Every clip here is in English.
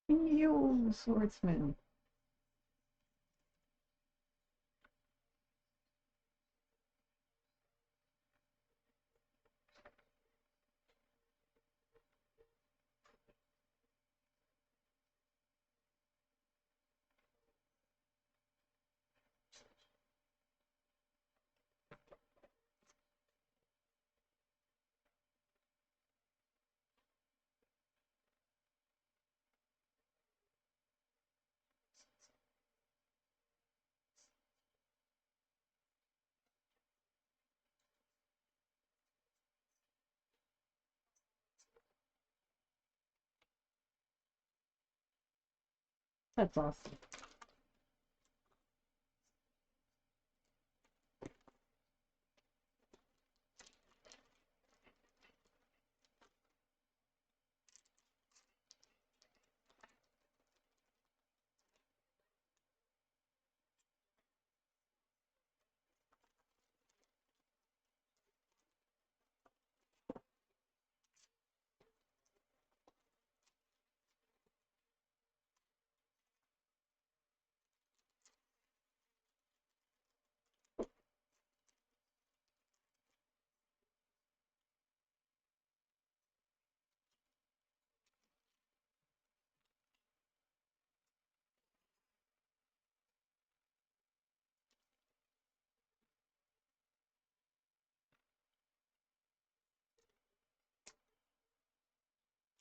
You swordsman. That's awesome.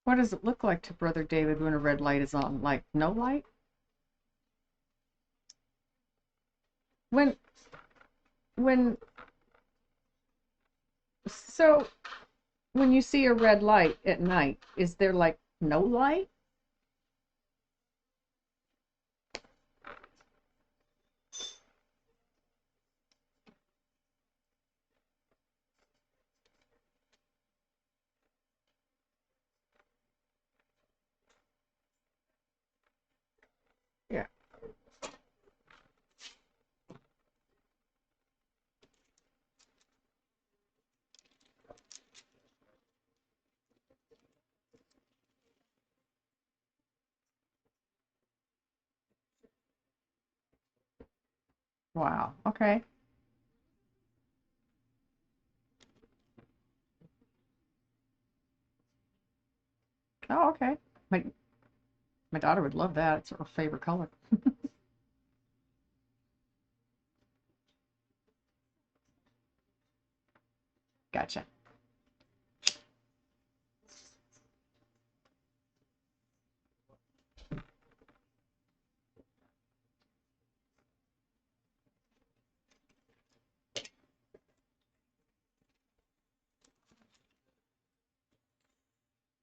What does it look like to Brother David when a red light is on? Like no light? When when so when you see a red light at night, is there like no light? Yeah. Wow. Okay. Oh, okay. My daughter would love that. It's her favorite color. Gotcha.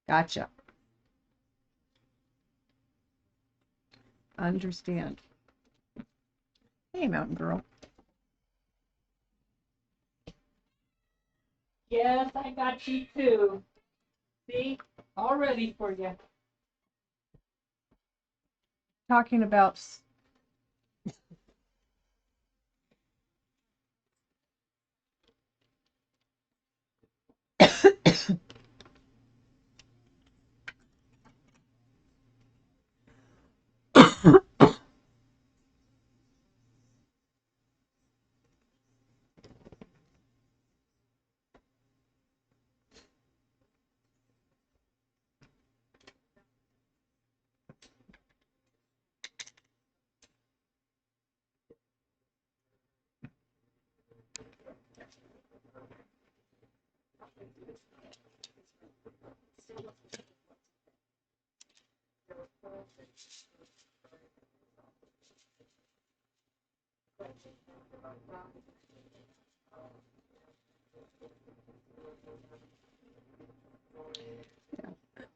Gotcha. Understand. Hey, Mountain Girl. Yes, I got you too. See, all ready for you. Talking about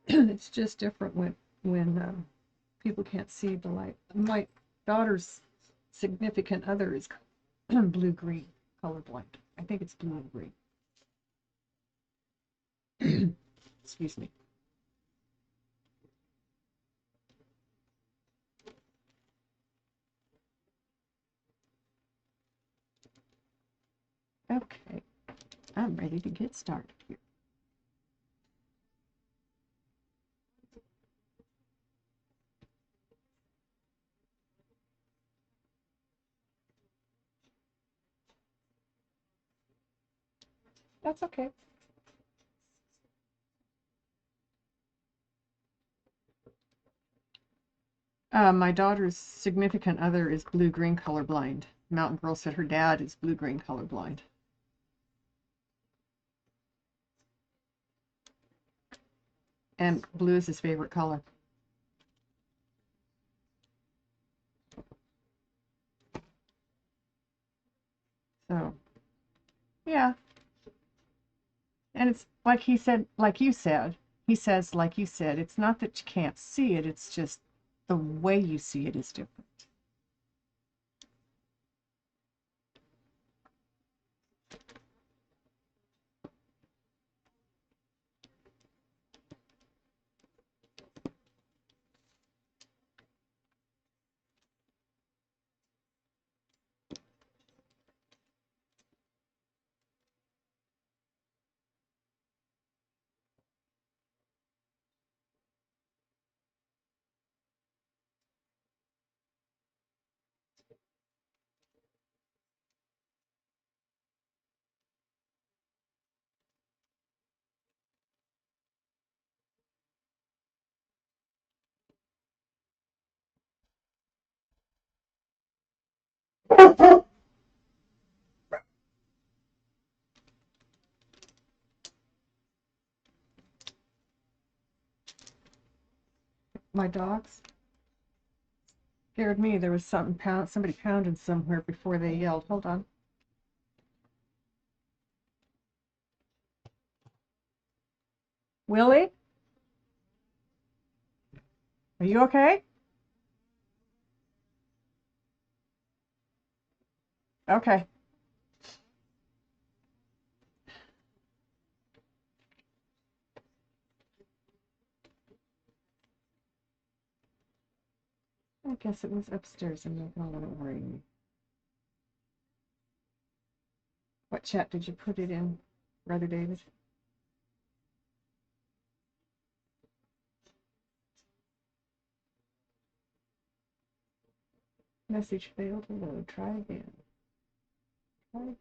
it's just different when people can't see the light. My daughter's significant other is blue green colorblind. I think it's blue and green. Excuse me. Okay, I'm ready to get started here. That's okay. My daughter's significant other is blue-green colorblind. Mountain Girl said her dad is blue-green colorblind. And blue is his favorite color. So, yeah. And it's like he said, like you said, he says, like you said, it's not that you can't see it, it's just the way you see it is different. My dogs scared me. There was somebody pounding somewhere before they yelled. Hold on. Willie? Are you okay? Okay. I guess it was upstairs. I'm not gonna let it worry me. What chat did you put it in, Brother David? Message failed to load. Try again. Try again.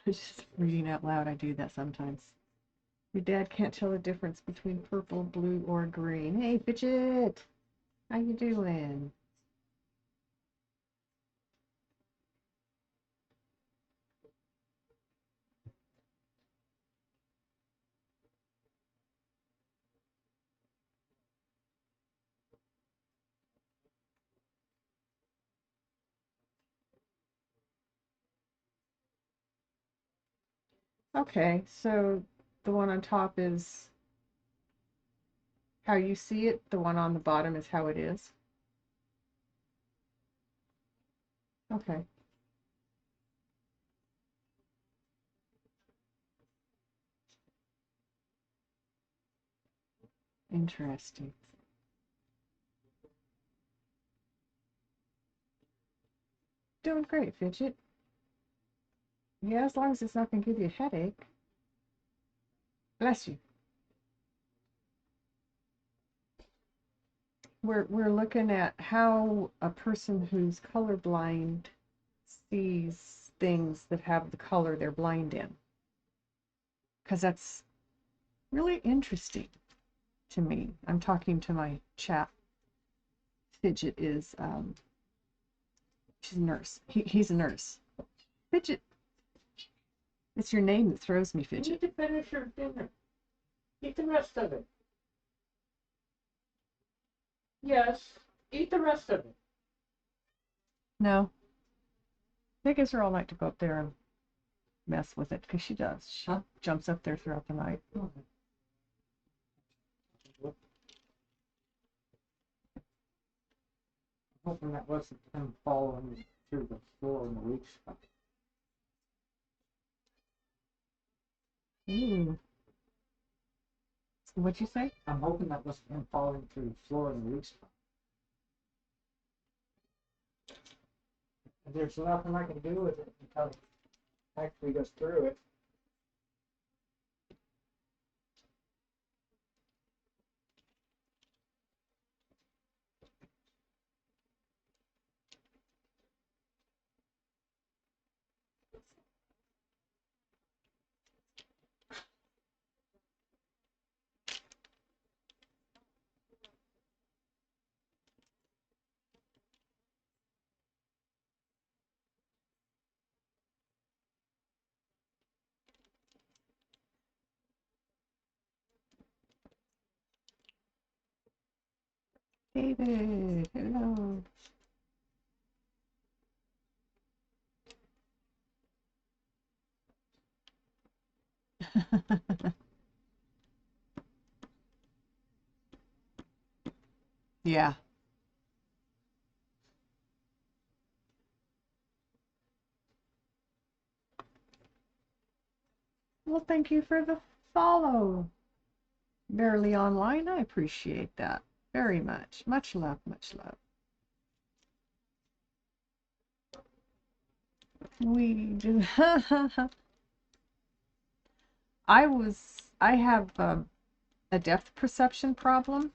Just reading out loud, I do that sometimes. Your dad can't tell the difference between purple, blue, or green. Hey, Fidget! How you doing? Okay, so the one on top is how you see it. The one on the bottom is how it is. Okay. Interesting. Doing great, Fidget. Yeah, as long as it's not going to give you a headache. Bless you. We're looking at how a person who's colorblind sees things that have the color they're blind in. Because that's really interesting to me. I'm talking to my chat. Fidget is, she's a nurse. He's a nurse. Fidget, it's your name that throws me, You Fidget. need to finish your dinner. Eat the rest of it. Yes, eat the rest of it. No. They gives her all night to go up there and mess with it, because she does. She jumps up there throughout the night. I'm hoping that wasn't him falling through the floor in the weak spot. Ooh. What'd you say? I'm hoping that wasn't him falling through the floor in the weak spot. There's nothing I can do with it until it actually goes through it. David, hello. Yeah. Well, thank you for the follow. Barely online. I appreciate that very much. Much love, much love. We do. I have a depth perception problem,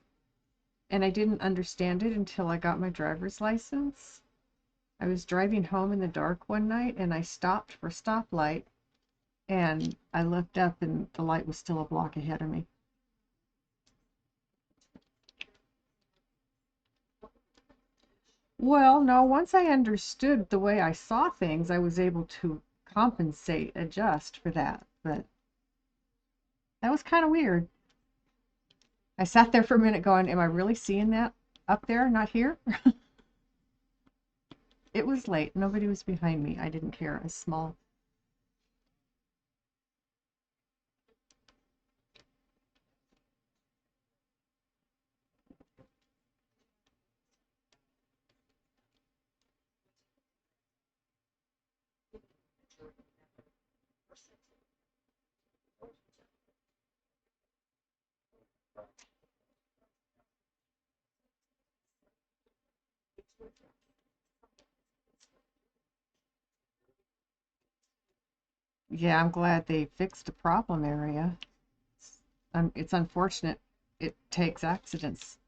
and I didn't understand it until I got my driver's license. I was driving home in the dark one night, and I stopped for a stoplight, and I looked up, and the light was still a block ahead of me. Well, no, once I understood the way I saw things, I was able to compensate, adjust for that. But that was kind of weird. I sat there for a minute going, am I really seeing that up there, not here? It was late. Nobody was behind me. I didn't care. I was small. Yeah, I'm glad they fixed the problem area. It's unfortunate it takes accidents.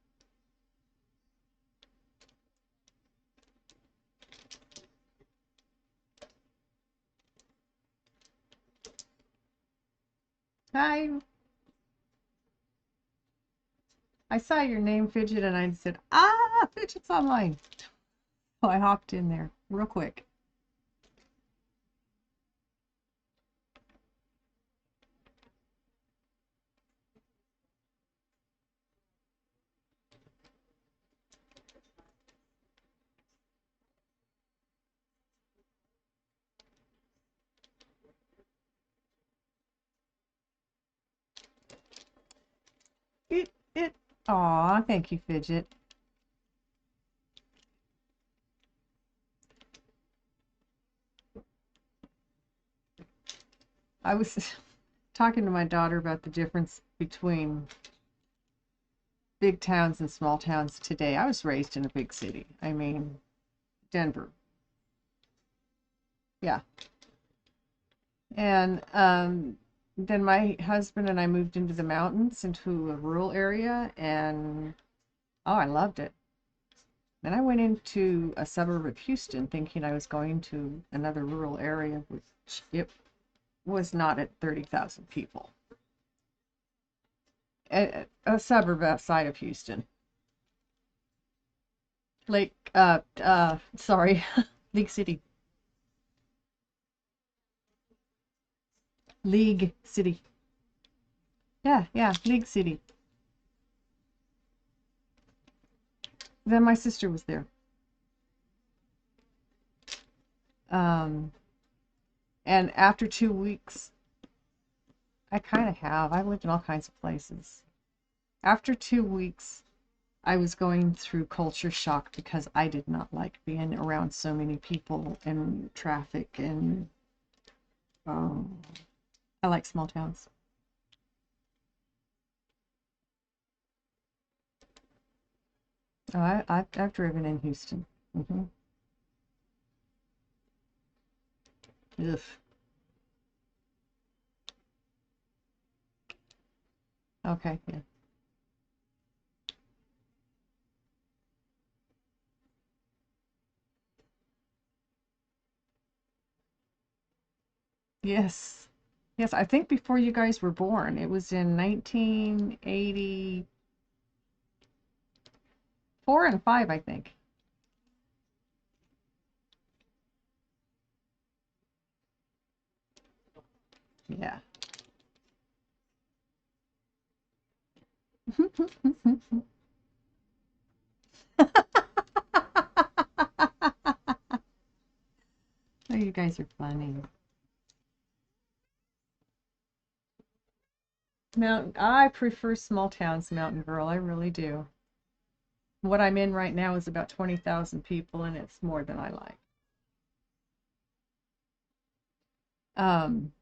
I saw your name, Fidget, and I said, ah, Fidget's online. So I hopped in there real quick. It, aw, thank you, Fidget. I was talking to my daughter about the difference between big towns and small towns today. I was raised in a big city. I mean, Denver. Yeah. And then my husband and I moved into the mountains, into a rural area, and oh, I loved it. Then I went into a suburb of Houston thinking I was going to another rural area, which it was not at 30,000 people. A suburb outside of Houston. Sorry, League City. League City. Yeah, yeah, League City. Then my sister was there. Um, and after 2 weeks, I kind of have. I've lived in all kinds of places. After 2 weeks, I was going through culture shock because I did not like being around so many people and traffic, and um, I like small towns. Oh, I've driven in Houston. Hmm. Ugh. Okay, yeah. Yes. Yes, I think before you guys were born. It was in 1984 and 5, I think. Yeah. Oh, you guys are funny. I prefer small towns, Mountain Girl. I really do. What I'm in right now is about 20,000 people, and it's more than I like. Um,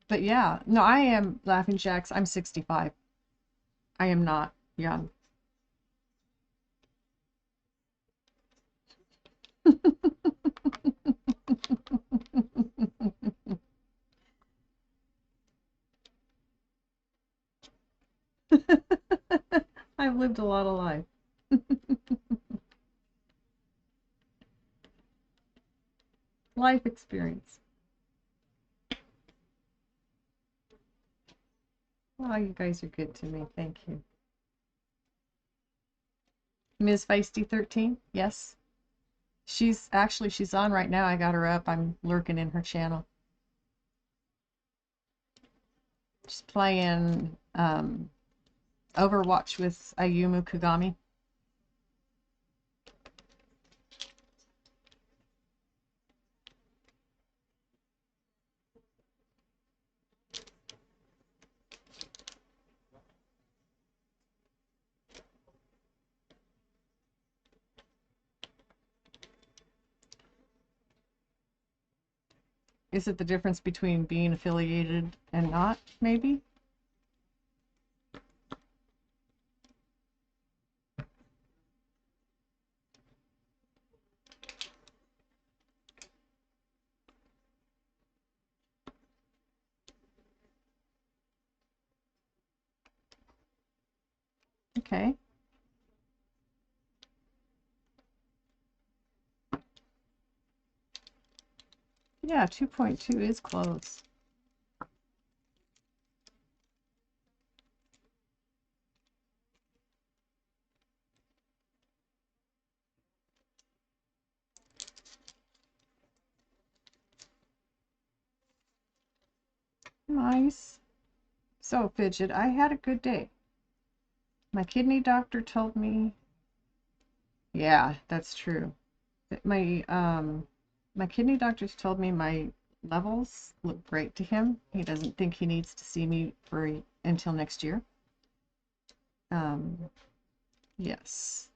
but yeah, no, I am Laughing Jacks. I'm 65. I am not young. I've lived a lot of life. Life experience. Oh, you guys are good to me. Thank you. Ms. Feisty 13? Yes. She's on right now. I got her up. I'm lurking in her channel. She's playing Overwatch with Ayumu Kagami. Is it the difference between being affiliated and not, maybe? Okay. Yeah, 2.2 is close. Nice. So, Fidget, I had a good day. My kidney doctor told me, yeah, that's true. My kidney doctor's told me my levels look great to him. He doesn't think he needs to see me until next year. Um, yes.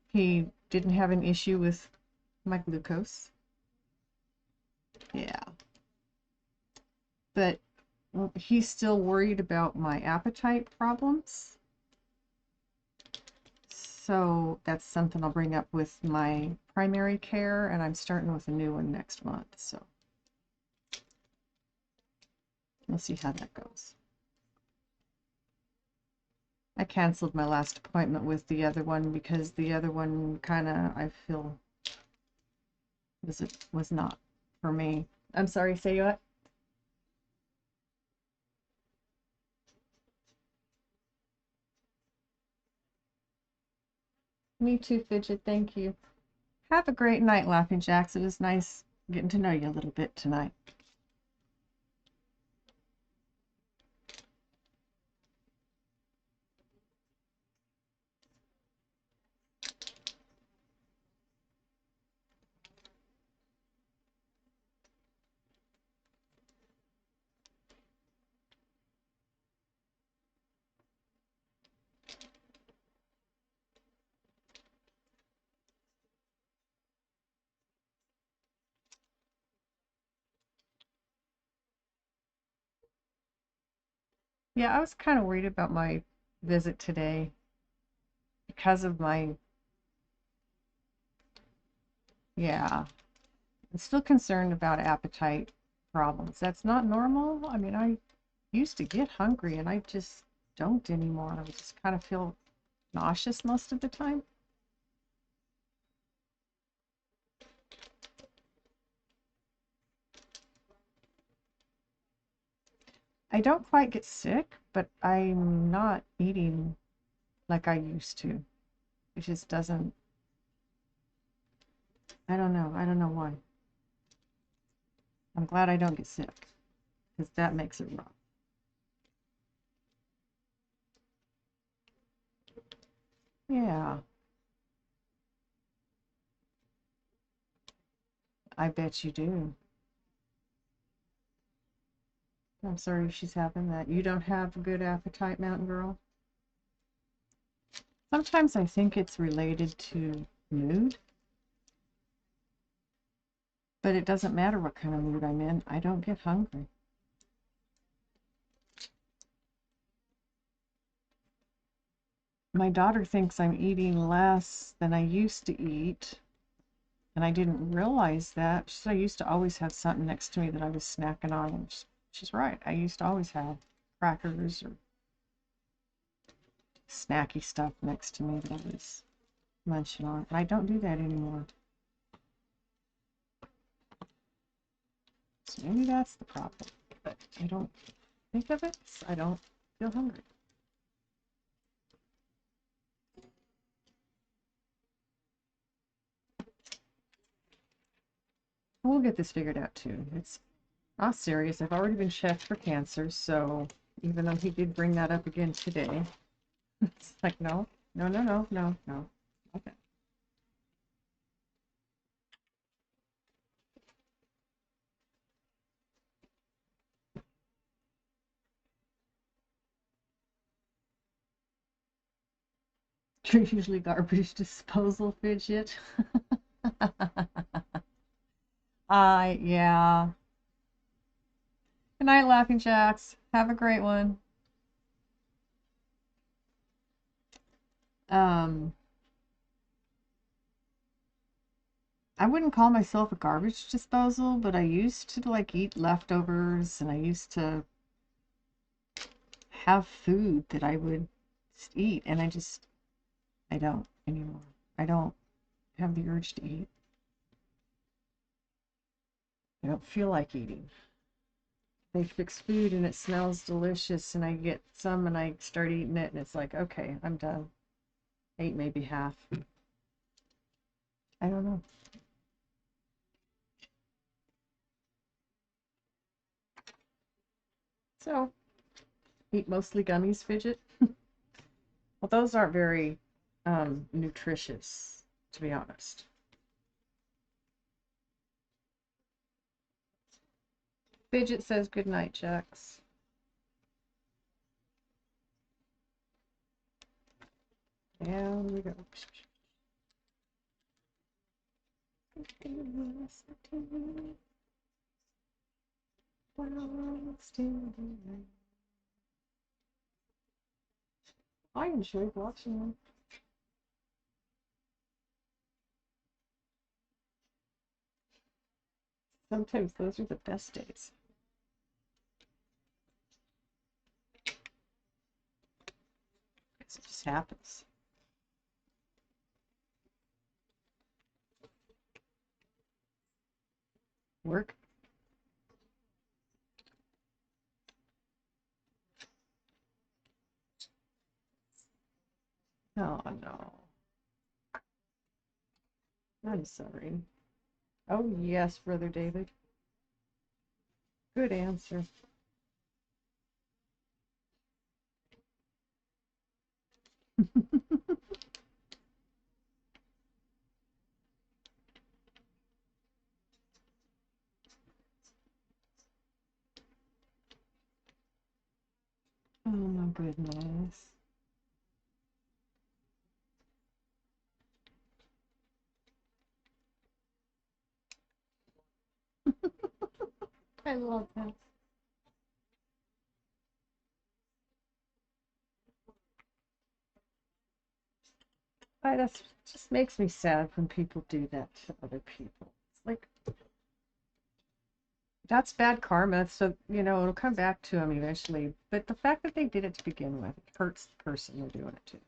He didn't have an issue with my glucose. Yeah. But he's still worried about my appetite problems. So that's something I'll bring up with my primary care, and I'm starting with a new one next month. So we'll see how that goes. I canceled my last appointment with the other one because the other one kind of, I feel, was not for me. I'm sorry, say what? Me too, Fidget. Thank you. Have a great night, Laughing Jacks. It was nice getting to know you a little bit tonight. Yeah, I was kind of worried about my visit today because of yeah, I'm still concerned about appetite problems. That's not normal. I mean, I used to get hungry and I just don't anymore. I just kind of feel nauseous most of the time. I don't quite get sick, but I'm not eating like I used to. It just doesn't, I don't know. I don't know why. I'm glad I don't get sick because that makes it rough. Yeah. I bet you do. I'm sorry she's having that. You don't have a good appetite, Mountain Girl? Sometimes I think it's related to mood, but it doesn't matter what kind of mood I'm in. I don't get hungry. My daughter thinks I'm eating less than I used to eat, and I didn't realize that. She said I used to always have something next to me that I was snacking on, and she's right. I used to always have crackers or snacky stuff next to me that I was munching on. And I don't do that anymore. So maybe that's the problem. But I don't think of it. So I don't feel hungry. We'll get this figured out too. It's not serious. I've already been checked for cancer, so even though he did bring that up again today, it's like, no, no, no, no, no, no. Okay. You're usually garbage disposal fidget. Yeah. Good night, Laughing Jacks. Have a great one. Um, I wouldn't call myself a garbage disposal, but I used to like eat leftovers and I used to have food that I would eat and I don't anymore. I don't have the urge to eat. I don't feel like eating. They fix food and it smells delicious and I get some and I start eating it and it's like, okay, I'm done. I ate maybe half. I don't know. So, eat mostly gummies, fidget. Well, those aren't very nutritious, to be honest. Fidget says good night, Jax. Down we go. I enjoyed watching them. Sometimes those are the best days. It just happens. Work. Oh no. I'm sorry. Oh yes, Brother David. Good answer. Oh my goodness. I love that. That just makes me sad when people do that to other people. It's like that's bad karma, so it'll come back to them eventually. But the fact that they did it to begin with hurts the person they're doing it to.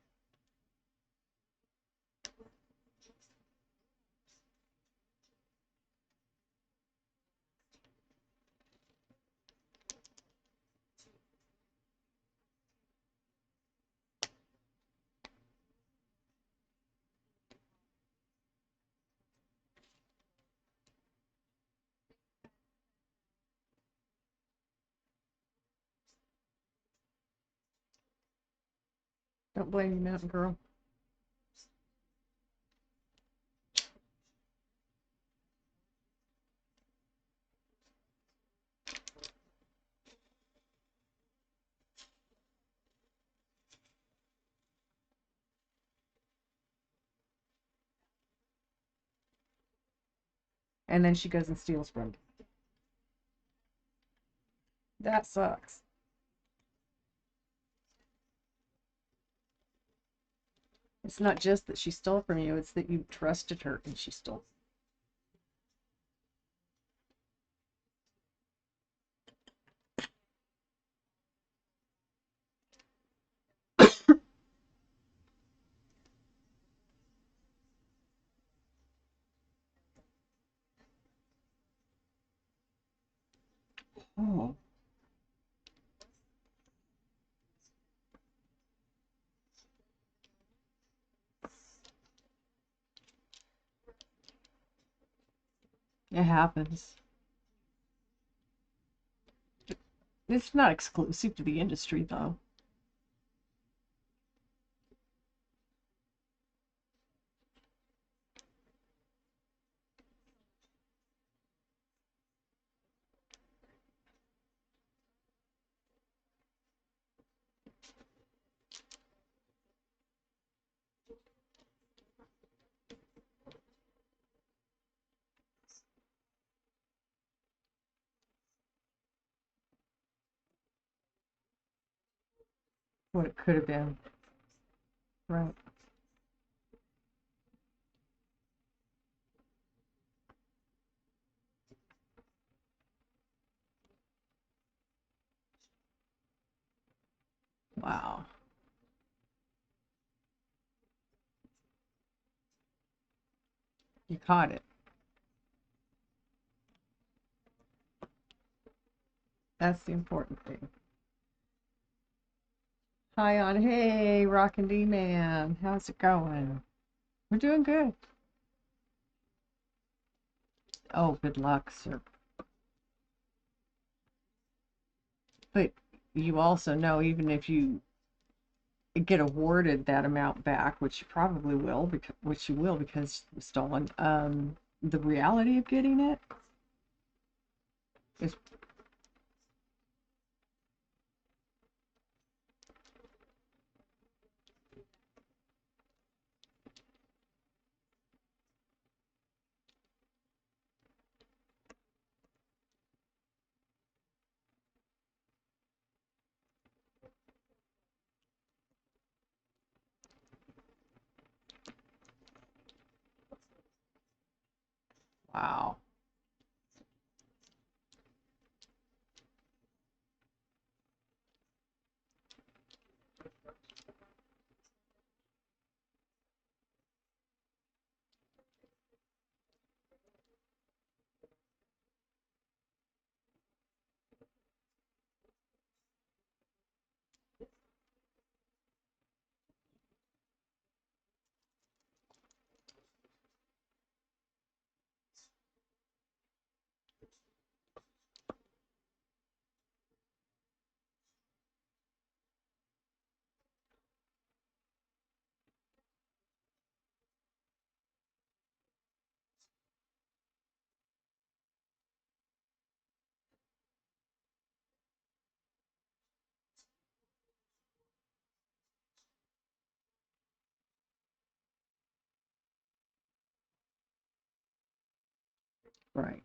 Don't blame you, Mountain Girl. and then she goes and steals from you. That sucks. It's not just that she stole from you, it's that you trusted her and she stole. Oh, it happens. It's not exclusive to the industry, though. What it could have been. Right. Wow. You caught it. That's the important thing. Hi on. Hey, Rockin' D Man. How's it going? We're doing good. Oh, good luck, sir. But you also know, even if you get awarded that amount back, which you probably will, because it was stolen, the reality of getting it is wow. Right.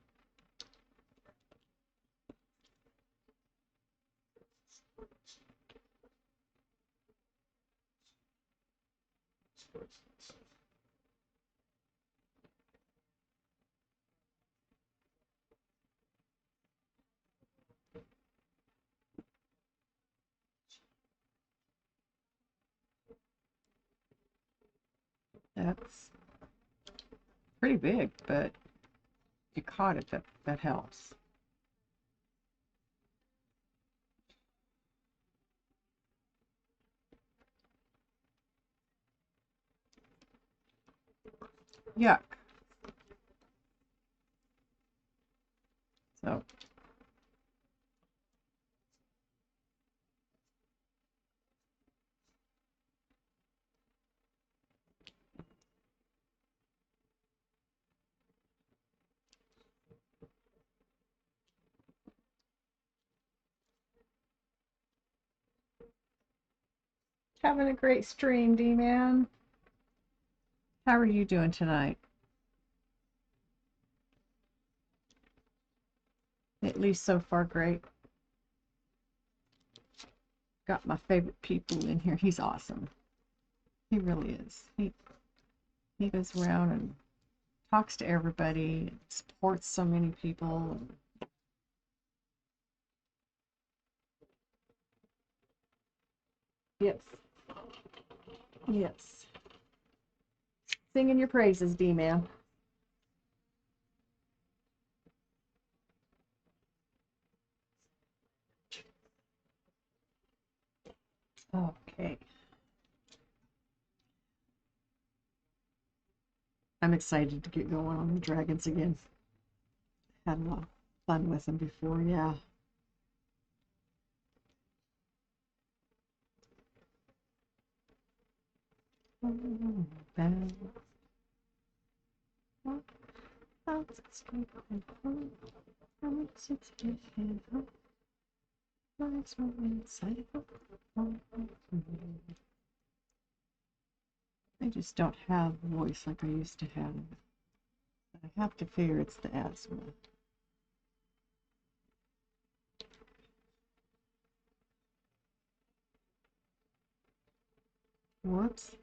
That's pretty big, but you caught it. That helps. Yuck. So having a great stream, D Man. How are you doing tonight? At least so far, great. Got my favorite people in here. He's awesome. He really is. He goes around and talks to everybody, and supports so many people. Yes. Yes. Singing your praises, D-Man. Okay. I'm excited to get going on the dragons again. Had a lot of fun with them before, yeah. I just don't have a voice like I used to have. I have to figure it's the asthma. Whoops.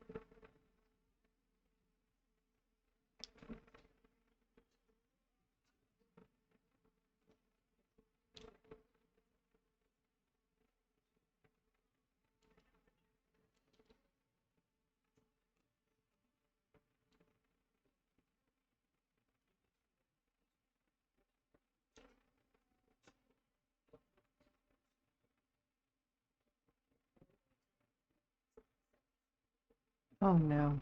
Oh no.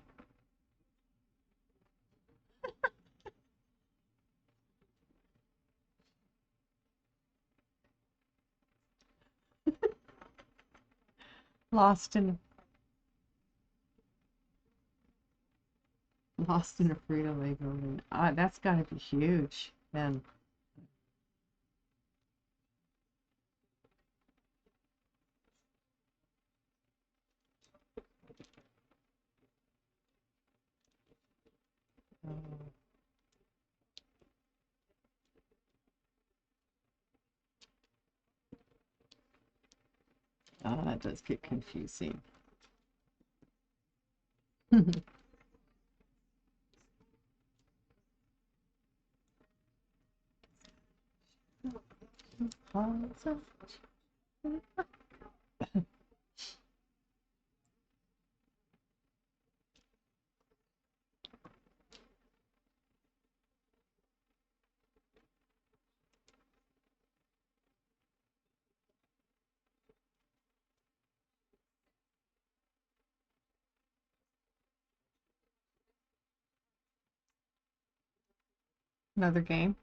Lost in Lost in a Frito Lay building. That's got to be huge. And that does get confusing. Another game.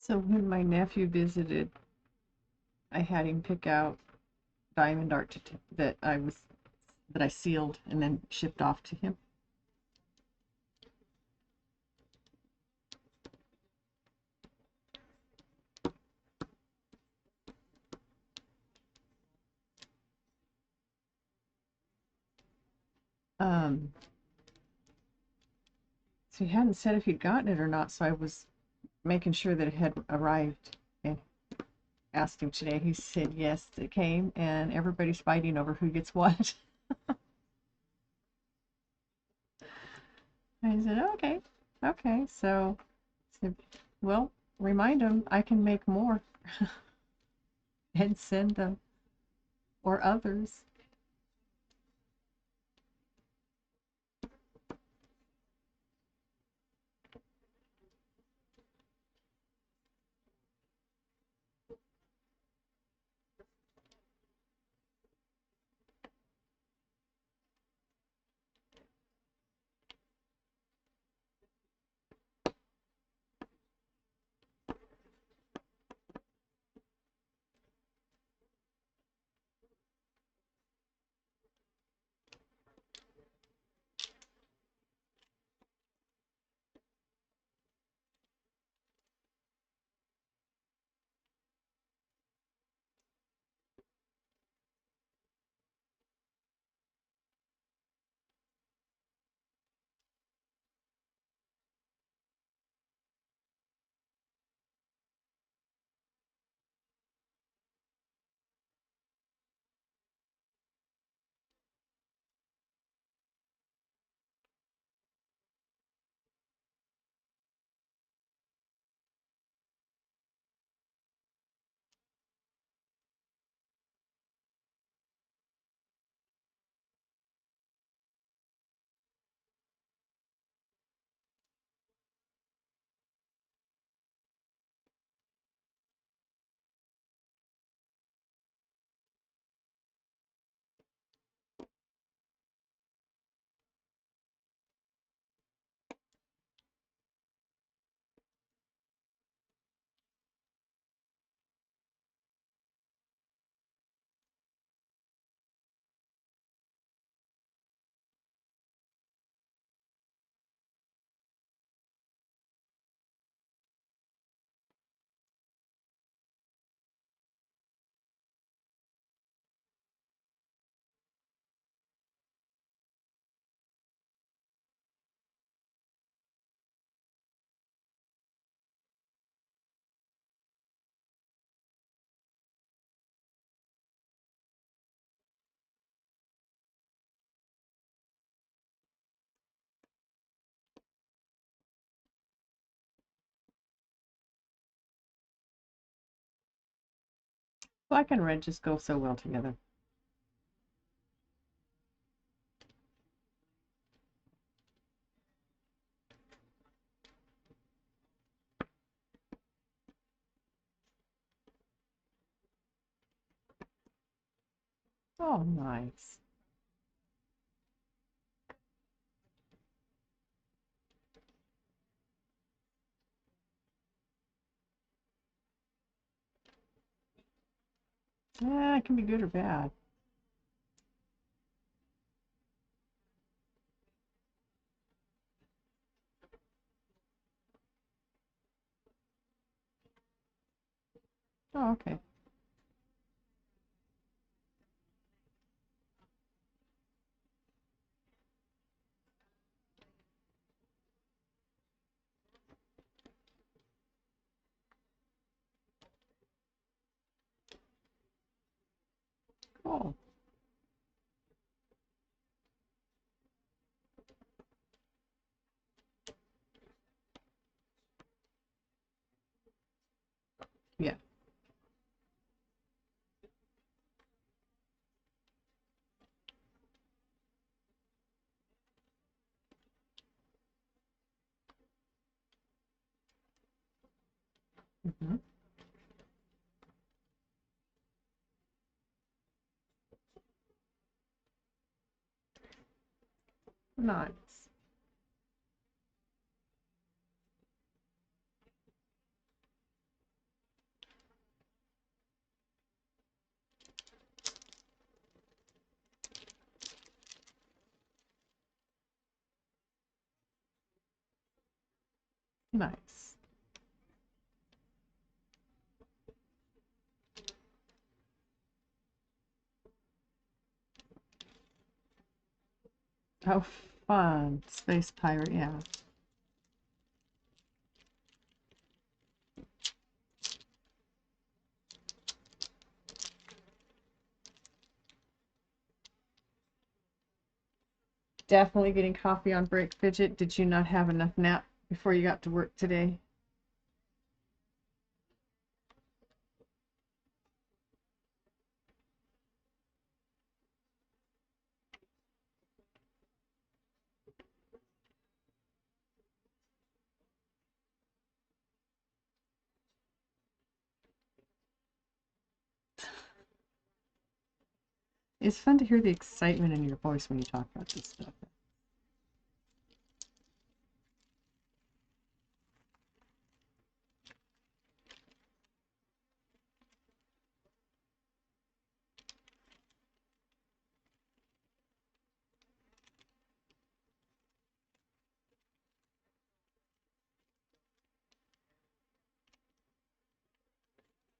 So when my nephew visited, I had him pick out diamond art that I sealed and then shipped off to him. Um, so he hadn't said if he'd gotten it or not, so I was making sure that it had arrived and asked him today. He said yes, it came, and everybody's fighting over who gets what. I said, okay, okay. So I said, well, remind him I can make more and send them or others. Black and red just go so well together. Oh, nice. Yeah, it can be good or bad. Oh, okay. Cool. Yeah. Hmm. Nice. Nice. Oh, fun. Space pirate, yeah. Definitely getting coffee on break, Fidget. Did you not have enough nap before you got to work today? It's fun to hear the excitement in your voice when you talk about this stuff.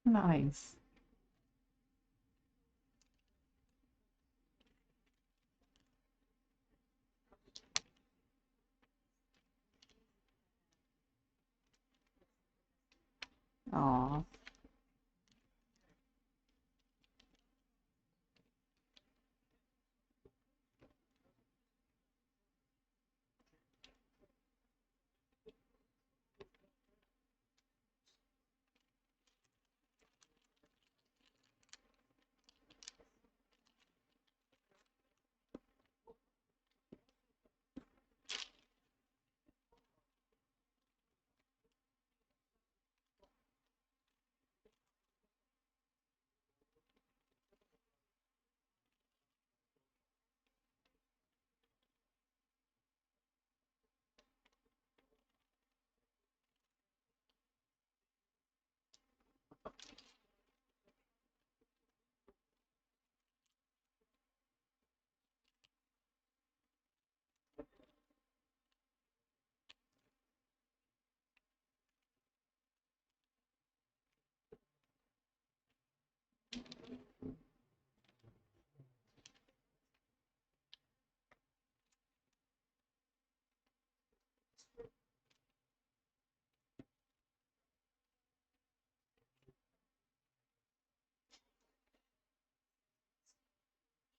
Nice. Aw.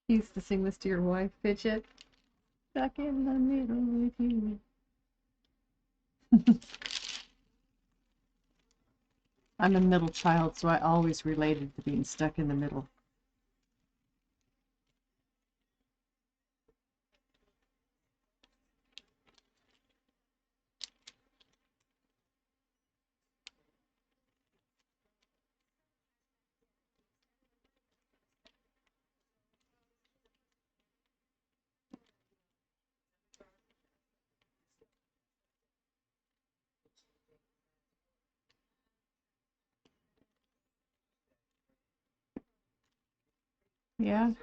You used to sing this to your wife, Fidget? Stuck in the middle with you. I'm a middle child, so I always related to being stuck in the middle. Yeah?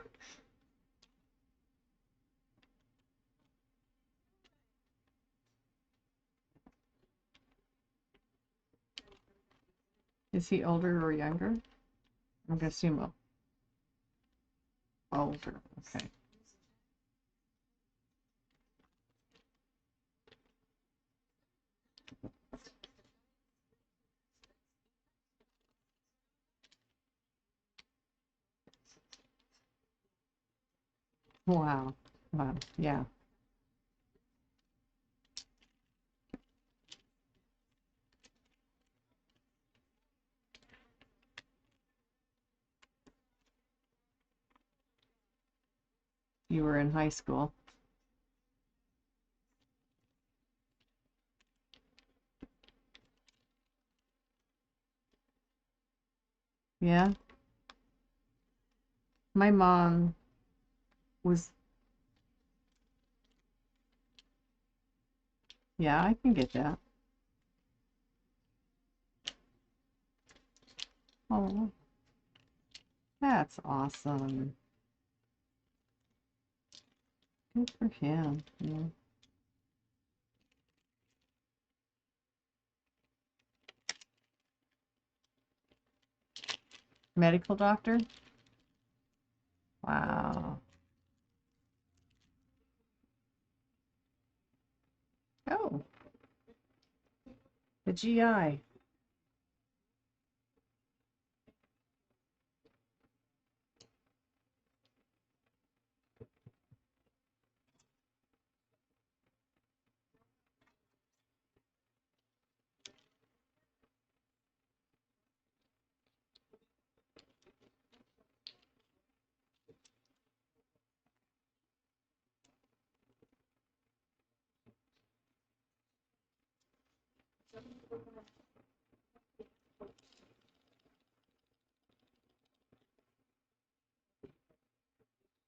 Is he older or younger? I'm gonna assume older. Okay. Wow. Wow. Yeah. You were in high school. Yeah. My mom was, yeah, I can get that. Oh, that's awesome. Good for him. Yeah. Medical doctor? Wow. Oh, the GI.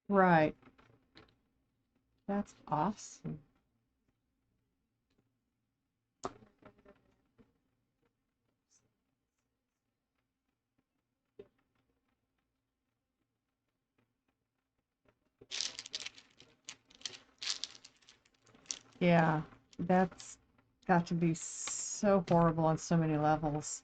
Right. That's awesome. Yeah, that's got to be so horrible on so many levels.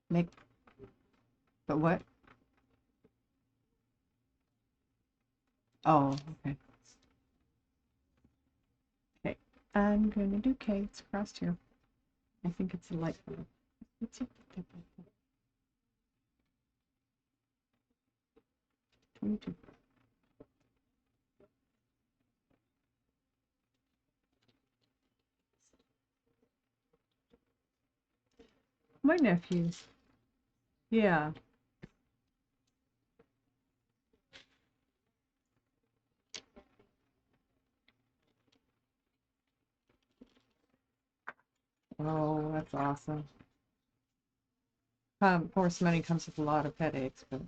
Make, but what? Oh, okay. Okay. I'm gonna do K. It's crossed here. I think it's a light bulb. Let's see. 22. My nephews. Yeah. Oh, that's awesome. Of course, money comes with a lot of headaches, but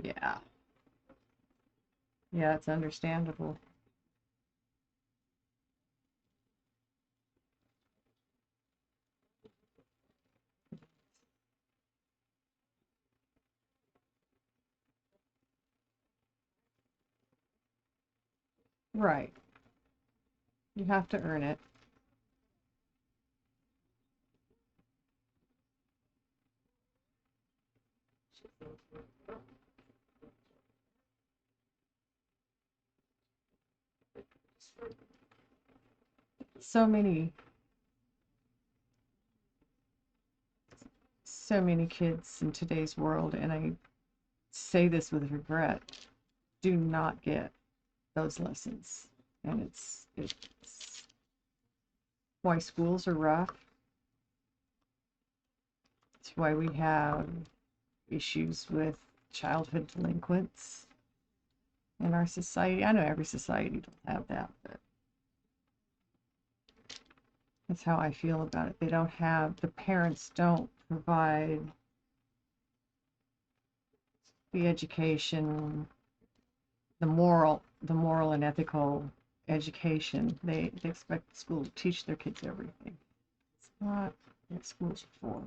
yeah. Yeah, it's understandable. Right. You have to earn it. So many, so many kids in today's world, and I say this with regret, do not get those lessons. And it's why schools are rough. It's why we have issues with childhood delinquents in our society. I know every society don't have that, but that's how I feel about it. They don't have, the parents don't provide the education, the moral and ethical education. They expect the school to teach their kids everything. It's not what schools are for.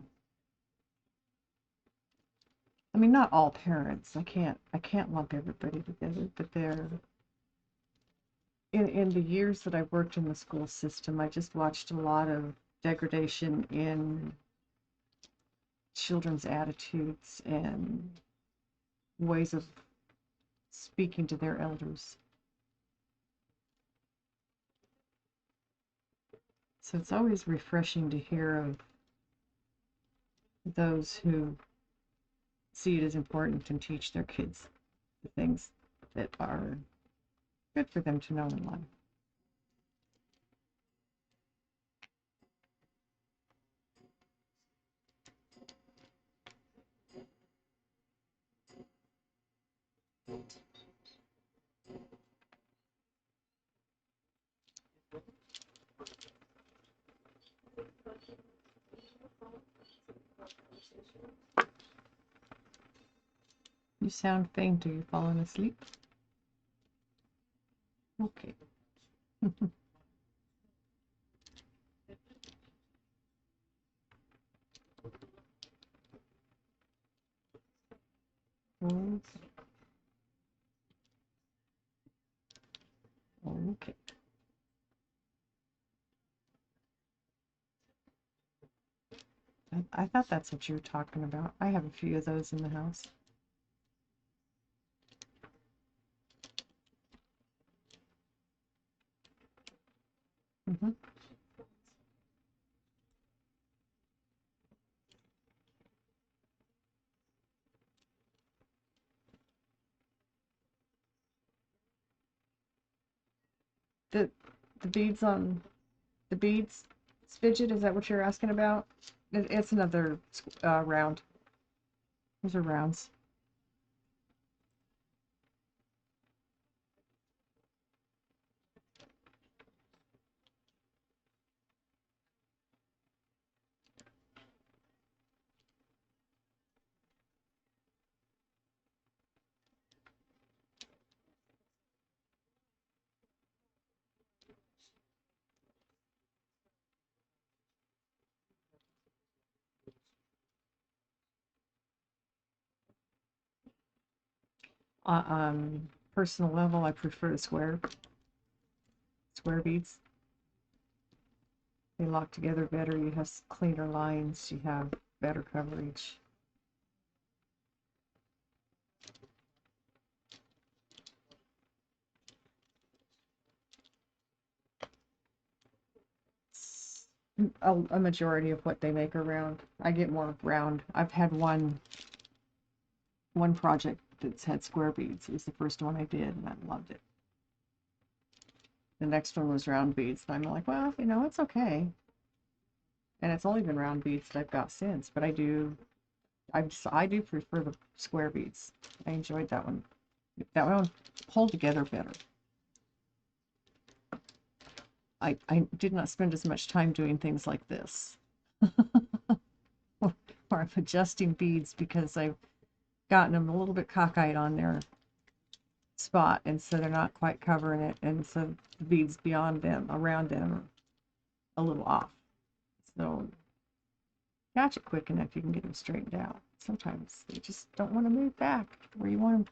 I mean, not all parents. I can't lump everybody together, but they're in the years that I worked in the school system, I just watched a lot of degradation in children's attitudes and ways of speaking to their elders. So it's always refreshing to hear of those who see it as important and teach their kids the things that are good for them to know in life. You sound faint. Are you falling asleep? Okay. beads. Okay. I thought that's what you were talking about. I have a few of those in the house. Mm-hmm. The the beads on the beads fidget, is that what you're asking about? It's another round. Those are rounds. Personal level, I prefer the square beads. They lock together better. You have cleaner lines. You have better coverage. A majority of what they make are round. I get more round. I've had one project that's had square beads. It was the first one I did, and I loved it. The next one was round beads, and I'm like, well, it's okay. And it's only been round beads that I've got since, but I do prefer the square beads. I enjoyed that one. That one pulled together better. I did not spend as much time doing things like this. Or I'm adjusting beads because I've gotten them a little bit cockeyed on their spot, and so they're not quite covering it, and so the beads beyond them, around them, are a little off. So catch it quick enough, you can get them straightened out. Sometimes they just don't want to move back to where you want them to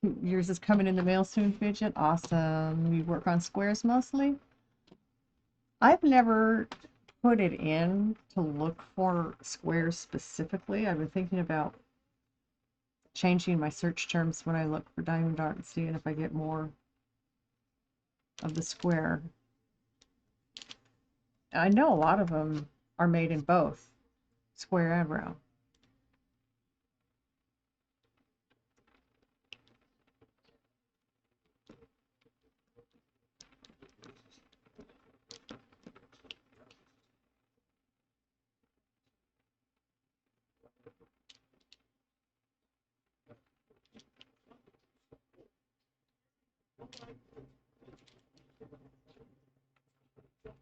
go. Yours is coming in the mail soon, Fidget. Awesome. You work on squares mostly? I've never put it in to look for squares specifically. I've been thinking about changing my search terms when I look for diamond art and seeing if I get more of the square. I know a lot of them are made in both square and round.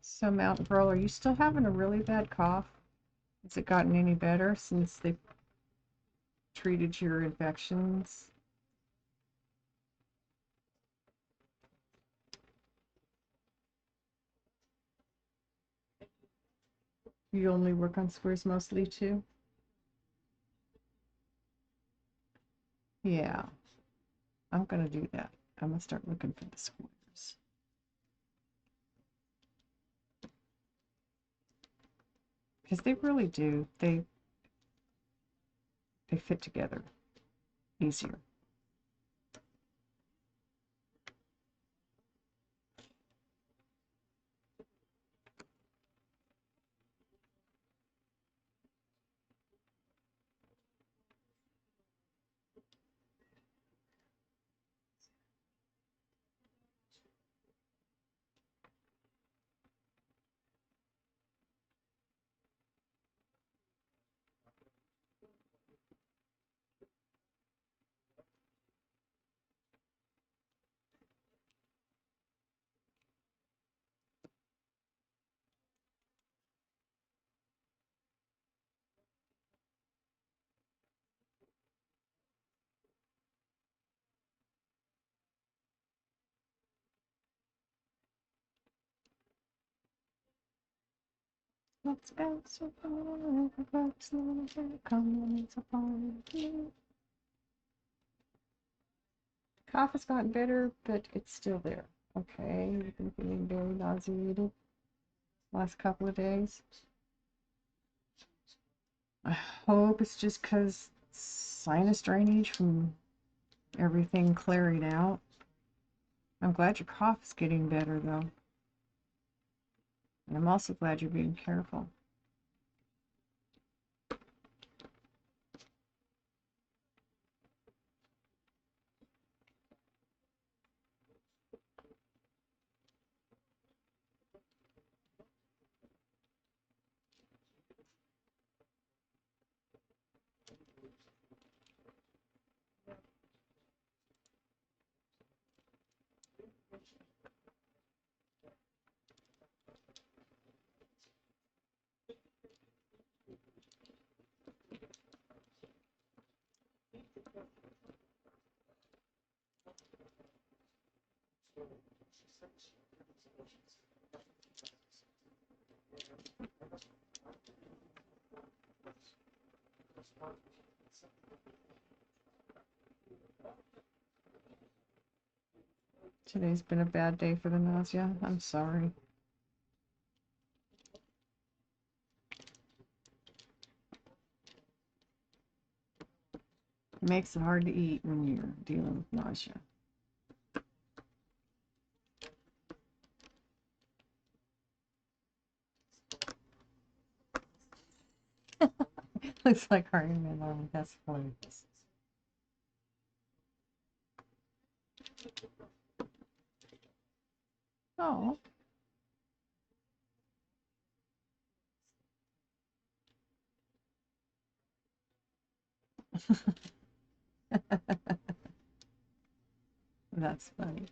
So Mountain Pearl, are you still having a really bad cough? Has it gotten any better since they treated your infections? You only work on squares mostly too? Yeah, I'm gonna do that. I'm gonna start looking for the squares. Because they really do. They fit together easier. Let's go so far, let's come so far. Cough has gotten better, but it's still there. Okay, you've been feeling very nauseated last couple of days. I hope it's just because sinus drainage from everything clearing out. I'm glad your cough is getting better, though. And I'm also glad you're being careful. Today's been a bad day for the nausea. I'm sorry. It makes it hard to eat when you're dealing with nausea. Looks like Hardy Man has flames. Oh. That's funny.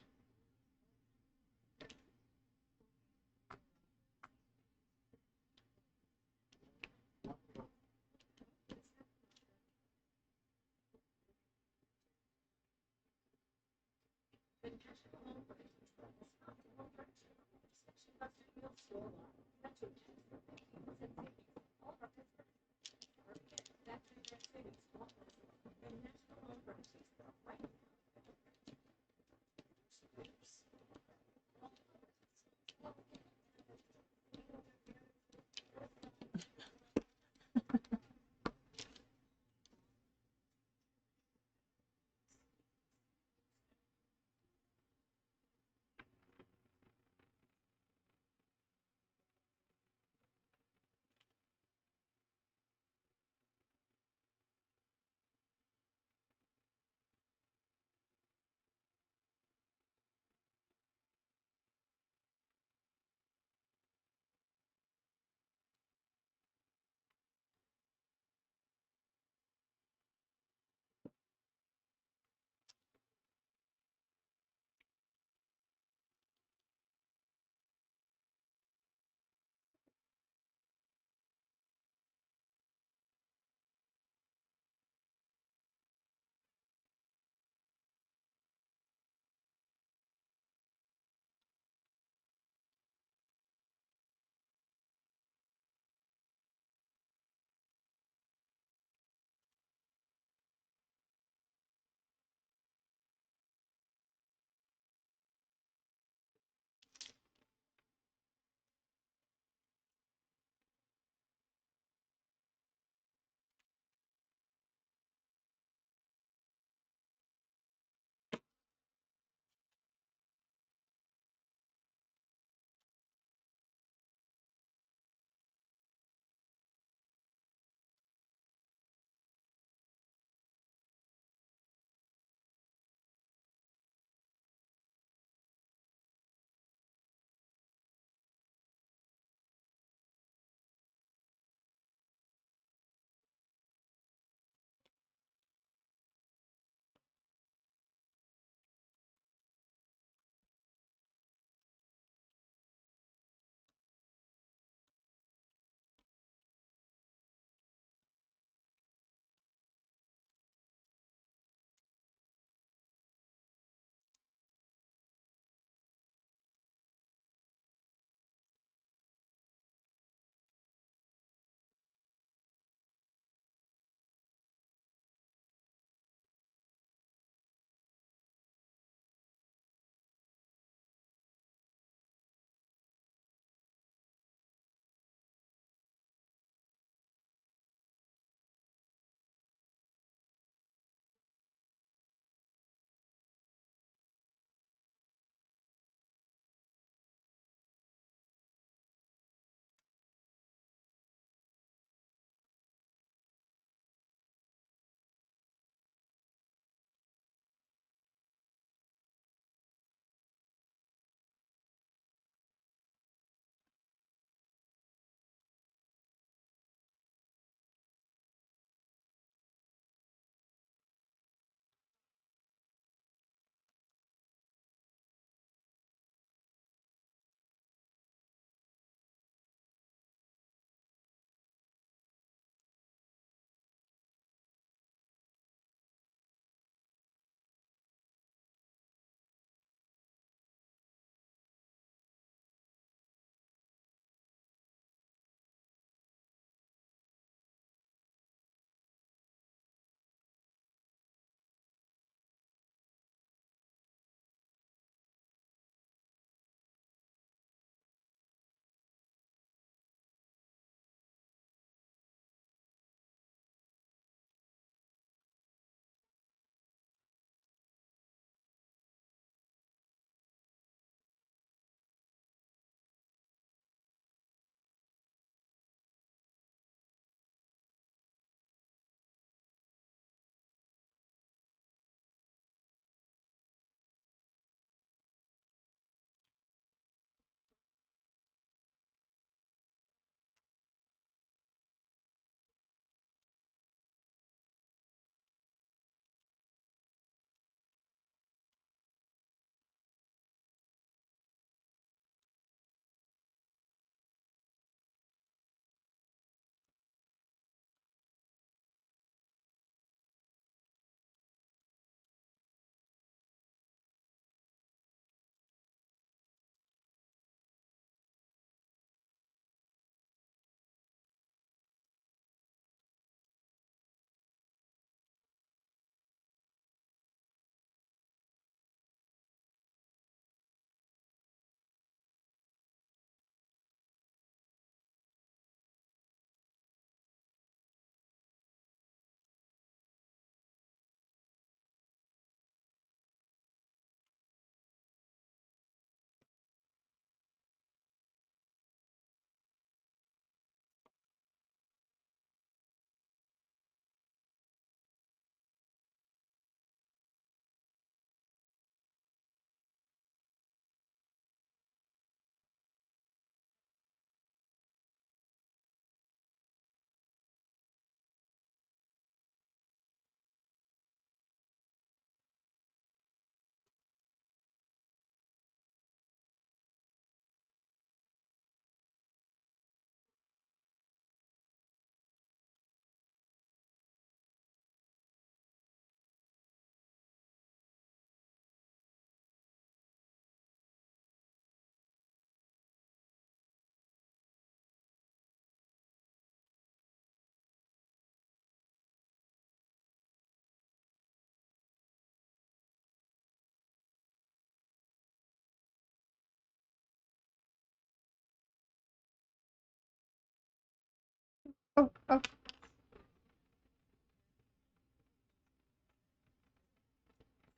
Oh, oh.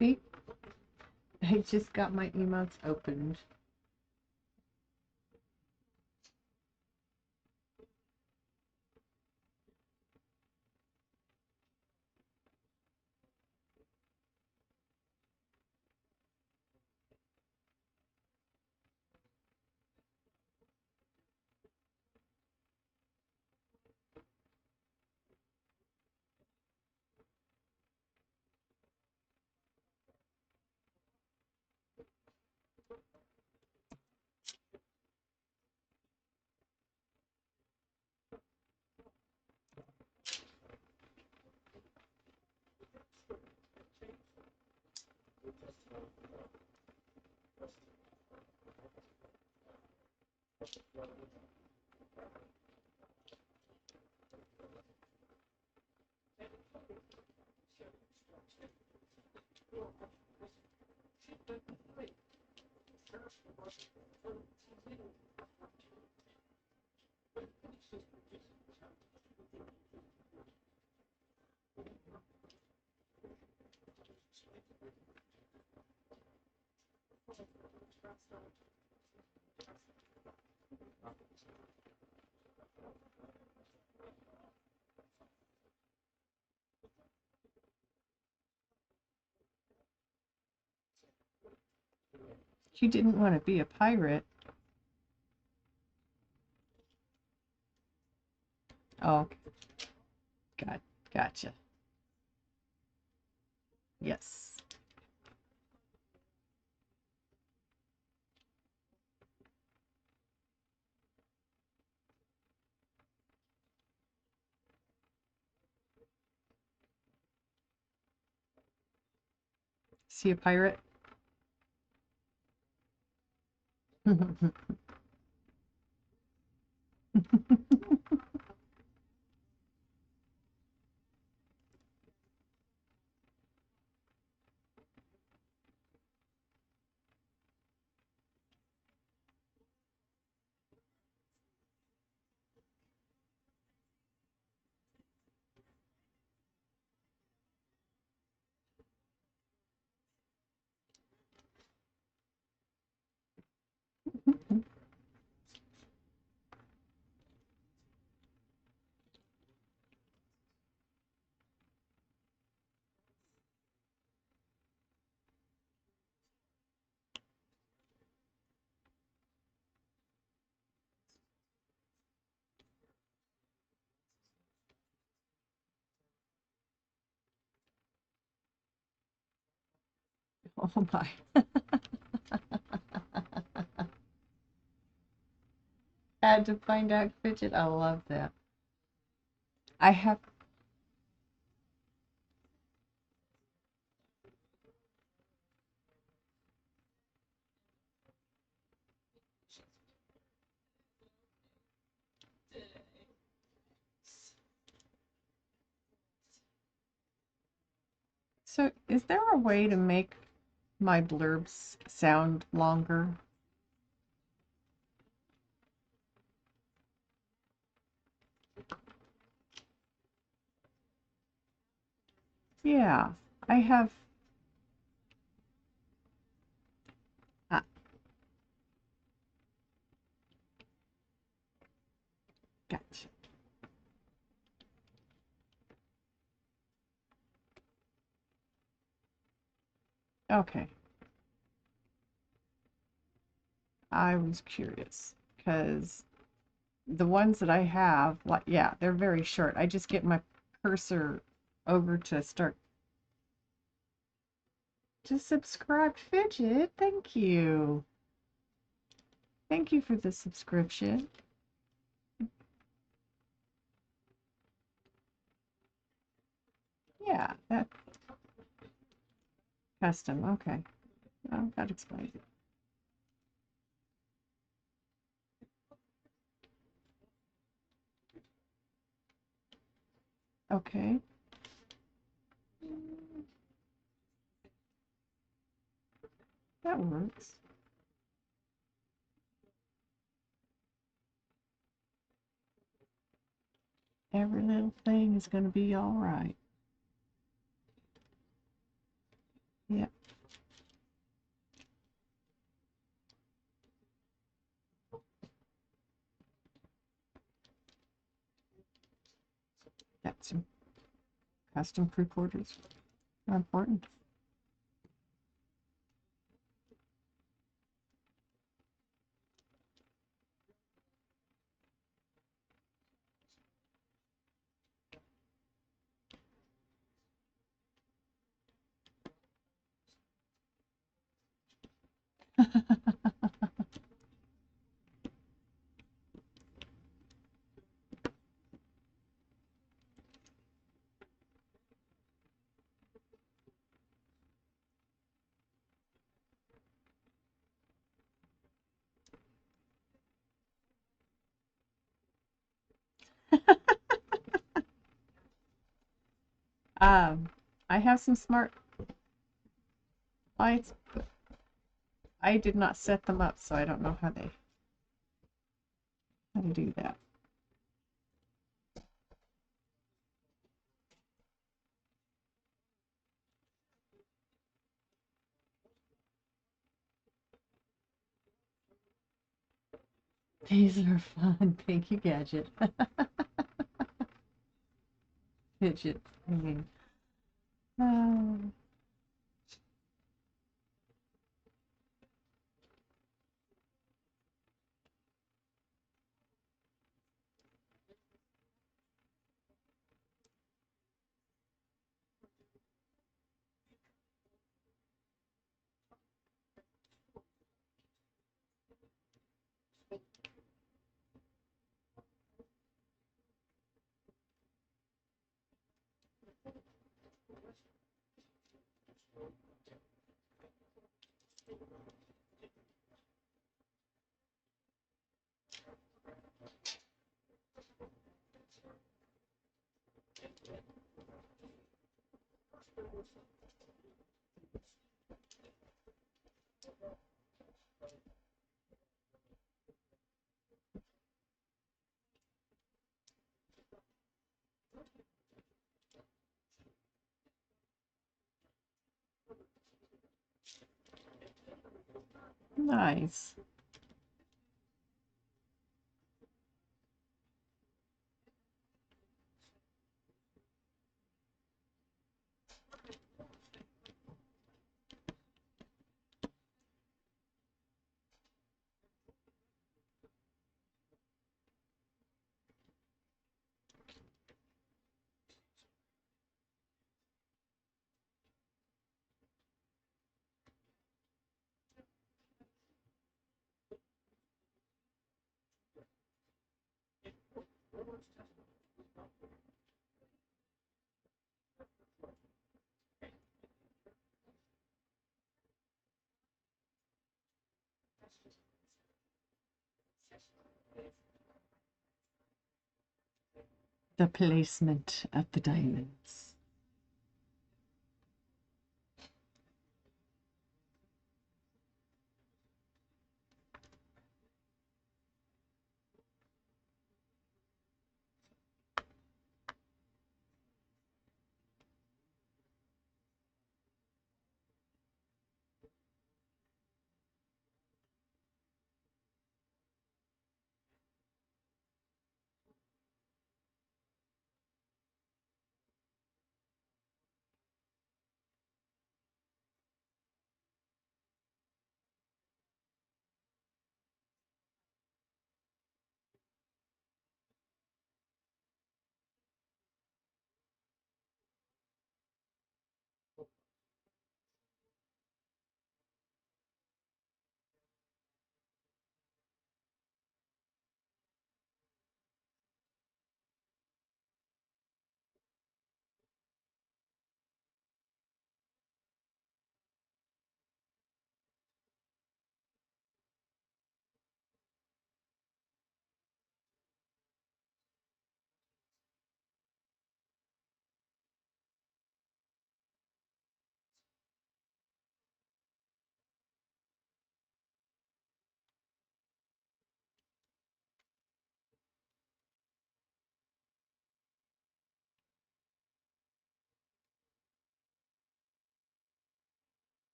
See? I just got my emotes opened. You didn't want to be a pirate. Oh, gotcha. Yes. See a pirate? Oh my. Had to find out fidget. I love that. I have. So, is there a way to make my blurbs sound longer? Yeah, I have. Ah, gotcha. Okay, I was curious because the ones that I have, like, yeah, they're very short. I just get my cursor over to start to subscribe. Fidget, thank you. Thank you for the subscription. Yeah, that custom. Okay. Well, that explains it. Okay. That works. Every little thing is going to be all right. Yep. Got some custom crew quarters are important. I have some smart lights, but I did not set them up, so I don't know how to do that. These are fun. Thank you, Gadget. Fidget. Oh, nice. The placement of the diamonds.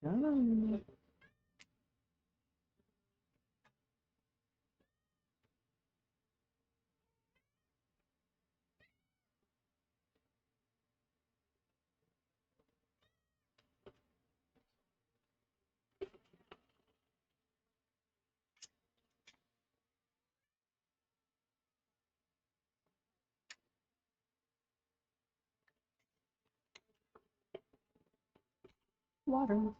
Oh. Water.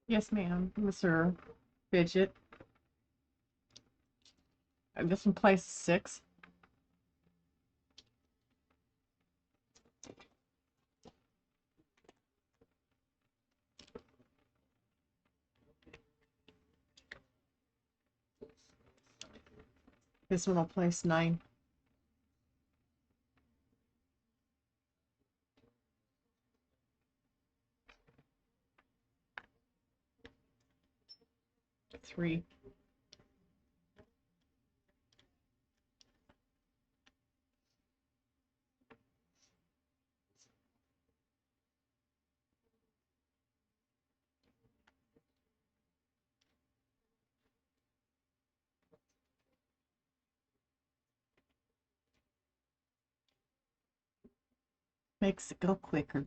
Yes, ma'am. Mr. Fidget. This one plays 6. This one will place 9. Three. Makes it go quicker.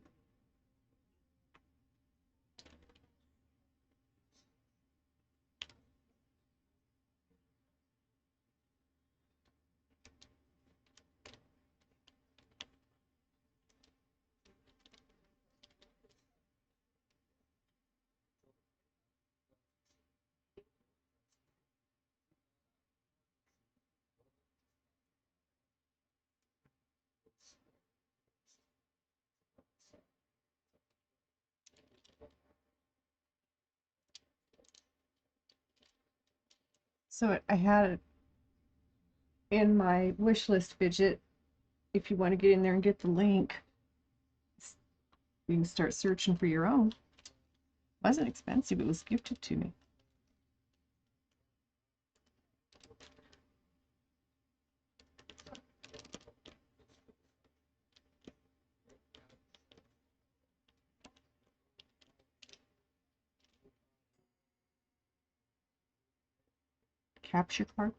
So I had it in my wish list fidget. If you want to get in there and get the link, you can start searching for your own. It wasn't expensive. It was gifted to me. Capture card.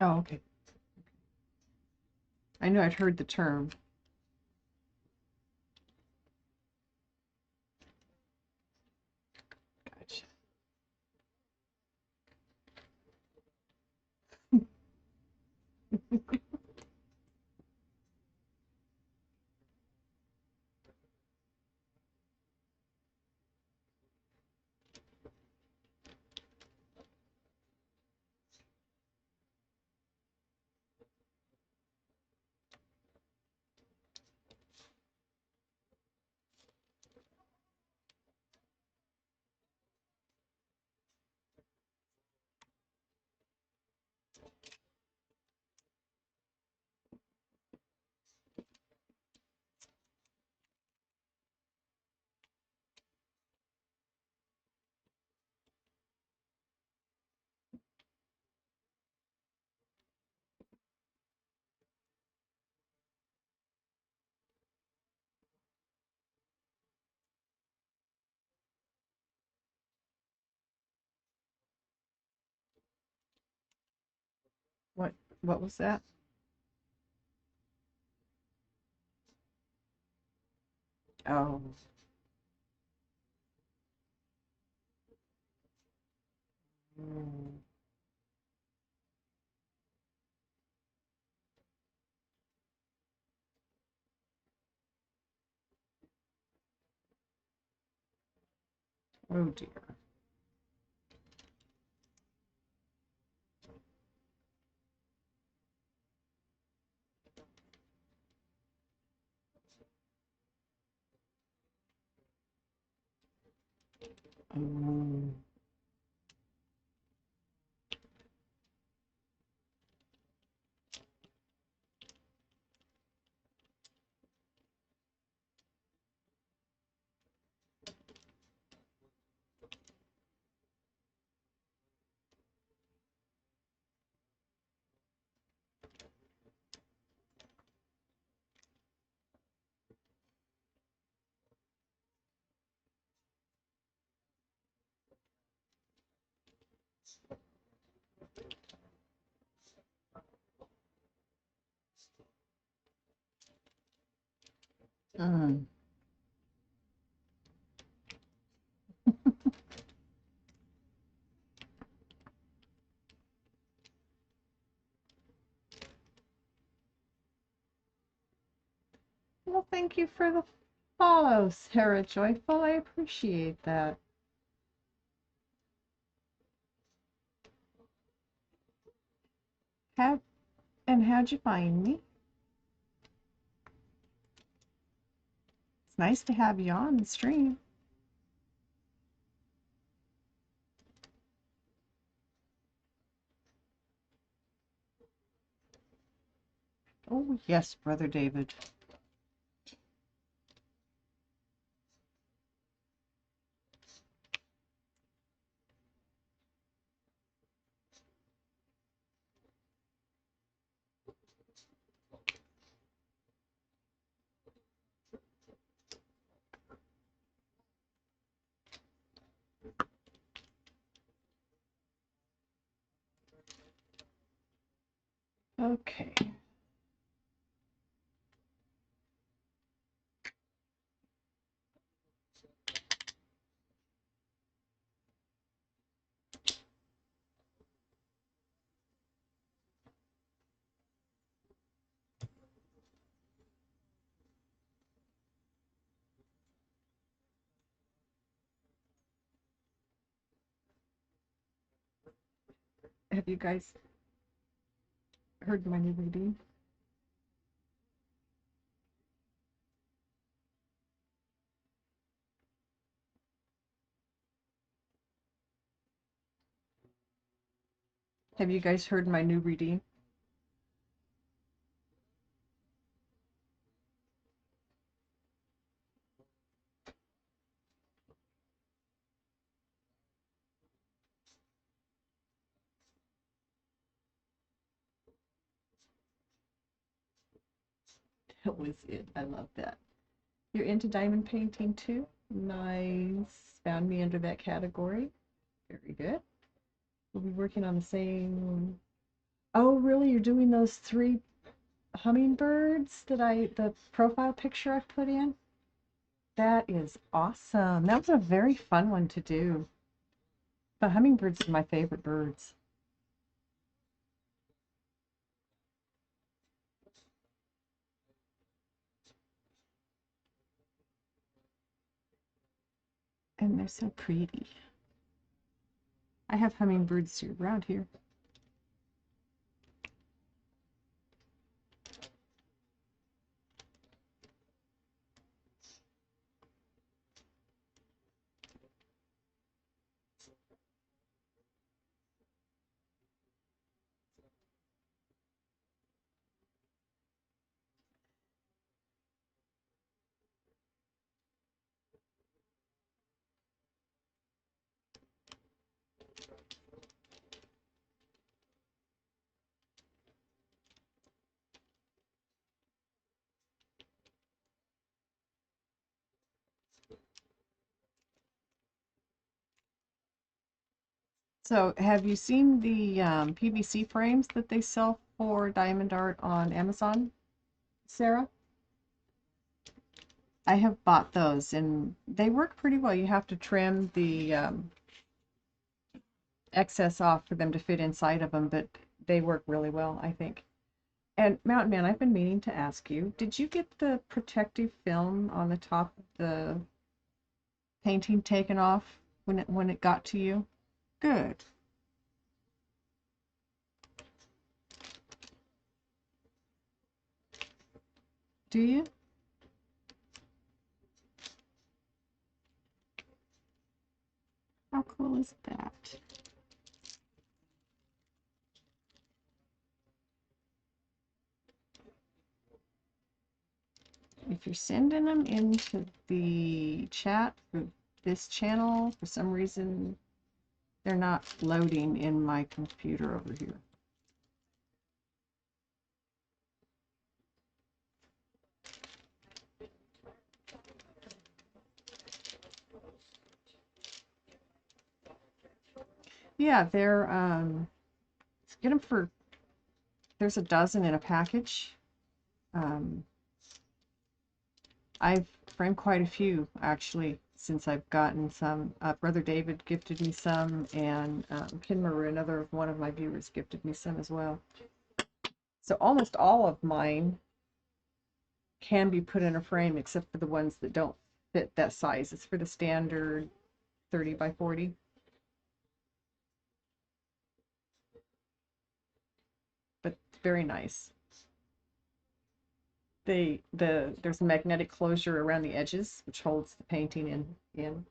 Oh, okay. I knew I'd heard the term. Gotcha. What was that? Oh. Mm. Oh dear. Mm. Mm. Well, thank you for the follow, Sarah Joyful. I appreciate that. How and how'd you find me? It's nice to have you on the stream. Oh, yes, Brother David. Okay. Have you guys heard my new reading? Have you guys heard my new reading? That was it. I love that. You're into diamond painting too? Nice. Found me under that category. Very good. We'll be working on the same. Oh, really? You're doing those 3 hummingbirds that the profile picture I put in? That is awesome. That was a very fun one to do. The hummingbirds are my favorite birds. And they're so pretty. I have hummingbirds around here. So have you seen the PVC frames that they sell for diamond art on Amazon, Sarah? I have bought those and they work pretty well. You have to trim the excess off for them to fit inside of them, but they work really well, I think. And Mountain Man, I've been meaning to ask you, did you get the protective film on the top of the painting taken off when it got to you? Good. Do you? How cool is that? If you're sending them into the chat for this channel, for some reason, they're not loading in my computer over here. Yeah, they're get them for, there's a dozen in a package. I've framed quite a few actually since I've gotten some. Brother David gifted me some, and Ken Maru, another one of my viewers, gifted me some as well. So almost all of mine can be put in a frame except for the ones that don't fit that size. It's for the standard 30 by 40. But very nice. There's a magnetic closure around the edges which holds the painting in.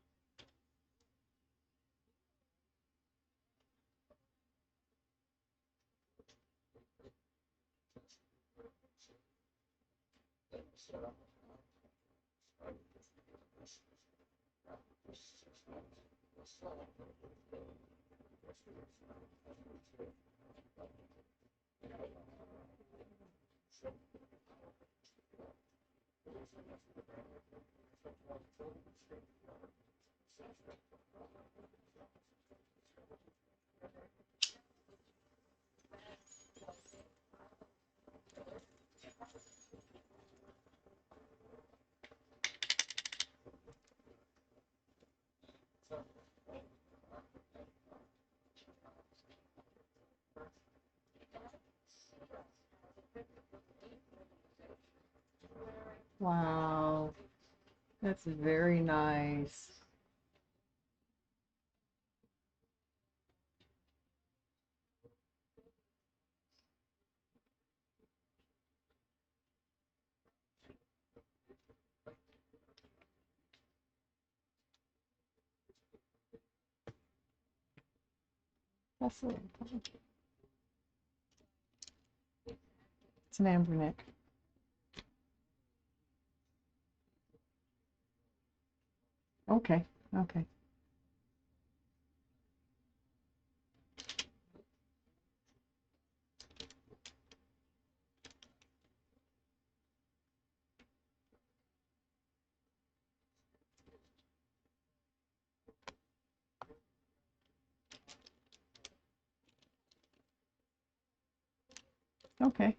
Wow, that's very nice. That's a, it's an amber neck. Okay, okay. Okay.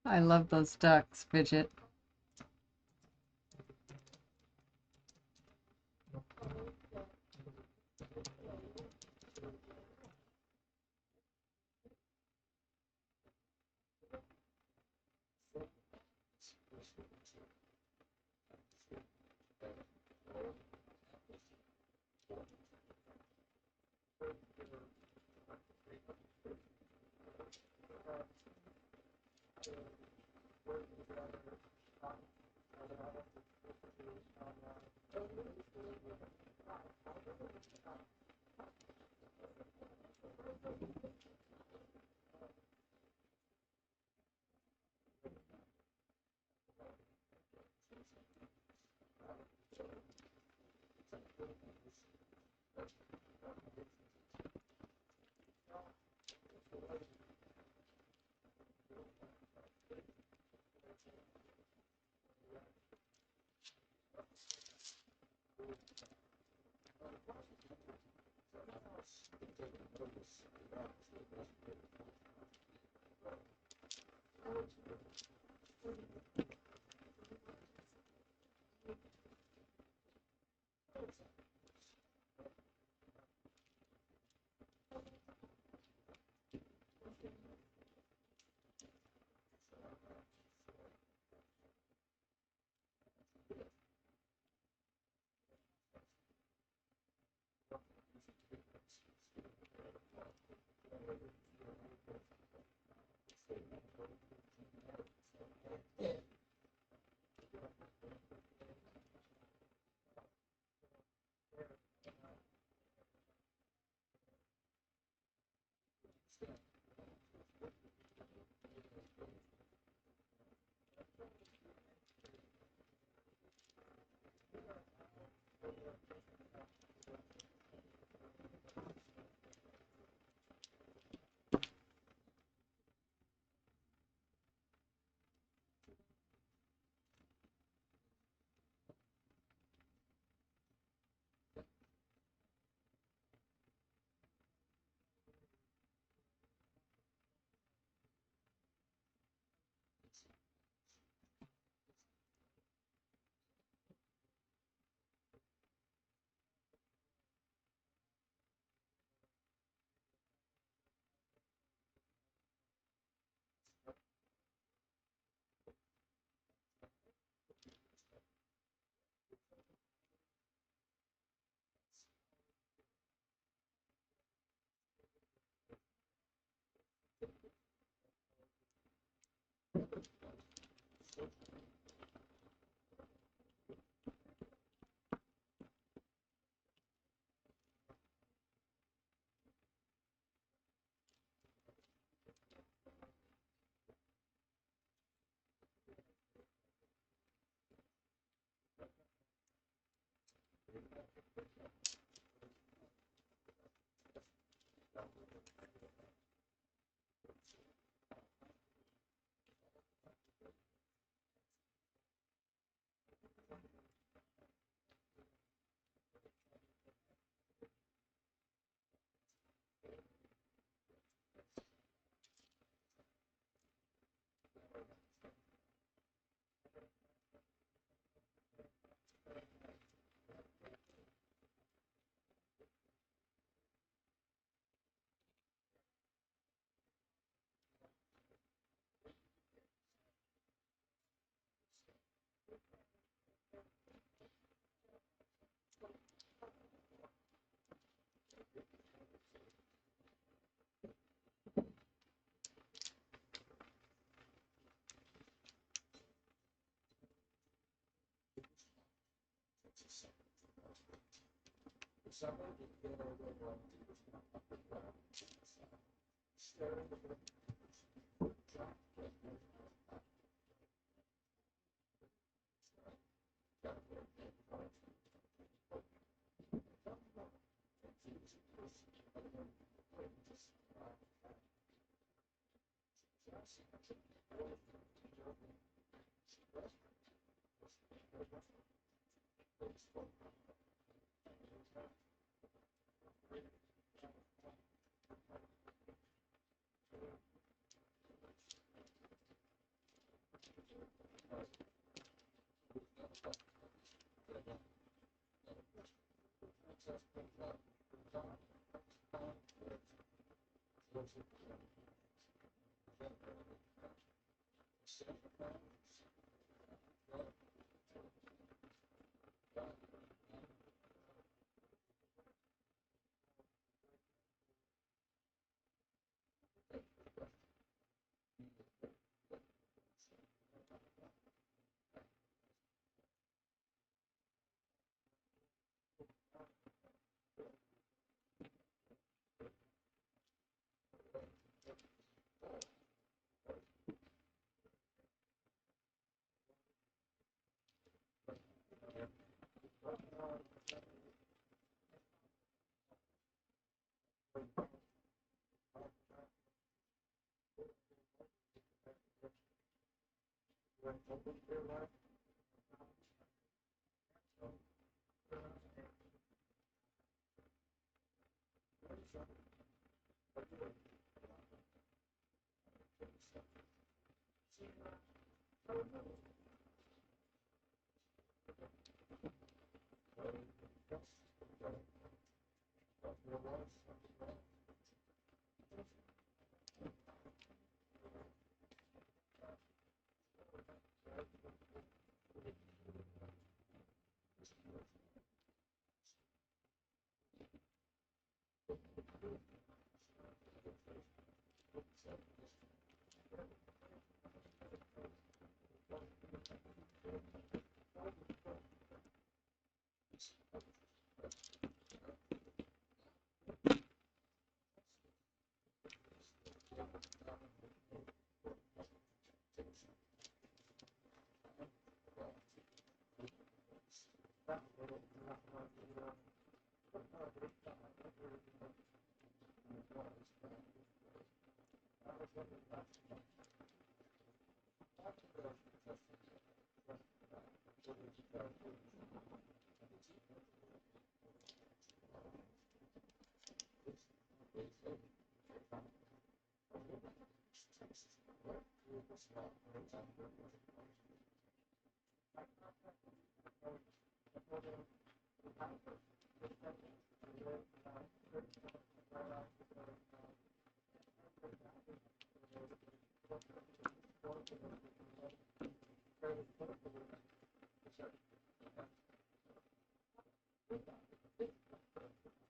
I love those ducks, Fidget.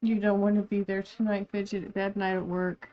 You don't want to be there tonight, Fidget. Bad night at work.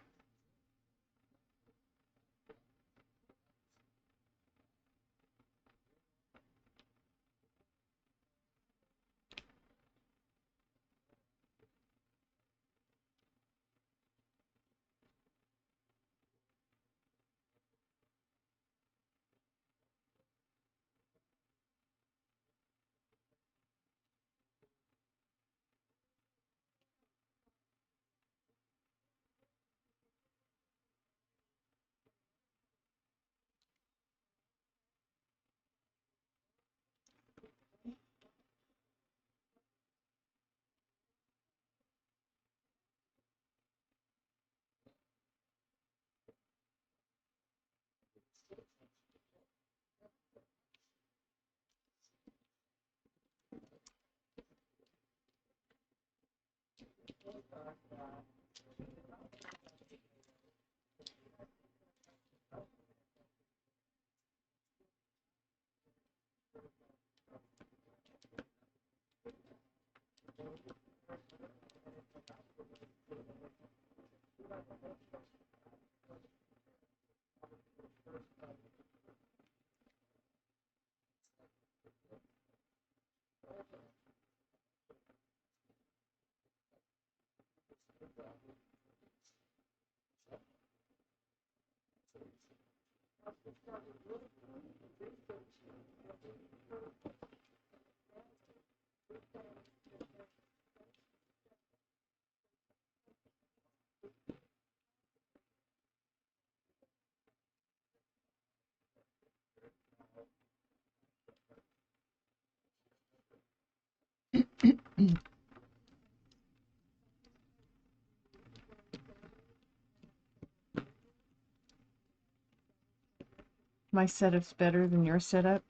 My setup's better than your setup.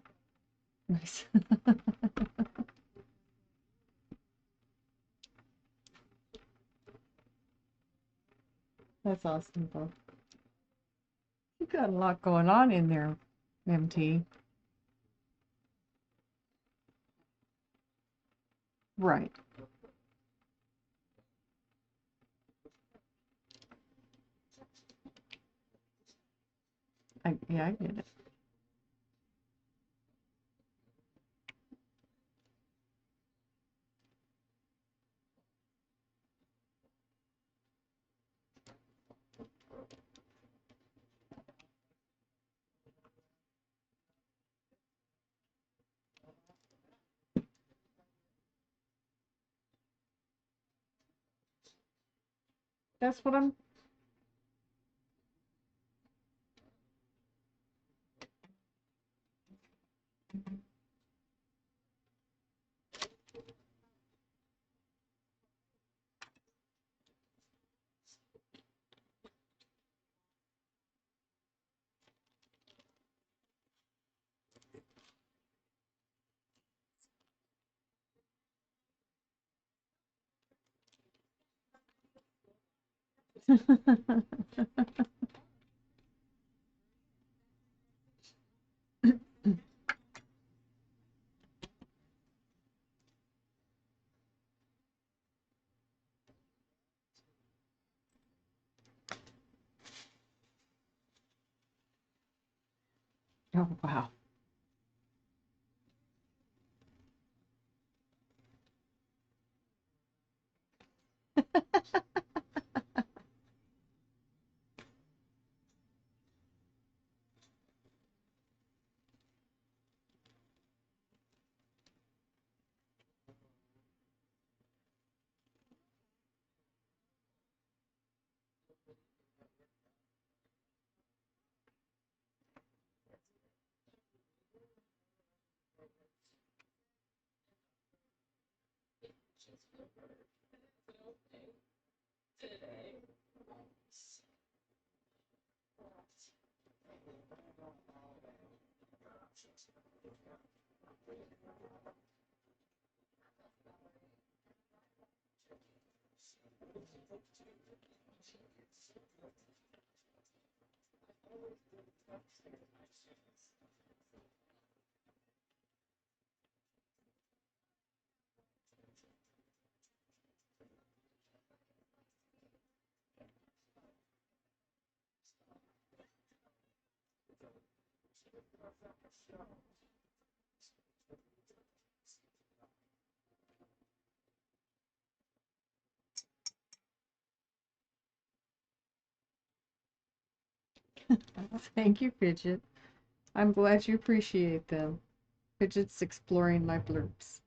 Nice. That's awesome, though. You got a lot going on in there, MT. Right. Yeah, I get it. That's what I'm. Oh, wow. Thank you, Fidget. I'm glad you appreciate them. Fidget's exploring my blurps.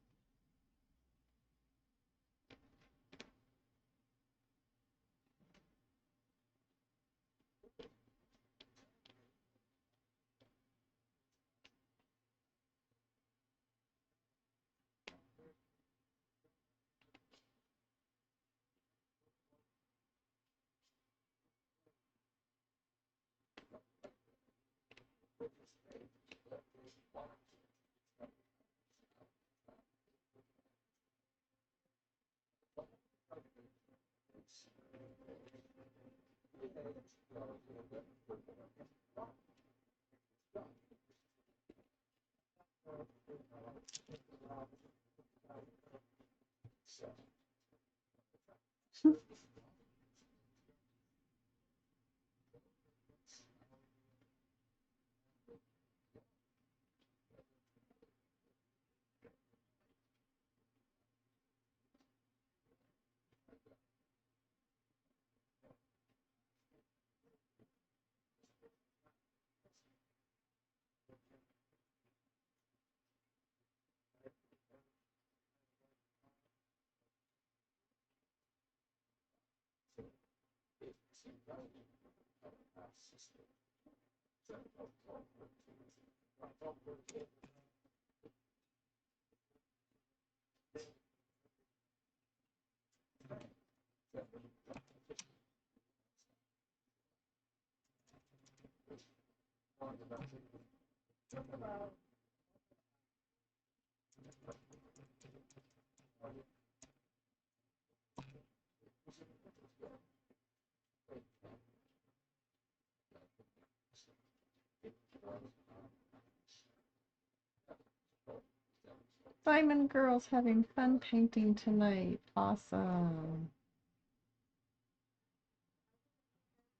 Diamond Girl's having fun painting tonight. Awesome.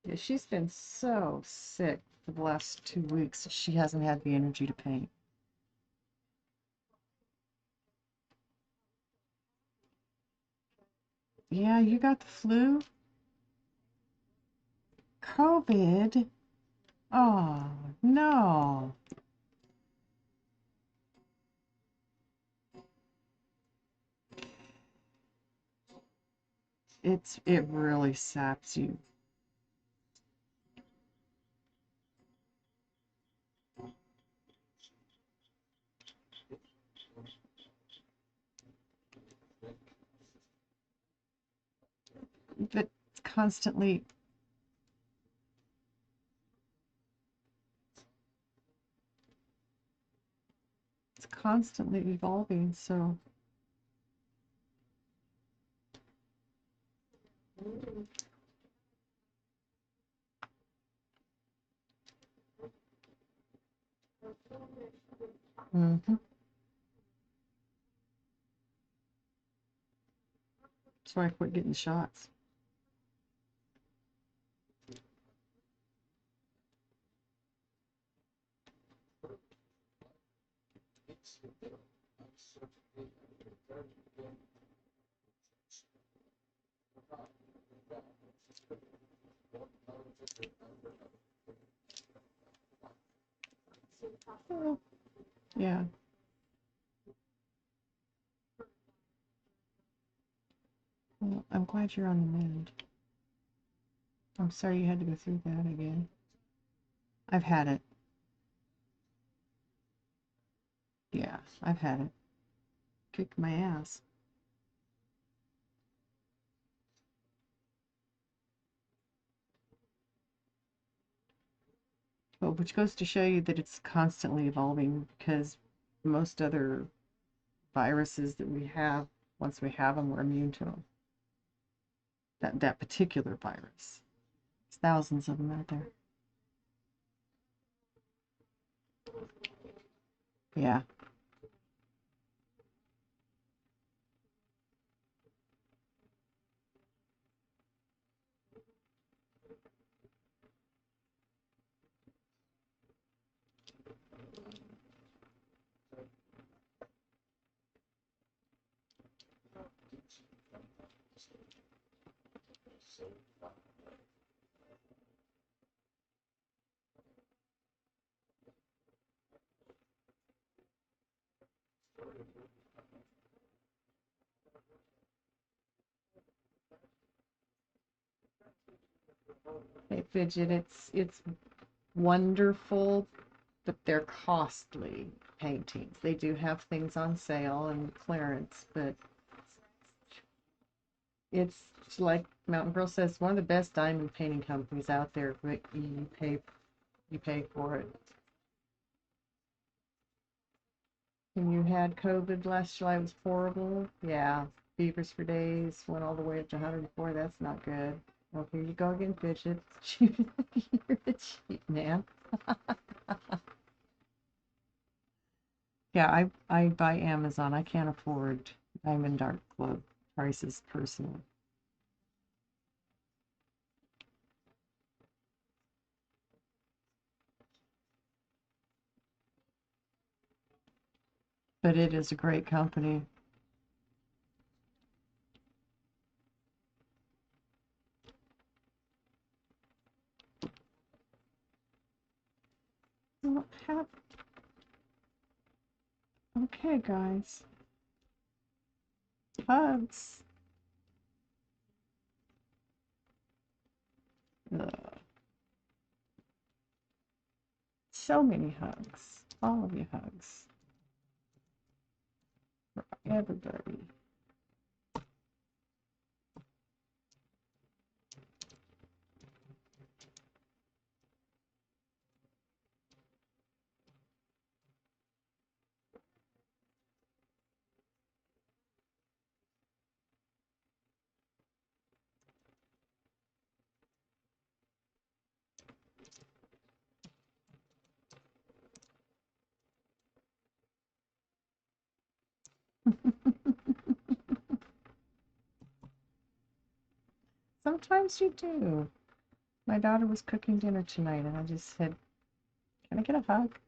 Yeah, she's been so sick for the last 2 weeks. She hasn't had the energy to paint. Yeah, you got the flu? COVID? Oh, no. It really saps you. But it's constantly evolving, so mhm. That's why I quit getting shots. Oh, yeah. Well, I'm glad you're on the mend. I'm sorry you had to go through that again. I've had it. Yeah, I've had it. Kicked my ass. Well, which goes to show you that it's constantly evolving because most other viruses that we have, once we have them, we're immune to them. That particular virus. There's thousands of them out there. Yeah. Hey, Fidget, it's wonderful, but they're costly paintings. They do have things on sale and clearance, but it's like Mountain Girl says, one of the best diamond painting companies out there, but you pay for it. When you had COVID last July, it was horrible. Yeah, fevers for days, went all the way up to 104. That's not good. Well, here you go again, Fidget. You're a cheap man. Yeah, I buy Amazon. I can't afford Diamond Art Club prices personally. But it is a great company. Well, okay, guys. Hugs. Ugh, so many hugs. All of you hugs. For everybody. Sometimes you do. My daughter was cooking dinner tonight, and I just said, "Can I get a hug?"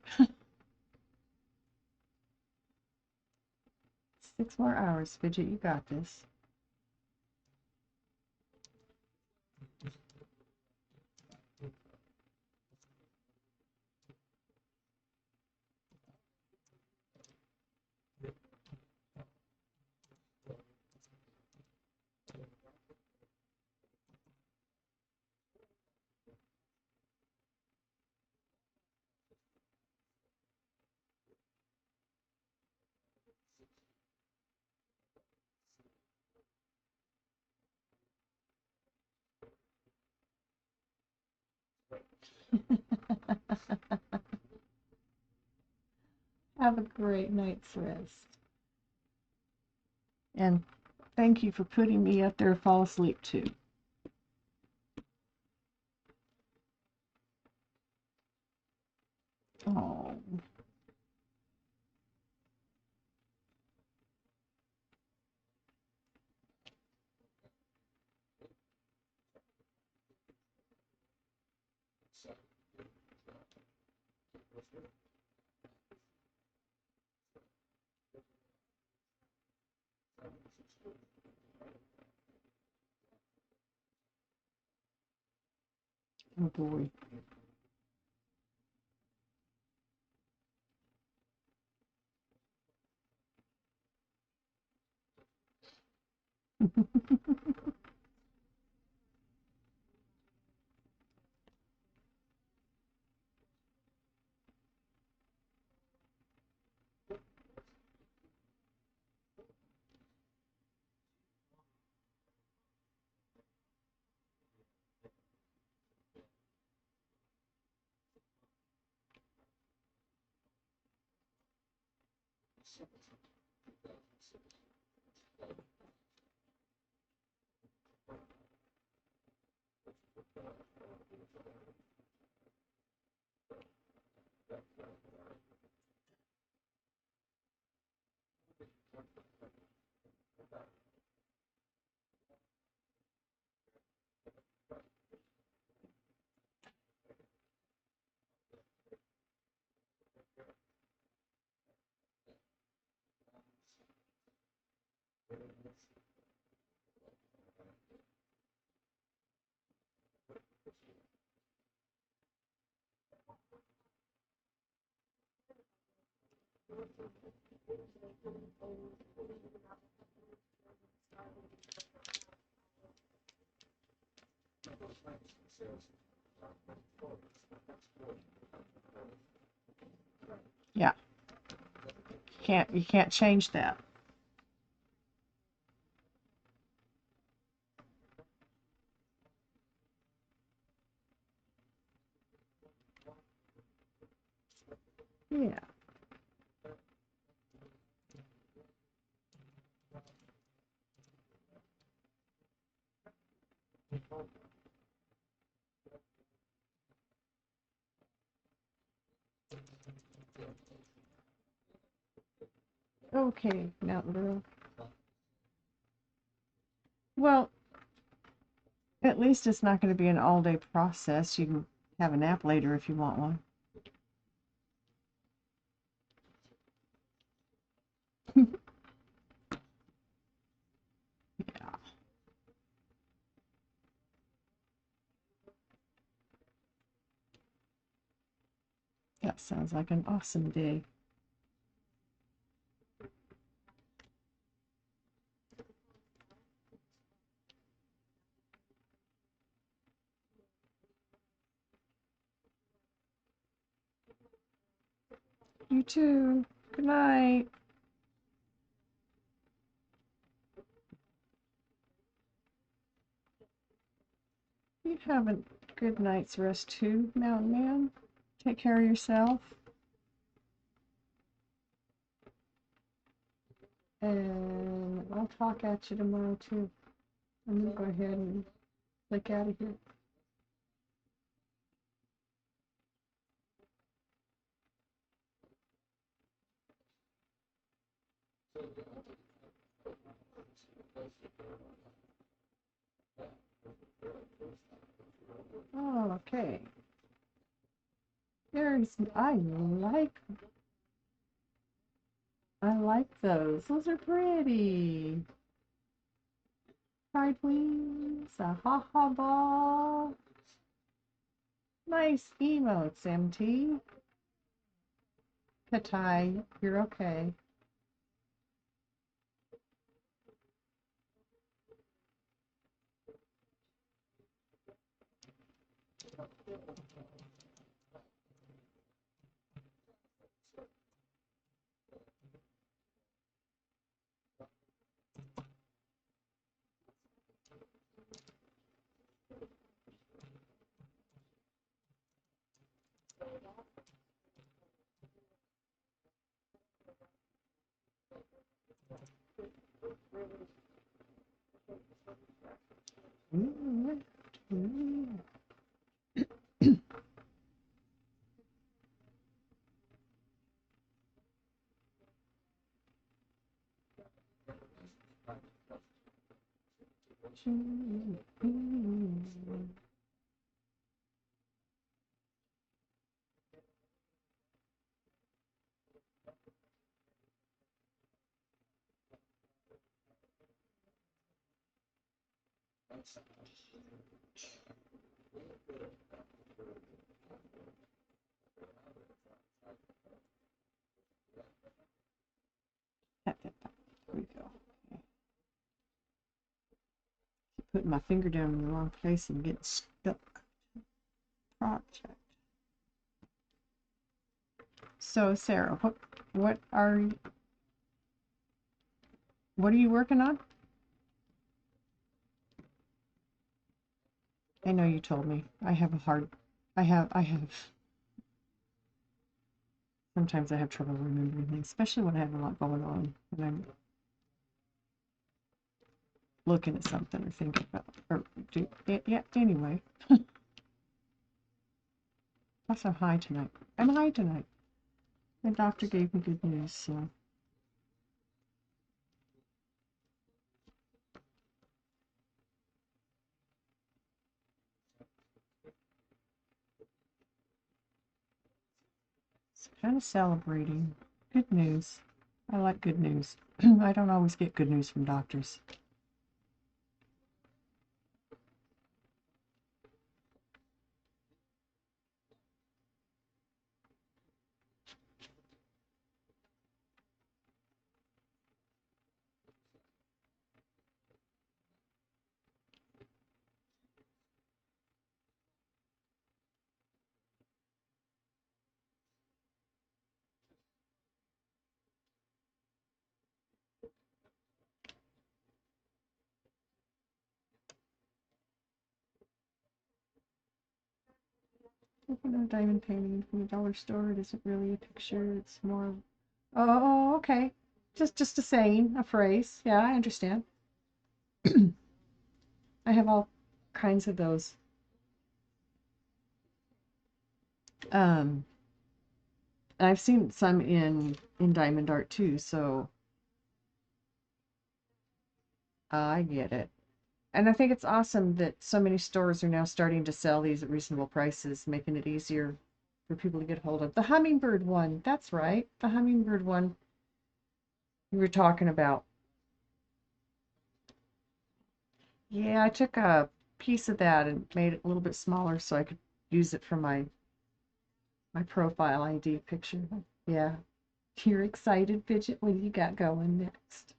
6 more hours, Fidget. You got this. Have a great night's rest. And thank you for putting me up there to fall asleep too. Oh. Oh boy. Yeah. You can't change that. Yeah. Okay, Mountain Girl. Well, at least it's not going to be an all-day process. You can have a nap later if you want one. Yeah, that sounds like an awesome day. You too. Good night. You have a good night's rest too, Mountain Man. Take care of yourself. And I'll talk at you tomorrow too. I'm gonna go ahead and click out of here. Oh, okay. I like those. Those are pretty. Fried wings, a ha-ha ball. Nice emotes, MT. Katai, you're okay. Ooh, ooh. There we go. Putting my finger down in the wrong place and getting stuck. Project. So Sarah, what are you working on? I know you told me. I have sometimes I have trouble remembering things, especially when I have a lot going on and I'm looking at something or thinking about yeah, anyway. Also high tonight. I'm high tonight. The doctor gave me good news, so it's kind of celebrating. Good news. I like good news. I don't always get good news from doctors. You know, diamond painting from the dollar store. It isn't really a picture. It's more. Oh, okay. Just a saying, a phrase. Yeah, I understand. I have all kinds of those. Um, and I've seen some in diamond art too. So I get it. And I think it's awesome that so many stores are now starting to sell these at reasonable prices, making it easier for people to get hold of. The hummingbird one, that's right. The hummingbird one you were talking about. Yeah, I took a piece of that and made it a little bit smaller so I could use it for my profile ID picture. Yeah. You're excited, Fidget. What do you got going next?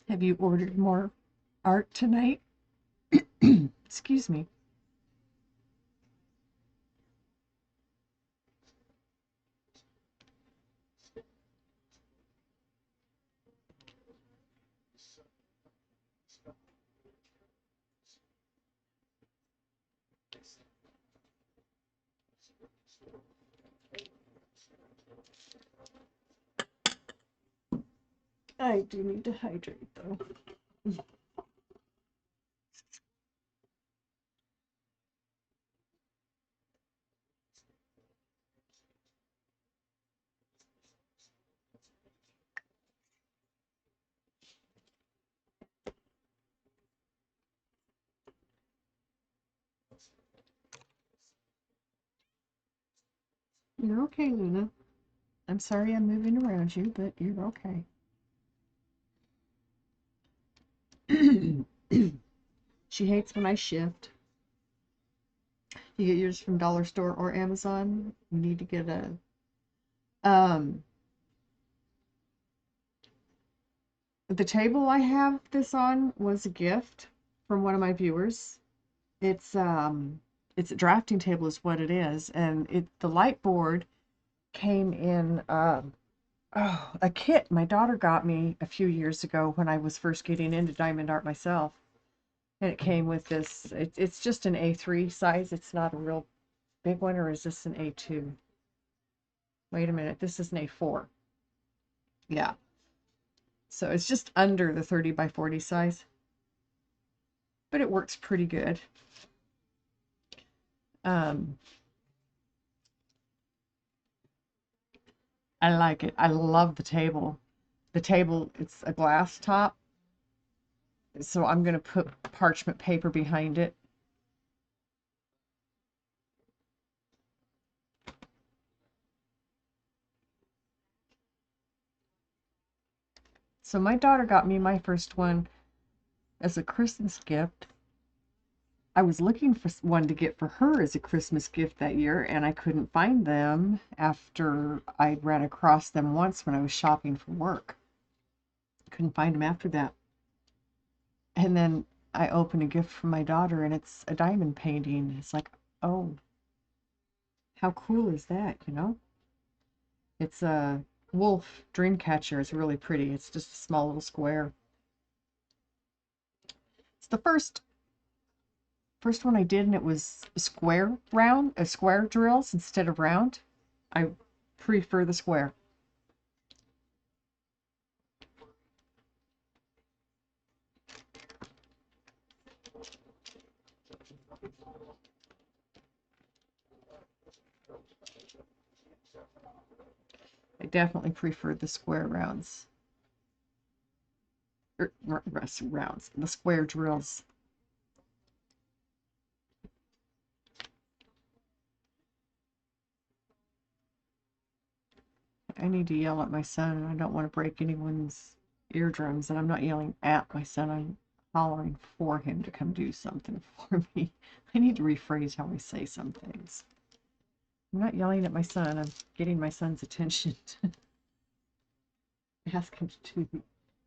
Have you ordered more art tonight? Excuse me. I do need to hydrate though. You're okay, Luna. I'm sorry I'm moving around you, but you're okay. She hates when I shift. You get yours from Dollar Store or Amazon. You need to get a um the table I have this on was a gift from one of my viewers. It's a drafting table is what it is, and the light board came in a kit my daughter got me a few years ago when I was first getting into diamond art myself. And it came with this, it's just an A3 size. It's not a real big one, or is this an A2? Wait a minute, this is an A4. Yeah. So it's just under the 30 by 40 size, but it works pretty good. Um, I like it. I love the table. The table, it's a glass top, so I'm going to put parchment paper behind it. So my daughter got me my first one as a Christmas gift. I was looking for one to get for her as a Christmas gift that year, and I couldn't find them after I ran across them once when I was shopping for work. Couldn't find them after that. And then I opened a gift from my daughter, and it's a diamond painting. It's like, oh, how cool is that, you know? It's a wolf dream catcher. It's really pretty. It's just a small little square. It's the first one I did, and it was square drills instead of round. I prefer the square. I definitely prefer the square rounds. Rounds, the square drills. I need to yell at my son, and I don't want to break anyone's eardrums. And I'm not yelling at my son, I'm hollering for him to come do something for me. I need to rephrase how I say some things. I'm not yelling at my son, I'm getting my son's attention to ask him to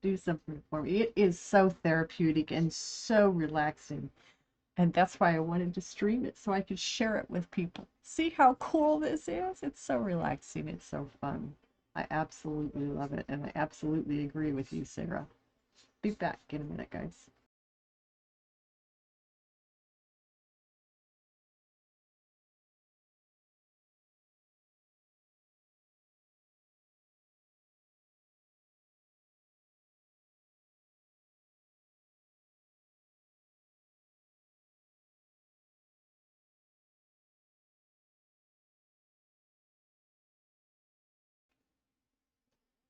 do something for me. It is so therapeutic and so relaxing. And that's why I wanted to stream it so I could share it with people. See how cool this is? It's so relaxing. It's so fun. I absolutely love it. And I absolutely agree with you, Sarah. Be back in a minute, guys.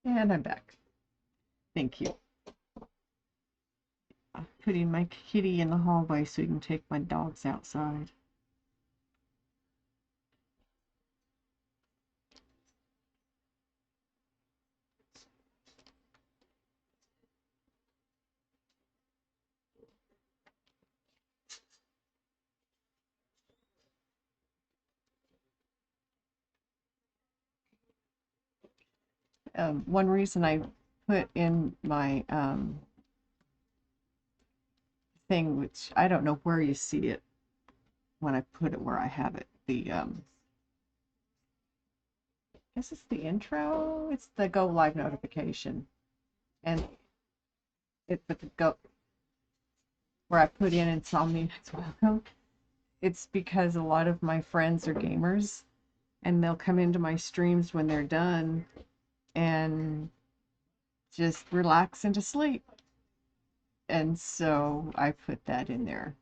And I'm back. Thank you. I'm putting my kitty in the hallway so you can take my dogs outside. One reason I put in my thing, which I don't know where you see it when I put it where I have it. I guess it's the intro. It's the go live notification, and but the go where I put in Insomniac's welcome. It's because a lot of my friends are gamers, and they'll come into my streams when they're done and just relax into sleep. And so I put that in there.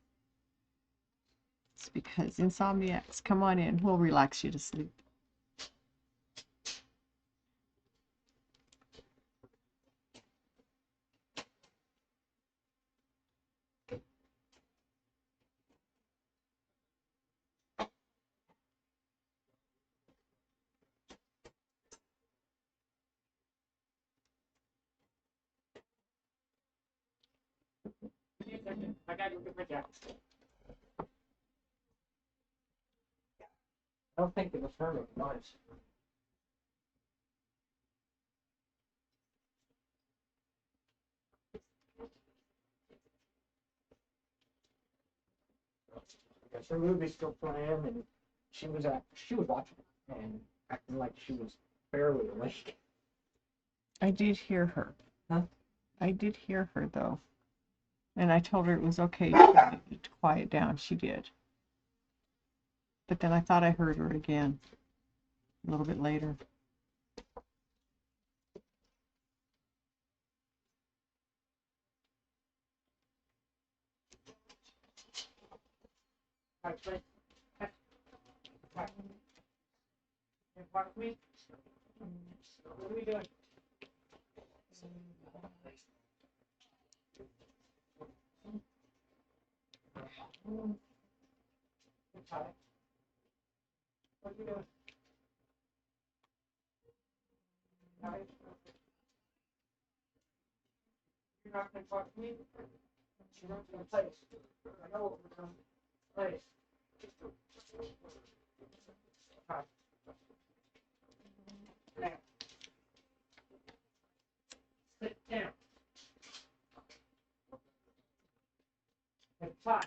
It's because Insomniacs, come on in, we'll relax you to sleep. gotta go get my jacket. I don't think it was her making noise. Because her movie's still playing, and she was watching it and acting like she was barely awake. I did hear her. Huh? I did hear her, though. And I told her it was okay to quiet down. She did. But then I thought I heard her again a little bit later. What are we doing? What are you doing? You're not going to talk to me? You're not going to play. I know what we're going to play. Now, sit down. And talk.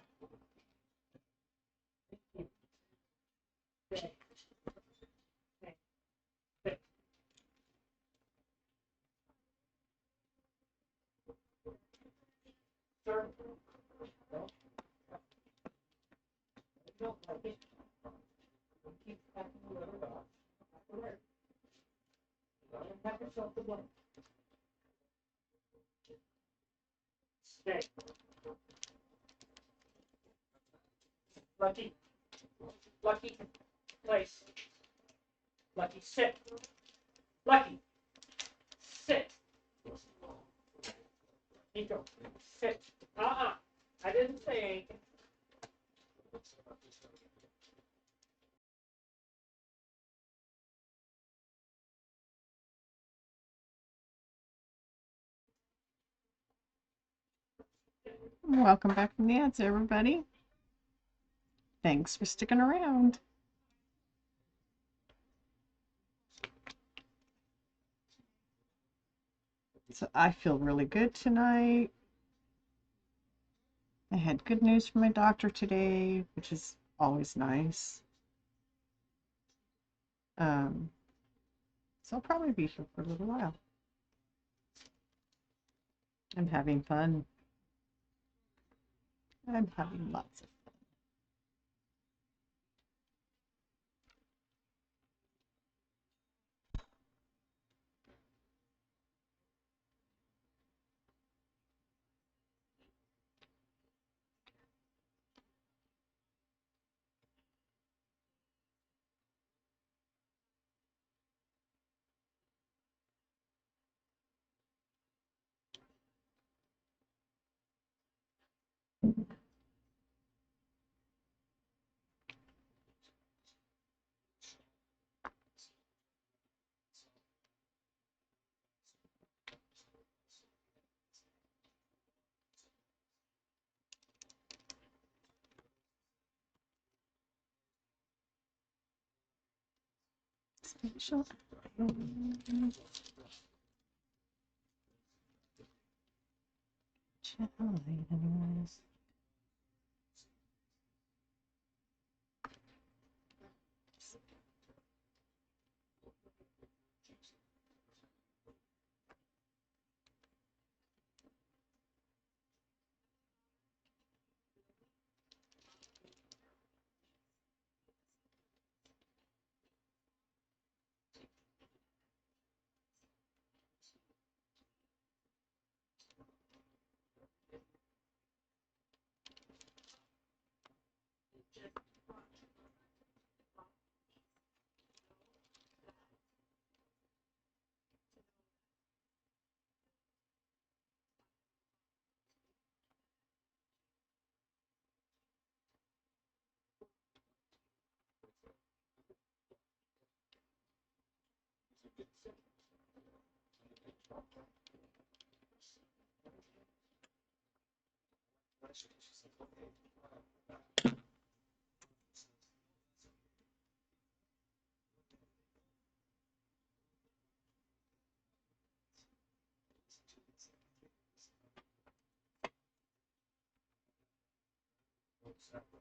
Sir, don't like it. Keep talking to the other dog. Don't have yourself to blame. Stay. Lucky. Lucky. Place. Lucky. Sit. Lucky. Sit. Nico. Sit. I didn't say anything. Welcome back from the ads, everybody. Thanks for sticking around. So I feel really good tonight. I had good news from my doctor today, which is always nice. So I'll probably be here for a little while. I'm having fun. I'm having lots of fun. Special. Items.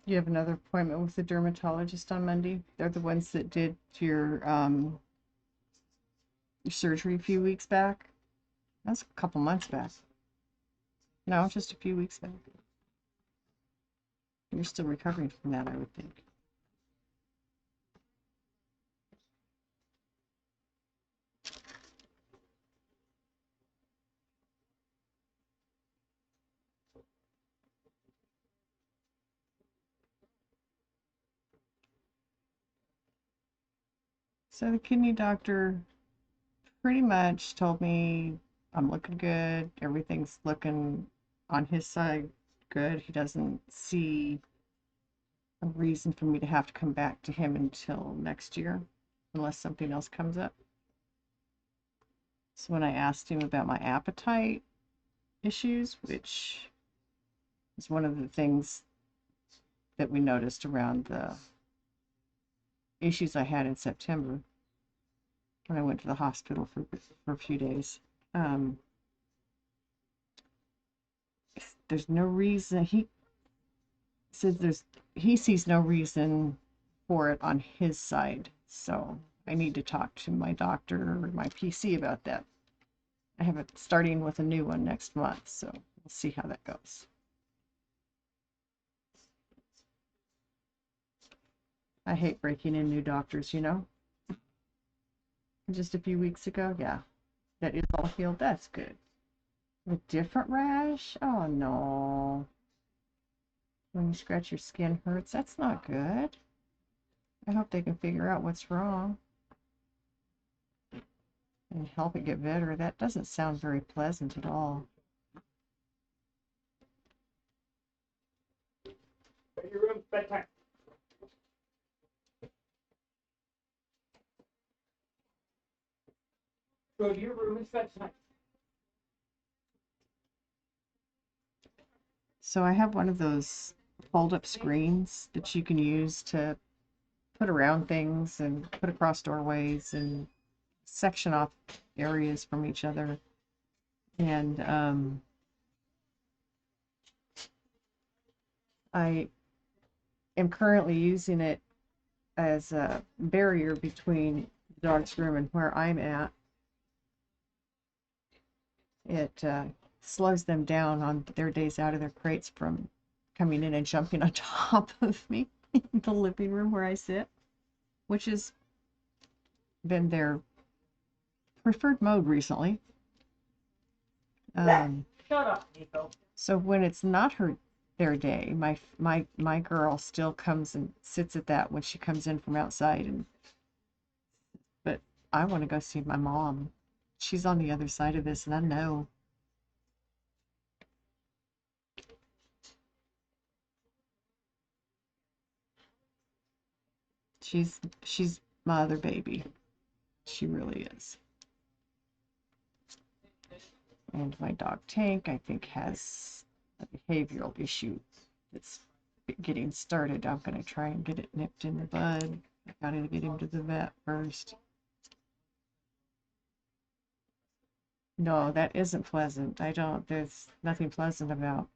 You have another appointment with the dermatologist on Monday. They're the ones that did your surgery a few weeks back. That's a couple months back. No, just a few weeks back. You're still recovering from that, I would think. So the kidney doctor pretty much told me I'm looking good. Everything's looking on his side good. He doesn't see a reason for me to have to come back to him until next year, unless something else comes up. So when I asked him about my appetite issues, which is one of the things that we noticed around the issues I had in September when I went to the hospital for a few days. Um, there's no reason he says he sees no reason for it on his side. So I need to talk to my doctor or my PC about that. I have it starting with a new one next month, so we'll see how that goes. I hate breaking in new doctors, you know. Just a few weeks ago, yeah, that is all healed. That's good. A different rash? Oh no. When you scratch your skin hurts, that's not good. I hope they can figure out what's wrong and help it get better. That doesn't sound very pleasant at all. Go to your room, bedtime. Go to your room, it's bedtime. So I have one of those fold-up screens that you can use to put around things and put across doorways and section off areas from each other. And I am currently using it as a barrier between the dog's room and where I'm at. It slows them down on their days out of their crates from coming in and jumping on top of me in the living room where I sit, which has been their preferred mode recently. Shut up, Nico. So when it's not their day, my girl still comes and sits at that when she comes in from outside, but I want to go see my mom. She's on the other side of this, and I know. She's my other baby. She really is. And my dog Tank, I think, has a behavioral issue that's getting started. I'm going to try and get it nipped in the bud. I got to get him to the vet first. No, that isn't pleasant. There's nothing pleasant about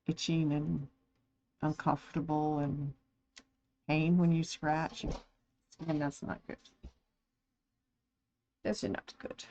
itching and uncomfortable and pain when you scratch. And that's not good. That's not good.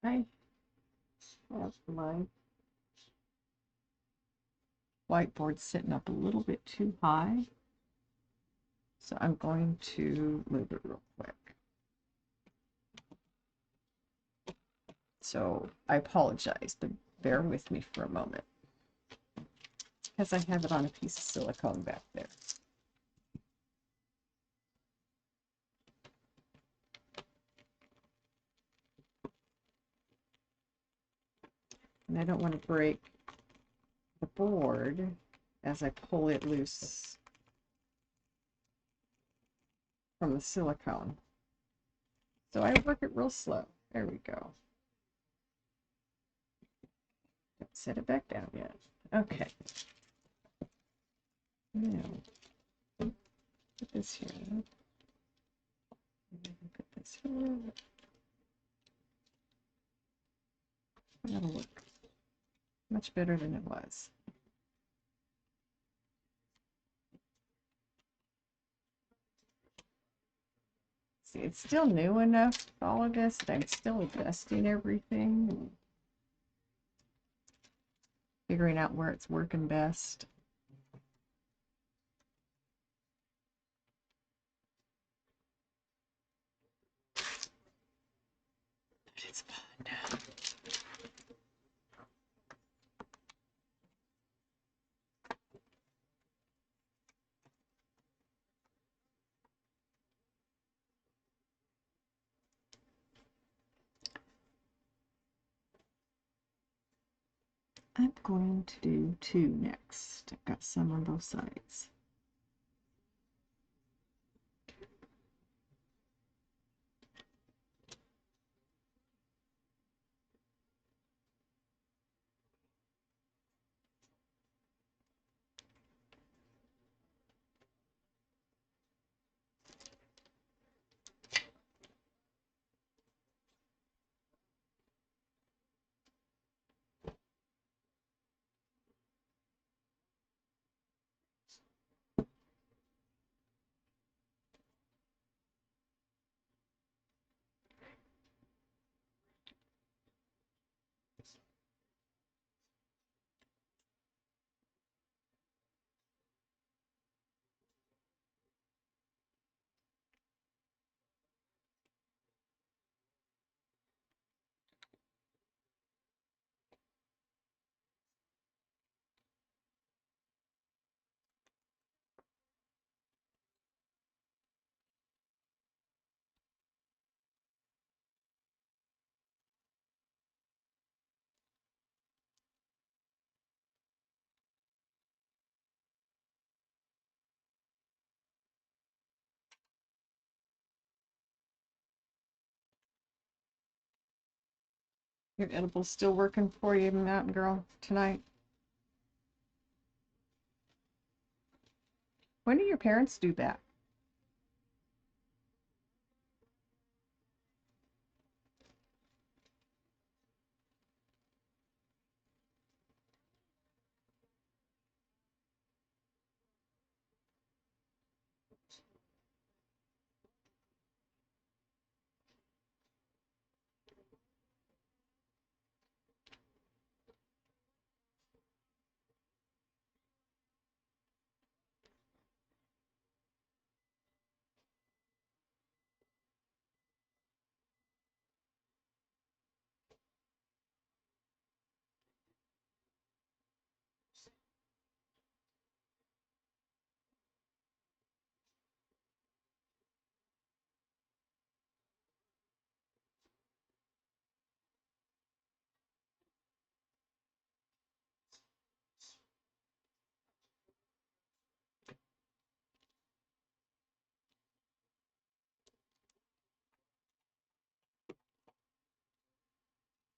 I have my whiteboard sitting up a little bit too high, so I'm going to move it real quick. So I apologize, but bear with me for a moment because I have it on a piece of silicone back there. And I don't want to break the board as I pull it loose from the silicone. So I work it real slow. There we go. Don't set it back down yet. Okay. Now, put this here. Put this here. That'll look much better than it was. See, it's still new enough, all of this, that I'm still adjusting everything and figuring out where it's working best. But it's fun. I'm going to do 2 next. I've got some on both sides. Your edible's still working for you, Mountain Girl, tonight? When do your parents do that?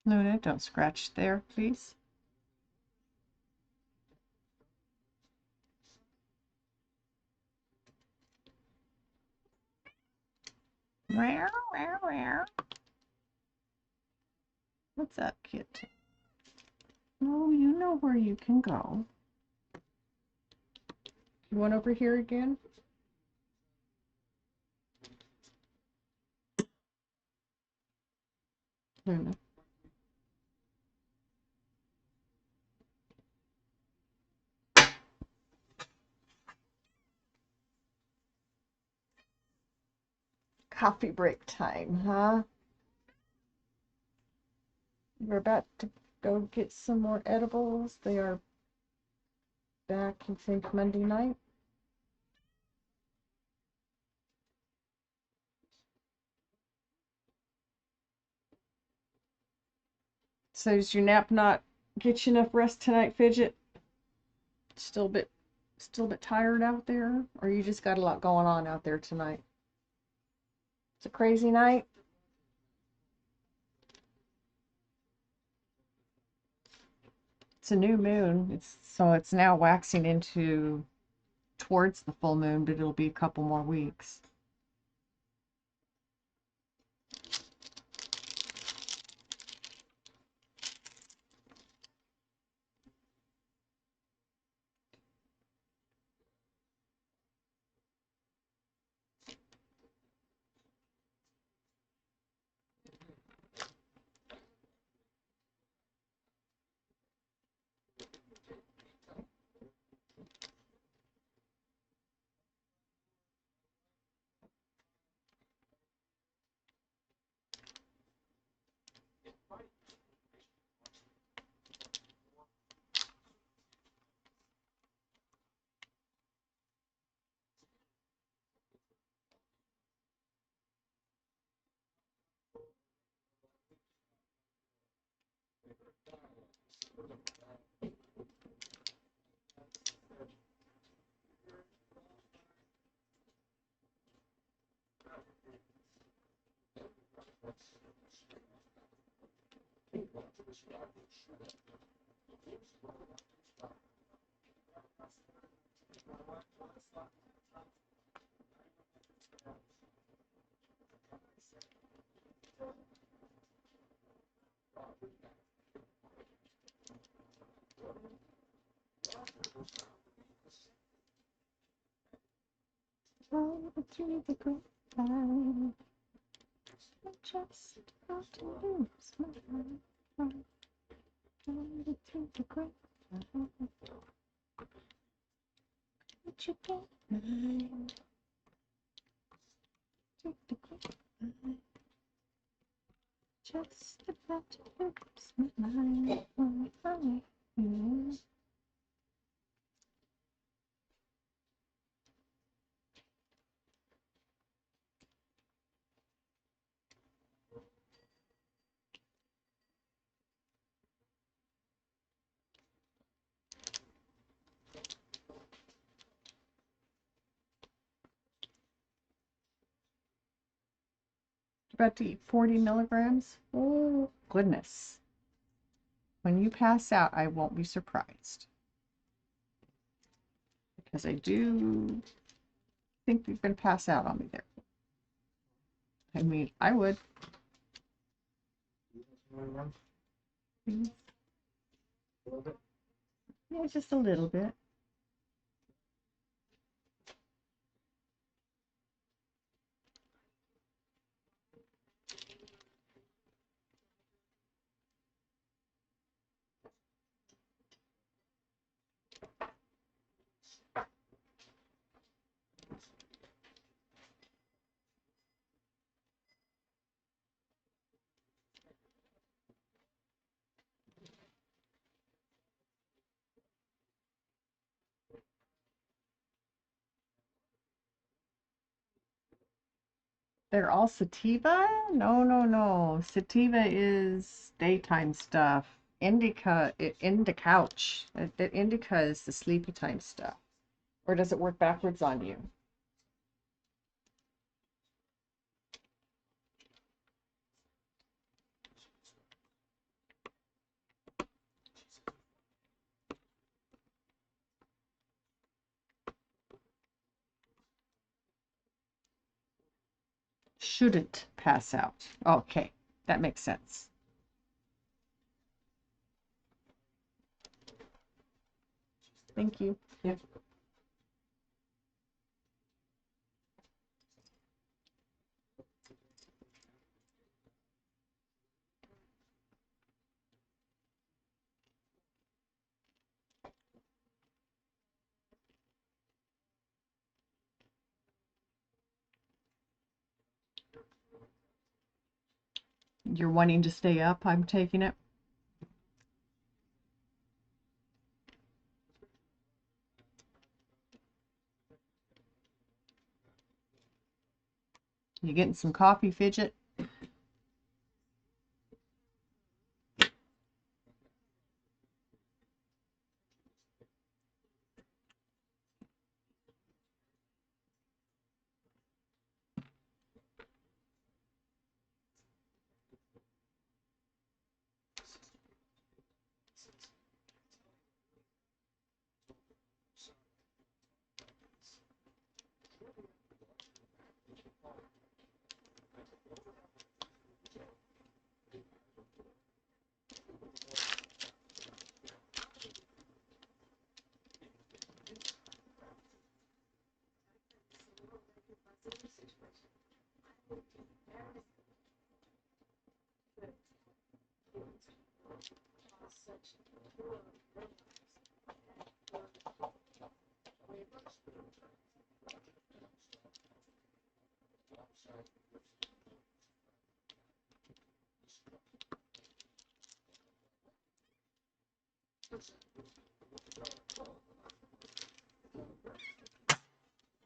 Luna, don't scratch there, please. What's up, kid? Oh, you know where you can go. You want over here again? Luna. Coffee break time, huh? We're about to go get some more edibles. They are back, I think, Monday night. So does your nap not get you enough rest tonight, Fidget? Still a bit tired out there? Or you just got a lot going on out there tonight? It's a crazy night. It's a new moon. It's now waxing into towards the full moon, but it'll be a couple more weeks. Oh, through the grapevine, I just got to lose my mind. Through the grapevine, would you get mine? Through the grapevine, just about to lose my mind. Oh, about to eat 40 milligrams. Oh, goodness. When you pass out, I won't be surprised. Because I do think you're going to pass out on me there. I mean, I would. Please. Yeah, just a little bit. They're all sativa? No, no, no. Sativa is daytime stuff. Indicouch. Indica is the sleepy time stuff. Or does it work backwards on you? Shouldn't pass out. Okay, that makes sense. Thank you. Yeah. You're wanting to stay up, I'm taking it. You getting some coffee, Fidget?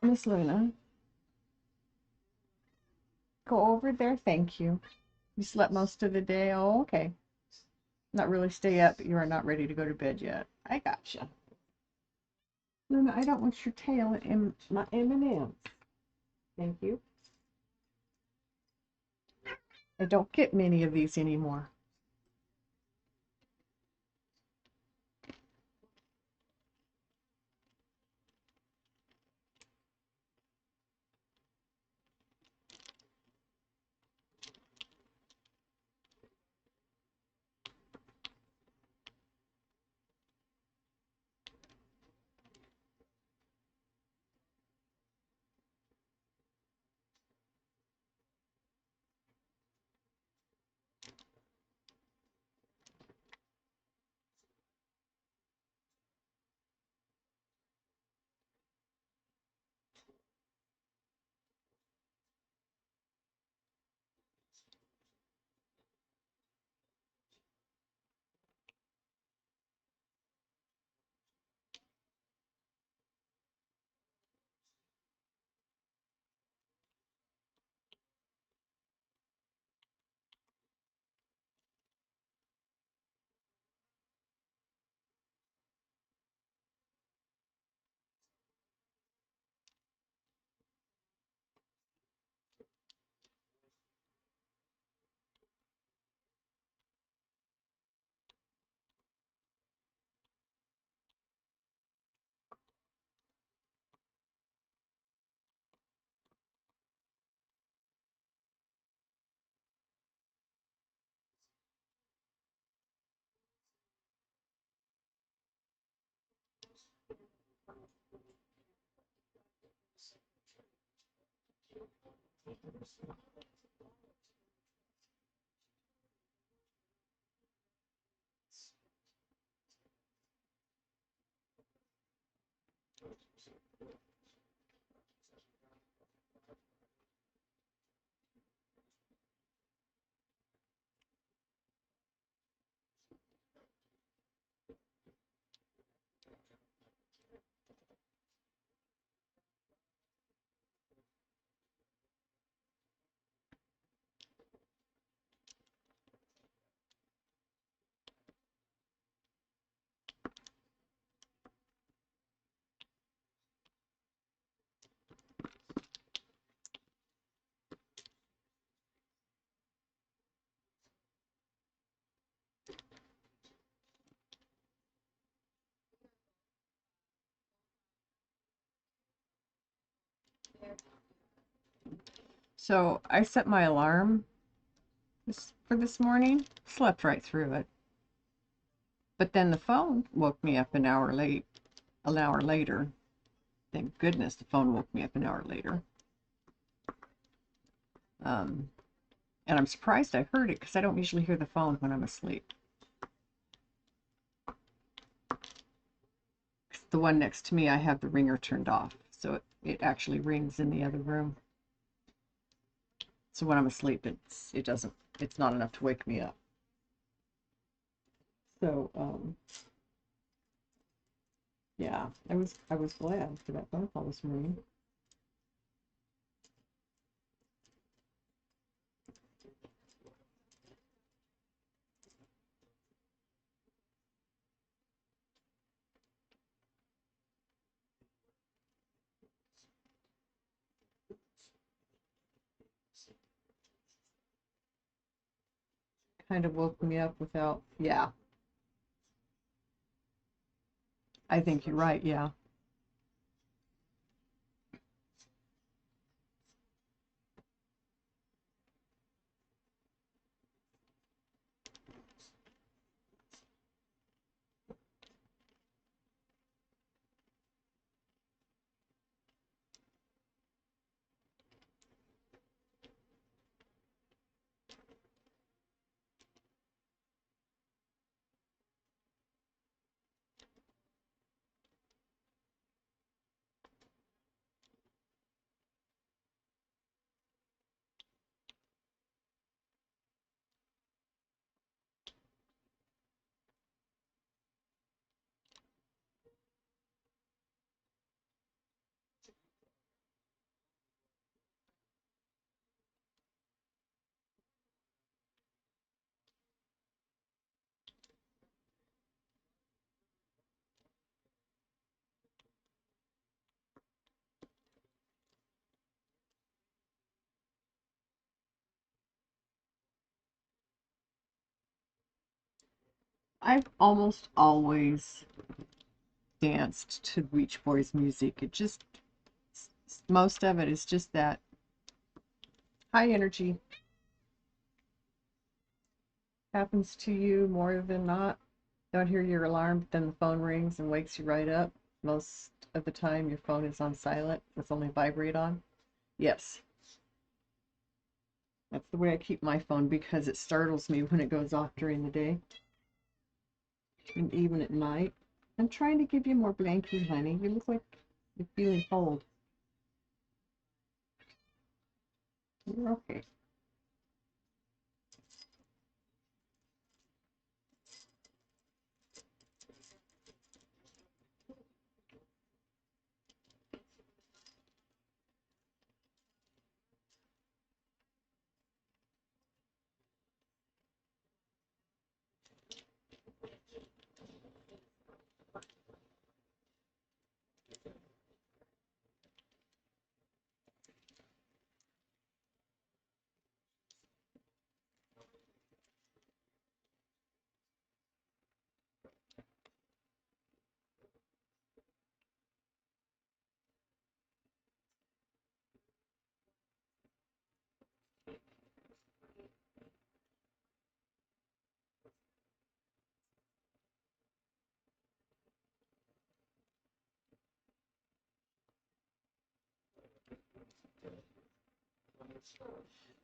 Miss Luna, go over there. Thank you. You slept most of the day? Oh, okay. Not really stay up, but you are not ready to go to bed yet. I gotcha. Luna, I don't want your tail in my M&Ms. Thank you. I don't get many of these anymore. So I set my alarm for this morning, slept right through it. But then the phone woke me up an hour later. Thank goodness the phone woke me up an hour later. Um, and I'm surprised I heard it because I don't usually hear the phone when I'm asleep. The one next to me, I have the ringer turned off, so it actually rings in the other room. So when I'm asleep, it's not enough to wake me up. So, yeah, I was glad for that phone call this morning. Kind of woke me up without, yeah, I think you're right, yeah. I've almost always danced to Beach Boys music. Most of it is just that high energy. Happens to you more than not. Don't hear your alarm, but then the phone rings and wakes you right up. Most of the time, your phone is on silent. It's only vibrate on. Yes, that's the way I keep my phone because it startles me when it goes off during the day and even at night. I'm trying to give you more blankie, honey. You look like you're feeling cold. You're okay.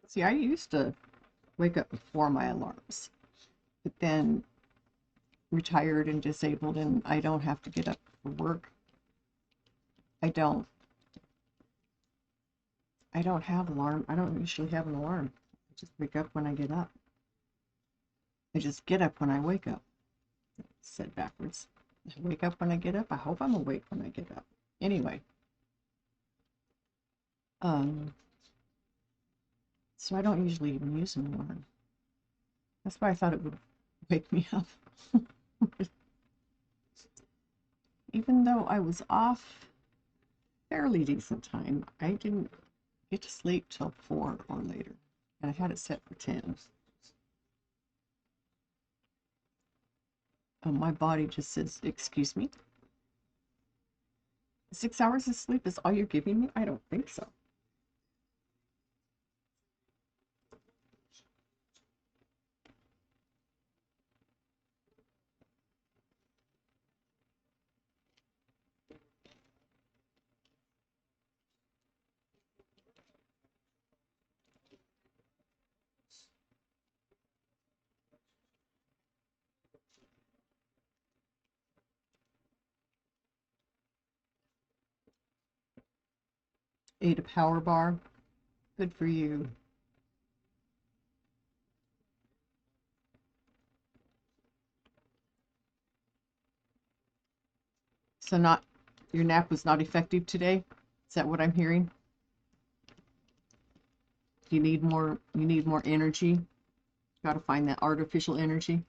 See, I used to wake up before my alarms, but then retired and disabled, and I don't have to get up for work. I don't. I don't have alarm. I don't usually have an alarm. I just wake up when I get up. I just get up when I wake up. Said backwards. I wake up when I get up. I hope I'm awake when I get up. Anyway, um, so I don't usually even use an alarm. That's why I thought it would wake me up. Even though I was off fairly decent time, I didn't get to sleep till 4 or later. And I had it set for 10. My body just says, excuse me, 6 hours of sleep is all you're giving me? I don't think so. Ate a power bar. Good for you. So not your nap was not effective today? Is that what I'm hearing? You need more energy. Got to find that artificial energy.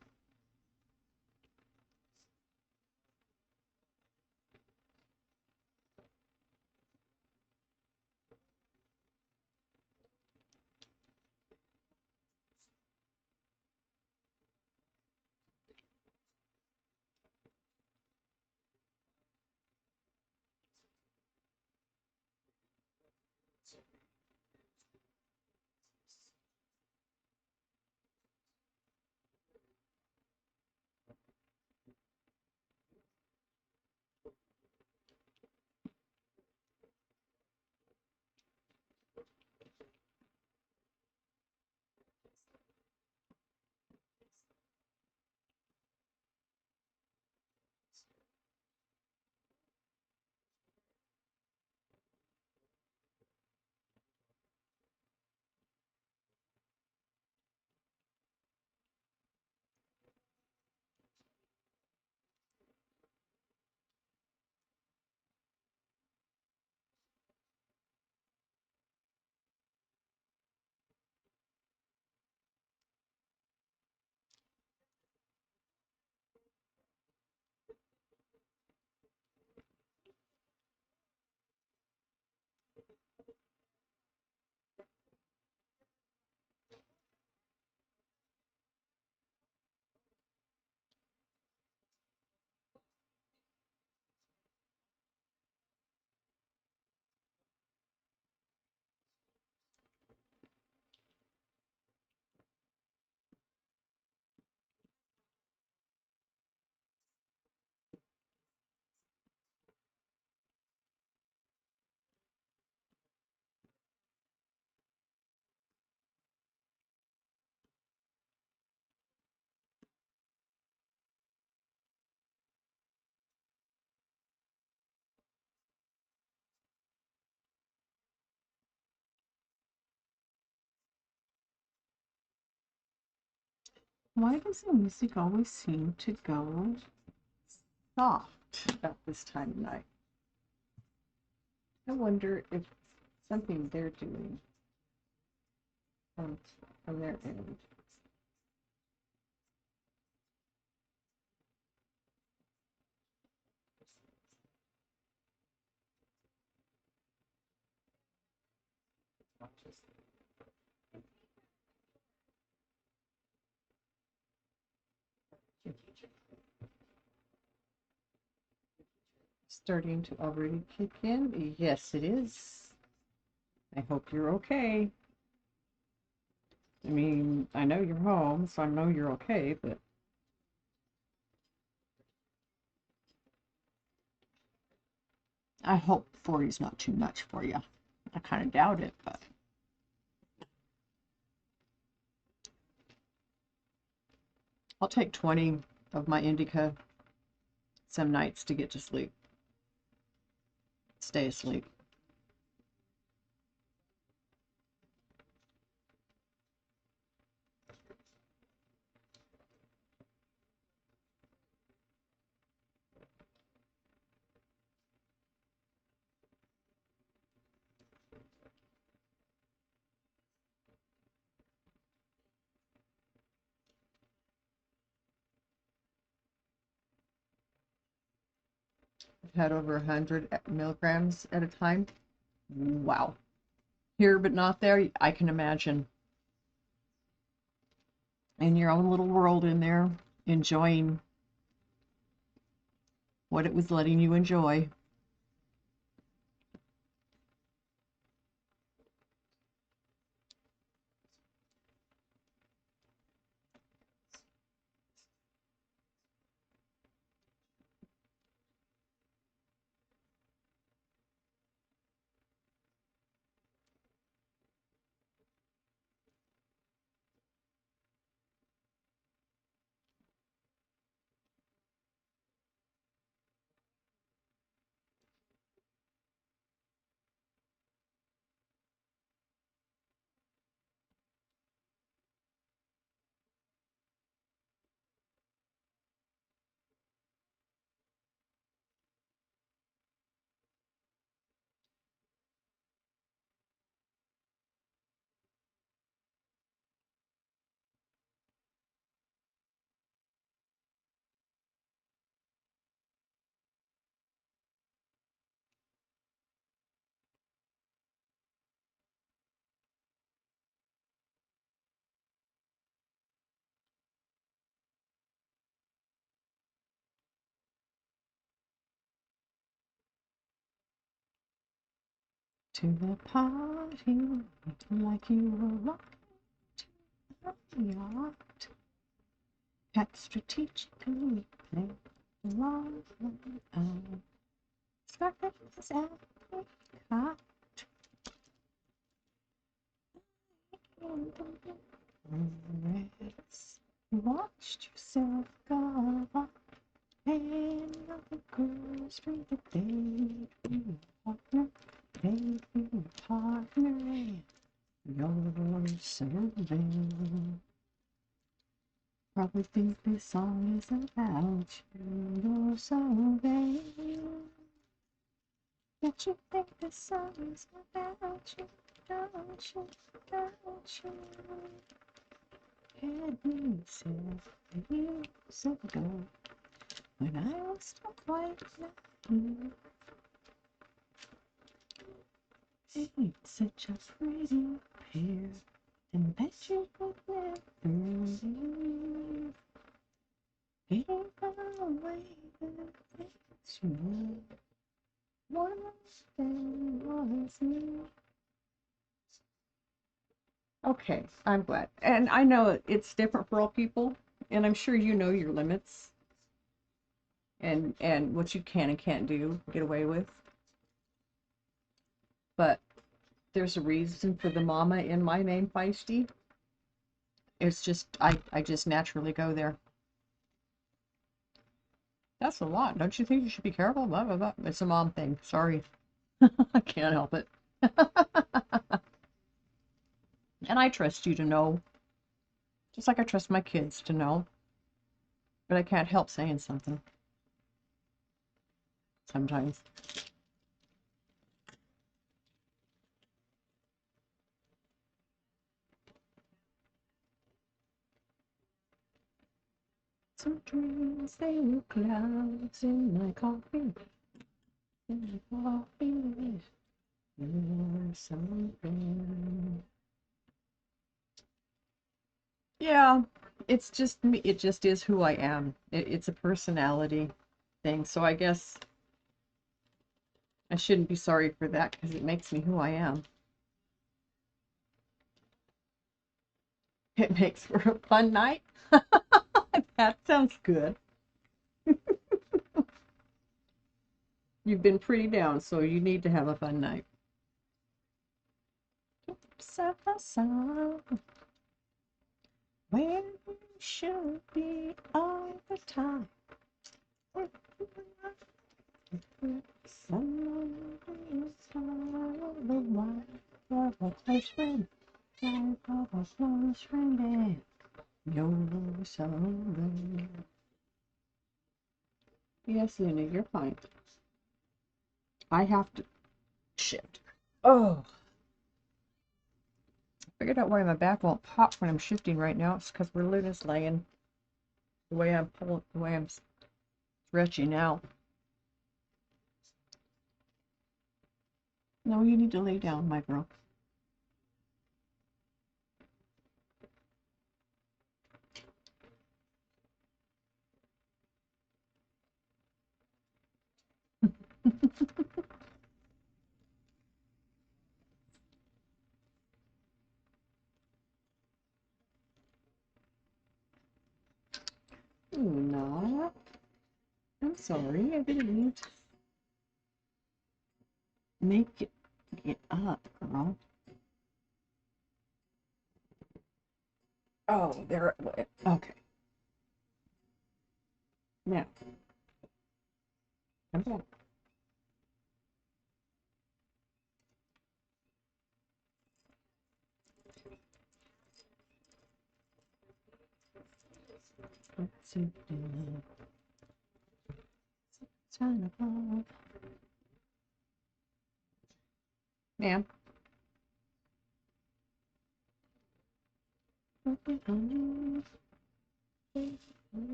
Why does the music always seem to go soft at this time of night? I wonder if something they're doing from, from their end. Starting to already kick in? Yes, it is. I hope you're okay. I mean, I know you're home, so I know you're okay, but I hope 40 is not too much for you. I kind of doubt it, but I'll take 20 of my indica some nights to get to sleep. Stay asleep. I've had over 100 milligrams at a time. Wow. Here but not there, I can imagine. In your own little world in there, enjoying what it was letting you enjoy. to the party like you were walking to the yacht. Packed strategically, play along out. Scarface apricot. You watched yourself go up, and other girls drink the day. Partner, baby, partner, you're serving. Probably think this song is about you. You're so vain. Yet you think this song is about you, don't you, don't you? Had me yourself years ago when I was still quite naive. Ain't such a pretty pair, and that you would never leave. Gave away the things you need. One thing was me. Okay, I'm glad. And I know it's different for all people, and I'm sure you know your limits and what you can and can't do, get away with. But there's a reason for the mama in my name, Feisty. It's just I just naturally go there. That's a lot. Don't you think you should be careful? Blah, blah, blah. It's a mom thing. Sorry. I can't help it. And I trust you to know, just like I trust my kids to know. But I can't help saying something sometimes. Some dreams, they were clouds in my coffee. In my coffee. Or something. Yeah, it's just me. It just is who I am. It's a personality thing. So I guess I shouldn't be sorry for that because it makes me who I am. It makes for a fun night. That sounds good. You've been pretty down, so you need to have a fun night. Where you should be all the time. Someone is all the while for a close friend, life of a close friend, and you're so good. Yes, Luna, you're fine. I have to shift. Oh, I figured out why my back won't pop when I'm shifting right now. It's because where Luna's laying, the way I'm pulling, the way I'm stretching out. No, you need to lay down, my girl. Luna, I'm sorry, I didn't mean to make it get up, girl. Oh, there. Okay. Now, come back. Let's see. Turn it off. Ma'am.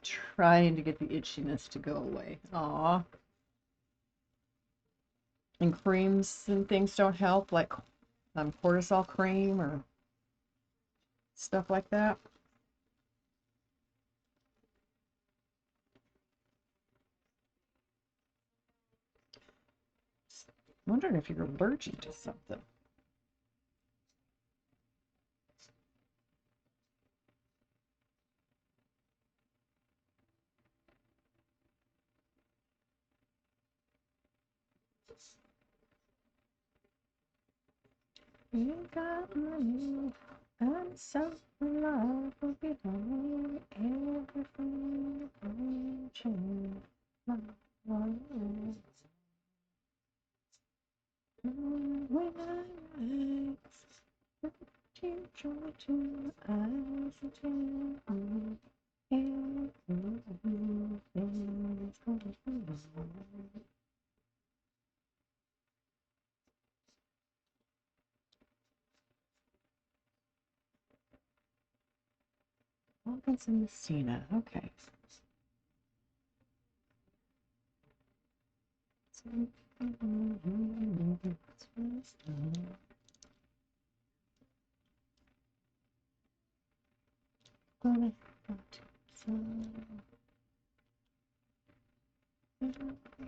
Trying to get the itchiness to go away. Aw. And creams and things don't help, like cortisol cream or stuff like that. I'm wondering if you're allergic to something. You got money, I'm so in love with you, honey. Everything will change my life. When I rise, you try to eyes and tell me everything's gonna be alright. Hawkins and Messina, okay. Gonna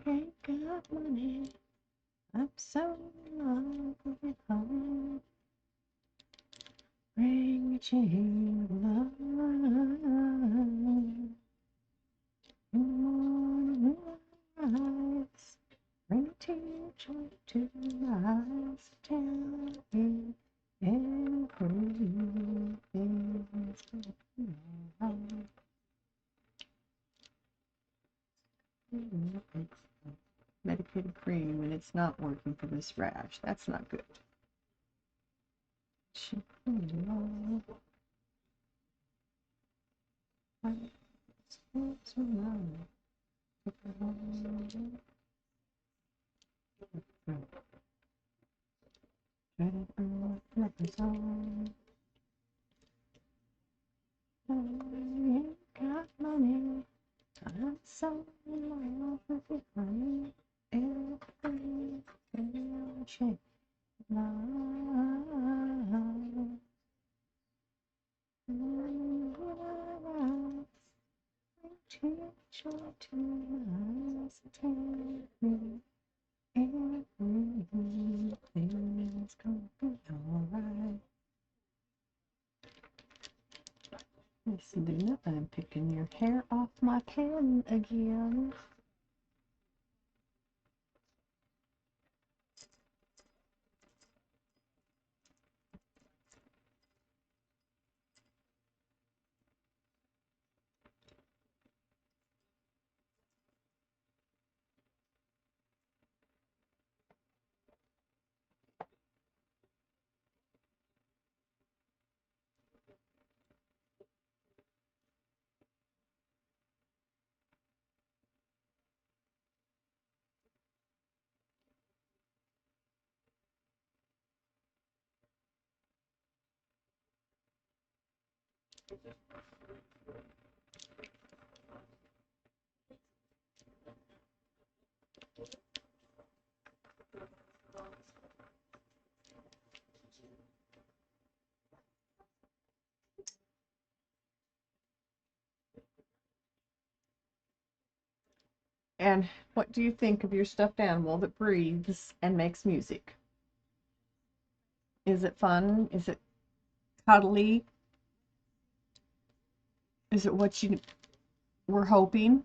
ain't got money. I'm so in love with it home. Bring a chain of love. In the morning when I rise, bring a tear to my eyes. Tell me everything's gonna be alright. Medicated cream, and it's not working for this rash. That's not good. Got money. I'm so in love with you, honey. Everything will change my life. Teach you to eyes and tell me everything's gonna be alright. Miss Luna, I'm picking your hair off my pen again. And what do you think of your stuffed animal that breathes and makes music? Is it fun? Is it cuddly? Is it what you were hoping?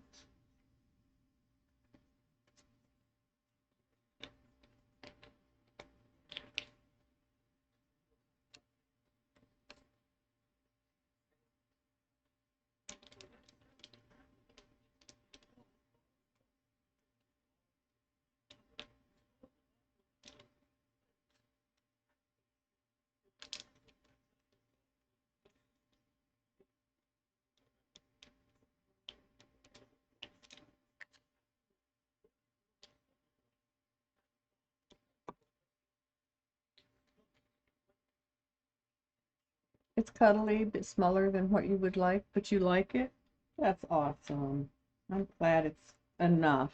It's cuddly, a bit smaller than what you would like, but you like it? That's awesome. I'm glad it's enough.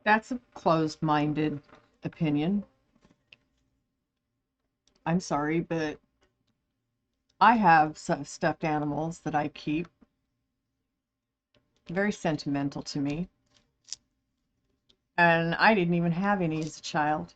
That's a closed-minded opinion. I'm sorry, but I have some stuffed animals that I keep. Very sentimental to me. And I didn't even have any as a child.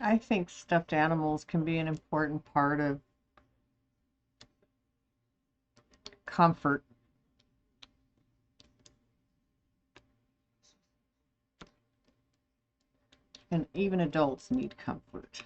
I think stuffed animals can be an important part of comfort. And even adults need comfort.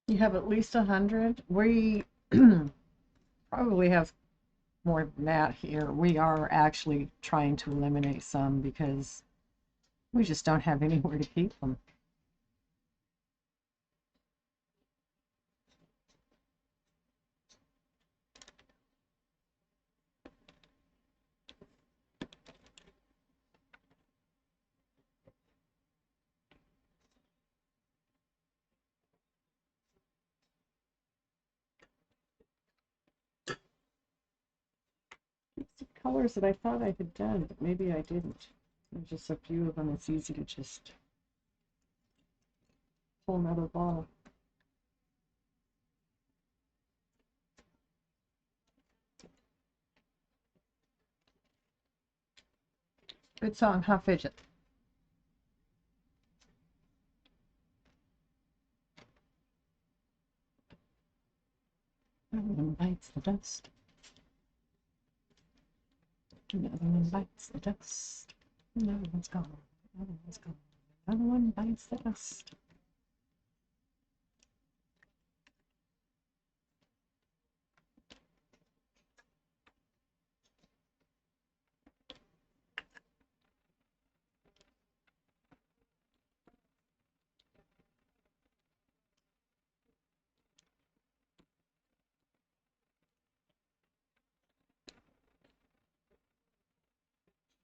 You have at least 100. We probably have more than that here. We are actually trying to eliminate some because we just don't have anywhere to keep them. It's colors that I thought I had done, but maybe I didn't. There's just a few of them. It's easy to just pull another ball. Good song, huh, Fidget? Another one bites the dust. Another one bites the dust. Another one's gone. Another one's gone. Another one bites the dust.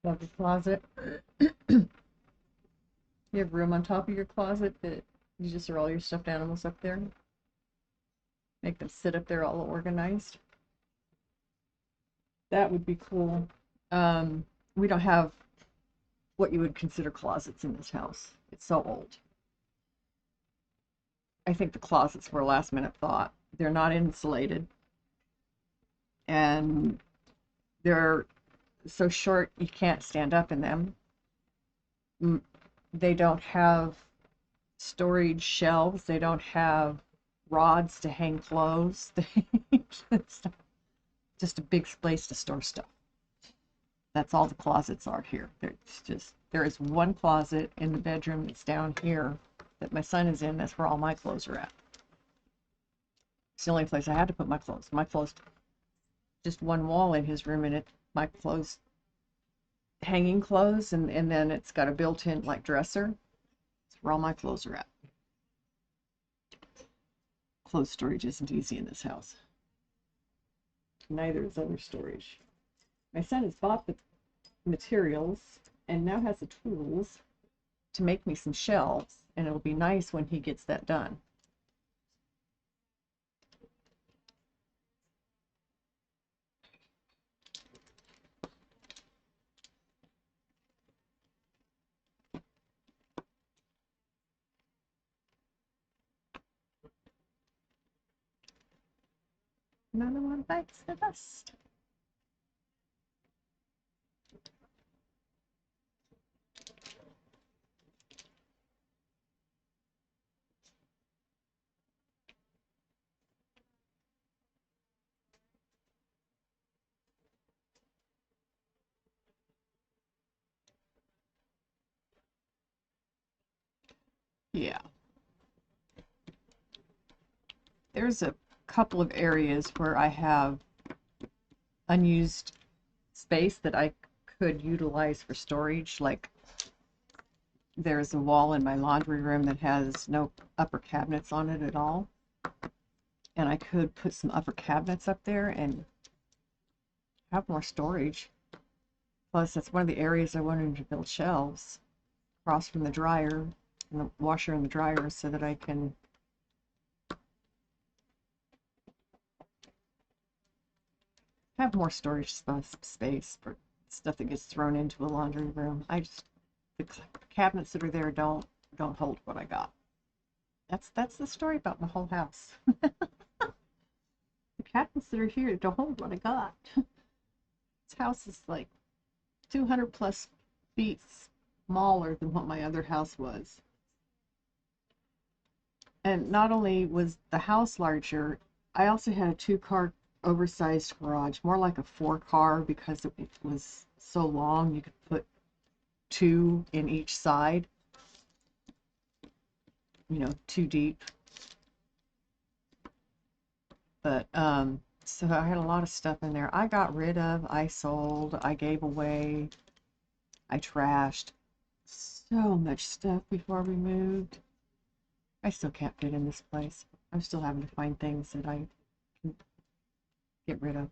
Love your closet. You have room on top of your closet that you just throw all your stuffed animals up there. Make them sit up there all organized. That would be cool. We don't have what you would consider closets in this house. It's so old. I think the closets were a last minute thought. They're not insulated and they're so short you can't stand up in them. They don't have storage shelves. They don't have rods to hang clothes. It's just a big place to store stuff. That's all the closets are here. There is one closet in the bedroom that's down here that my son is in. That's where all my clothes are at. It's the only place I had to put my clothes. My clothes, just one wall in his room, and my clothes, hanging clothes, and then it's got a built-in like dresser. That's where all my clothes are at. Clothes storage isn't easy in this house. Neither is other storage. My son has bought the materials and now has the tools to make me some shelves, and it'll be nice when he gets that done. Another one bites the dust. Yeah. There's a couple of areas where I have unused space that I could utilize for storage. Like there's a wall in my laundry room that has no upper cabinets on it at all. And I could put some upper cabinets up there and have more storage. Plus, that's one of the areas I wanted to build shelves across from the dryer and the washer and the dryer so that I can have more storage space for stuff that gets thrown into a laundry room. The cabinets that are there don't hold what I got. That's the story about my whole house. The cabinets that are here don't hold what I got. This house is like 200 plus feet smaller than what my other house was. And not only was the house larger, I also had a 2-car oversized garage, more like a 4-car because it was so long you could put 2 in each side, 2 deep. But so I had a lot of stuff in there. I got rid of, I sold, I gave away, I trashed so much stuff before we moved. I still can't fit in this place. I'm still having to find things that I can get rid of.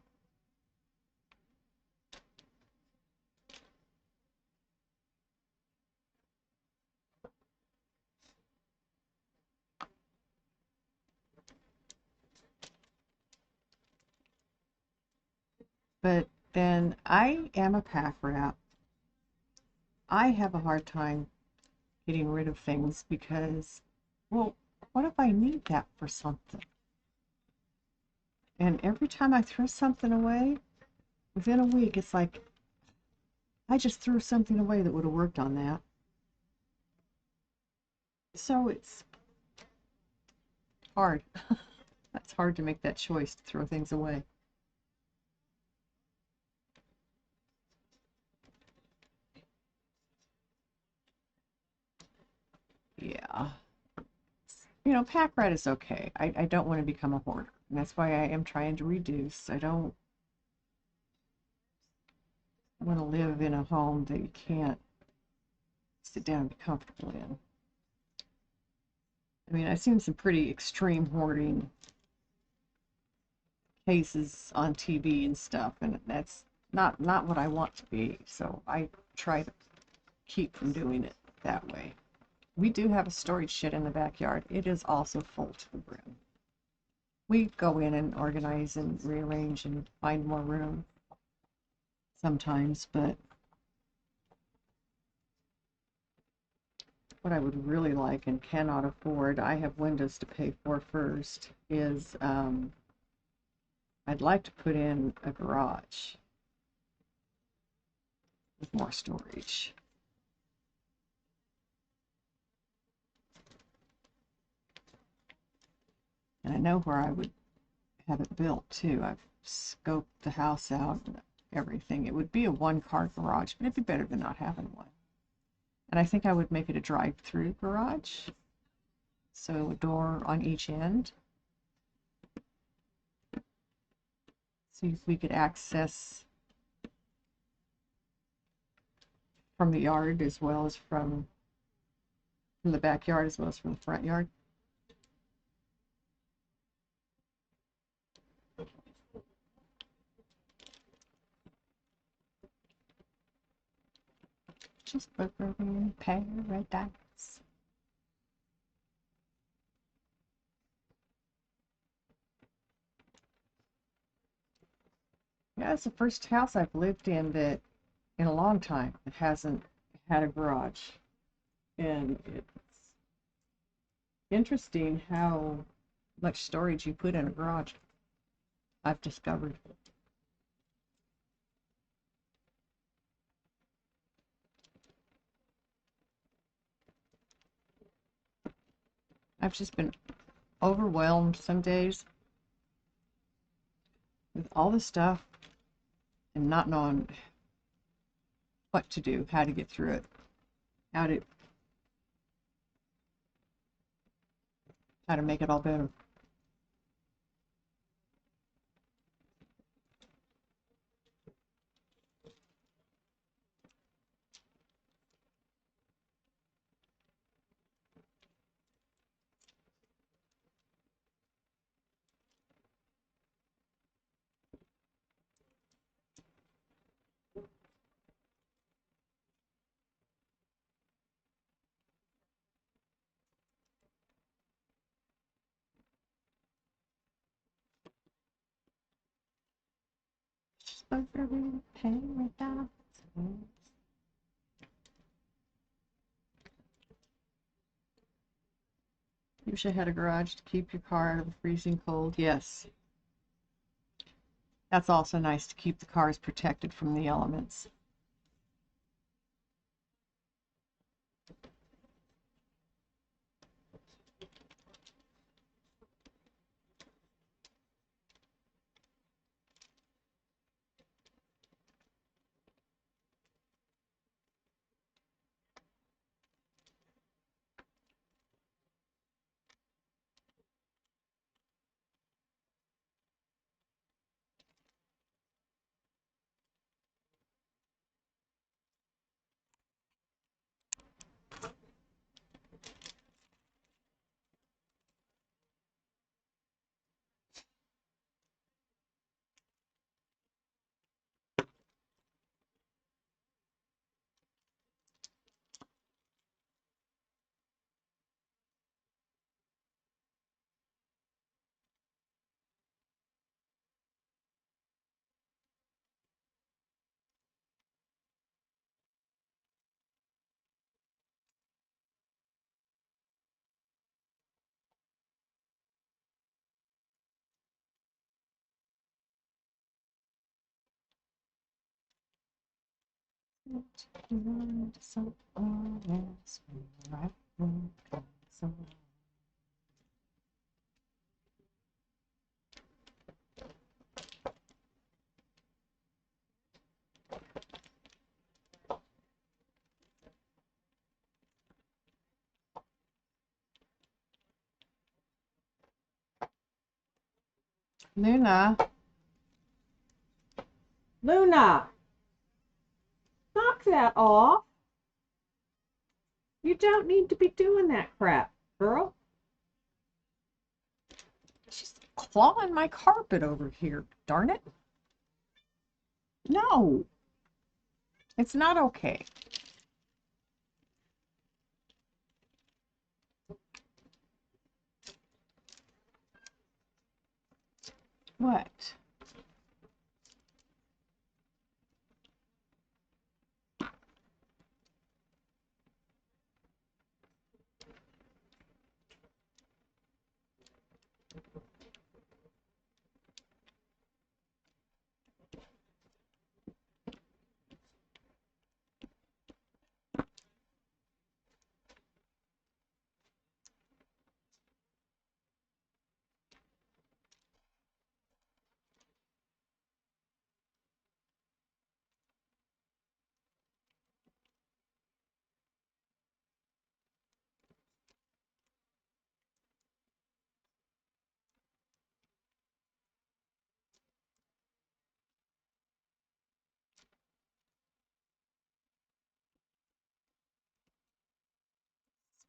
But then I am a pack rat. I have a hard time getting rid of things because, well, what if I need that for something? And every time I throw something away, within a week, it's like I just threw something away that would have worked on that. So it's hard. It's hard to make that choice to throw things away. Yeah. Pack rat is okay. I don't want to become a hoarder. And that's why I am trying to reduce. I don't want to live in a home that you can't sit down and be comfortable in. I mean, I've seen some pretty extreme hoarding cases on TV and stuff, and that's not what I want to be. So I try to keep from doing it that way. We do have a storage shed in the backyard. It is also full to the brim. We go in and organize and rearrange and find more room sometimes, but what I would really like and cannot afford, I have windows to pay for first, is I'd like to put in a garage with more storage. And I know where I would have it built too. I've scoped the house out and everything. It would be a one-car garage, but it'd be better than not having one. And I think I would make it a drive-through garage. So a door on each end. So we could access from the yard as well as from the backyard as well as from the front yard. Just in paradise. Yeah, it's the first house I've lived in that in a long time that hasn't had a garage. And it's interesting how much storage you put in a garage, I've discovered. I've just been overwhelmed some days with all the stuff and not knowing what to do, how to get through it, how to make it all better. Paradise. You wish I had a garage to keep your car out of the freezing cold. Yes. That's also nice to keep the cars protected from the elements. Luna. Luna, knock that off. You don't need to be doing that crap, girl. She's clawing my carpet over here, darn it. No, it's not okay. What?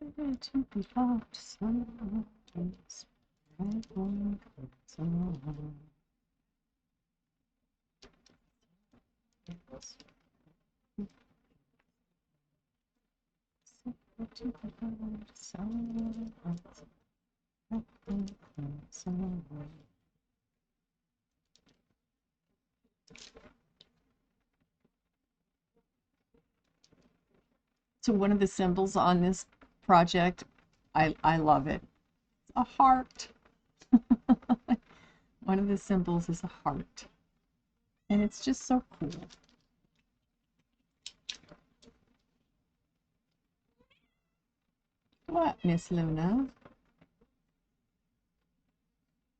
So one of the symbols on this project, I love it. It's a heart. One of the symbols is a heart. And it's just so cool. What, Miss Luna?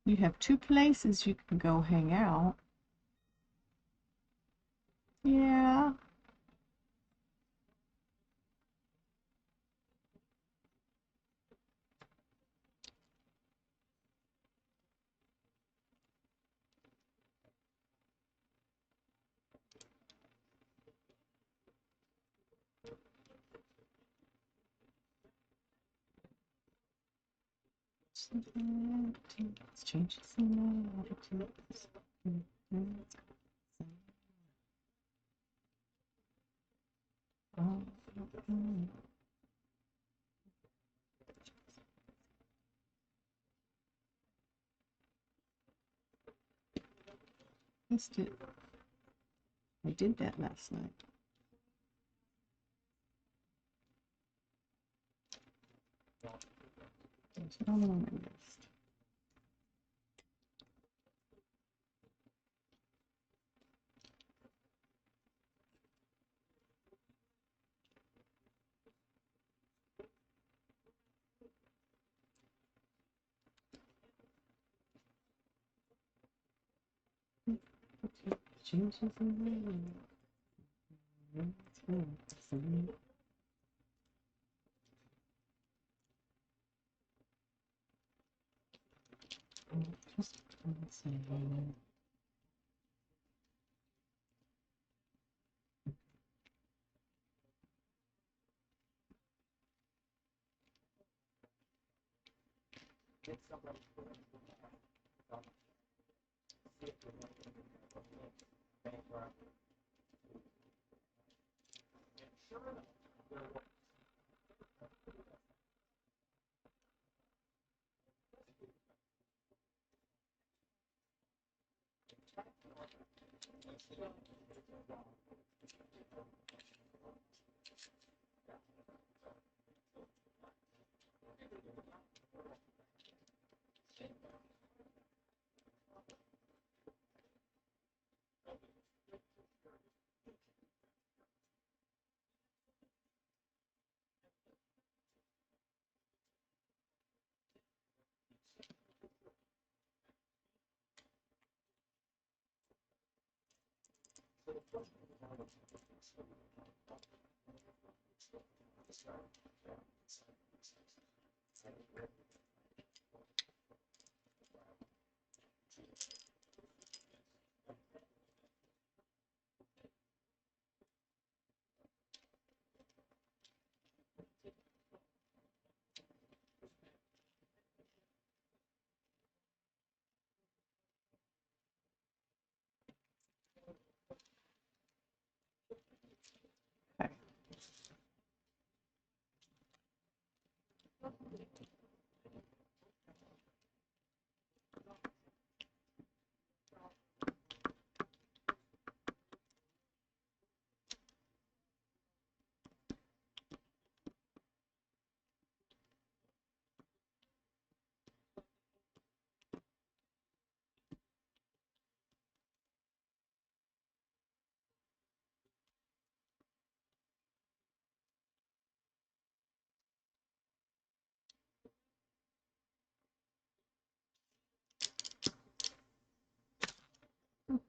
You have two places you can go hang out. Yeah. Changes in attitudes. Missed it. I did that last night. There's another one I missed. Changes in just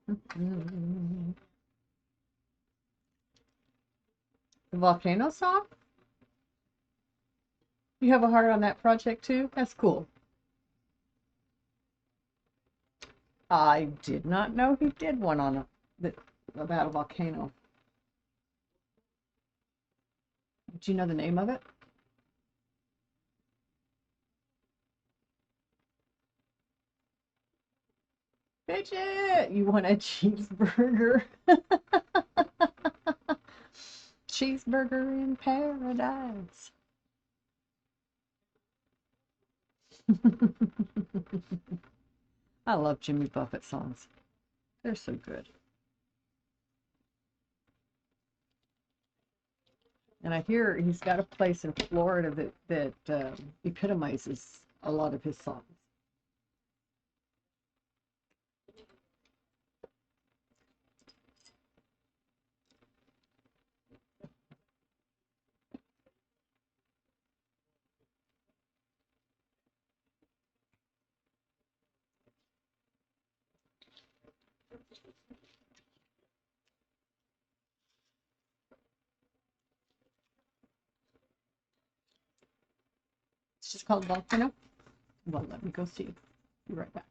okay. The volcano song? You have a heart on that project too? That's cool. I did not know he did one on about a volcano. Do you know the name of it? Fidget, you want a cheeseburger? Cheeseburger in paradise. I love Jimmy Buffett songs. They're so good. And I hear he's got a place in Florida that epitomizes a lot of his songs. It's just called Volcano. Well, let me go see. Be right back.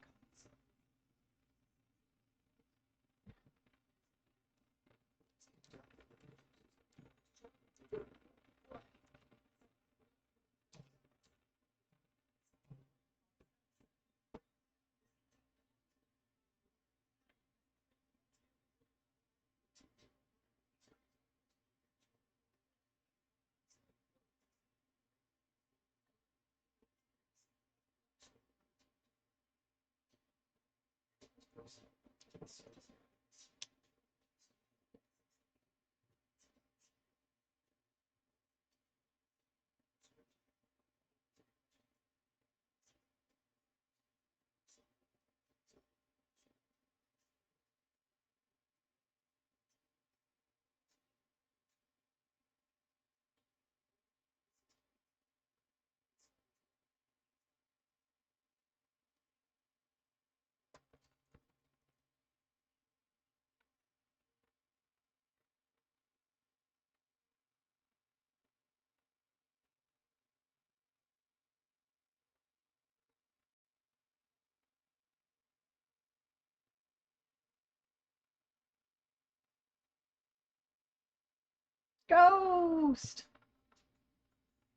Ghost!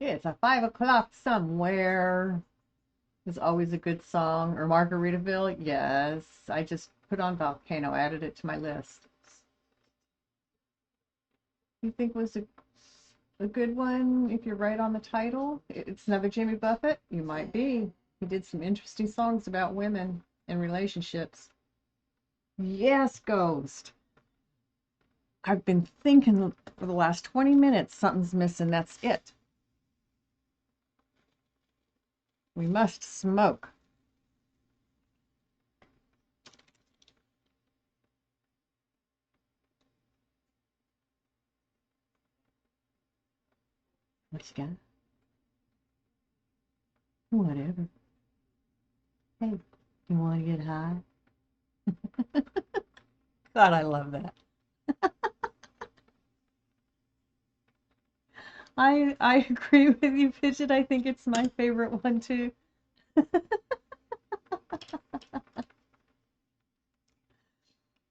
It's a 5 o'clock somewhere. Is always a good song. Or Margaritaville, yes. I just put on Volcano, added it to my list. You think was a good one if you're right on the title? It's another Jimmy Buffett? You might be. He did some interesting songs about women and relationships. Yes, Ghost. I've been thinking for the last 20 minutes something's missing. That's it. We must smoke. What you got? Whatever. Hey, you want to get high? God, I love that. I agree with you, Fidget. I think it's my favorite one too.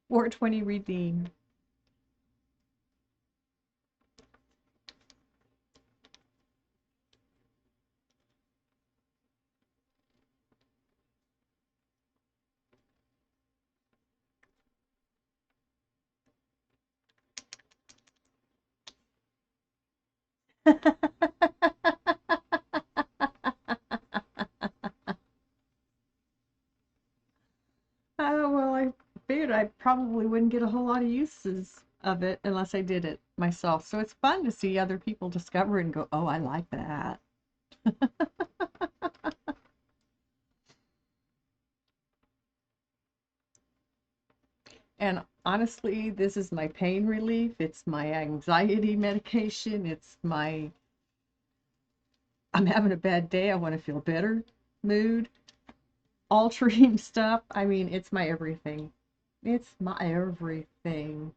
420 redeemed. Well, I figured I probably wouldn't get a whole lot of uses of it unless I did it myself. So it's fun to see other people discover it and go, oh, I like that. And honestly, this is my pain relief. It's my anxiety medication. It's my, I'm having a bad day. I want to feel better mood. Altering stuff. I mean, it's my everything. It's my everything.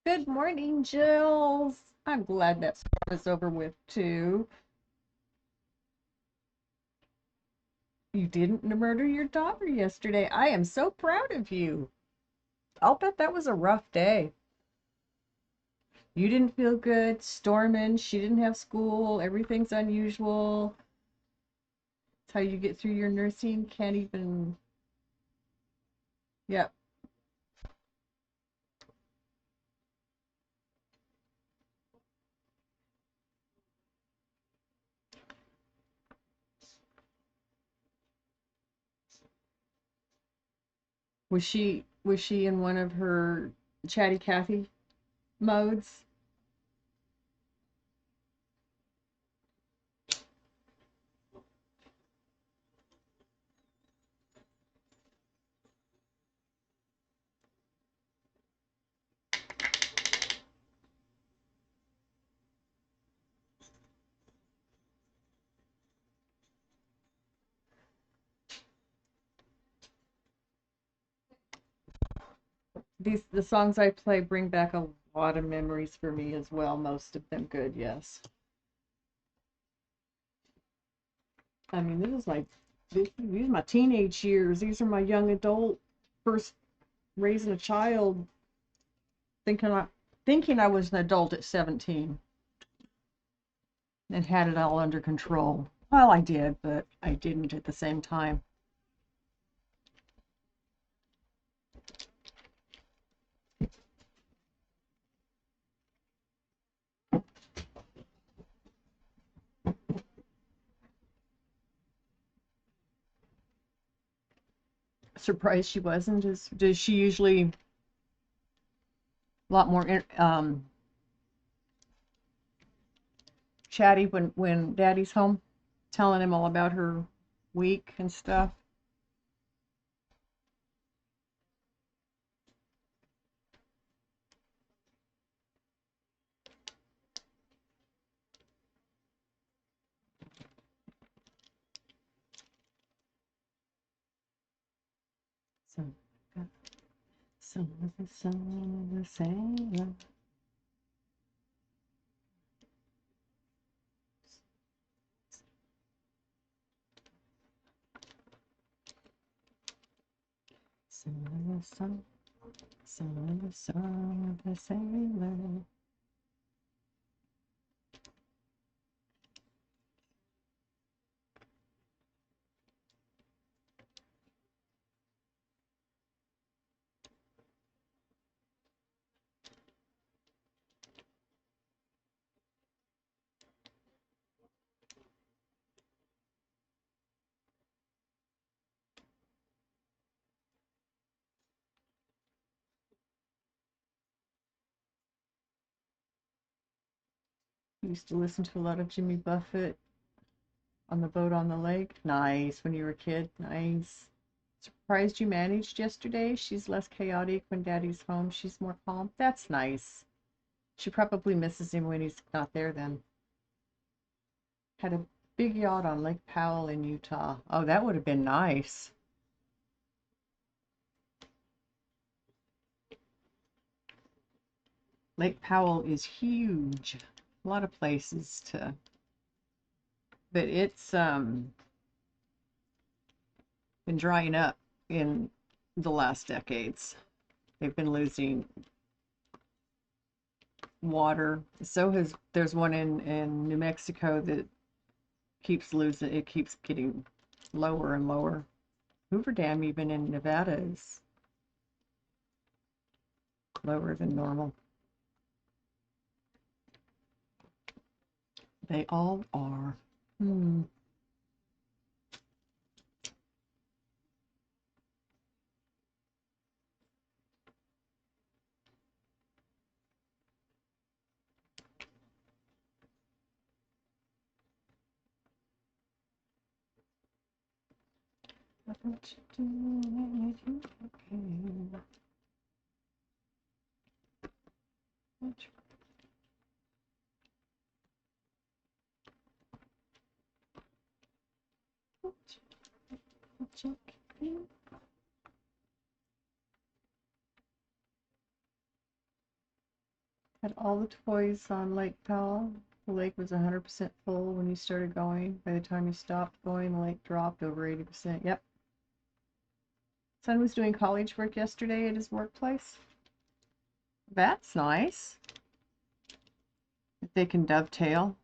Good morning, Jills. I'm glad that storm is over with too. You didn't murder your daughter yesterday. I am so proud of you. I'll bet that was a rough day. You didn't feel good, storming, she didn't have school, everything's unusual. It's how you get through your nursing. Can't even. Yep. Was she in one of her chatty Cathy modes? The songs I play bring back a lot of memories for me as well. Most of them good, yes. I mean, these are my teenage years. These are my young adult first raising a child, thinking I was an adult at 17 and had it all under control. Well, I did, but I didn't at the same time. Surprised she wasn't. Does she usually a lot more chatty when Daddy's home, telling him all about her week and stuff? So, some of the sun of the sailor. Some of the sun, some of the sun of the sailor. Used to listen to a lot of Jimmy Buffett on the boat on the lake. Nice. When you were a kid. Nice. Surprised you managed yesterday. She's less chaotic when Daddy's home. She's more calm. That's nice. She probably misses him when he's not there then. Had a big yacht on Lake Powell in Utah. Oh, that would have been nice. Lake Powell is huge. A lot of places to, but it's been drying up in the last decades. They've been losing water. So has there's one in New Mexico that keeps getting lower and lower. Hoover Dam even in Nevada is lower than normal. They all are. Hmm. What you doing? Okay. What you all the toys on Lake Powell. The lake was 100% full when you started going. By the time you stopped going, the lake dropped over 80%. Yep. Son was doing college work yesterday at his workplace. That's nice. If they can dovetail.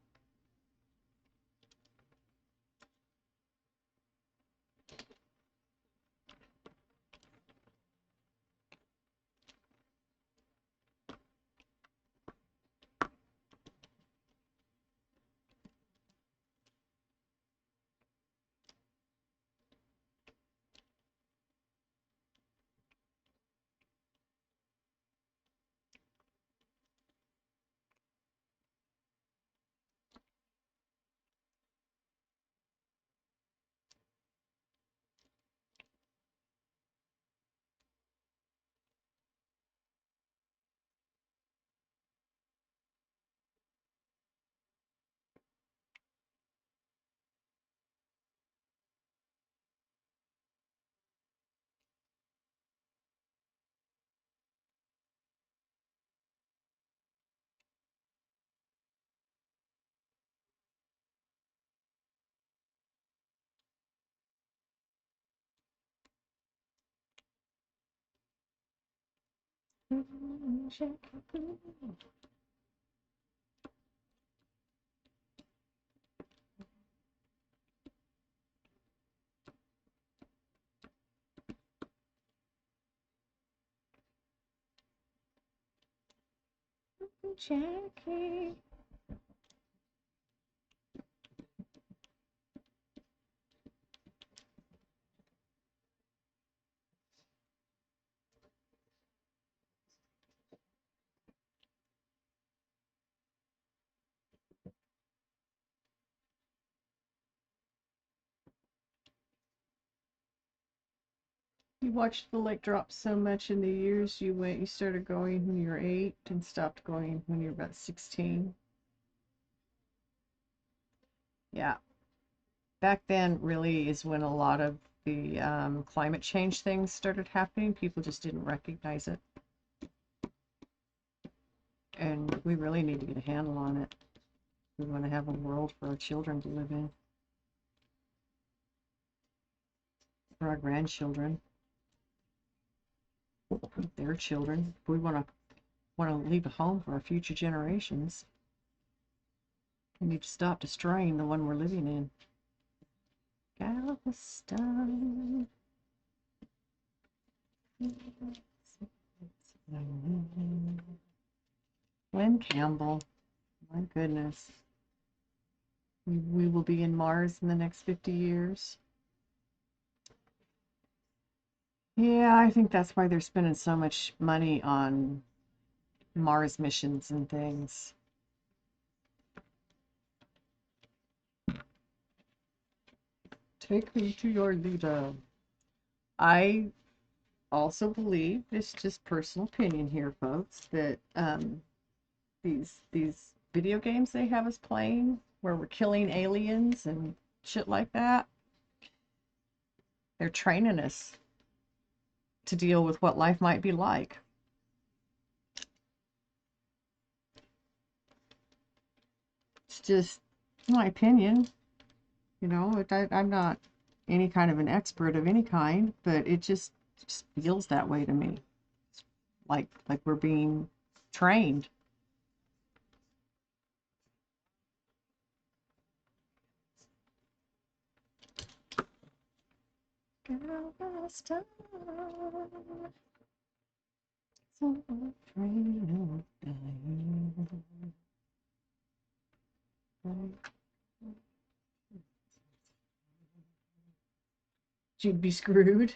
Jackie. You watched the lake drop so much in the years you started going when you were 8 and stopped going when you were about 16. Yeah. Back then really is when a lot of the climate change things started happening. People just didn't recognize it. And we really need to get a handle on it. We want to have a world for our children to live in. For our grandchildren. Their children. We want to leave a home for our future generations. We need to stop destroying the one we're living in. Galveston. Glenn Campbell. My goodness. We will be in Mars in the next 50 years. Yeah, I think that's why they're spending so much money on Mars missions and things. Take me to your leader. I also believe, it's just personal opinion here, folks, that these video games they have us playing where we're killing aliens and shit like that, they're training us to deal with what life might be like. It's just my opinion. You know, I'm not any kind of an expert of any kind, but it just feels that way to me. It's like we're being trained. Galveston, so afraid of dying. You'd be screwed.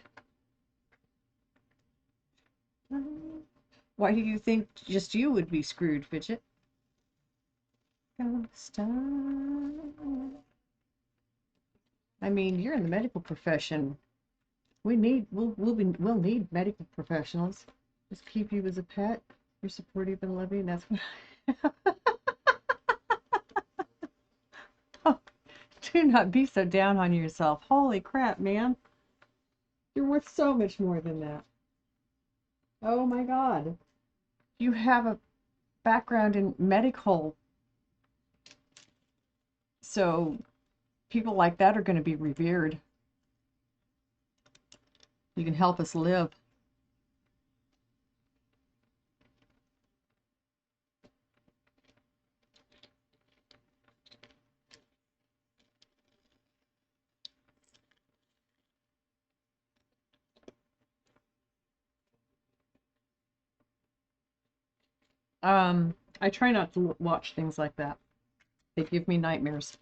Why do you think just you would be screwed, Fidget? Galveston. I mean, you're in the medical profession. We'll need medical professionals. Just keep you as a pet. You're supportive and loving. That's what. Oh, do not be so down on yourself. Holy crap, man. You're worth so much more than that. Oh my God. You have a background in medical, so people like that are going to be revered. You can help us live. I try not to watch things like that. They give me nightmares.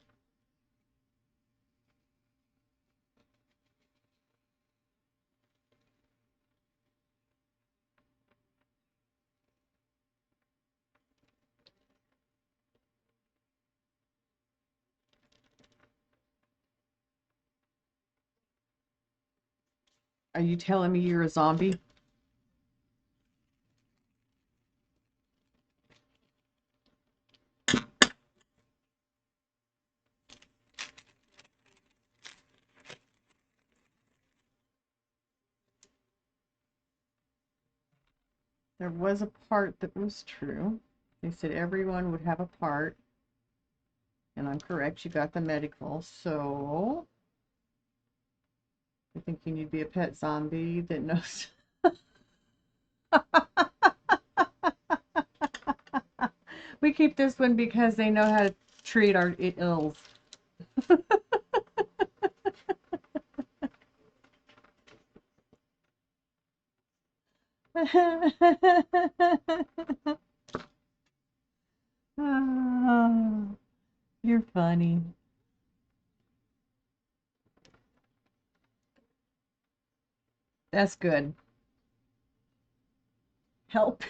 Are you telling me you're a zombie? There was a part that was true. They said everyone would have a part, and I'm correct. You got the medical, so I think you need to be a pet zombie that knows. We keep this one because they know how to treat our ills. Oh, you're funny. That's good. Help.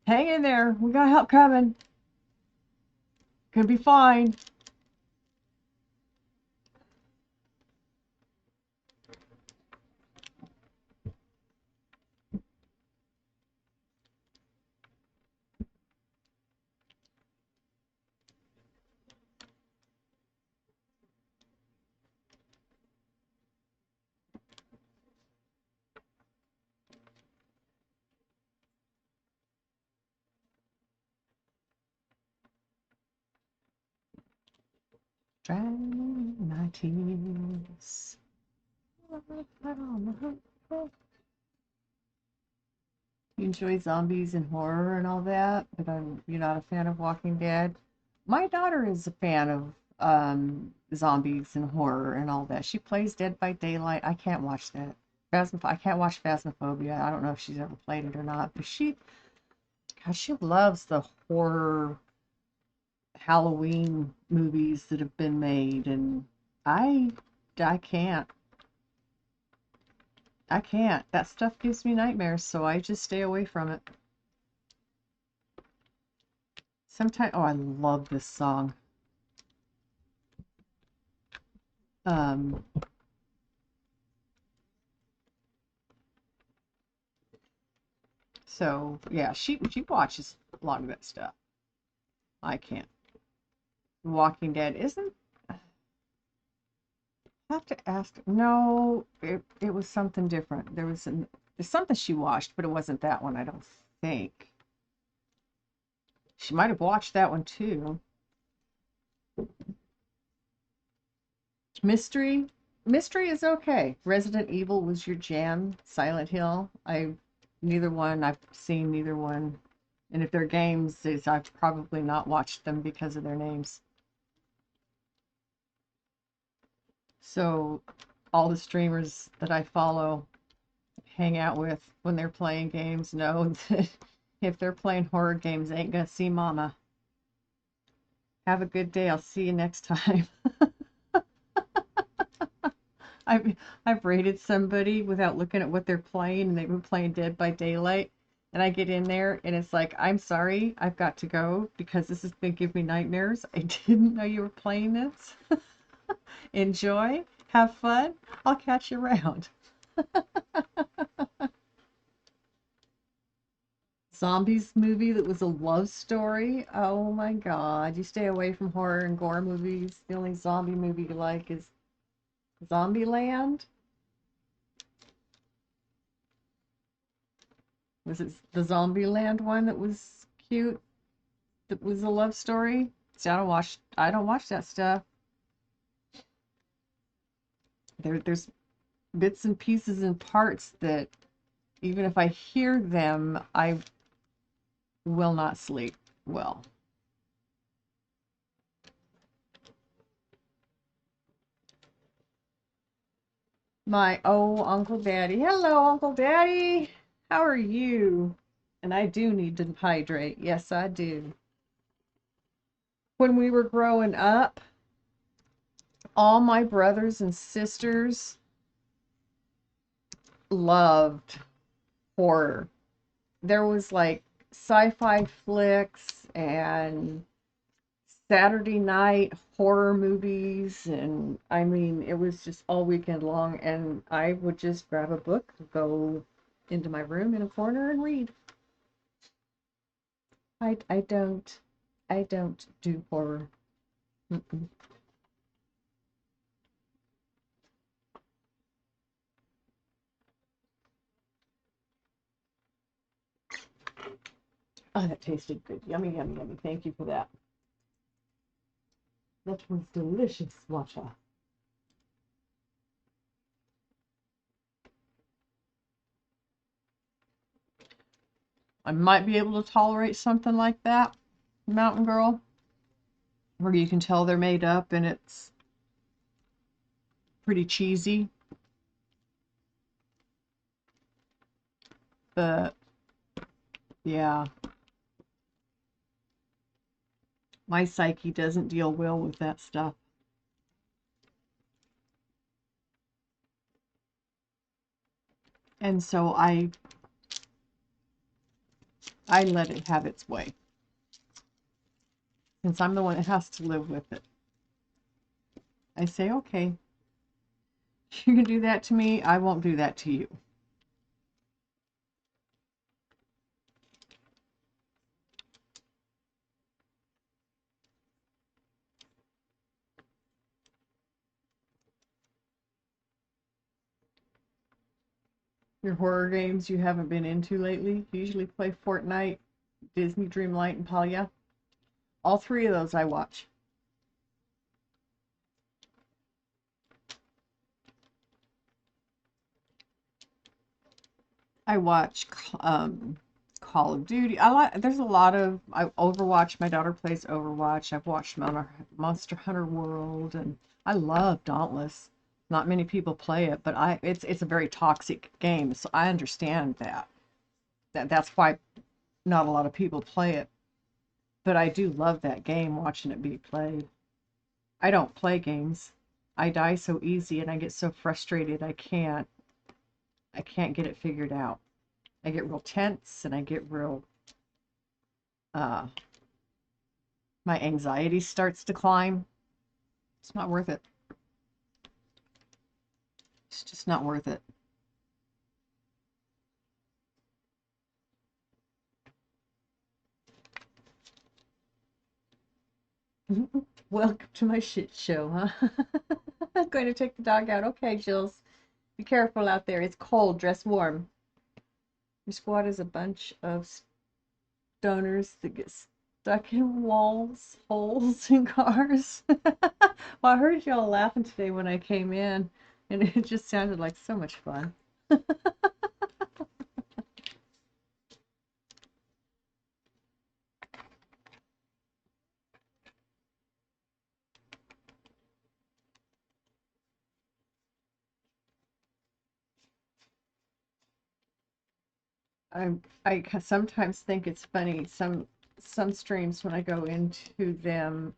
Hang in there. We got help coming. Gonna be fine. Dry my tears. You enjoy zombies and horror and all that, but you're not a fan of Walking Dead. My daughter is a fan of zombies and horror and all that. She plays Dead by Daylight. I can't watch that. I can't watch Phasmophobia. I don't know if she's ever played it or not, but gosh, she loves the horror Halloween movies that have been made, and I I can't. I can't. That stuff gives me nightmares, so I just stay away from it. Sometimes, oh, I love this song. Um, so yeah, she watches a lot of that stuff. I can't. Walking Dead isn't. I have to ask. No, it was something different. There's something she watched, but it wasn't that one. I don't think. She might have watched that one too. Mystery. Mystery is okay. Resident Evil was your jam. Silent Hill. Neither one. I've seen neither one. And if they're games, I've probably not watched them because of their names. So all the streamers that I follow, hang out with when they're playing games know that if they're playing horror games, they ain't gonna see mama. Have a good day. I'll see you next time. I've I've rated somebody without looking at what they're playing, and they've been playing Dead by Daylight, and I get in there and it's like, I'm sorry, I've got to go because this is gonna give me nightmares. I didn't know you were playing this. Enjoy, have fun. I'll catch you around. Zombies movie that was a love story. Oh my God, you stay away from horror and gore movies. The only zombie movie you like is Zombieland. Was it the Zombieland one that was cute? That was a love story? See, I don't watch that stuff. There's bits and pieces and parts that even if I hear them, I will not sleep well. Uncle Daddy. Hello, Uncle Daddy. How are you? And I do need to hydrate. Yes, I do. When we were growing up, all my brothers and sisters loved horror. There was like sci-fi flicks and Saturday night horror movies, and I mean, it was just all weekend long, and I would just grab a book, go into my room in a corner and read. I don't do horror. Mm-mm. Oh, that tasted good. Yummy, yummy, yummy. Thank you for that. That was delicious, Watcha. I might be able to tolerate something like that, Mountain Girl, where you can tell they're made up and it's pretty cheesy. But yeah, my psyche doesn't deal well with that stuff. And so I let it have its way. Since I'm the one that has to live with it. I say, okay, you can do that to me, I won't do that to you. Your horror games you haven't been into lately? You usually play Fortnite, Disney Dreamlight, and Palia. All three of those I watch. I watch Call of Duty. There's a lot of Overwatch. My daughter plays Overwatch. I've watched Monster Hunter World, and I love Dauntless. Not many people play it, but it's a very toxic game, so I understand that. That's why not a lot of people play it. But I do love that game, watching it be played. I don't play games. I die so easy and I get so frustrated I can't get it figured out. I get real tense and I get real uh my anxiety starts to climb. It's not worth it. It's just not worth it. Welcome to my shit show, huh? I'm going to take the dog out. Okay, Jills. Be careful out there. It's cold. Dress warm. Your squad is a bunch of stoners that get stuck in walls, holes in cars. Well, I heard y'all laughing today when I came in, and it just sounded like so much fun. I sometimes think it's funny. Some streams when I go into them,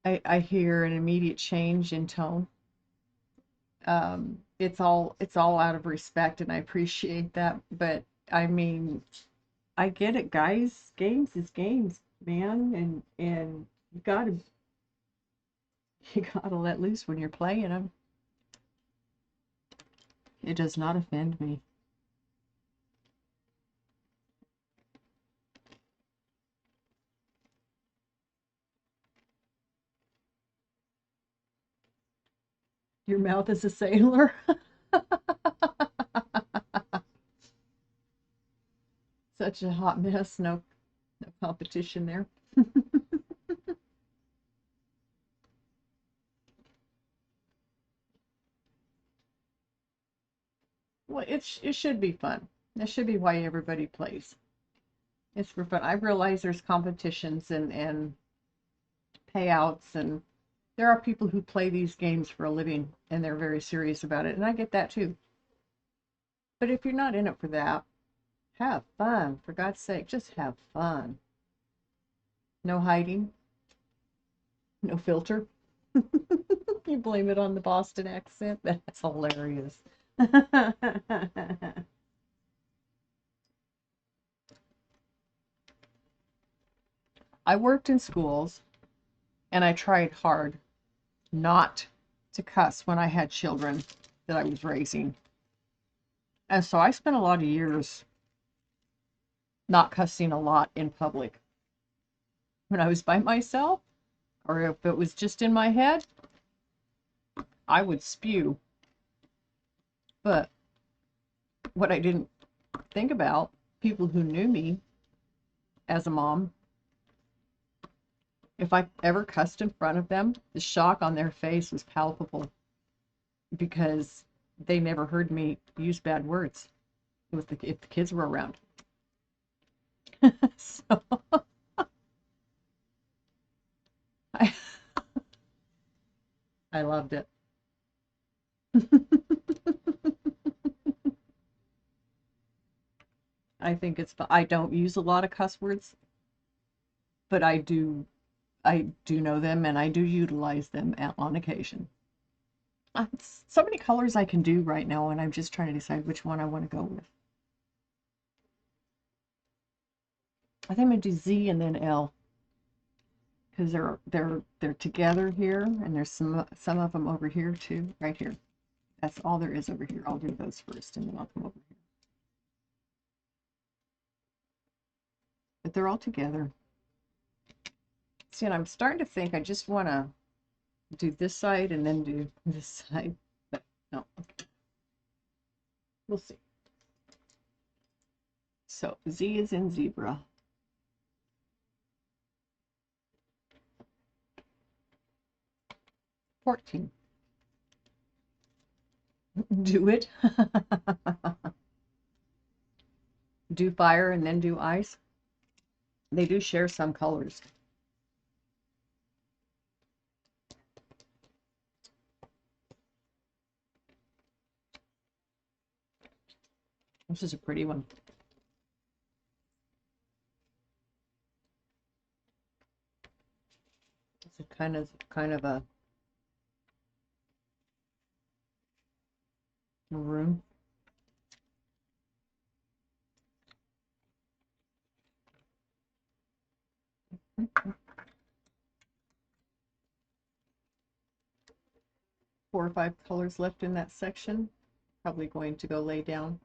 I hear an immediate change in tone. It's all out of respect, and I appreciate that. But I mean, I get it, guys. Games is games, man, and you gotta let loose when you're playing them. It does not offend me. Your mouth is a sailor. Such a hot mess. No, no competition there. Well, it should be fun. That should be why everybody plays. It's for fun. I realize there's competitions and payouts, and there are people who play these games for a living and they're very serious about it, and I get that too. But if you're not in it for that, have fun. For God's sake, just have fun. No hiding, no filter. You blame it on the Boston accent? That's hilarious. I worked in schools and I tried hard not to cuss when I had children that I was raising. And so I spent a lot of years not cussing a lot in public. When I was by myself, or if it was just in my head, I would spew. But what I didn't think about, people who knew me as a mom, if I ever cussed in front of them, the shock on their face was palpable because they never heard me use bad words if the kids were around. So I, I loved it. I think it's fun. I don't use a lot of cuss words, but I do know them and I do utilize them on occasion. So many colors I can do right now, and I'm just trying to decide which one I want to go with. I think I'm gonna do Z and then L because they're together here, and there's some of them over here too, right here. That's all there is over here. I'll do those first, and then I'll come over here. But they're all together. See, and I'm starting to think I just want to do this side and then do this side, but no, okay. We'll see. So Z is in zebra. $14. Do it. Do fire and then do ice. They do share some colors. This is a pretty one. It's a kind of a maroon. Four or five colors left in that section. Probably going to go lay down.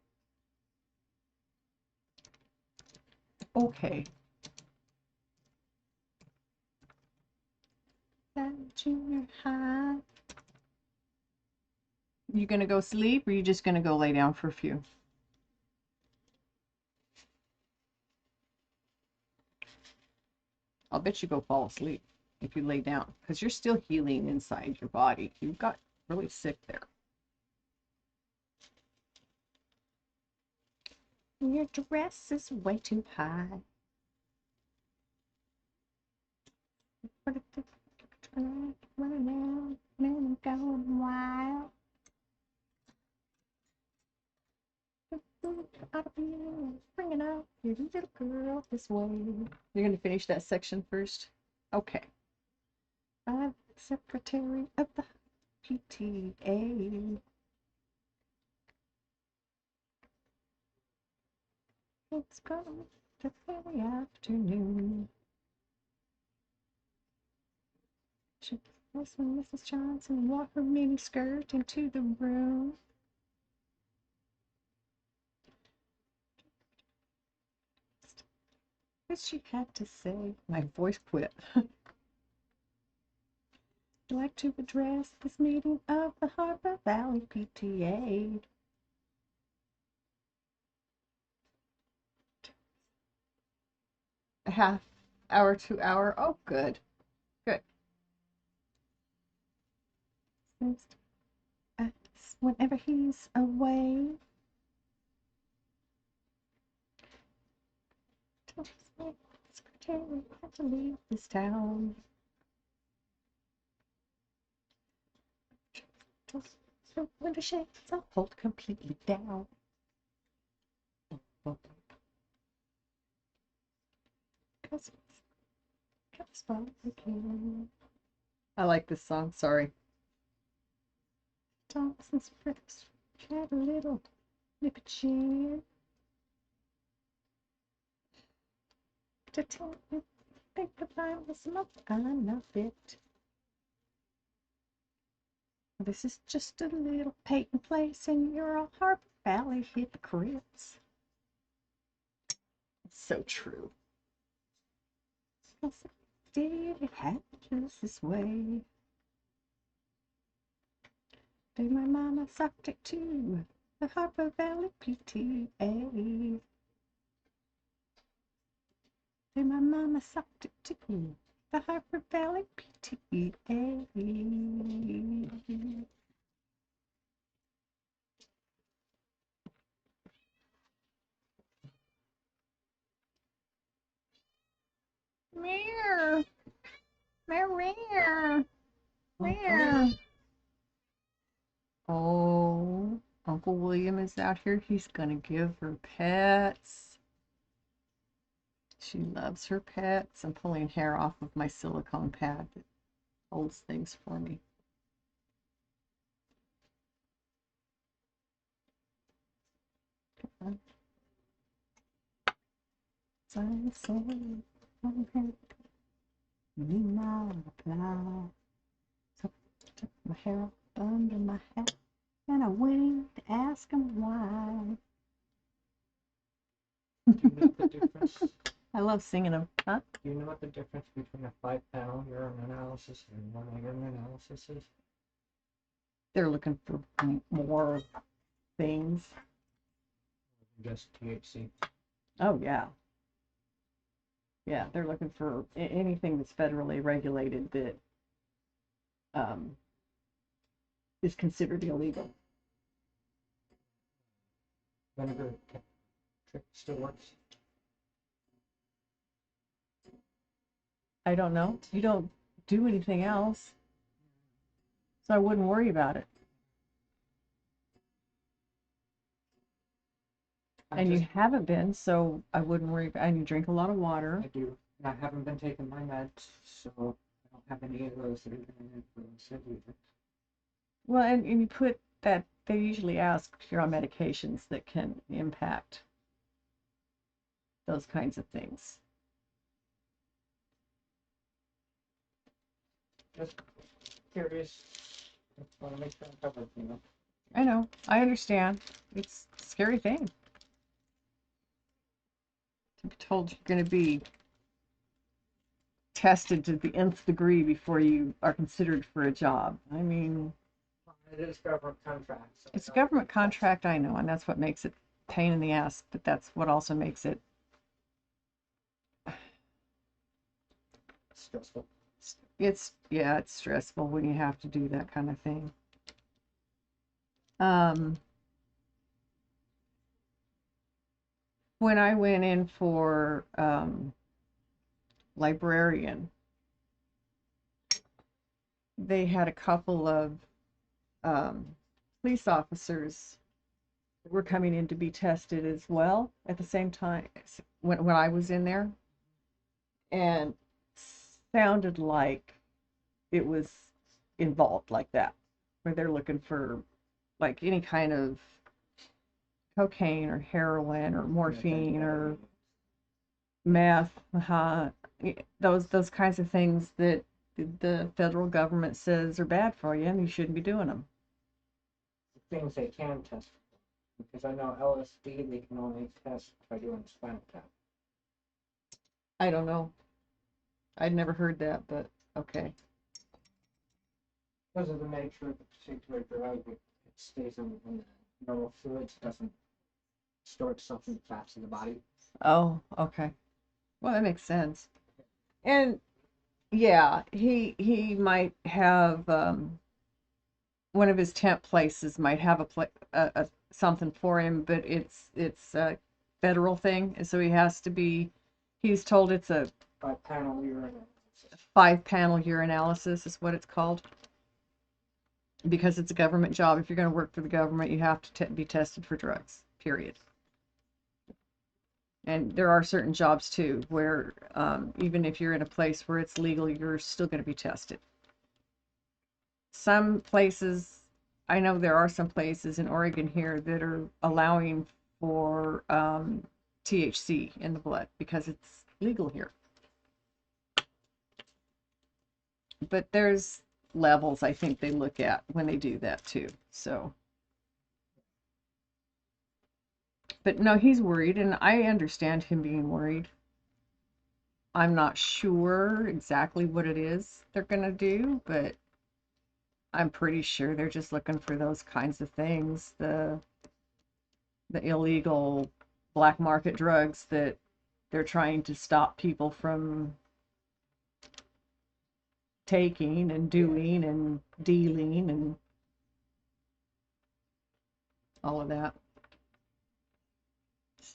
Okay. Junior high. You gonna go sleep, or you just gonna go lay down for a few? I'll bet you go fall asleep if you lay down, because you're still healing inside your body. You got really sick there. Your dress is way too high. Running going wild. Out of here, bringing out your little girl this way. You're going to finish that section first? Okay. I'm secretary of the PTA. It's gone to the afternoon. When Mrs. Johnson wore her mini skirt into the room. What she had to say. My voice quit. I'd like to address this meeting of the Harbor Valley PTA. half hour to hour. Oh, good, good. Whenever he's away, tells me secretary had to leave this town. So winter shades are pulled completely down. Cause it's again. I like this song, sorry. Thompson's first had a little nippy chin. To tell me, think about this month, I love it. This is just a little Peyton place, and you're a Harbor Valley hypocrites. It's so true. Did it happen just this way? Did my mama sucked it to the Harbor Valley PTA? Did my mama sucked it to the Harbor Valley PTA? Meow, meow, meow, meow. Oh, Uncle William is out here. He's gonna give her pets. She loves her pets. I'm pulling hair off of my silicone pad that holds things for me. I say, me not apply. So I took my hair up under my hat and I went to ask him why. Do you know the difference? I love singing them. Huh? Do you know what the difference between a 5-panel urine analysis and one urine analysis is? They're looking for more things. Just THC. Oh, yeah. Yeah, they're looking for anything that's federally regulated that is considered illegal. Vinegar trick still works. I don't know. You don't do anything else, so I wouldn't worry about it. And you haven't been, so I wouldn't worry. And you drink a lot of water. I do. And I haven't been taking my meds, so I don't have any of those that are going to influence it either. Well, and you put that, they usually ask if you're on medications that can impact those kinds of things. Just curious. Just want to make sure I'm covered, you know. I know. I understand. It's a scary thing. To be told you're going to be tested to the nth degree before you are considered for a job. I mean, it is government contract. So it's a government contract, I know, and that's what makes it pain in the ass, but that's what also makes it stressful. It's stressful when you have to do that kind of thing. When I went in for librarian, they had a couple of police officers that were coming in to be tested as well at the same time when I was in there, and sounded like it was involved like that, where they're looking for like any kind of cocaine or heroin or morphine or meth, those kinds of things that the federal government says are bad for you and you shouldn't be doing them. Things they can test, because I know LSD they can only test by doing spinal tap. I don't know. I'd never heard that, but okay. Because of the nature of the particular drug, it stays in the normal fluids, doesn't store itself in the fats in the body. Oh, okay. Well, that makes sense. And yeah, he might have one of his temp places might have a something for him, but it's a federal thing, and so he has to be. He's told it's a by panel urine. 5 panel urinalysis is what it's called because it's a government job. If you're going to work for the government, you have to be tested for drugs. Period. And there are certain jobs too where even if you're in a place where it's legal, you're still going to be tested. Some places, I know there are some places in Oregon here that are allowing for THC in the blood because it's legal here. But there's levels I think they look at when they do that too. So, but no, he's worried, and I understand him being worried. I'm not sure exactly what it is they're gonna do, but I'm pretty sure they're just looking for those kinds of things, the illegal black market drugs that they're trying to stop people from taking and doing and dealing and all of that.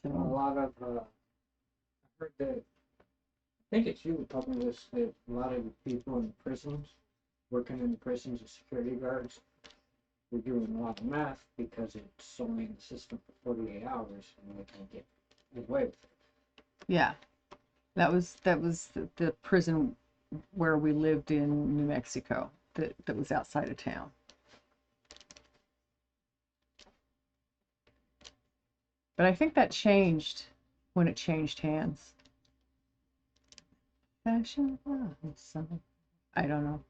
A So, lot of, I heard that, I think it's you who told me this, that a lot of the people in prisons, working in the prisons as security guards, they're doing a lot of meth because it's only in the system for 48 hours and they can get away with it. yeah, that was the prison where we lived in New Mexico that was outside of town. But I think that changed when it changed hands. Fashion love song. I don't know.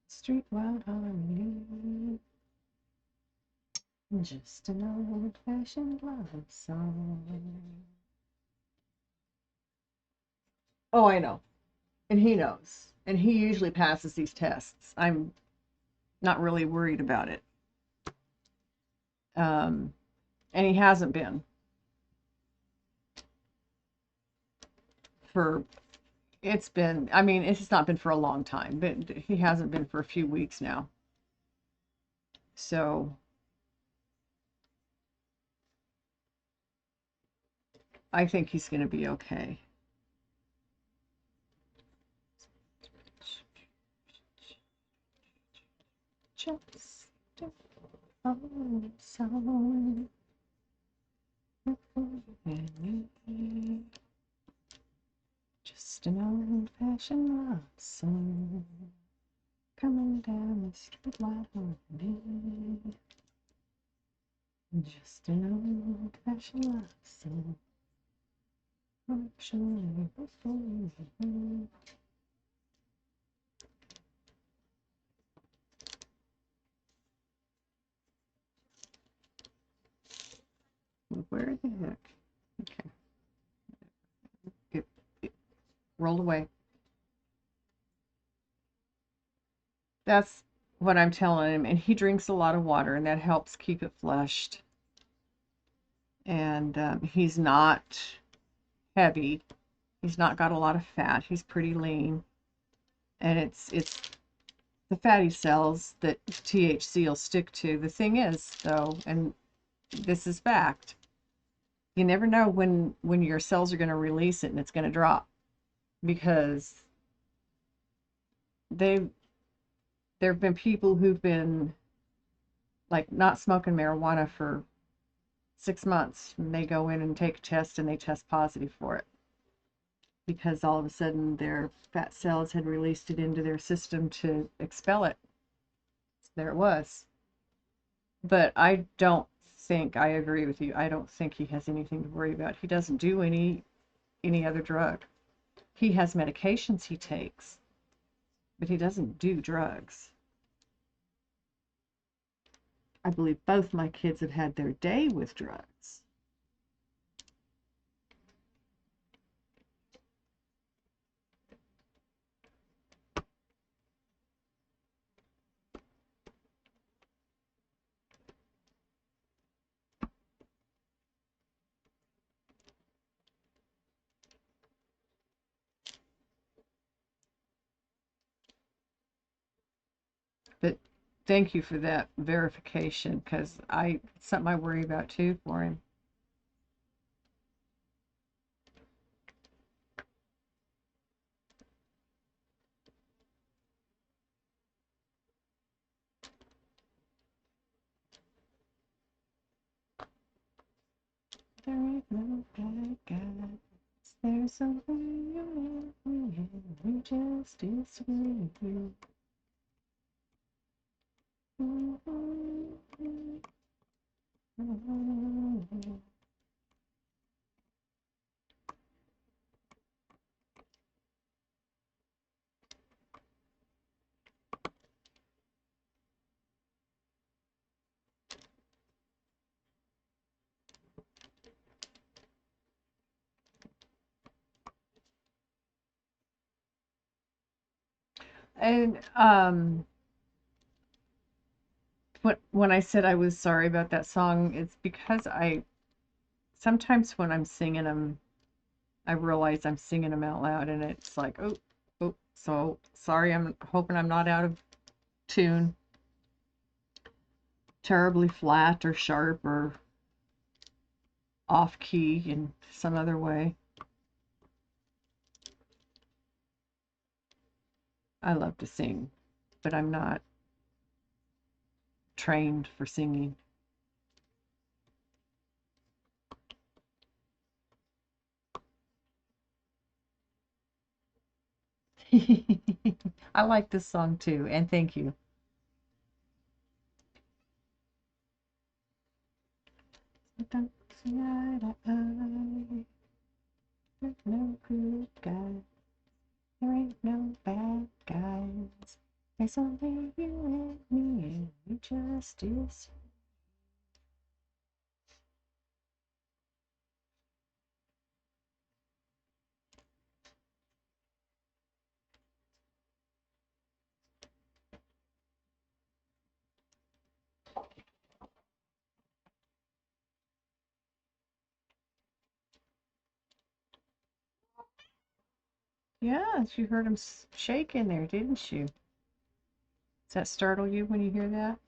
Street wild harmony. Just an old fashioned love song. Oh, I know. And he knows. And he usually passes these tests. I'm not really worried about it. Um, and he hasn't been for, it's been, I mean, it's not been for a long time, but he hasn't been for a few weeks now. So I think he's going to be okay. Just a old song. Just an old-fashioned love song coming down the street like me. Just an old-fashioned love song. Where the heck? Okay, it rolled away. That's what I'm telling him, and he drinks a lot of water, and that helps keep it flushed. And he's not heavy. He's not got a lot of fat. He's pretty lean, and it's the fatty cells that THC will stick to. The thing is, though, and this is fact, you never know when your cells are going to release it and it's going to drop because they there have been people who've been like not smoking marijuana for 6 months and they go in and take a test and they test positive for it because all of a sudden their fat cells had released it into their system to expel it. There it was. But I don't think I agree with you. I don't think he has anything to worry about. He doesn't do any other drug. He has medications he takes, but he doesn't do drugs. I believe both my kids have had their day with drugs. thank you for that verification because it's something I worry about too for him. There ain't no bad guys. There's something you let me just disagree. And when I said I was sorry about that song, it's because I sometimes when I'm singing them, I realize I'm singing them out loud, and it's like, oh, oh, so sorry. I'm hoping I'm not out of tune, terribly flat or sharp or off key in some other way. I love to sing, but I'm not trained for singing. I like this song too, and thank you. Don't see eye to eye. There's no good guy. There ain't no bad guys. There's only you and me, and we just is. Yes, you heard him shake in there, didn't you? Does that startle you when you hear that?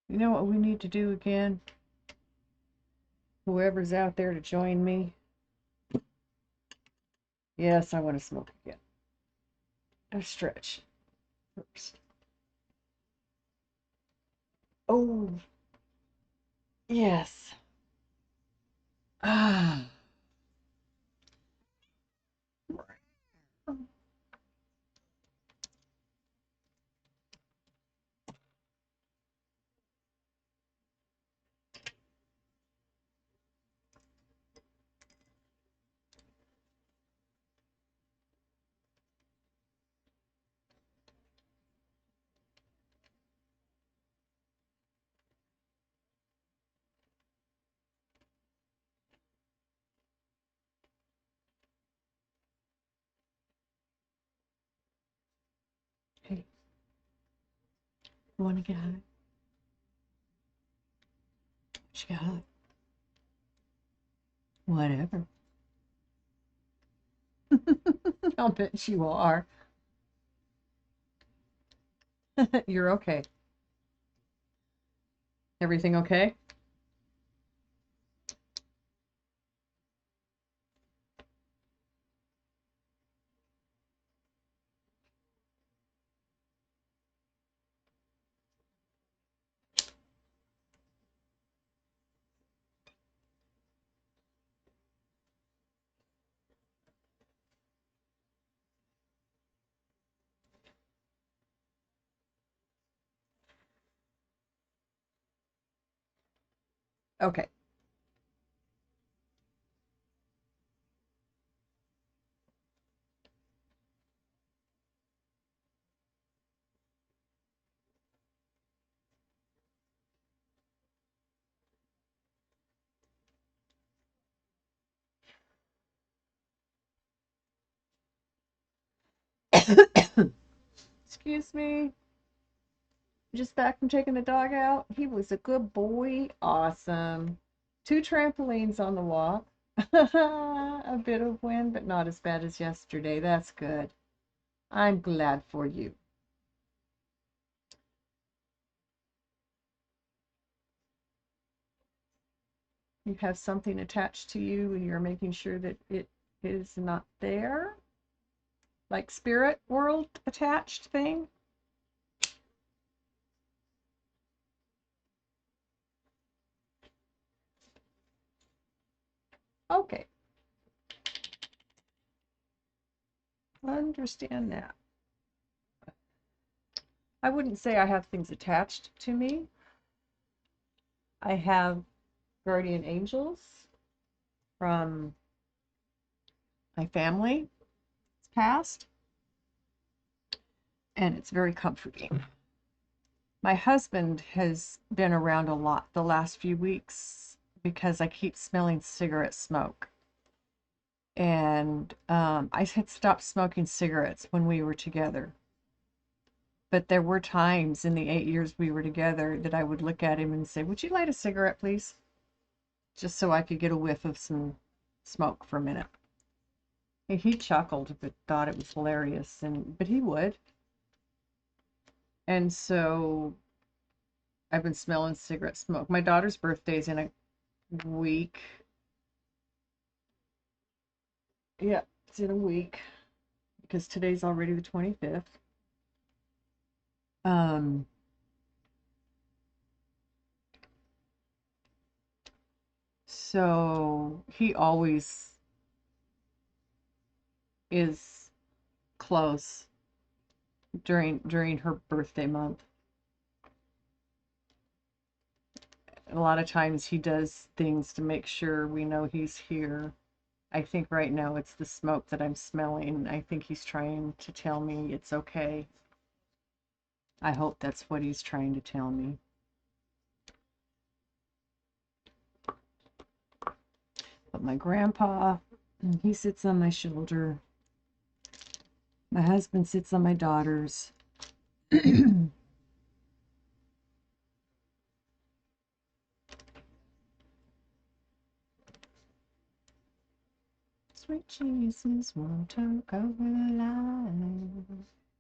You know what we need to do again? Whoever's out there to join me. Yes, I want to smoke again. A stretch first. Oh, yes. Ah. Hey, you want to get high? She got high. Whatever. I'll bet you are. You're okay. Everything okay? Okay. Excuse me. Just back from taking the dog out. He was a good boy. Awesome. Two trampolines on the walk. A bit of wind, but not as bad as yesterday. That's good. I'm glad for you. You have something attached to you and you're making sure that it is not there. Like spirit world attached thing. Okay. Understand that. I wouldn't say I have things attached to me. I have guardian angels from my family past, and it's very comforting. My husband has been around a lot the last few weeks because I keep smelling cigarette smoke. And I had stopped smoking cigarettes when we were together. But there were times in the 8 years we were together that I would look at him and say, "Would you light a cigarette, please?" Just so I could get a whiff of some smoke for a minute. He chuckled but thought it was hilarious, but he would. And so I've been smelling cigarette smoke. My daughter's birthday's in a week. Yeah, it's in a week because today's already the 25th. Um, so he always is close during her birthday month. A lot of times he does things to make sure we know he's here. I think right now it's the smoke that I'm smelling. I think he's trying to tell me it's okay. I hope that's what he's trying to tell me. But my grandpa, he sits on my shoulder. My husband sits on my daughter's. Sweet Jesus won't talk over the line.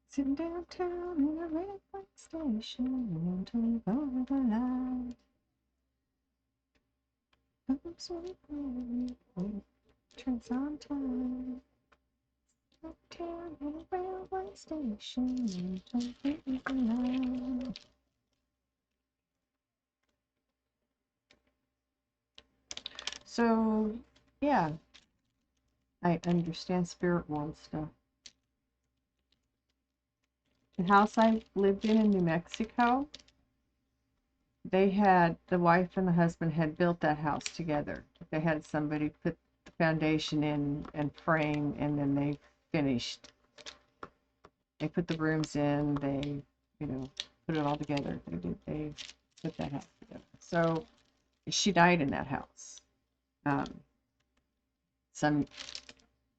Sitting downtown in a red light station, won't talk over the line. Oh, sweet baby, turns on time. Uptown in a railway station, won't talk over the line. So, yeah, I understand spirit world stuff. The house I lived in New Mexico, the wife and the husband had built that house together. They had somebody put the foundation in and frame, and then they finished. They put the rooms in, put it all together. They put that house together. So she died in that house. Um, some,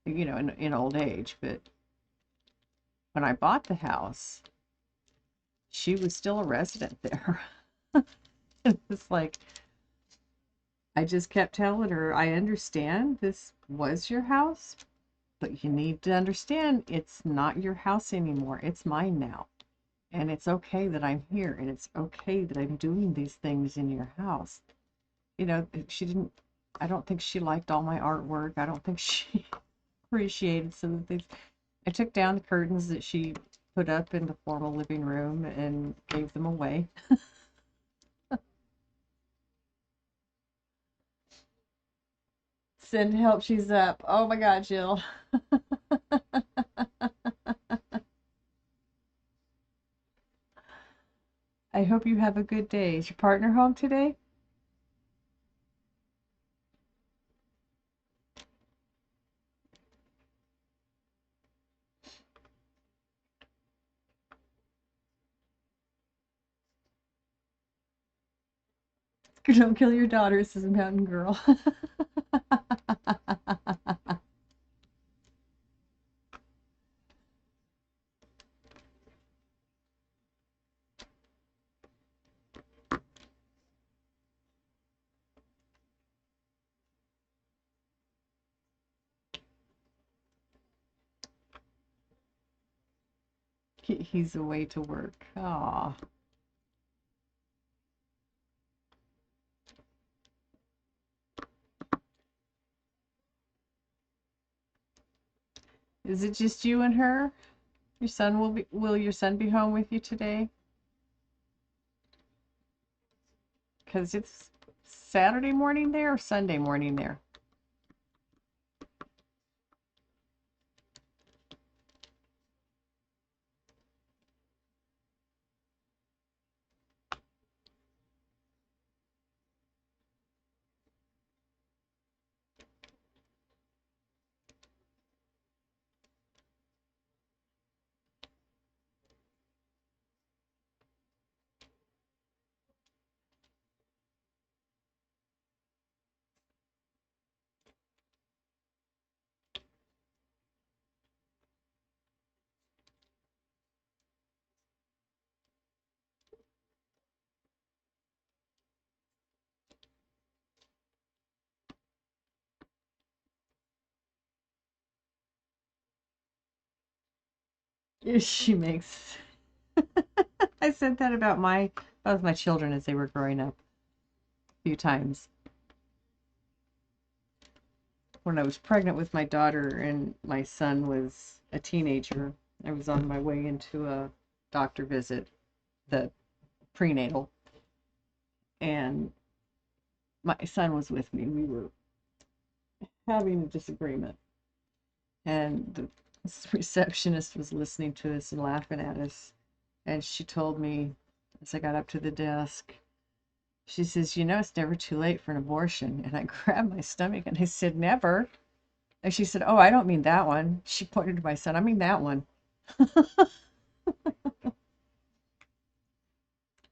in old age, but when I bought the house, she was still a resident there. It was like, I just kept telling her, I understand this was your house, but you need to understand it's not your house anymore. It's mine now. And it's okay that I'm here. And it's okay that I'm doing these things in your house. I don't think she liked all my artwork. I don't think she appreciated some of the things. I took down the curtains that she put up in the formal living room and gave them away. Send help, she's up. Oh my God, Jill. I hope you have a good day. Is your partner home today? Don't kill your daughter, says Mountain Girl. He's away to work. Aw. Is it just you and her? Your son will your son be home with you today? Because it's Saturday morning there or Sunday morning there? She makes. I said that about both my children as they were growing up a few times. When I was pregnant with my daughter and my son was a teenager, I was on my way into a doctor visit, the prenatal, and my son was with me. We were having a disagreement, and the receptionist was listening to us and laughing at us. And she told me as I got up to the desk, she says, "You know, it's never too late for an abortion." And I grabbed my stomach and I said, "Never." And she said, "Oh, I don't mean that one." She pointed to my son. "I mean that one."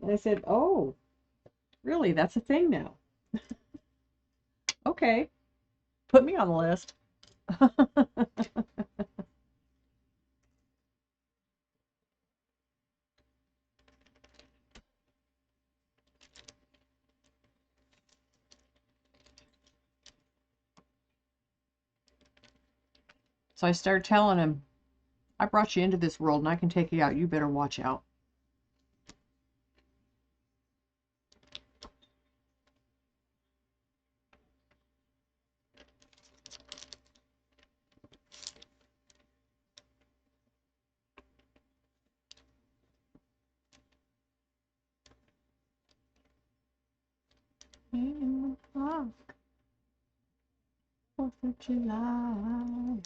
And I said, "Oh, really? That's a thing now. Okay, put me on the list." So I started telling him, "I brought you into this world and I can take you out. You better watch out." In the park, 4th of July.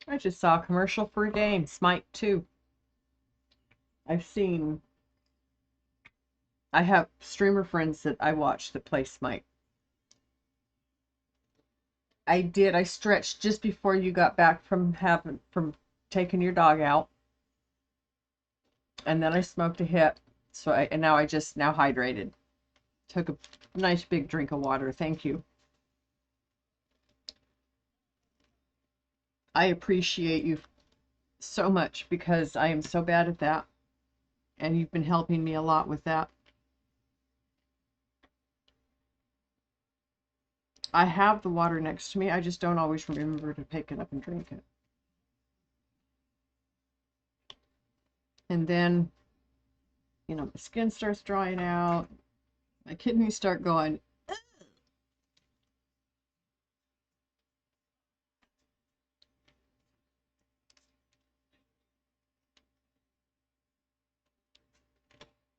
I just saw a commercial for a game, Smite 2. I've seen, I have streamer friends that I watch that play Smite. I did. I stretched just before you got back from taking your dog out, and then I smoked a hit. And now I just now hydrated. Took a nice big drink of water. Thank you. I appreciate you so much because I am so bad at that, and you've been helping me a lot with that. I have the water next to me. I just don't always remember to pick it up and drink it. And then, my skin starts drying out. My kidneys start going.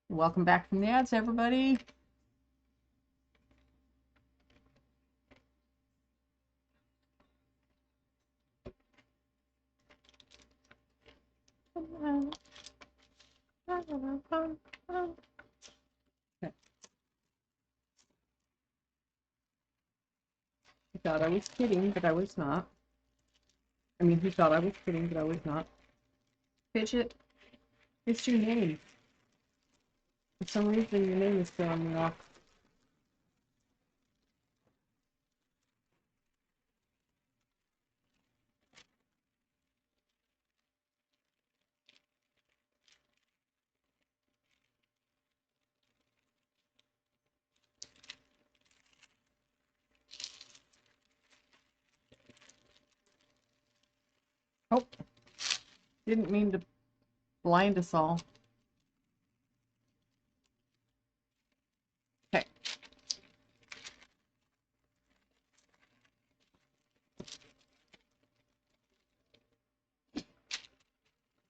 Welcome back from the ads, everybody. He thought I was kidding, but I was not. I mean, he thought I was kidding, but I was not. Fidget, it's your name. For some reason, your name is throwing me off. Oh, didn't mean to blind us all. Okay.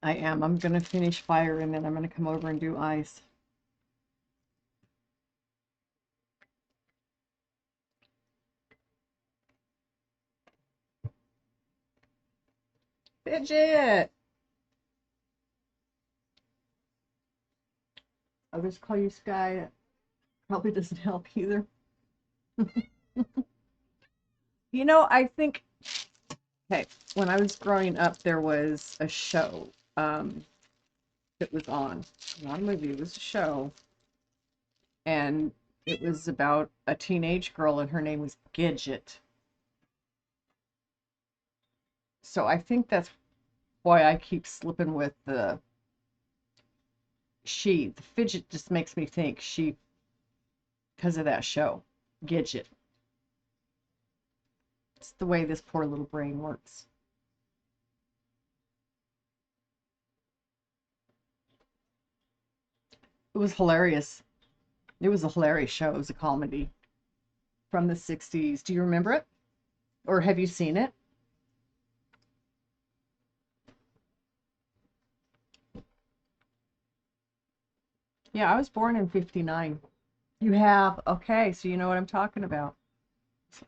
I am. I'm going to finish fire and then I'm going to come over and do ice. Fidget! Others call you Sky. Probably doesn't help either. You know, I think, okay, when I was growing up, there was a show that was on. Not a movie, it was a show. And it was about a teenage girl, and her name was Gidget. So I think that's why I keep slipping with the she. The fidget just makes me think she because of that show, Gidget. It's the way this poor little brain works. It was hilarious. It was a hilarious show. It was a comedy from the 60s. Do you remember it? Or have you seen it? Yeah, I was born in 59. You have? Okay, so you know what I'm talking about.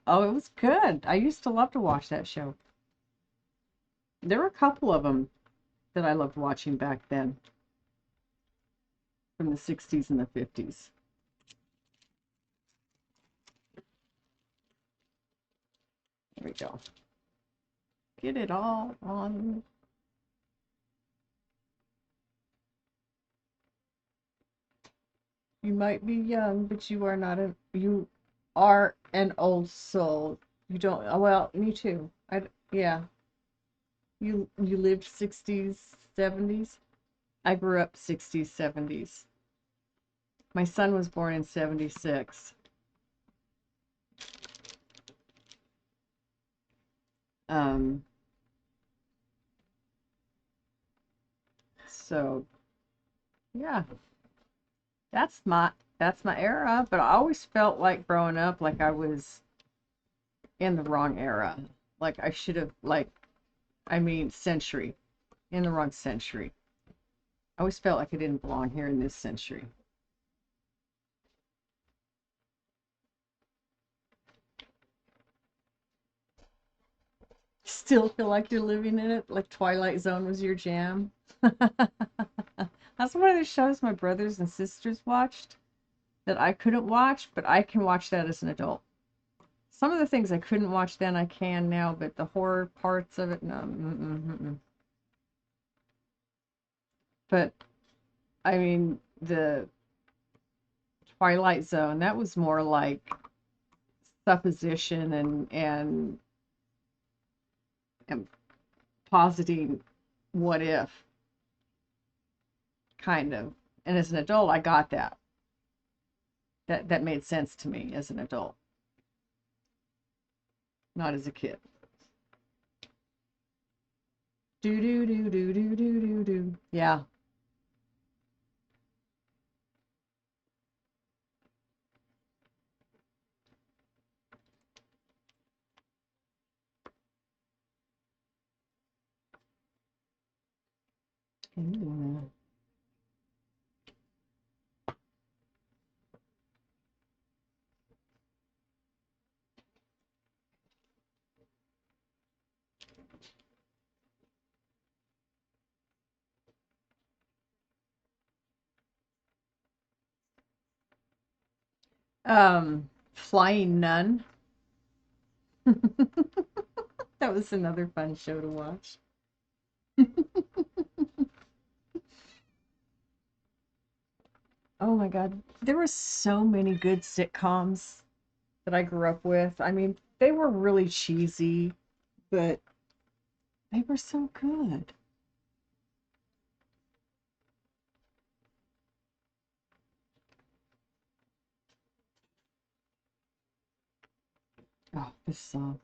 Oh, it was good. I used to love to watch that show. There were a couple of them that I loved watching back then from the 60s and the 50s. There we go. Get it all on. You might be young, but you are not you are an old soul. You don't, well, me too. Yeah. You lived 60s, 70s. I grew up 60s, 70s. My son was born in 76. Um, so yeah, that's my that's my era, but I always felt like growing up like I was in the wrong era. Like I should have I mean century, in the wrong century. I always felt like I didn't belong here in this century. Still feel like you're living in it, like Twilight Zone was your jam. That's one of the shows my brothers and sisters watched that I couldn't watch, but I can watch that as an adult. Some of the things I couldn't watch then I can now, but the horror parts of it, no. But I mean, the Twilight Zone, that was more like supposition and positing what if kind of. And as an adult, I got that. That made sense to me as an adult, not as a kid. Do do do do do do do do. Yeah. Ooh. Flying Nun. That was another fun show to watch. Oh my God. There were so many good sitcoms that I grew up with. I mean, they were really cheesy, but they were so good. Oh, this song.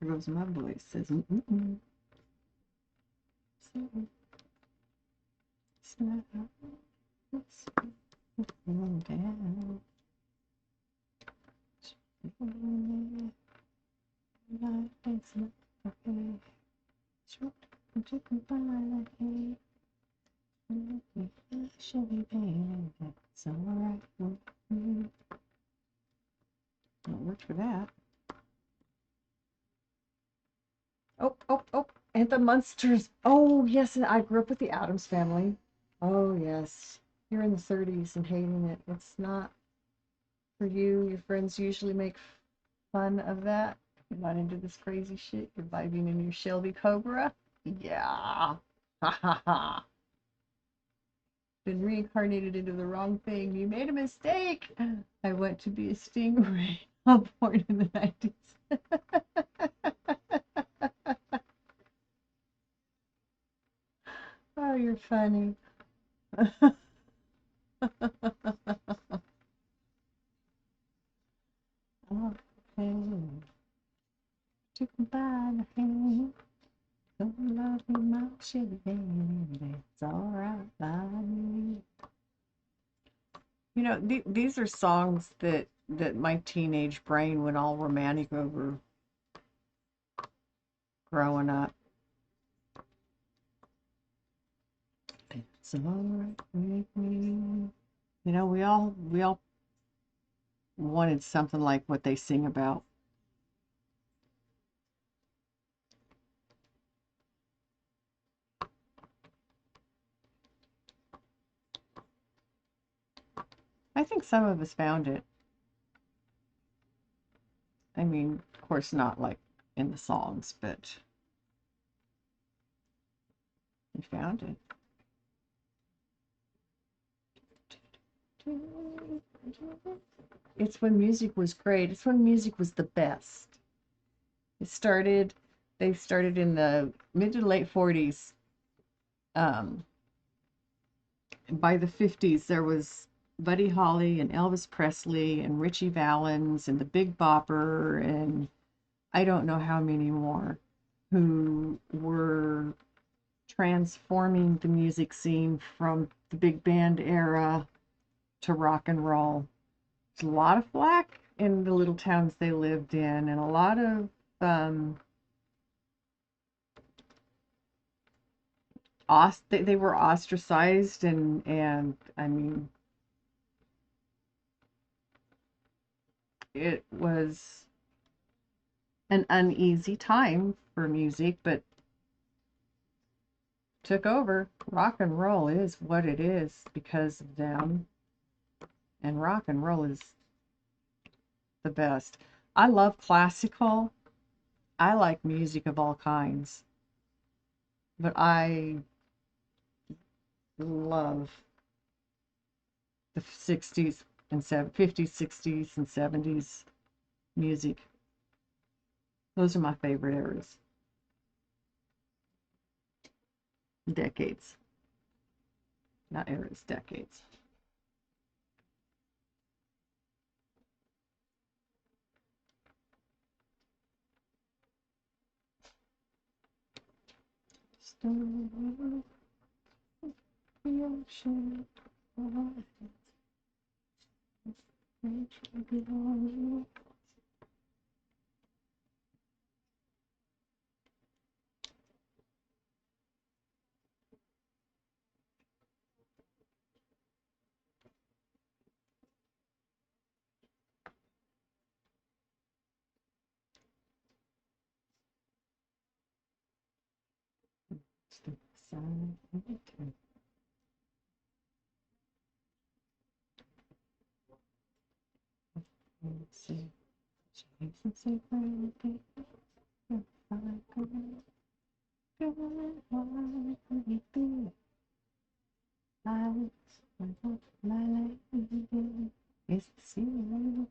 There goes my voice. Says, mm-mm-mm. It's all right. Don't work for that. Oh, oh, oh. And the Munsters. Oh, yes. I grew up with the Addams Family. Oh, yes. You're in the 30s and hating it. It's not for you. Your friends usually make fun of that. You're not into this crazy shit. You're vibing in your Shelby Cobra. Yeah. Ha ha ha. Been reincarnated into the wrong thing. You made a mistake. I want to be a stingray. I'm born in the 90s. Oh, you're funny. Okay. Took me by the hand. Don't love me much, baby. It's all right by me. You know, these are songs that my teenage brain went all romantic over growing up. It's all right with me. You know, we all wanted something like what they sing about. I think some of us found it. I mean, of course, not like in the songs, but we found it. It's when music was great. It's when music was the best. It started, they started in the mid to late 40s. Um, by the 50s, there was Buddy Holly and Elvis Presley and Richie Valens and the Big Bopper and I don't know how many more who were transforming the music scene from the big band era to rock and roll. There's a lot of flack in the little towns they lived in, and a lot of they were ostracized, and I mean it was an uneasy time for music, but took over. Rock and roll is what it is because of them, and rock and roll is the best. I love classical. I like music of all kinds, but I love the 60s and 50s, 60s, and 70s music. Those are my favorite eras. Decades. Not eras, decades. Storm the ocean. Sun. Let's see. Jason is the sea.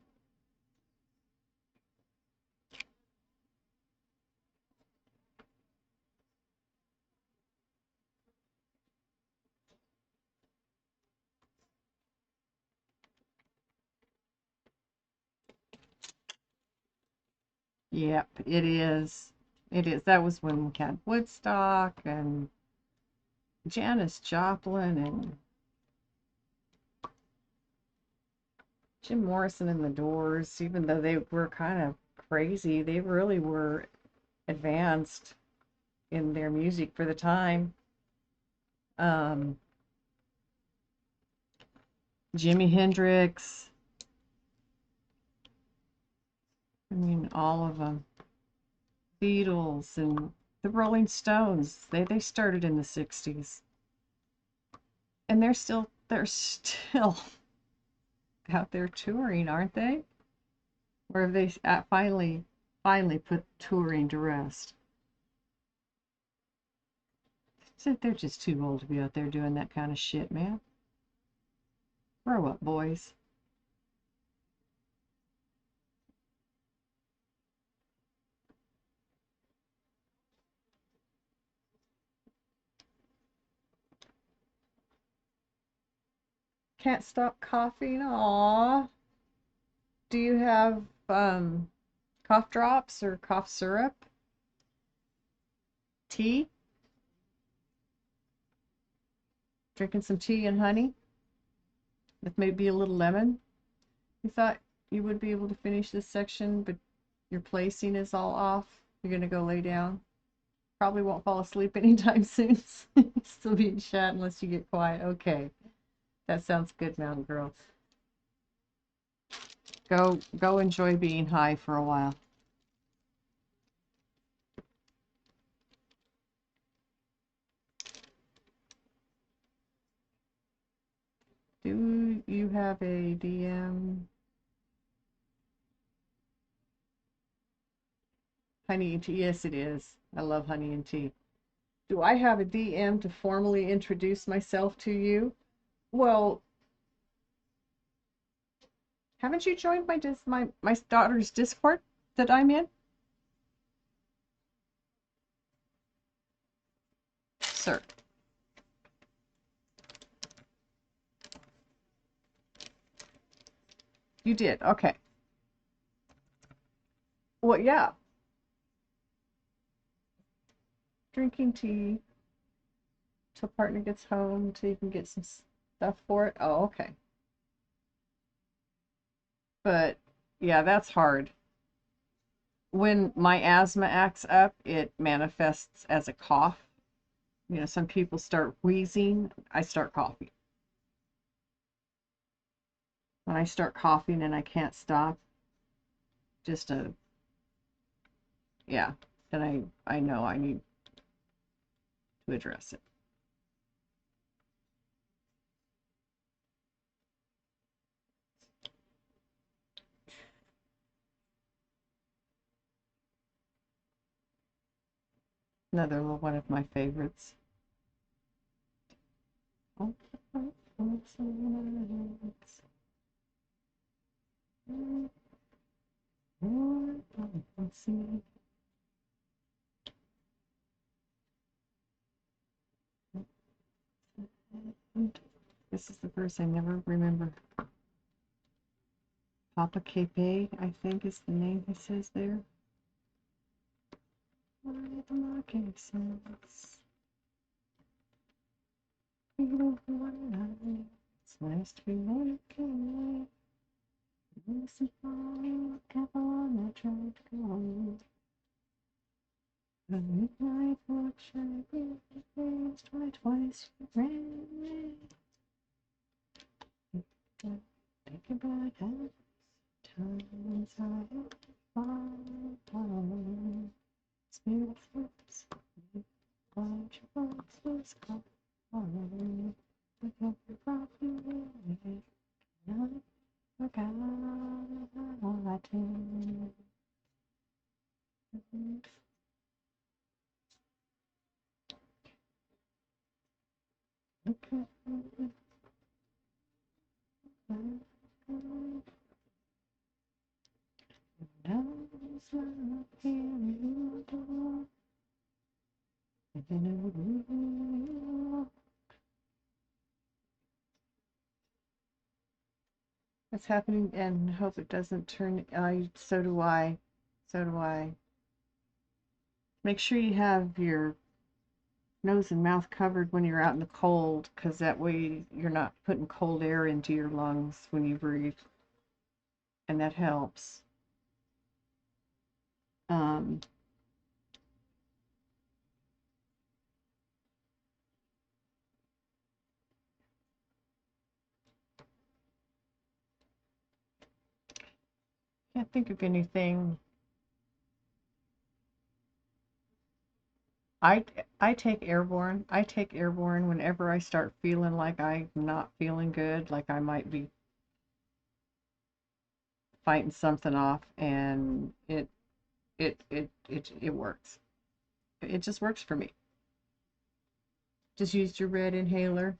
Yep, it is. It is. That was when we had Woodstock and Janis Joplin and Jim Morrison and the Doors. Even though they were kind of crazy, they really were advanced in their music for the time. Um, Jimi Hendrix. I mean, all of them. Beatles and the Rolling Stones. They started in the 60s. And they're still out there touring, aren't they? Or have they finally put touring to rest? So they're just too old to be out there doing that kind of shit, man. Grow up, boys. Can't stop coughing. Aw. Do you have cough drops or cough syrup? Tea? Drinking some tea and honey with maybe a little lemon? You thought you would be able to finish this section, but your placing is all off. You're gonna go lay down. Probably won't fall asleep anytime soon. Still being chat unless you get quiet. Okay. That sounds good, Mountain Girl. Go enjoy being high for a while. Do you have a DM? Honey and tea? Yes, it is. I love honey and tea. Do I have a DM to formally introduce myself to you? Well, haven't you joined my daughter's Discord that I'm in? Sir. You did. Okay. Well, yeah. Drinking tea till partner gets home till you can get some stuff for it. Oh, okay. But yeah, that's hard. When my asthma acts up, it manifests as a cough. You know, some people start wheezing, I start coughing. When I start coughing and I can't stop, just a yeah, then I know I need to address it. Another one of my favorites. peppers. I never remember. Papa Cape, I think is the name he says there. Why the market says we don't want it's nice to be making listen for careful on the train to go. The midnight watch and the face twice ran. Think about how times I fall. Spirit flips, watch your boxes come on. We can't forget you, not forgotten. What's happening, and hope it doesn't turn. So do I. So do I. Make sure you have your nose and mouth covered when you're out in the cold, because that way you're not putting cold air into your lungs when you breathe, and that helps. Um, can't think of anything. I I take airborne. I take airborne whenever I start feeling like I'm not feeling good, like I might be fighting something off, and it works. It just works for me. Just use your red inhaler.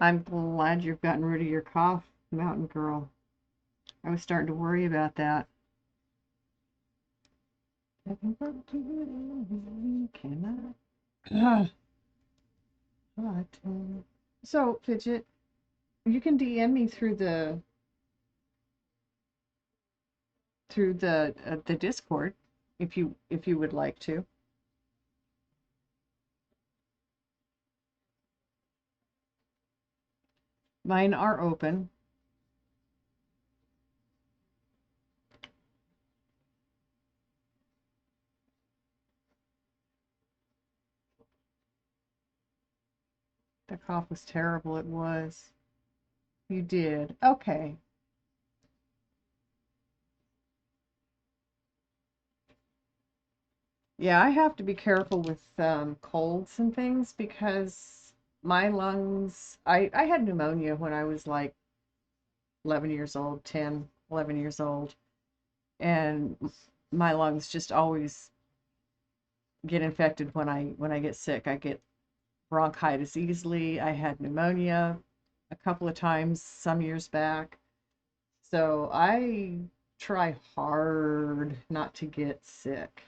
I'm glad you've gotten rid of your cough, Mountain Girl. I was starting to worry about that. Cannot. So, Fidget, you can DM me through the Discord if you would like to. Mine are open. The cough was terrible. It was. You did. Okay. Yeah, I have to be careful with colds and things because my lungs, I had pneumonia when I was like 11 years old, 10, 11 years old, and my lungs just always get infected when I get sick. I get bronchitis easily. I had pneumonia a couple of times some years back. So I try hard not to get sick.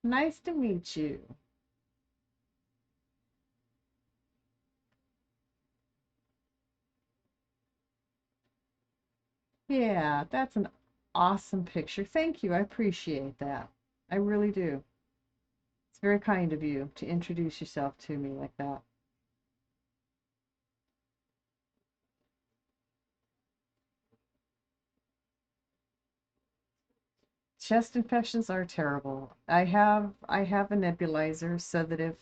Nice to meet you. Yeah, that's an awesome picture. Thank you. I appreciate that. I really do. It's very kind of you to introduce yourself to me like that. Chest infections are terrible. I have a nebulizer so that if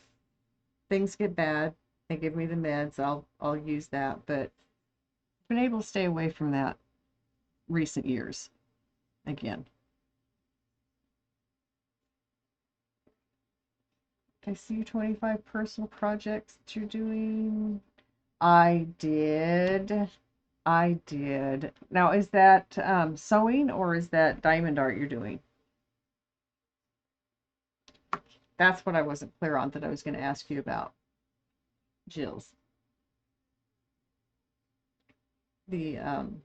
things get bad, they give me the meds, I'll use that, but I've been able to stay away from that recent years again. I see you 25 personal projects that you're doing. I did. I did. Now, is that sewing or is that diamond art you're doing? That's what I wasn't clear on that I was going to ask you about, Jill's. The come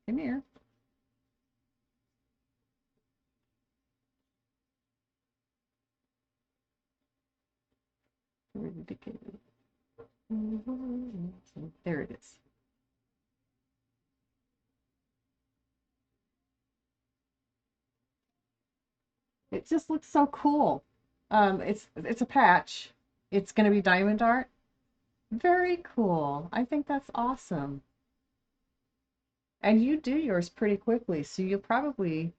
here. Where did it go? There it is. It just looks so cool. It's a patch. It's going to be diamond art. Very cool. I think that's awesome. And you do yours pretty quickly, so you'll probably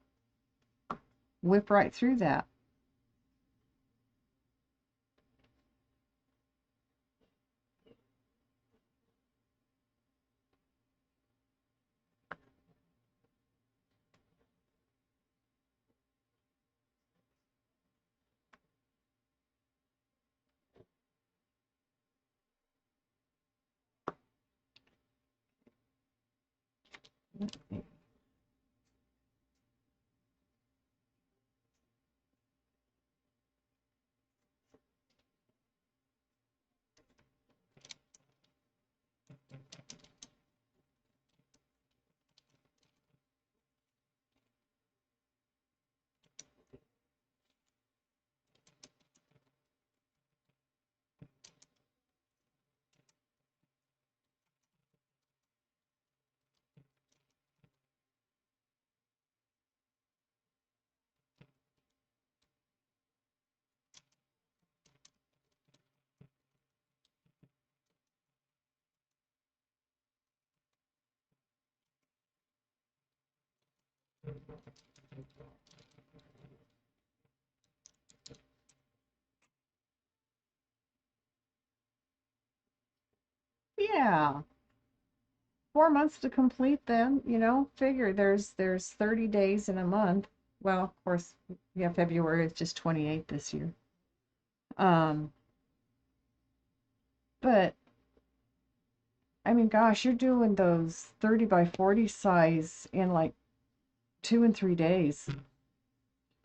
whip right through that. Yeah. 4 months to complete then, figure there's 30 days in a month. Well, of course, yeah, February is just 28 this year. Um, but I mean, gosh, you're doing those 30 by 40 size in like 2 and 3 days.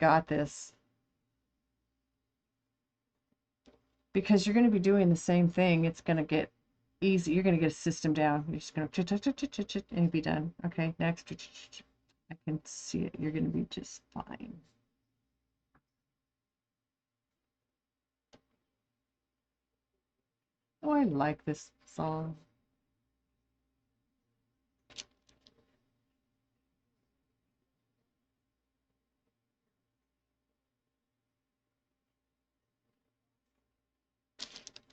Got this. Because you're going to be doing the same thing. It's going to get easy. You're going to get a system down. You're just going to and be done. Okay, next. I can see it. You're going to be just fine. Oh, I like this song.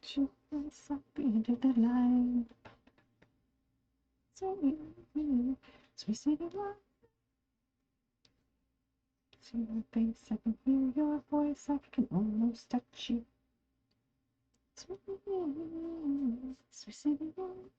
She was up into the line. So easy. Sweet city one. See your face, I can hear your voice, I can almost touch you. Sweet city one.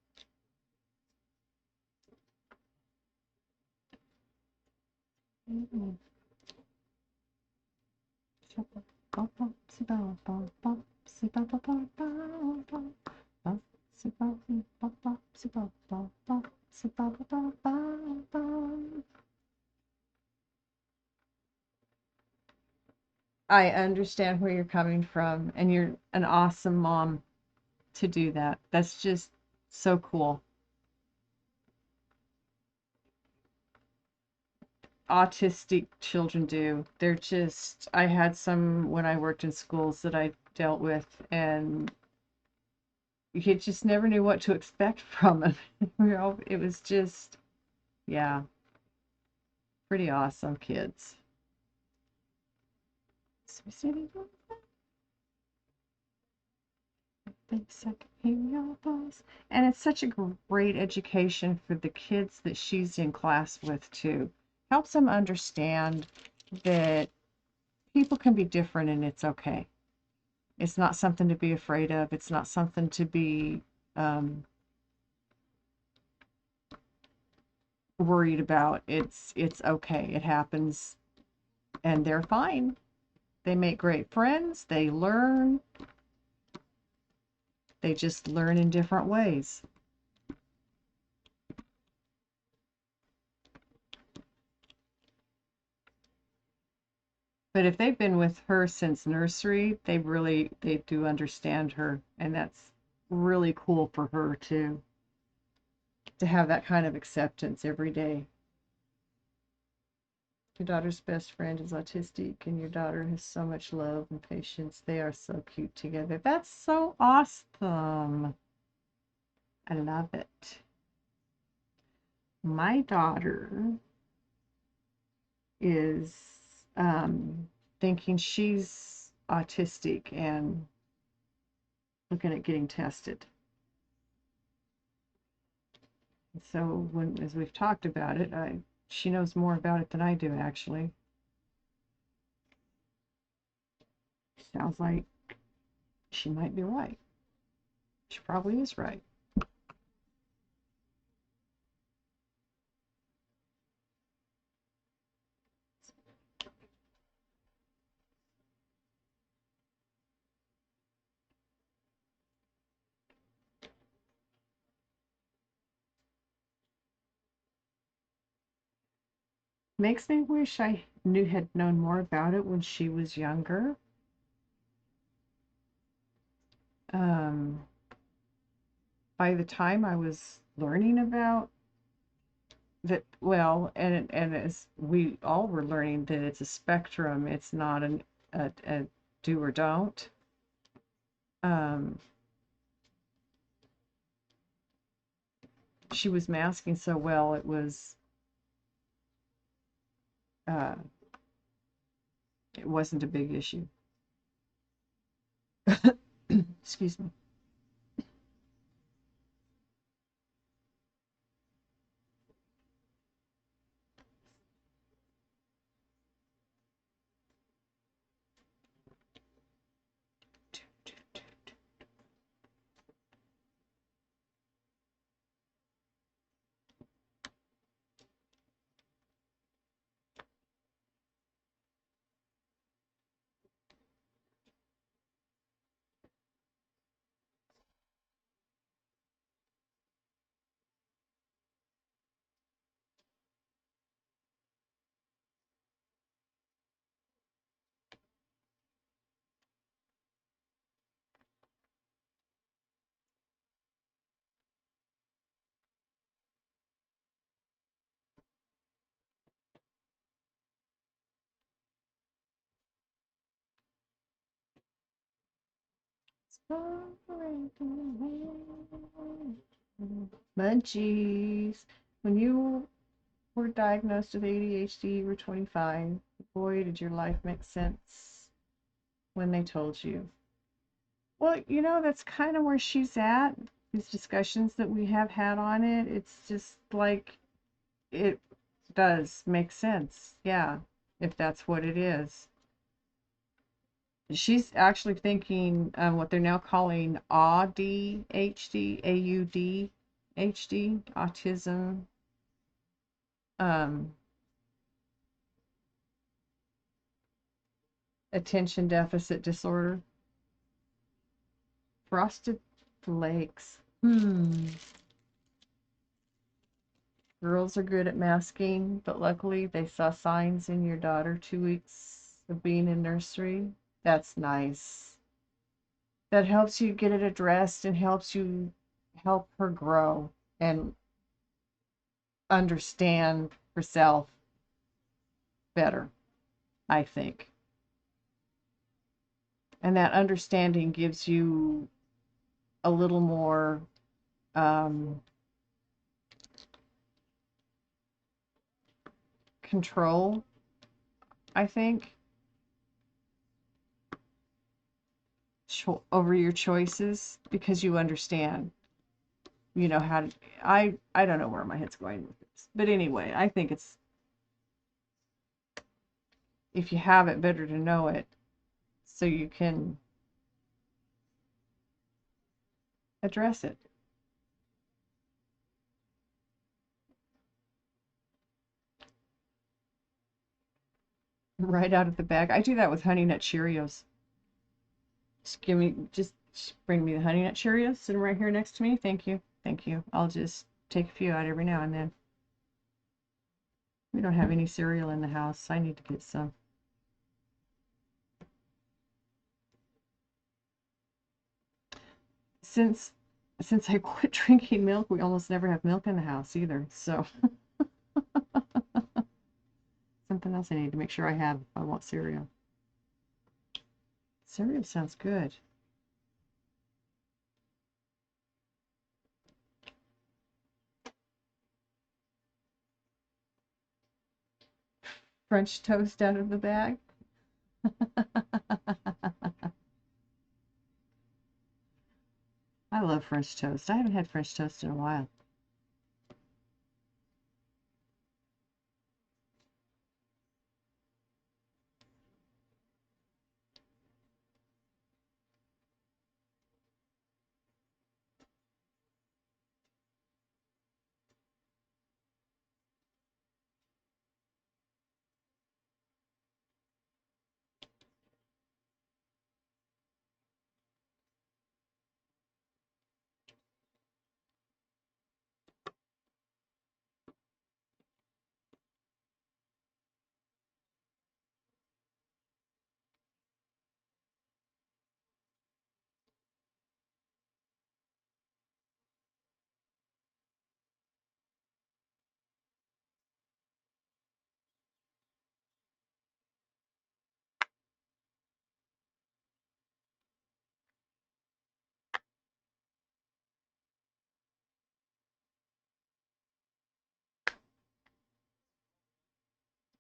I understand where you're coming from, and you're an awesome mom to do that. That's just so cool. Autistic children do. They're just, I had some when I worked in schools that I dealt with, and you just never knew what to expect from them. It was just, yeah, pretty awesome kids. And it's such a great education for the kids that she's in class with, too. Helps them understand that people can be different and it's okay. It's not something to be afraid of. It's not something to be worried about. It's okay. It happens and they're fine. They make great friends. They learn. They just learn in different ways. But if they've been with her since nursery, they do understand her, and that's really cool for her to have that kind of acceptance every day. Your daughter's best friend is autistic, and your daughter has so much love and patience. They are so cute together. That's so awesome. I love it. My daughter is thinking she's autistic and looking at getting tested. So as we've talked about it, she knows more about it than I do, actually. Sounds like she might be right. She probably is right. Makes me wish I had known more about it when she was younger. Um, by the time I was learning about that, well, and as we all were learning that it's a spectrum, it's not a do or don't. Um, she was masking so well, uh, it wasn't a big issue. Excuse me. Munchies. When you were diagnosed with ADHD, you were 25. Boy, did your life make sense when they told you. Well, that's kind of where she's at. These discussions that we have had on it, it's just like it does make sense. Yeah, if that's what it is. She's actually thinking what they're now calling ADHD, AUDHD, autism, um, attention deficit disorder, frosted flakes. Girls are good at masking, but luckily they saw signs in your daughter 2 weeks of being in nursery. That's nice. That helps you get it addressed and help her grow and understand herself better, I think. And that understanding gives you a little more um, control, I think, over your choices because you understand, how to. I don't know where my head's going with this, but anyway, I think it's if you have it, better to know it so you can address it right out of the bag. I do that with Honey Nut Cheerios. Just bring me the Honey Nut Cheerios sitting right here next to me. Thank you. Thank you. I'll just take a few out every now and then. We don't have any cereal in the house. I need to get some. since since I quit drinking milk, we almost never have milk in the house either. So something else I need to make sure I have if I want cereal. Cereal sounds good. French toast out of the bag. I love French toast. I haven't had French toast in a while.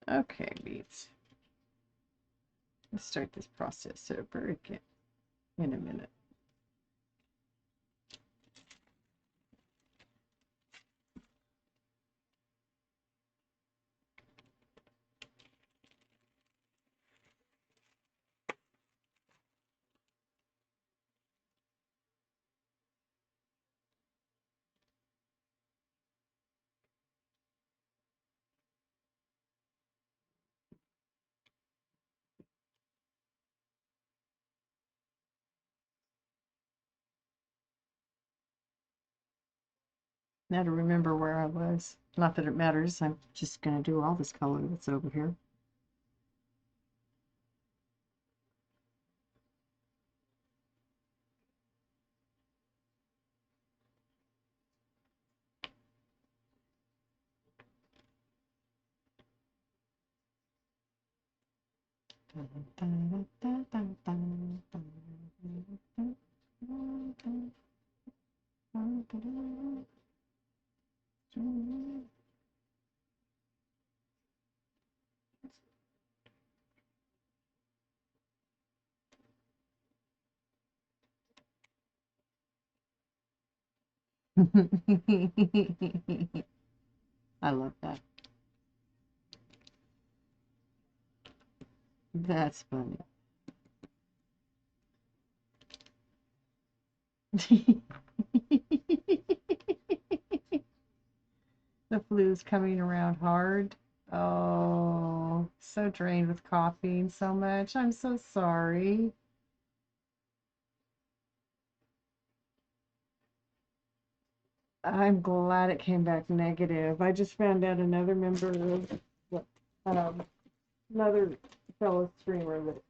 Okay, beets. Let's start this process over again in a minute. Now to remember where I was. Not that it matters. I'm just going to do all this color that's over here. I love that. That's funny. The flu's coming around hard. Oh, so drained with coughing so much. I'm so sorry. I'm glad it came back negative. I just found out another member of um, another fellow streamer that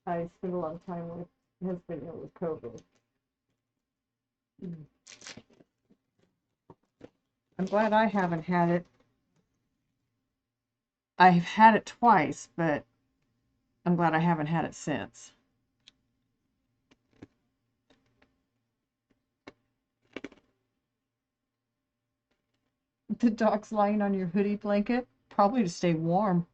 I spend a lot of time with has been ill with COVID. I'm glad I haven't had it. I've had it twice, but I'm glad I haven't had it since. The dog's lying on your hoodie blanket, probably to stay warm.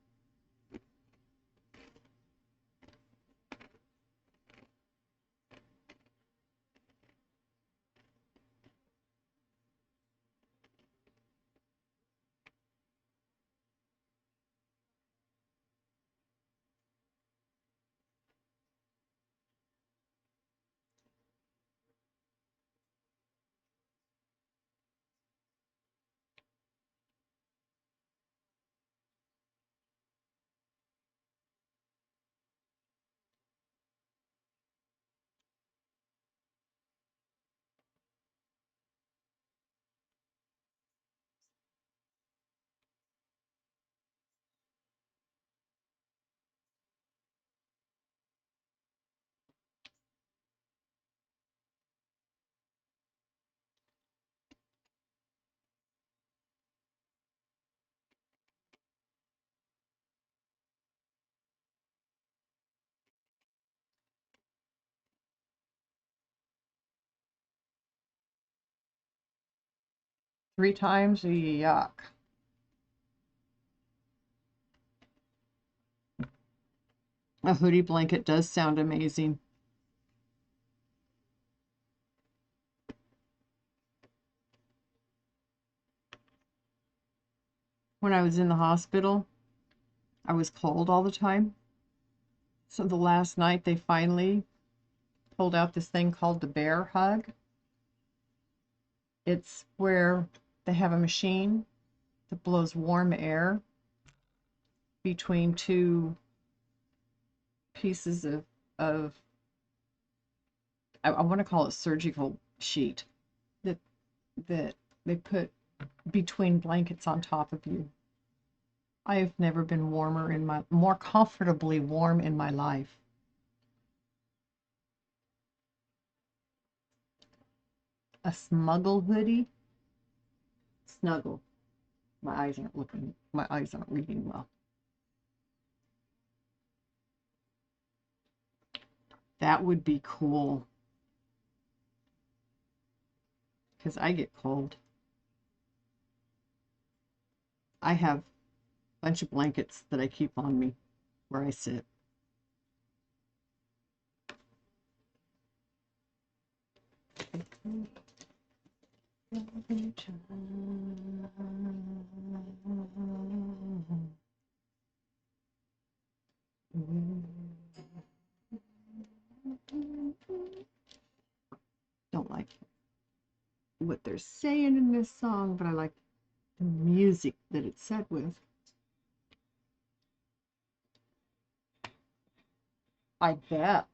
3 times? Yuck. A hoodie blanket does sound amazing. When I was in the hospital, I was cold all the time. So the last night they finally pulled out this thing called the bear hug. It's where they have a machine that blows warm air between two pieces of I want to call it surgical sheet that that they put between blankets on top of you. I have never been more comfortably warm in my life. A smuggle hoodie? Snuggle. My eyes aren't reading well. That would be cool. Because I get cold. I have a bunch of blankets that I keep on me where I sit. Don't like what they're saying in this song, but I like the music that it's said with. I bet.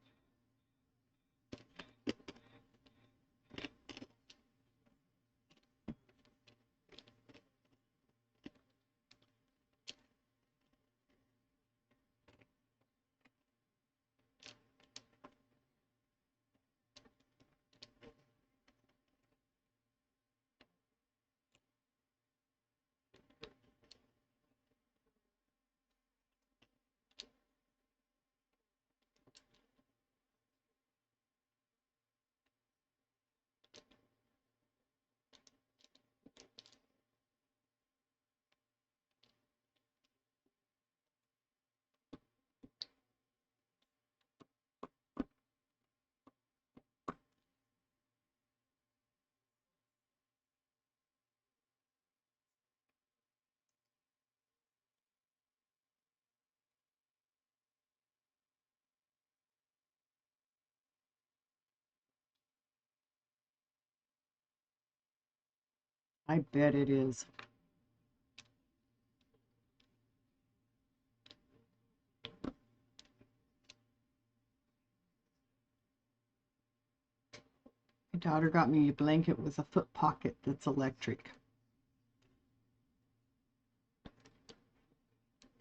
I bet it is. My daughter got me a blanket with a foot pocket that's electric.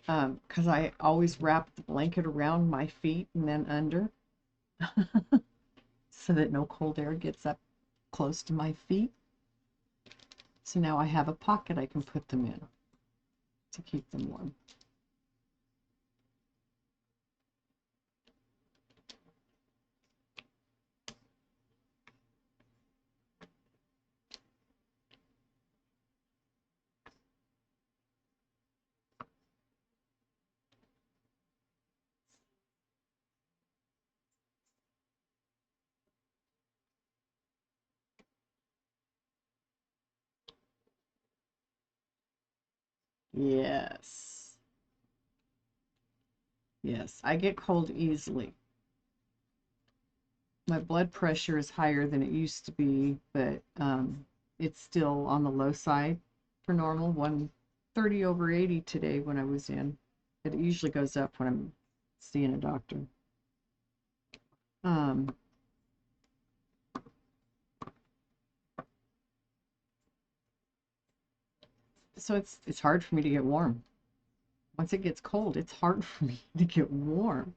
Because I always wrap the blanket around my feet and then under so that no cold air gets up close to my feet. So now I have a pocket I can put them in to keep them warm. Yes. Yes, I get cold easily. My blood pressure is higher than it used to be, but it's still on the low side for normal. 130/80 today when I was in. It usually goes up when I'm seeing a doctor. Um, so it's hard for me to get warm. Once it gets cold, it's hard for me to get warm.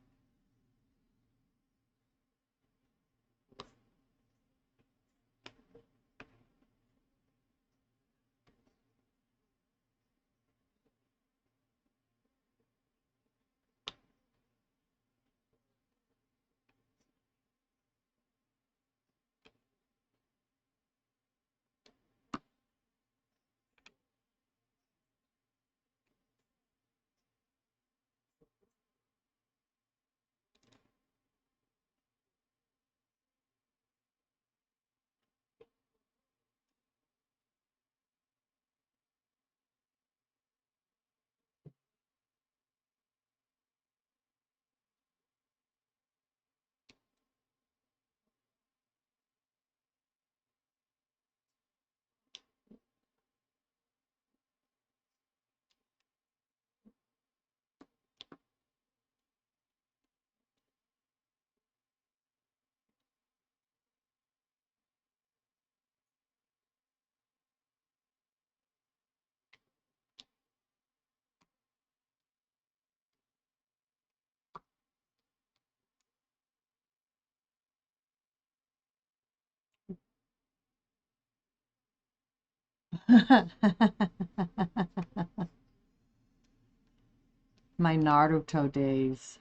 My Naruto days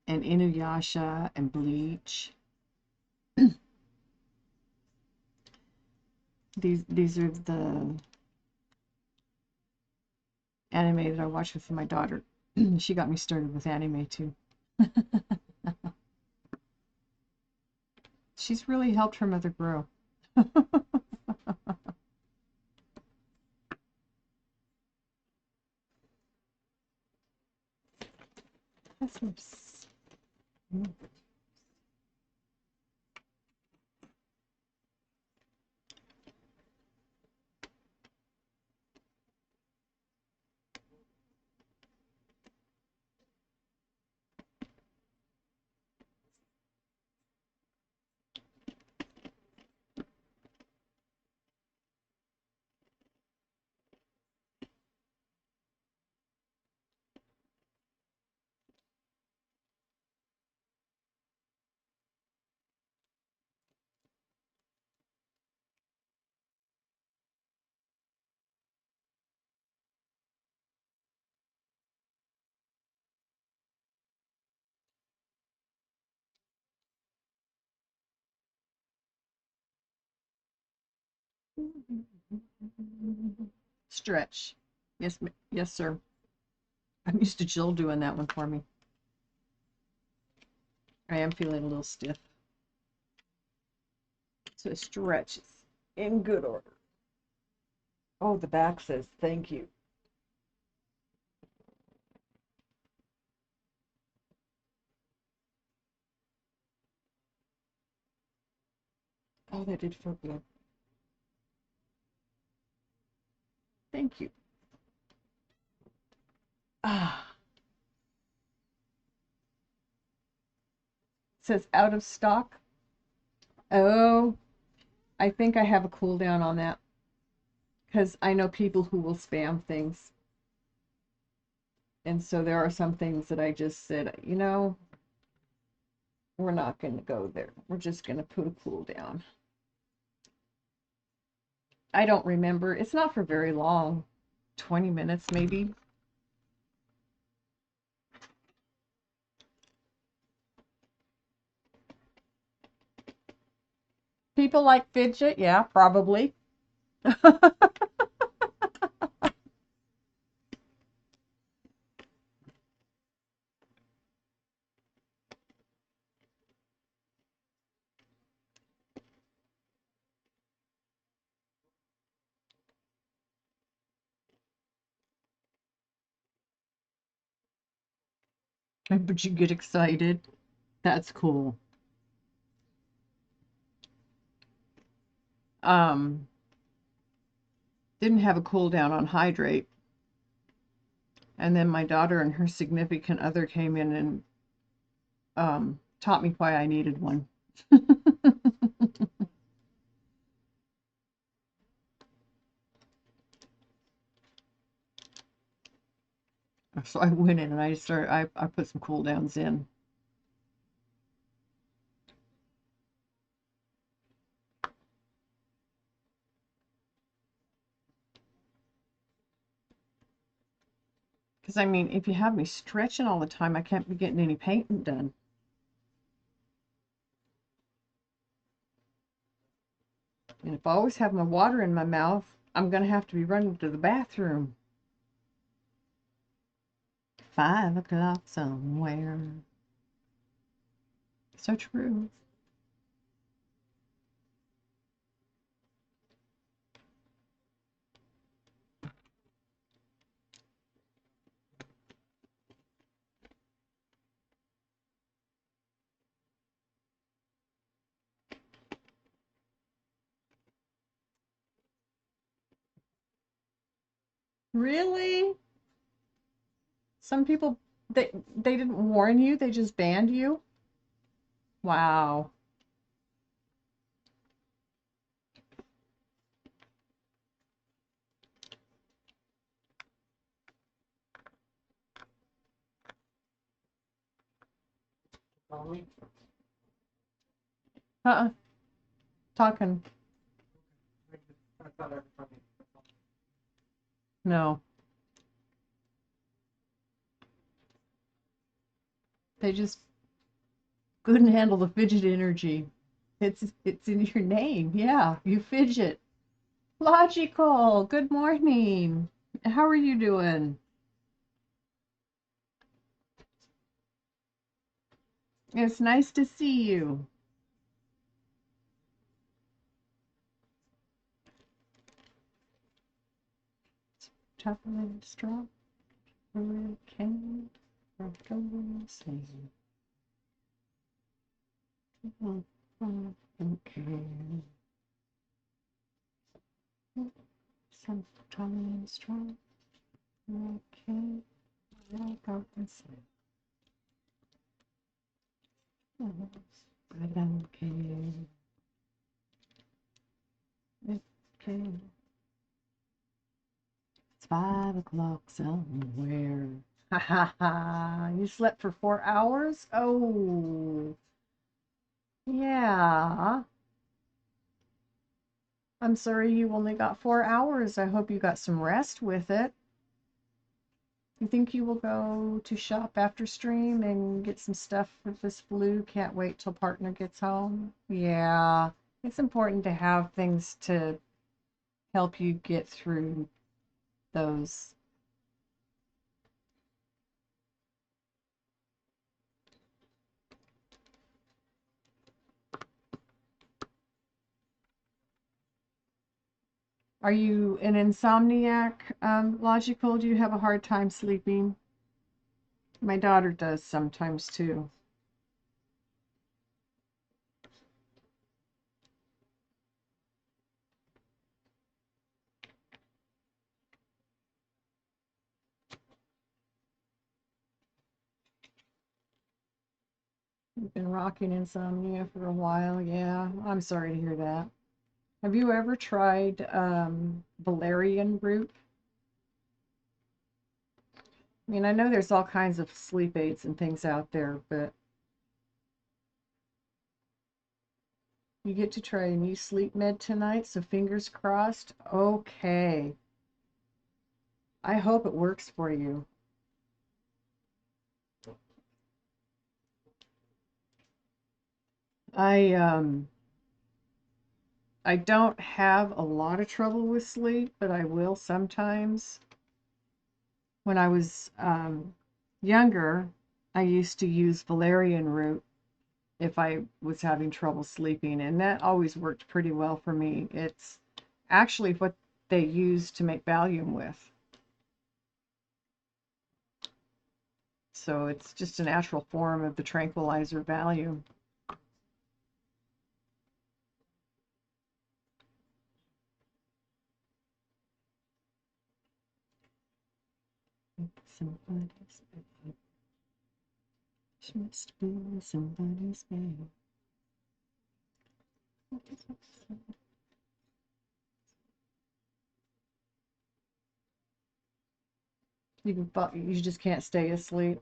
and Inuyasha and Bleach. These are the anime that I watched with my daughter. She got me started with anime too. She's really helped her mother grow. That's nice. Stretch. Yes, yes, sir. I'm used to Jill doing that one for me. I am feeling a little stiff. So stretch is in good order. Oh, the back says thank you. Oh, that did feel good. Thank you. Ah, it says out of stock. Oh, I think I have a cooldown on that because I know people who will spam things. And so there are some things that I just said, we're not going to go there. We're just going to put a cooldown. I don't remember. It's not for very long. 20 minutes maybe. People like fidget? Yeah, probably. But you get excited. That's cool. Um, didn't have a cooldown on hydrate. And then my daughter and her significant other came in and taught me why I needed one. So I went in and I put some cooldowns in. Because I mean, if you have me stretching all the time, I can't be getting any painting done. And if I always have my water in my mouth, I'm going to have to be running to the bathroom. 5 o'clock somewhere. So true. Really? Some people they didn't warn you, they just banned you? Wow. Uh-uh. Talking. thought everybody. No. They just couldn't handle the fidget energy. It's in your name. Yeah, you fidget. Logical. Good morning. How are you doing? It's nice to see you. Chocolate straw. Hurricane. Okay. Some chocolate straw. Okay. I got this. Okay. Okay. It's 5 o'clock somewhere. Ha ha ha. You slept for 4 hours? Oh, yeah. I'm sorry you only got 4 hours. I hope you got some rest with it. You think you will go to shop after stream and get some stuff for this flu? Can't wait till partner gets home. Yeah, it's important to have things to help you get through those. Are you an insomniac, Logical? Do you have a hard time sleeping? My daughter does sometimes too. You've been rocking insomnia for a while. Yeah, I'm sorry to hear that. Have you ever tried valerian root? I mean, I know there's all kinds of sleep aids and things out there, but you get to try a new sleep med tonight, so fingers crossed. Okay. I hope it works for you. I I don't have a lot of trouble with sleep, but I will sometimes. When I was younger, I used to use valerian root if I was having trouble sleeping, and that always worked pretty well for me. It's actually what they use to make Valium with. So it's just a natural form of the tranquilizer Valium. Somebody's baby. She must be somebody's baby. You just can't stay asleep.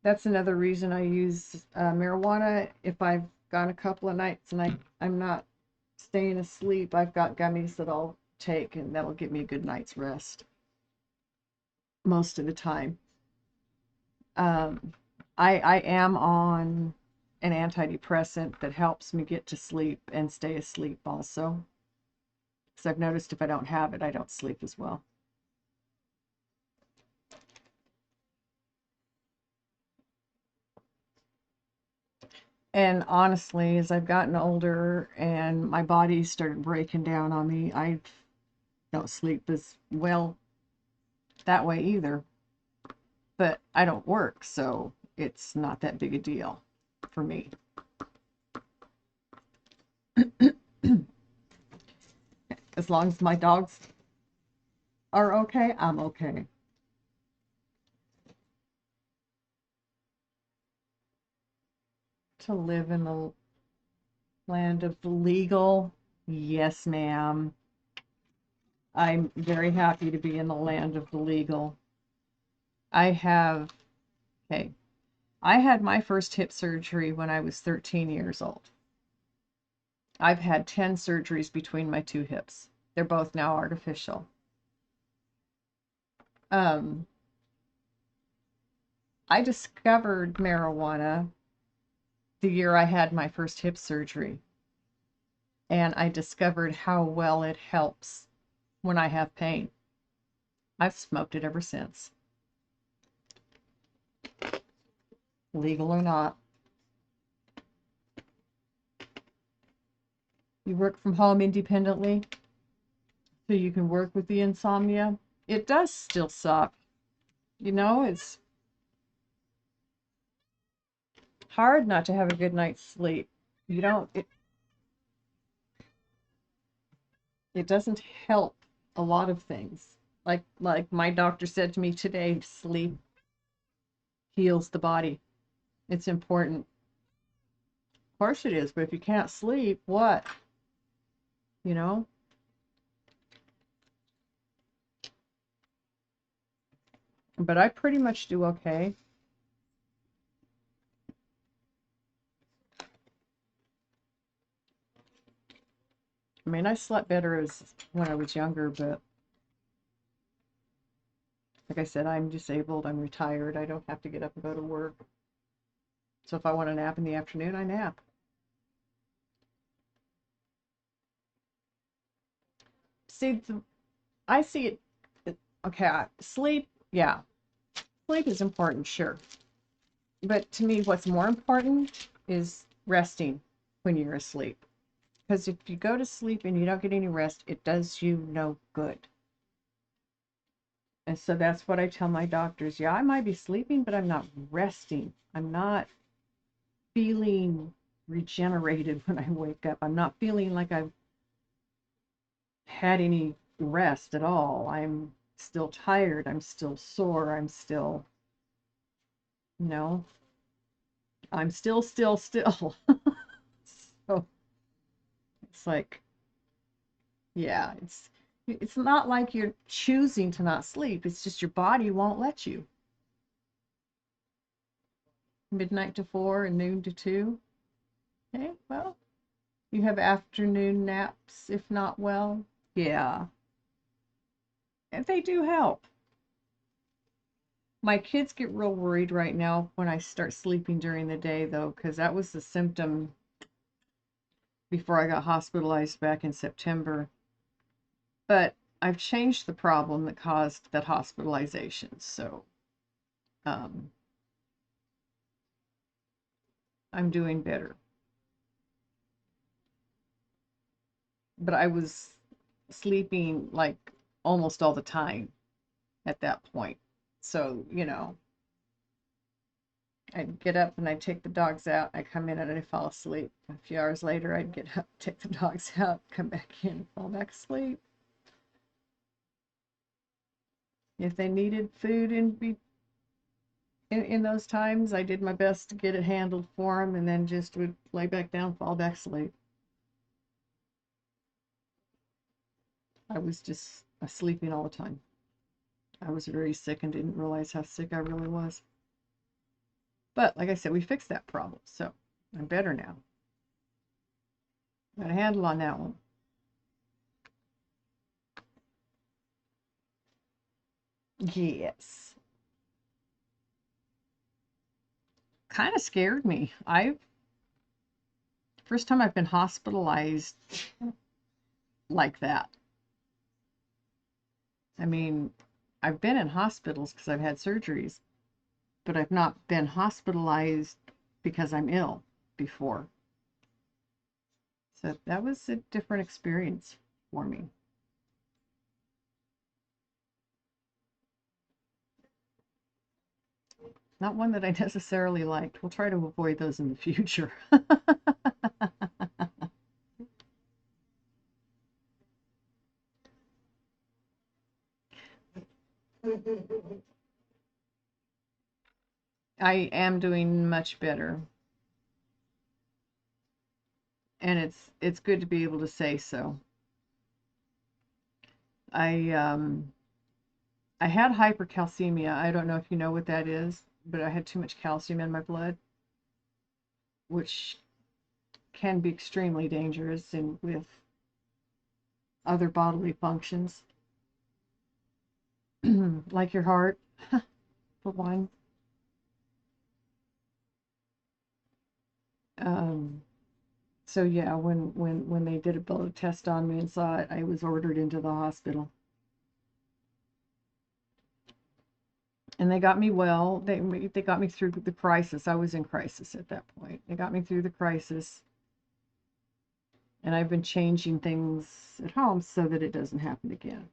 That's another reason I use marijuana. If I've gone a couple of nights and I'm not staying asleep, I've got gummies that I'll take and that'll give me a good night's rest most of the time. Um, I am on an antidepressant that helps me get to sleep and stay asleep also. Because I've noticed if I don't have it, I don't sleep as well. And honestly, as I've gotten older and my body started breaking down on me, I don't sleep as well that way either. But I don't work, so it's not that big a deal for me. As long as my dogs are okay, I'm okay. To live in the land of the legal, yes, ma'am. I'm very happy to be in the land of the legal. I have, okay, I had my first hip surgery when I was 13 years old. I've had 10 surgeries between my two hips. They're both now artificial. Um, I discovered marijuana the year I had my first hip surgery, and I discovered how well it helps when I have pain. I've smoked it ever since, legal or not. You work from home independently, so you can work with the insomnia. It does still suck. You know, it's hard not to have a good night's sleep. You don't, it doesn't help a lot of things. Like my doctor said to me today, sleep heals the body. It's important. Of course it is, but if you can't sleep, what? You know? But I pretty much do okay. I mean, I slept better as when I was younger, but like I said, I'm disabled, I'm retired, I don't have to get up and go to work. So if I want to nap in the afternoon, I nap. See, I see okay, sleep, yeah, sleep is important, sure. But to me, what's more important is resting when you're asleep. Because if you go to sleep and you don't get any rest, it does you no good. And so that's what I tell my doctors. Yeah, I might be sleeping, but I'm not resting. I'm not feeling regenerated when I wake up. I'm not feeling like I've had any rest at all. I'm still tired. I'm still sore. I'm still, you know, I'm still. So it's like, yeah, it's not like you're choosing to not sleep. It's just your body won't let you. Midnight to 4 and noon to 2. Okay, well, you have afternoon naps if not well. Yeah, and they do help. My kids get real worried right now when I start sleeping during the day, though, because that was the symptom before I got hospitalized back in September. But I've changed the problem that caused that hospitalization, so um, I'm doing better. But I was sleeping like almost all the time at that point. So, I'd get up and I'd take the dogs out. I'd come in and I'd fall asleep. A few hours later, I'd get up, take the dogs out, come back in, fall back asleep. If they needed food in those times, I did my best to get it handled for them and then just would lay back down, fall back asleep. I was just sleeping all the time. I was very sick and didn't realize how sick I really was. But like I said, we fixed that problem, so I'm better now. Got a handle on that one. Yes. Kind of scared me. First time I've been hospitalized like that. I mean, I've been in hospitals because I've had surgeries, but I've not been hospitalized because I'm ill before. So that was a different experience for me. Not one that I necessarily liked. We'll try to avoid those in the future. I am doing much better, and it's good to be able to say so. I I had hypercalcemia. I don't know if you know what that is, but I had too much calcium in my blood, which can be extremely dangerous and with other bodily functions, like your heart, for one. Um, so yeah, when they did a blood test on me and saw it, I was ordered into the hospital. And they got me well. They got me through the crisis. I was in crisis at that point. They got me through the crisis, and I've been changing things at home so that it doesn't happen again.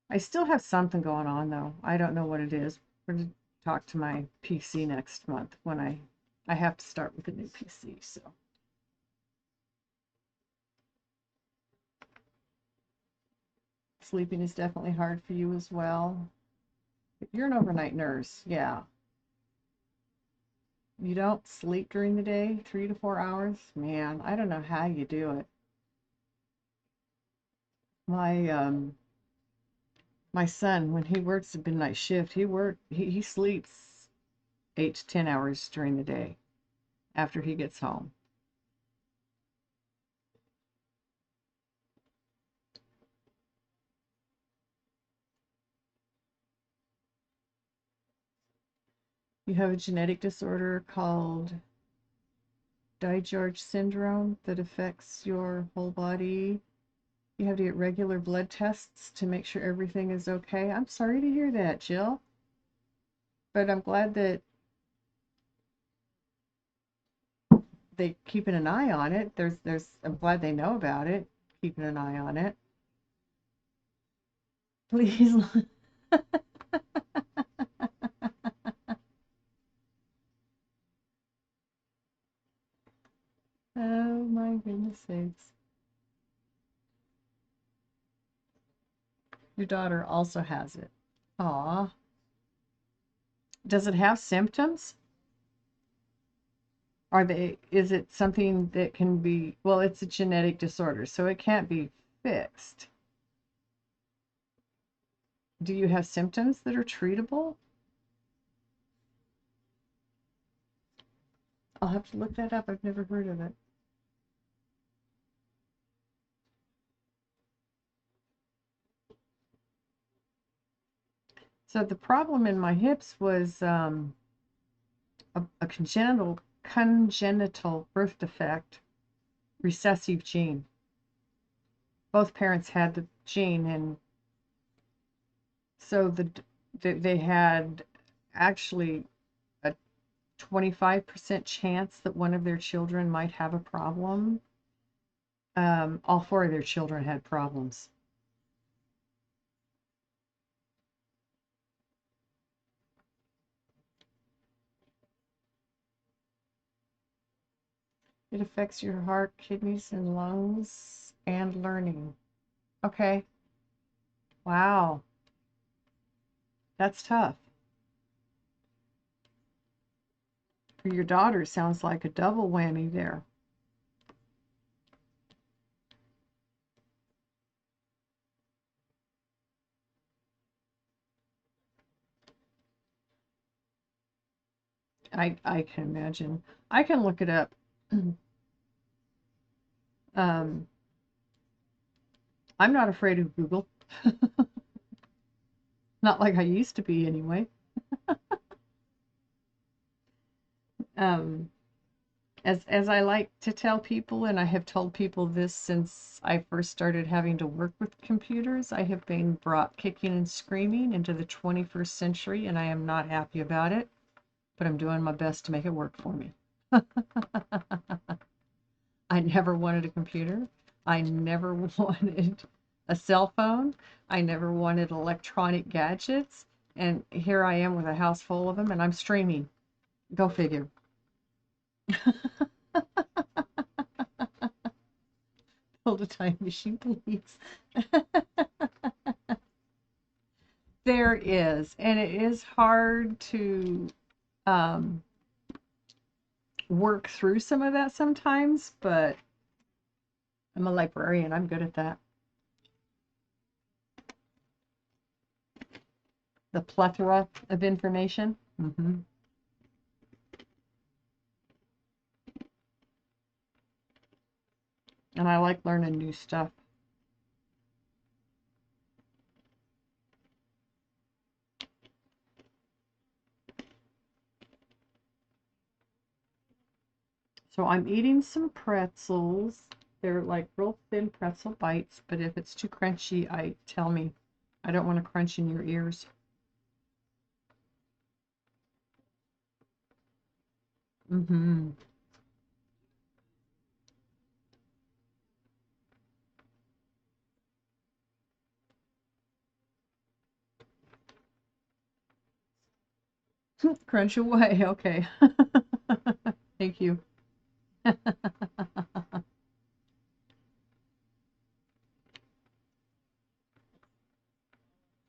I still have something going on though. I don't know what it is. We're going to talk to my PC next month when I have to start with a new PC. So sleeping is definitely hard for you as well. If you're an overnight nurse, yeah. You don't sleep during the day, 3 to 4 hours? Man, I don't know how you do it. My son, when he works a midnight shift, he sleeps 8 to 10 hours during the day after he gets home. You have a genetic disorder called DiGeorge syndrome that affects your whole body. You have to get regular blood tests to make sure everything is okay. I'm sorry to hear that, Jill. But I'm glad that they keeping an eye on it. I'm glad they know about it, keeping an eye on it. Please. Oh my goodness sakes. Your daughter also has it. Aw. Does it have symptoms? Is it something that can be, well, it's a genetic disorder, so it can't be fixed. Do you have symptoms that are treatable? I'll have to look that up. I've never heard of it. So the problem in my hips was a congenital birth defect, recessive gene. Both parents had the gene, and so they had actually a 25% chance that one of their children might have a problem. All four of their children had problems. It affects your heart, kidneys, and lungs, and learning. Okay. Wow. That's tough. For your daughter, sounds like a double whammy there. I can imagine. I can look it up. I'm not afraid of Google. Not like I used to be anyway. Um, as I like to tell people, and I have told people this since I first started having to work with computers, I have been brought kicking and screaming into the 21st century, and I am not happy about it, but I'm doing my best to make it work for me. I never wanted a computer. I never wanted a cell phone. I never wanted electronic gadgets. And here I am with a house full of them, and I'm streaming. Go figure. Build a time machine, please. There is, and it is hard to um, work through some of that sometimes, but I'm a librarian. I'm good at that. The plethora of information. And I like learning new stuff. So I'm eating some pretzels. They're like real thin pretzel bites, but if it's too crunchy, tell me. I don't want to crunch in your ears. Mm-hmm. Crunch away. Okay. Thank you.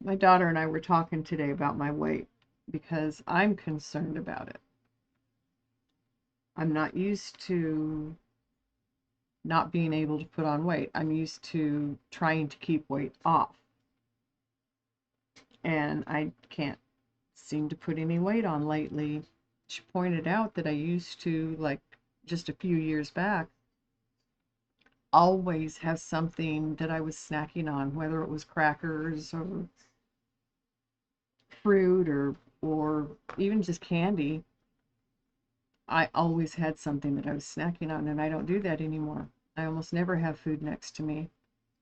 My daughter and I were talking today about my weight because I'm concerned about it. I'm not used to not being able to put on weight. I'm used to trying to keep weight off. And I can't seem to put any weight on lately. She pointed out that I used to, like just a few years back, always have something that I was snacking on, whether it was crackers or fruit or even just candy. I always had something that I was snacking on, and I don't do that anymore. I almost never have food next to me.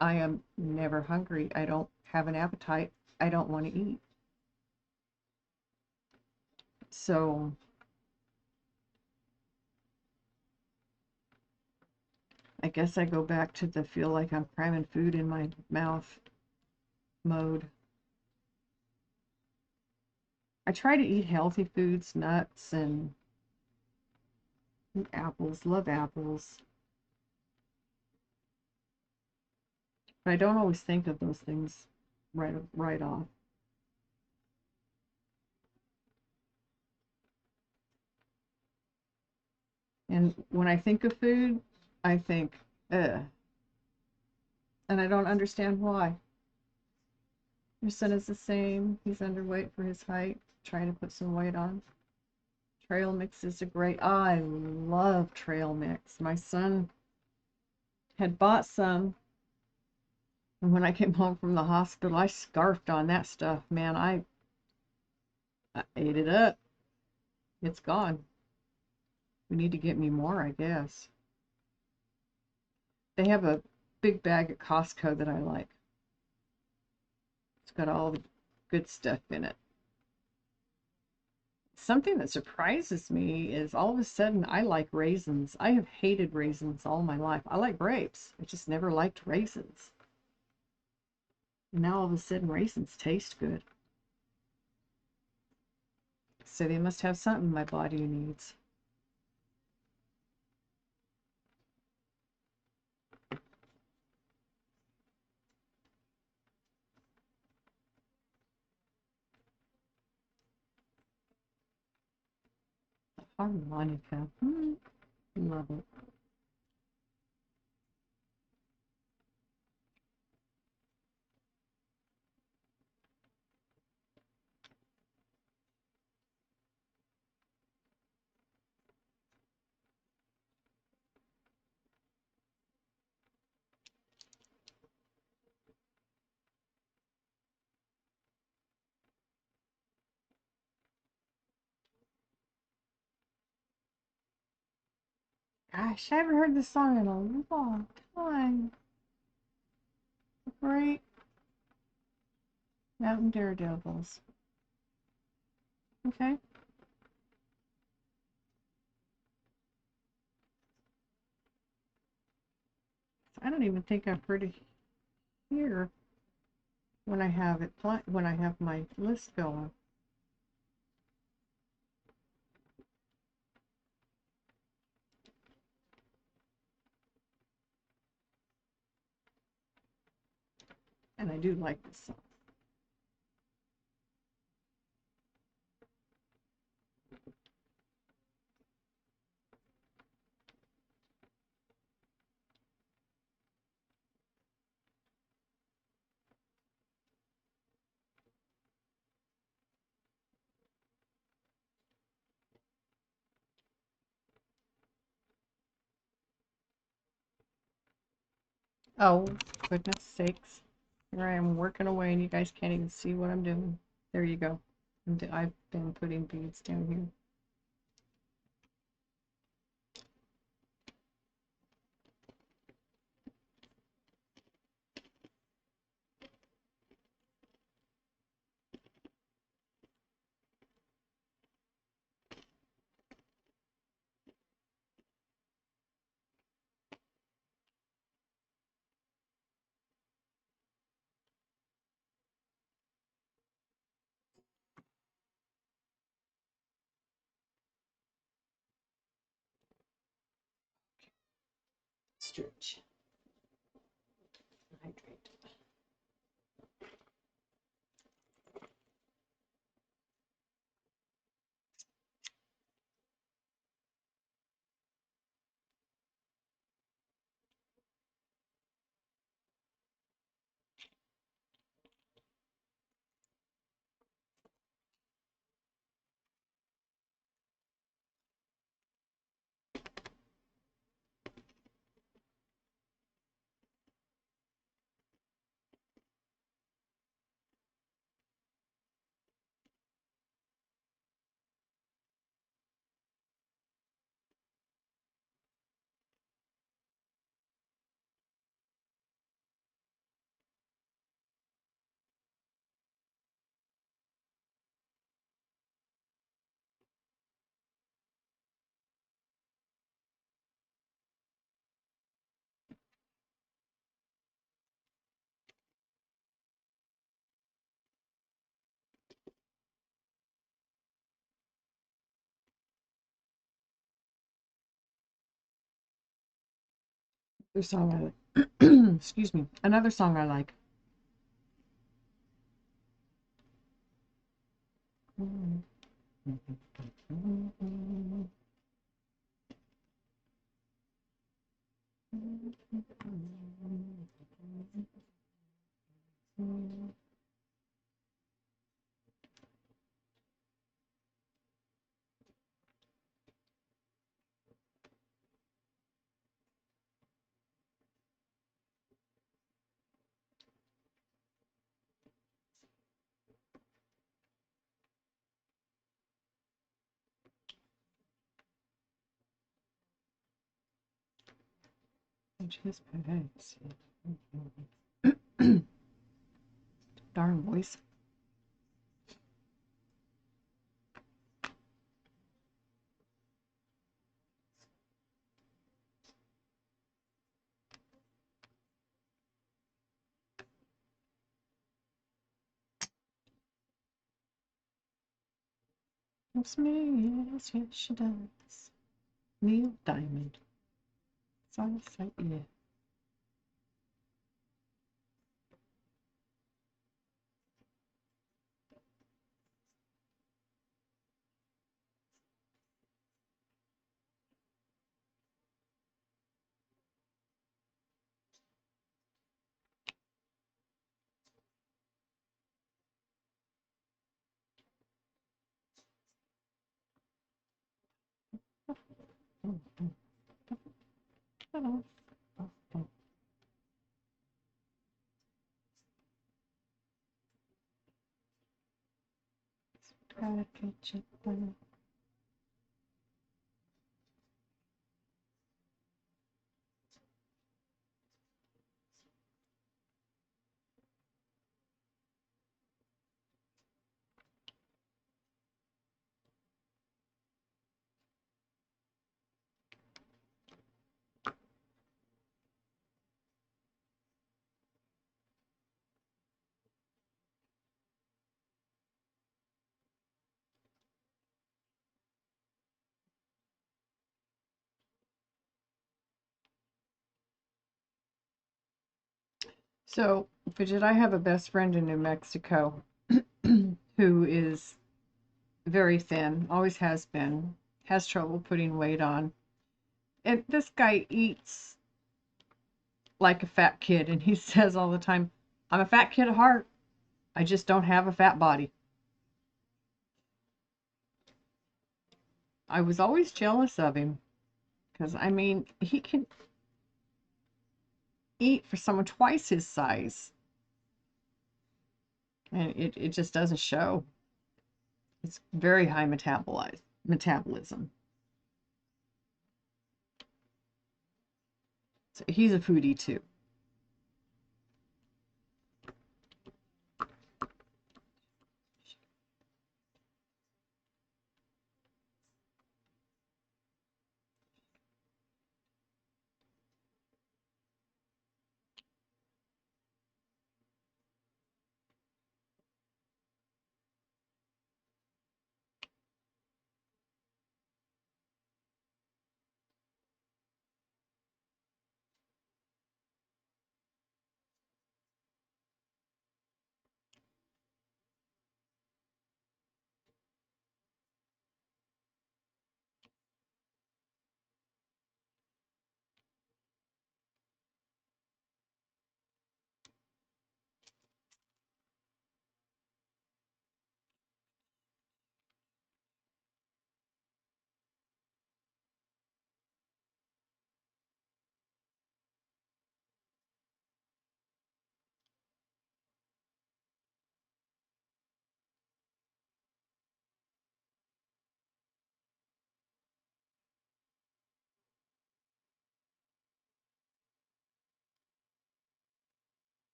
I am never hungry. I don't have an appetite. I don't want to eat. So I guess I go back to the feel like I'm cramming food in my mouth mode. I try to eat healthy foods, nuts and apples. Love apples. But I don't always think of those things right off. And when I think of food, I think, ugh. And I don't understand why. Your son is the same. He's underweight for his height, trying to put some weight on. Trail mix is a great, I love trail mix. My son had bought some, and when I came home from the hospital, I scarfed on that stuff. Man, I ate it up. It's gone. We need to get me more, I guess. They have a big bag at Costco that I like. It's got all the good stuff in it. Something that surprises me is all of a sudden I like raisins. I have hated raisins all my life. I like grapes. I just never liked raisins. And now all of a sudden raisins taste good. So they must have something my body needs. Harmonica. Love it. Gosh, I haven't heard this song in a long time. Great Mountain Daredevils. Okay. I don't even think I've heard it here when I have when I have my list going. And I do like this song. Oh, goodness sakes. Here I am working away and you guys can't even see what I'm doing. There you go. I've been putting beads down here. Stretch. Hydrate. Another song I excuse me. Another song I like. His pants. Darn voice. Loves me, yes, yes, she does. Neil Diamond. It's on the site, yeah. Gotta catch it. So, Fidget, I have a best friend in New Mexico who is very thin, always has been, has trouble putting weight on. And this guy eats like a fat kid, and he says all the time, I'm a fat kid at heart. I just don't have a fat body. I was always jealous of him because, I mean, he can eat for someone twice his size, and it just doesn't show. It's very high metabolism. So he's a foodie too.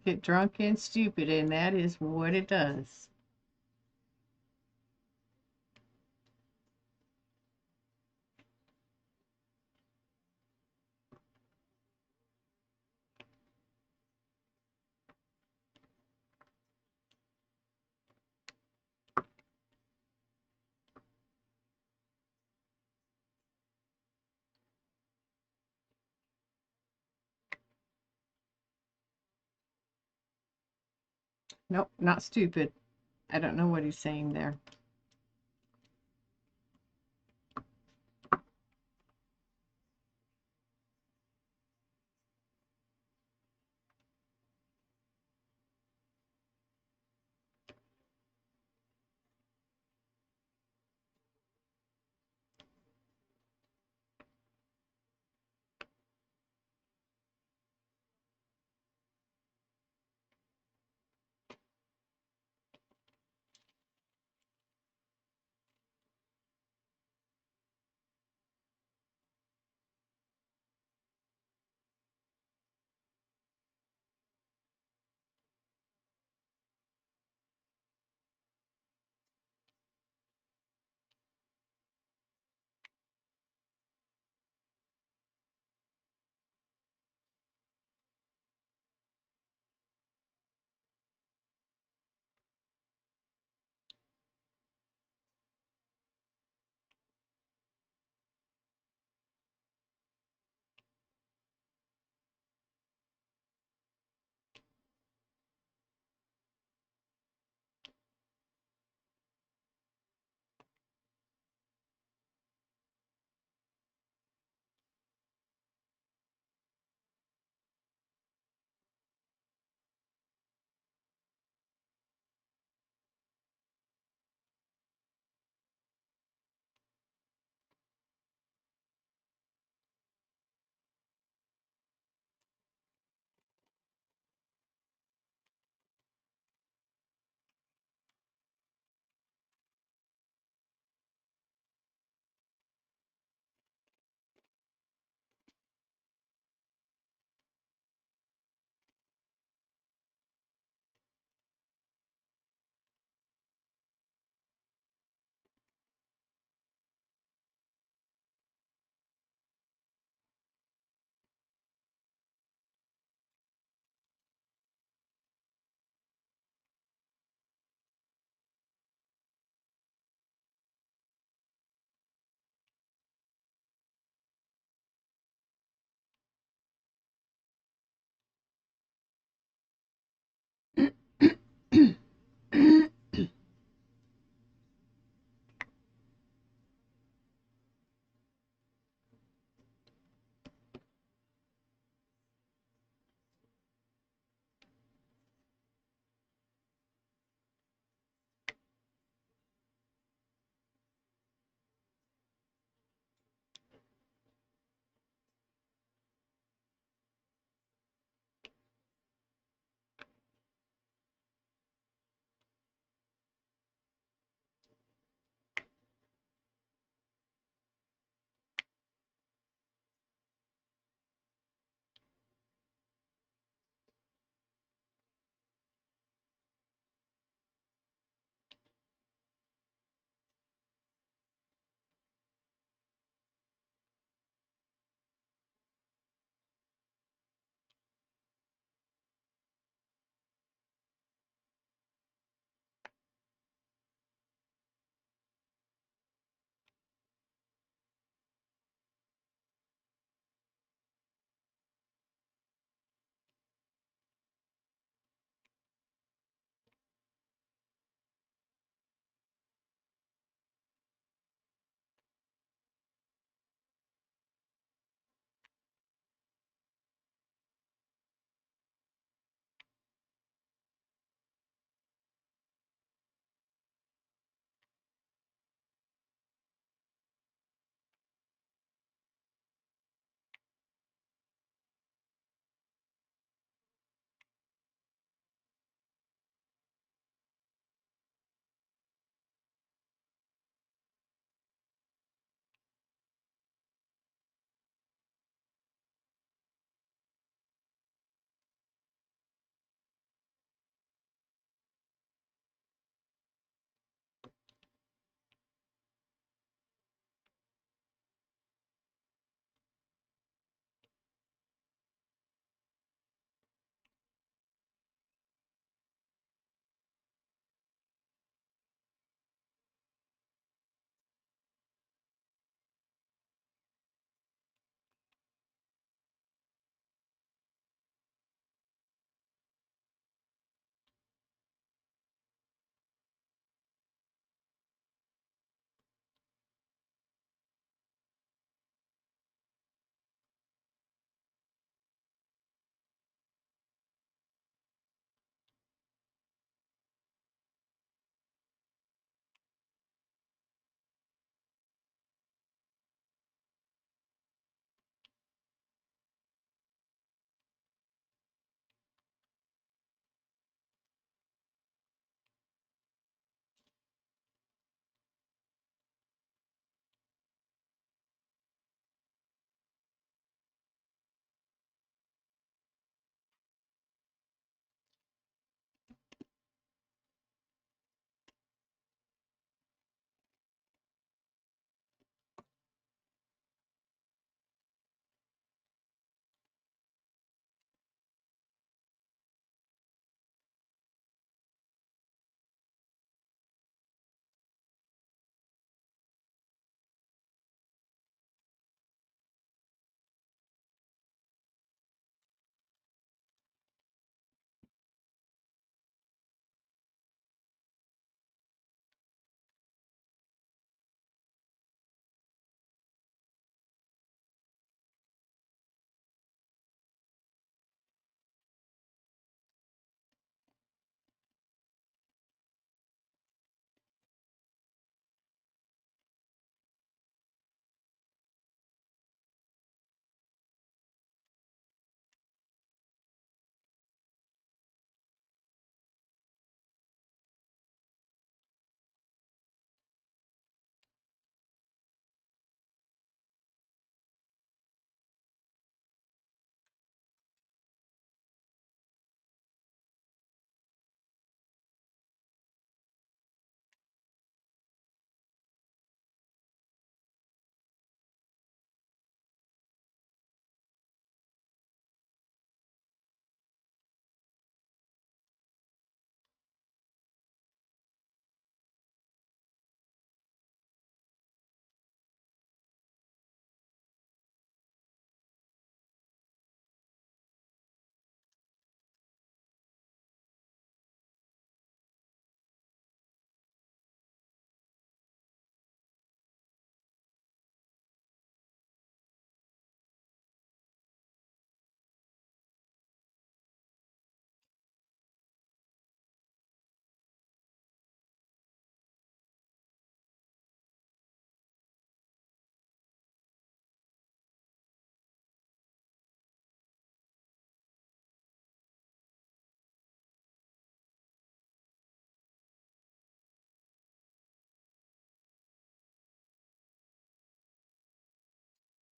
Get drunk and stupid, and that is what it does. Nope, not stupid. I don't know what he's saying there.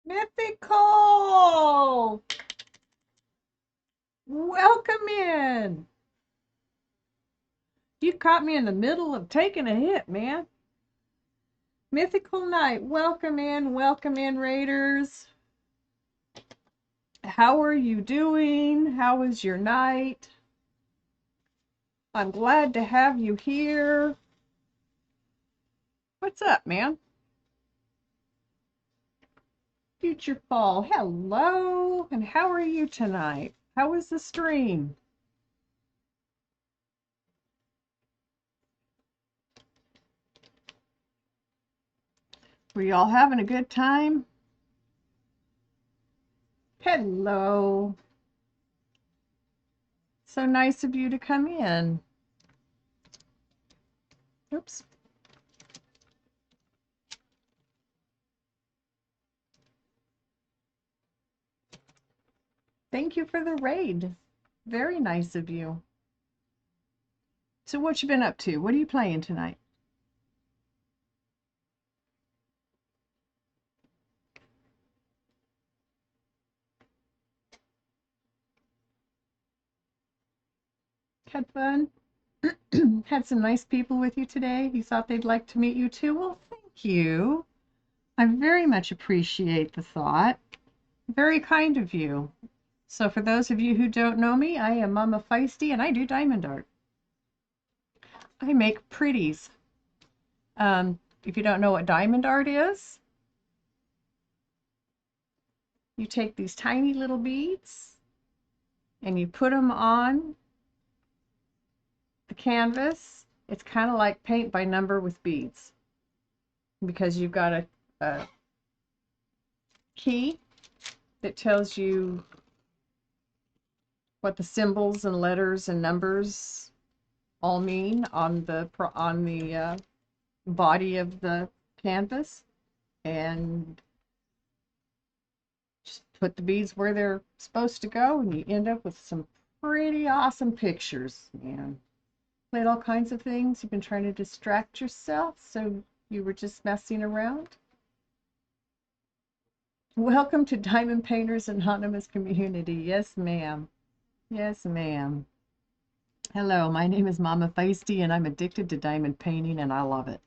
Mythical! Welcome in. You caught me in the middle of taking a hit, man. Mythical Night, welcome in, Raiders. How are you doing? How was your night? I'm glad to have you here. What's up, man? Future Fall, hello. And how are you tonight? How was the stream? Were you all having a good time? Hello. So nice of you to come in. Oops. Thank you for the raid. Very nice of you. So what you been up to? What are you playing tonight? Had fun? Had some nice people with you today? You thought they'd like to meet you too? Well, thank you. I very much appreciate the thought. Very kind of you. So for those of you who don't know me, I am Mama Feisty and I do diamond art. I make pretties. If you don't know what diamond art is, you take these tiny little beads and you put them on the canvas. It's kind of like paint by number with beads because you've got a key that tells you what the symbols and letters and numbers all mean on the body of the canvas, and just put the beads where they're supposed to go, and you end up with some pretty awesome pictures, man. Played all kinds of things. You've been trying to distract yourself, so you were just messing around. Welcome to Diamond Painters Anonymous Community. Yes, ma'am. Yes, ma'am. Hello, my name is Mama Feisty, and I'm addicted to diamond painting, and I love it.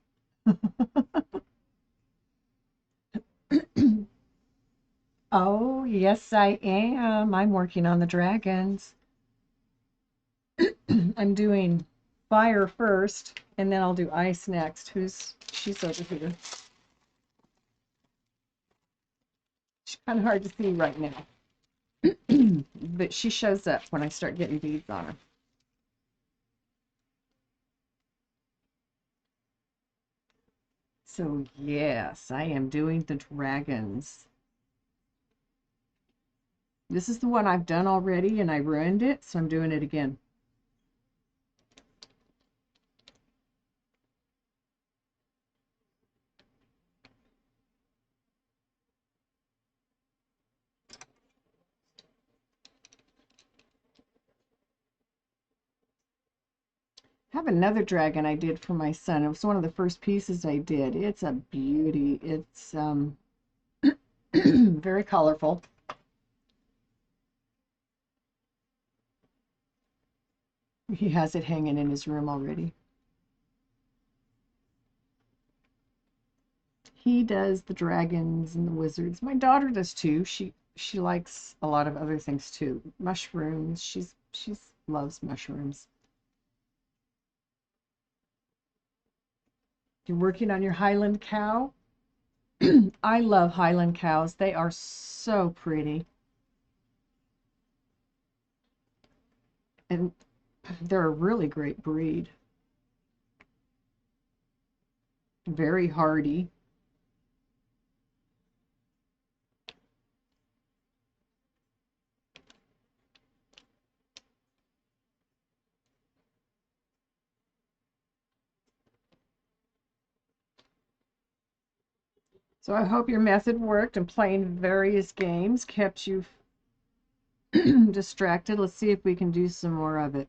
Oh, yes, I am. I'm working on the dragons. I'm doing fire first, and then I'll do ice next. She's over here. She's kind of hard to see right now. But she shows up when I start getting beads on her. So yes, I am doing the dragons. This is the one I've done already and I ruined it, so I'm doing it again. I have another dragon I did for my son. It was one of the first pieces I did. It's a beauty. It's very colorful. He has it hanging in his room already. He does the dragons and the wizards. My daughter does too. She likes a lot of other things too. Mushrooms. She's loves mushrooms. You're working on your Highland cow? I love Highland cows. They are so pretty. And they're a really great breed. Very hardy. So I hope your method worked and playing various games kept you distracted. Let's see if we can do some more of it.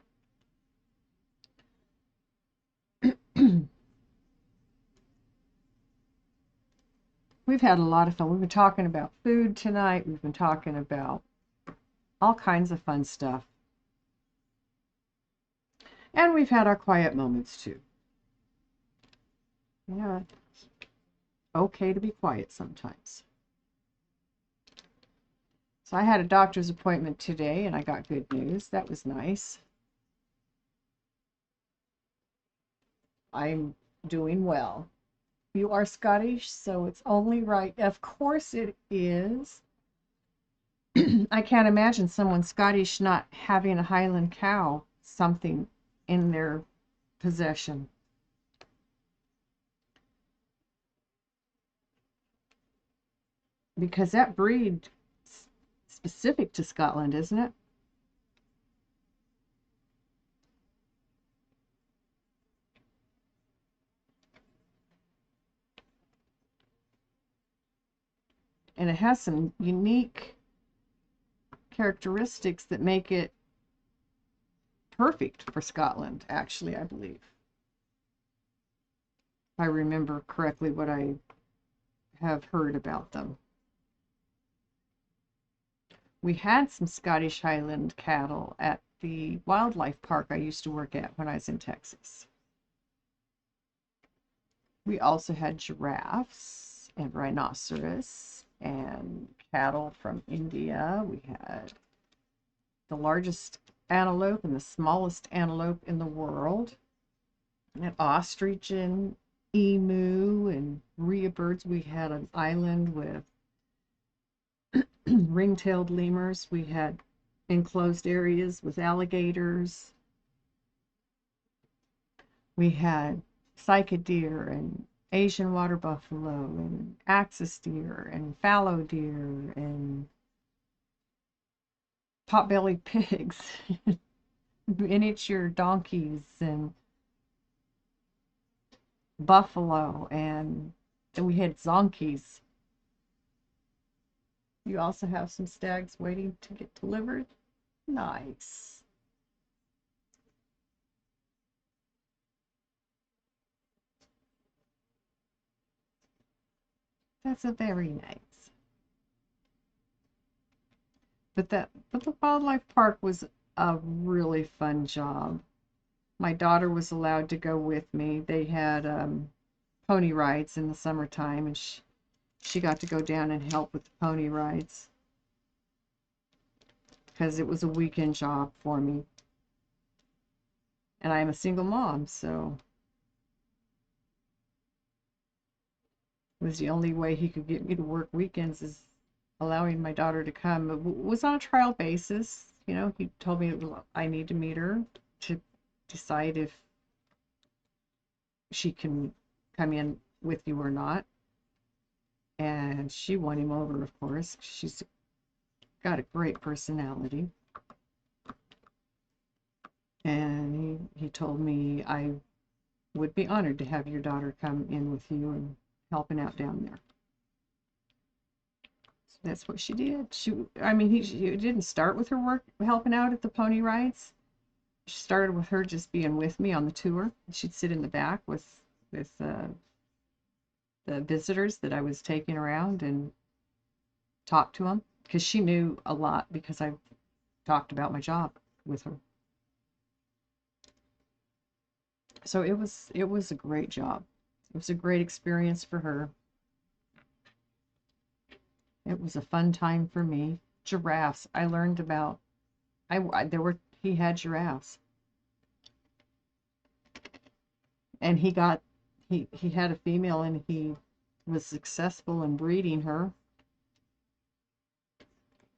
we've had a lot of fun. We've been talking about food tonight. We've been talking about all kinds of fun stuff. And we've had our quiet moments too. Yeah, it's okay to be quiet sometimes. So I had a doctor's appointment today and I got good news. That was nice. I'm doing well. You are Scottish, so it's only right. Of course it is. I can't imagine someone Scottish not having a Highland cow, something in their possession. Because that breed specific to Scotland, isn't it? And it has some unique characteristics that make it perfect for Scotland, actually, I believe. If I remember correctly what I have heard about them. We had some Scottish Highland cattle at the wildlife park I used to work at when I was in Texas. We also had giraffes and rhinoceros and cattle from India. We had the largest antelope and the smallest antelope in the world. We had ostrich and emu and rhea birds. We had an island with ring-tailed lemurs. We had enclosed areas with alligators. We had cycad deer and Asian water buffalo and axis deer and fallow deer and pot-bellied pigs, miniature donkeys and buffalo, and we had zonkies. You also have some stags waiting to get delivered. Nice. That's a very nice. But the wildlife park was a really fun job. My daughter was allowed to go with me. They had pony rides in the summertime, and she got to go down and help with the pony rides because it was a weekend job for me. And I'm a single mom, so it was the only way he could get me to work weekends is allowing my daughter to come. It was on a trial basis. You know, he told me I need to meet her to decide if she can come in with you or not. And she won him over, of course. She's got a great personality. And he told me I would be honored to have your daughter come in with you and helping out down there. So that's what she did. I mean, she didn't start with her work helping out at the pony rides. She started with her just being with me on the tour. She'd sit in the back with the visitors that I was taking around and talk to them because she knew a lot because I talked about my job with her. So it was a great job. It was a great experience for her. It was a fun time for me. Giraffes. I learned about there were he had giraffes. And he had a female and he was successful in breeding her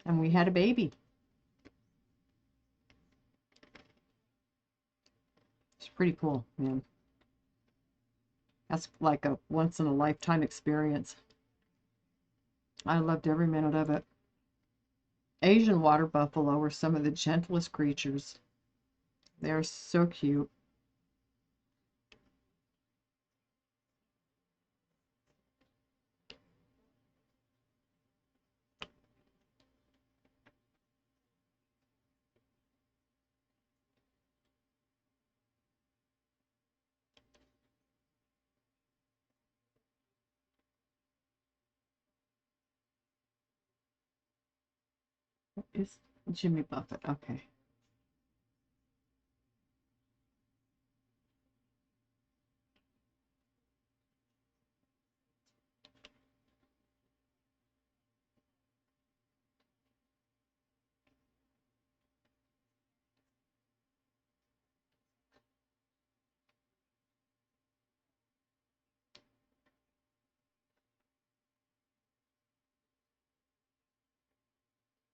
and we had a baby. It's pretty cool, man. That's like a once in a lifetime experience. I loved every minute of it. Asian water buffalo are some of the gentlest creatures. They're so cute. is Jimmy Buffett. Okay.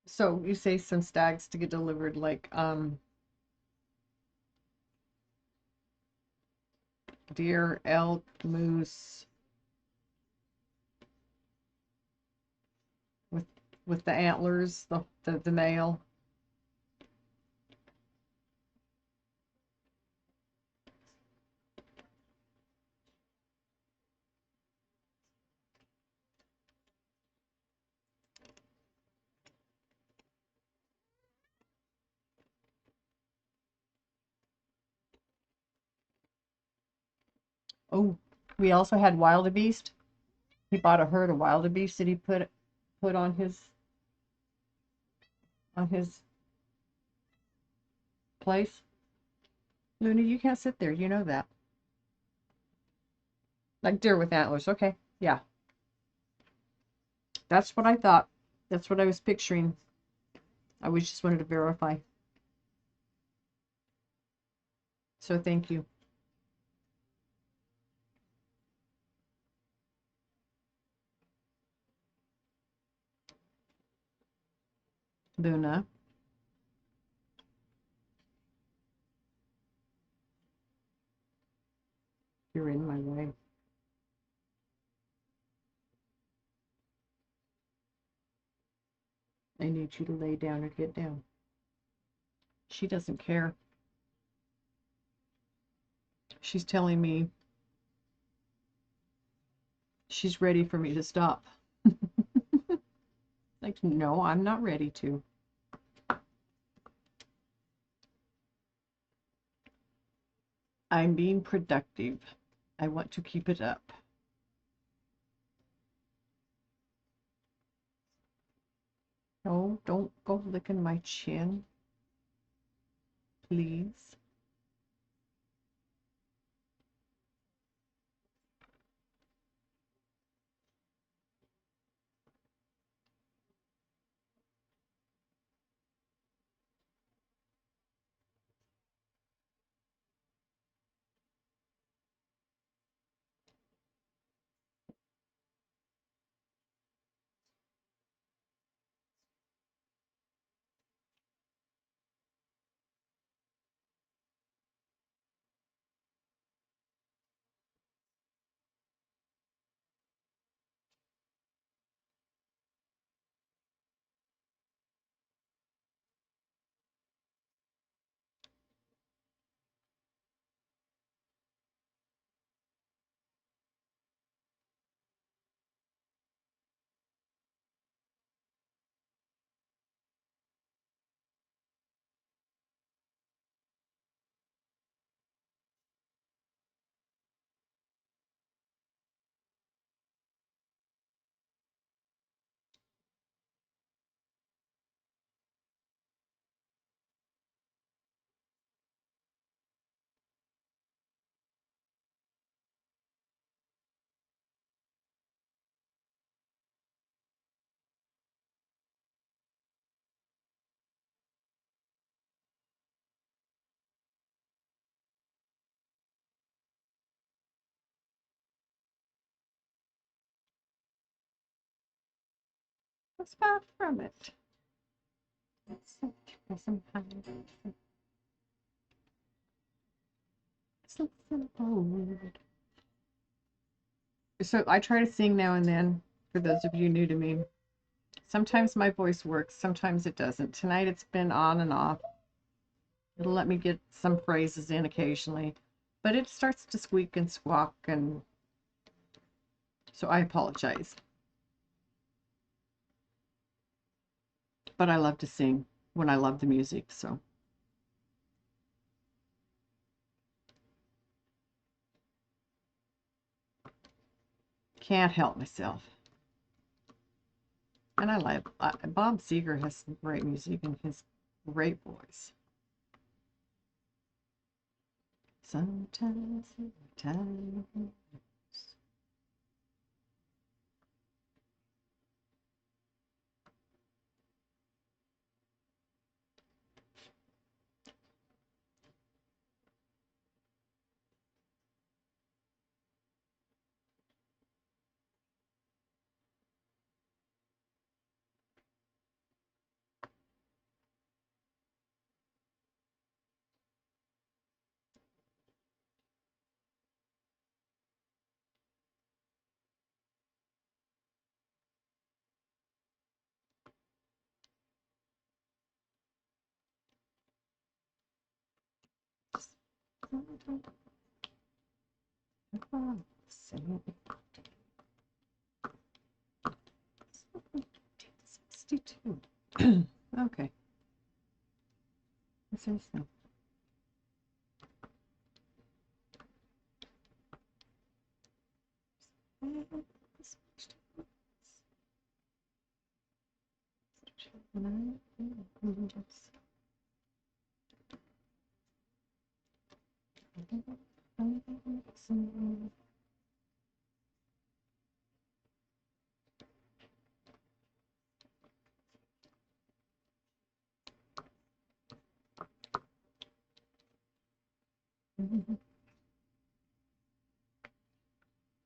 So you say some stags to get delivered, like deer, elk, moose, with the antlers, the male. Oh, we also had wildebeest. He bought a herd of wildebeest that he put on his place. Luna, you can't sit there. You know that. Like deer with antlers. Okay. Yeah. That's what I thought. That's what I was picturing. I was just wanted to verify. So thank you. Luna, you're in my way. I need you to lay down or get down. She doesn't care. She's telling me she's ready for me to stop. Like, no, I'm not ready to. I'm being productive. I want to keep it up. No, don't go licking my chin, please. What's far from it? So I try to sing now and then, for those of you new to me. Sometimes my voice works, sometimes it doesn't. Tonight it's been on and off. It'll let me get some phrases in occasionally, but it starts to squeak and squawk, and so I apologize. But I love to sing when I love the music, so can't help myself. And I like Bob Seger has some great music and his great voice. Sometimes, sometimes. Okay. What's this now?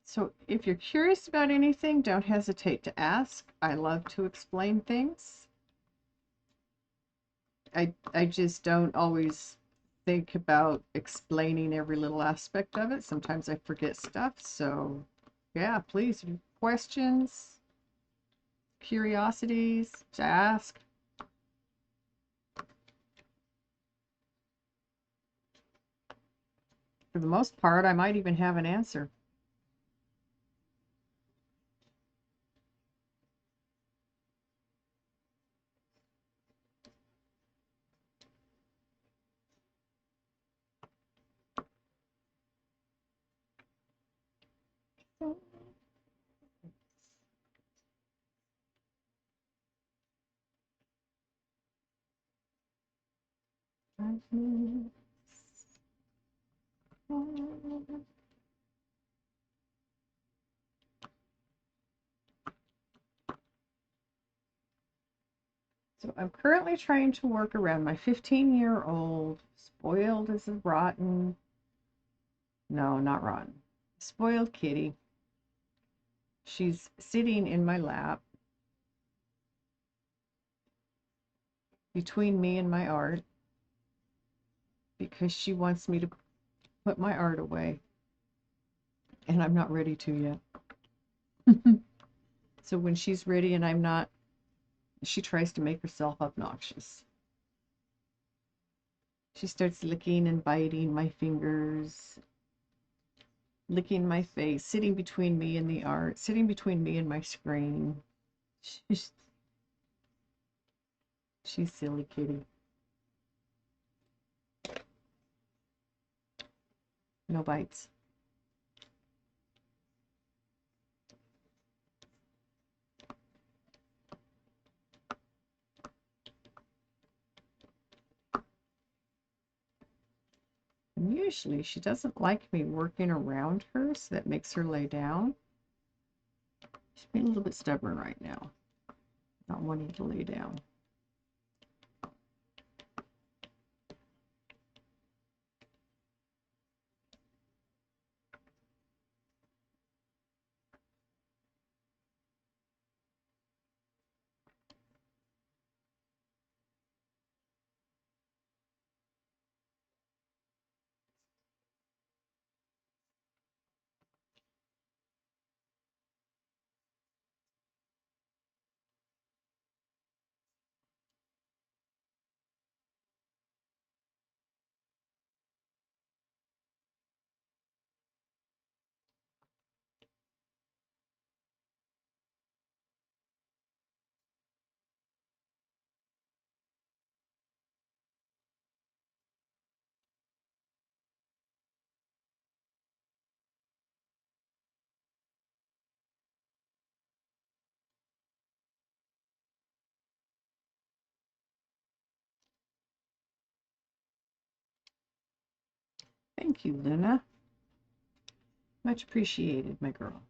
So if you're curious about anything, don't hesitate to ask. I love to explain things. I just don't always think about explaining every little aspect of it. Sometimes I forget stuff. So yeah, please, questions, curiosities, to ask. For the most part, I might even have an answer. So I'm currently trying to work around my 15-year-old, spoiled as a rotten, no, not rotten, spoiled kitty. She's sitting in my lap between me and my art because she wants me to put my art away, and I'm not ready to yet. So when she's ready and I'm not, she tries to make herself obnoxious. She starts licking and biting my fingers, licking my face, sitting between me and the art, sitting between me and my screen. She's, she's silly kitty. No bites. And usually she doesn't like me working around her, so that makes her lay down. She's being a little bit stubborn right now, not wanting to lay down. Thank you, Luna. Much appreciated, my girl.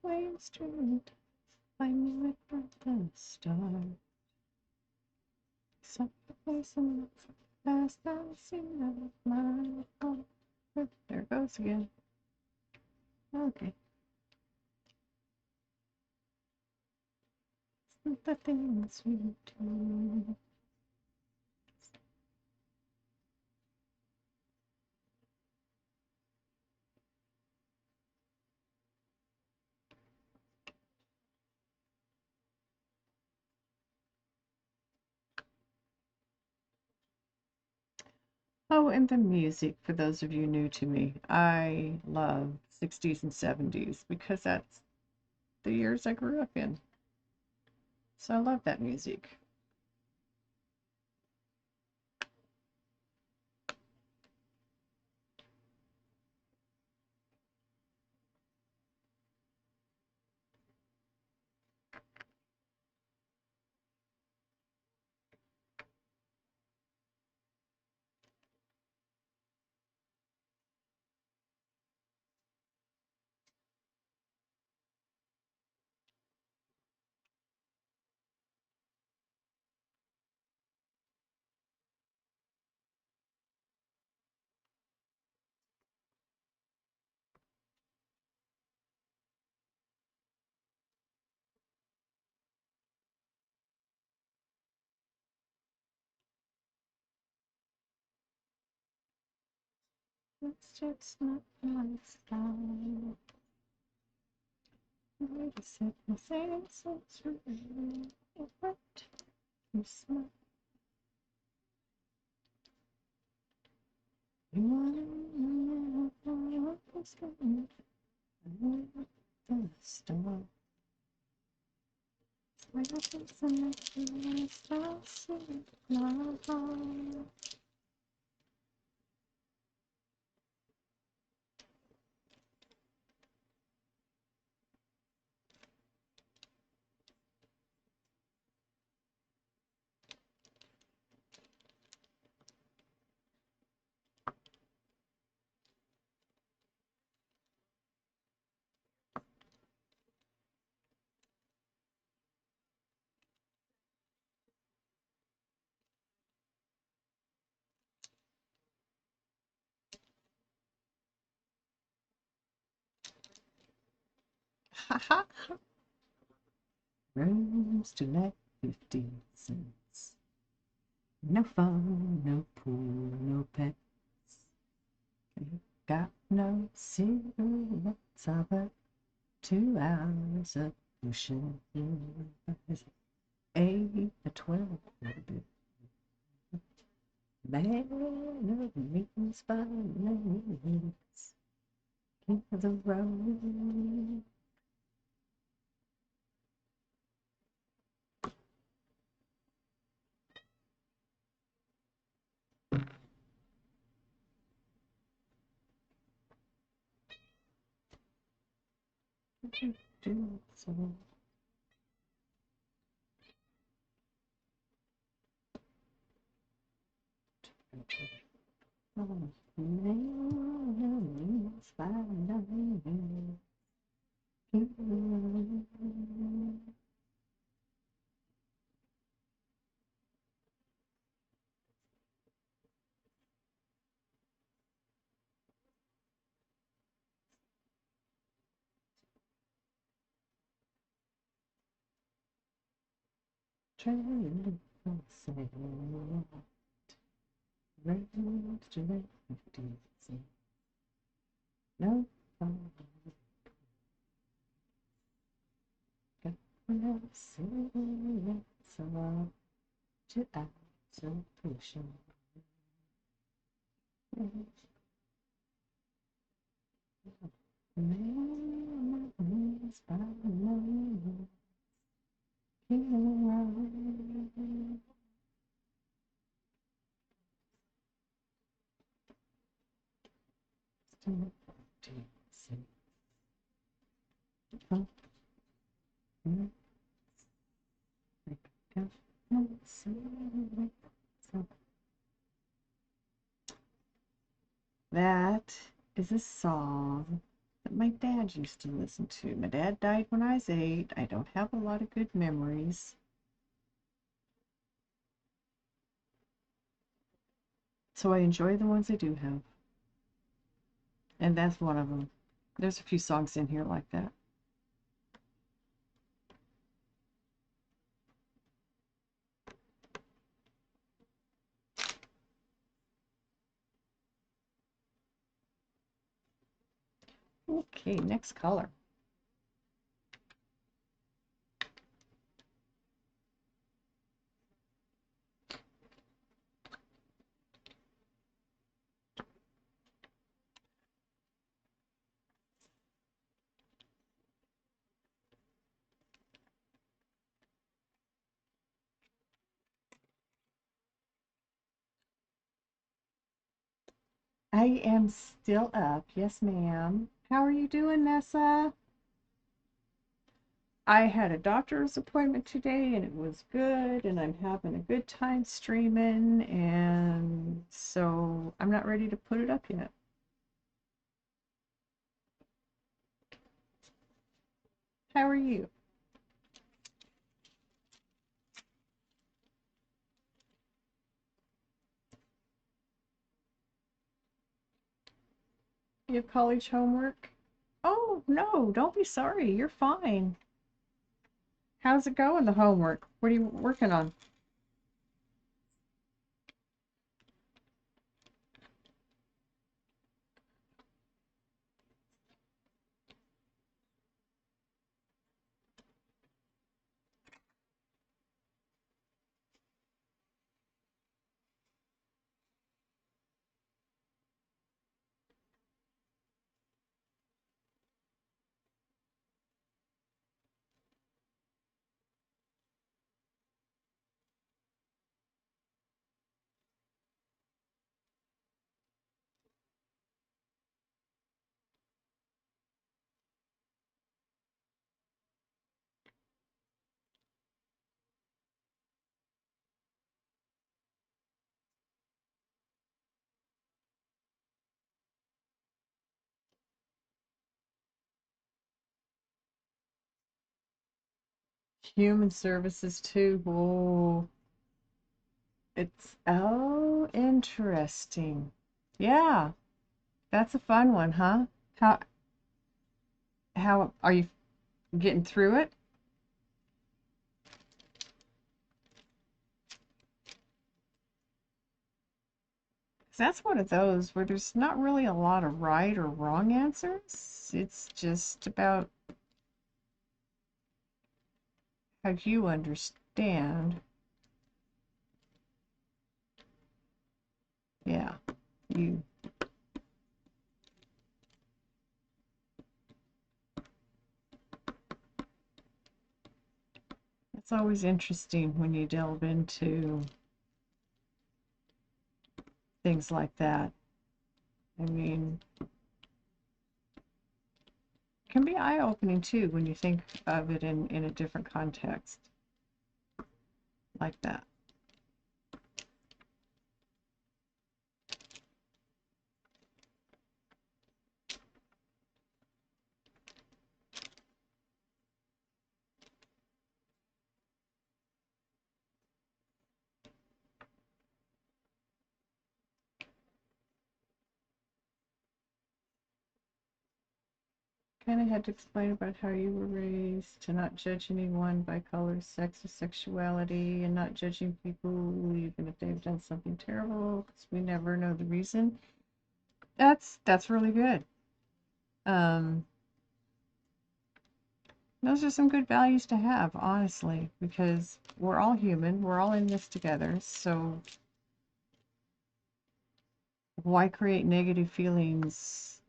Wayne Street, I knew it from the start. Someplace in the past I've seen of my heart. There it goes again. Okay. The things we do. Oh, and the music, for those of you new to me, I love 60s and 70s because that's the years I grew up in. So I love that music. It's just not my style. Wait a second, say so true. What you smell? You wanna know what's going on? The star. I got this and that style, so my heart. Ha ha. Rooms to let 50 cents. No phone, no pool, no pets. Got no cigarettes, but 2 hours of pushing. 8 to 12 bit. Man of means by legs. King of the road. Do so. Train from St. Rains to the 50s. No fun. Got no silence so to absolution. Memories by memories. That is a song that my dad used to listen to. My dad died when I was 8. I don't have a lot of good memories. So I enjoy the ones I do have. And that's one of them. There's a few songs in here like that. Okay, next color. I am still up. Yes, ma'am. How are you doing, Nessa? I had a doctor's appointment today and it was good, and I'm having a good time streaming, and so I'm not ready to put it up yet. How are you? You have college homework? Oh, no, don't be sorry. You're fine. How's it going, the homework? What are you working on? Human services too. Oh, oh, interesting. Yeah, that's a fun one, huh? How how are you getting through it? 'Cause that's one of those where there's not really a lot of right or wrong answers. It's just about how you understand. Yeah, you. It's always interesting when you delve into things like that. I mean, can be eye-opening too when you think of it in a different context like that. Kind of had to explain about how you were raised, to not judge anyone by color, sex, or sexuality, and not judging people even if they've done something terrible, because we never know the reason. That's really good. Um, those are some good values to have, honestly, because we're all human, we're all in this together, so why create negative feelings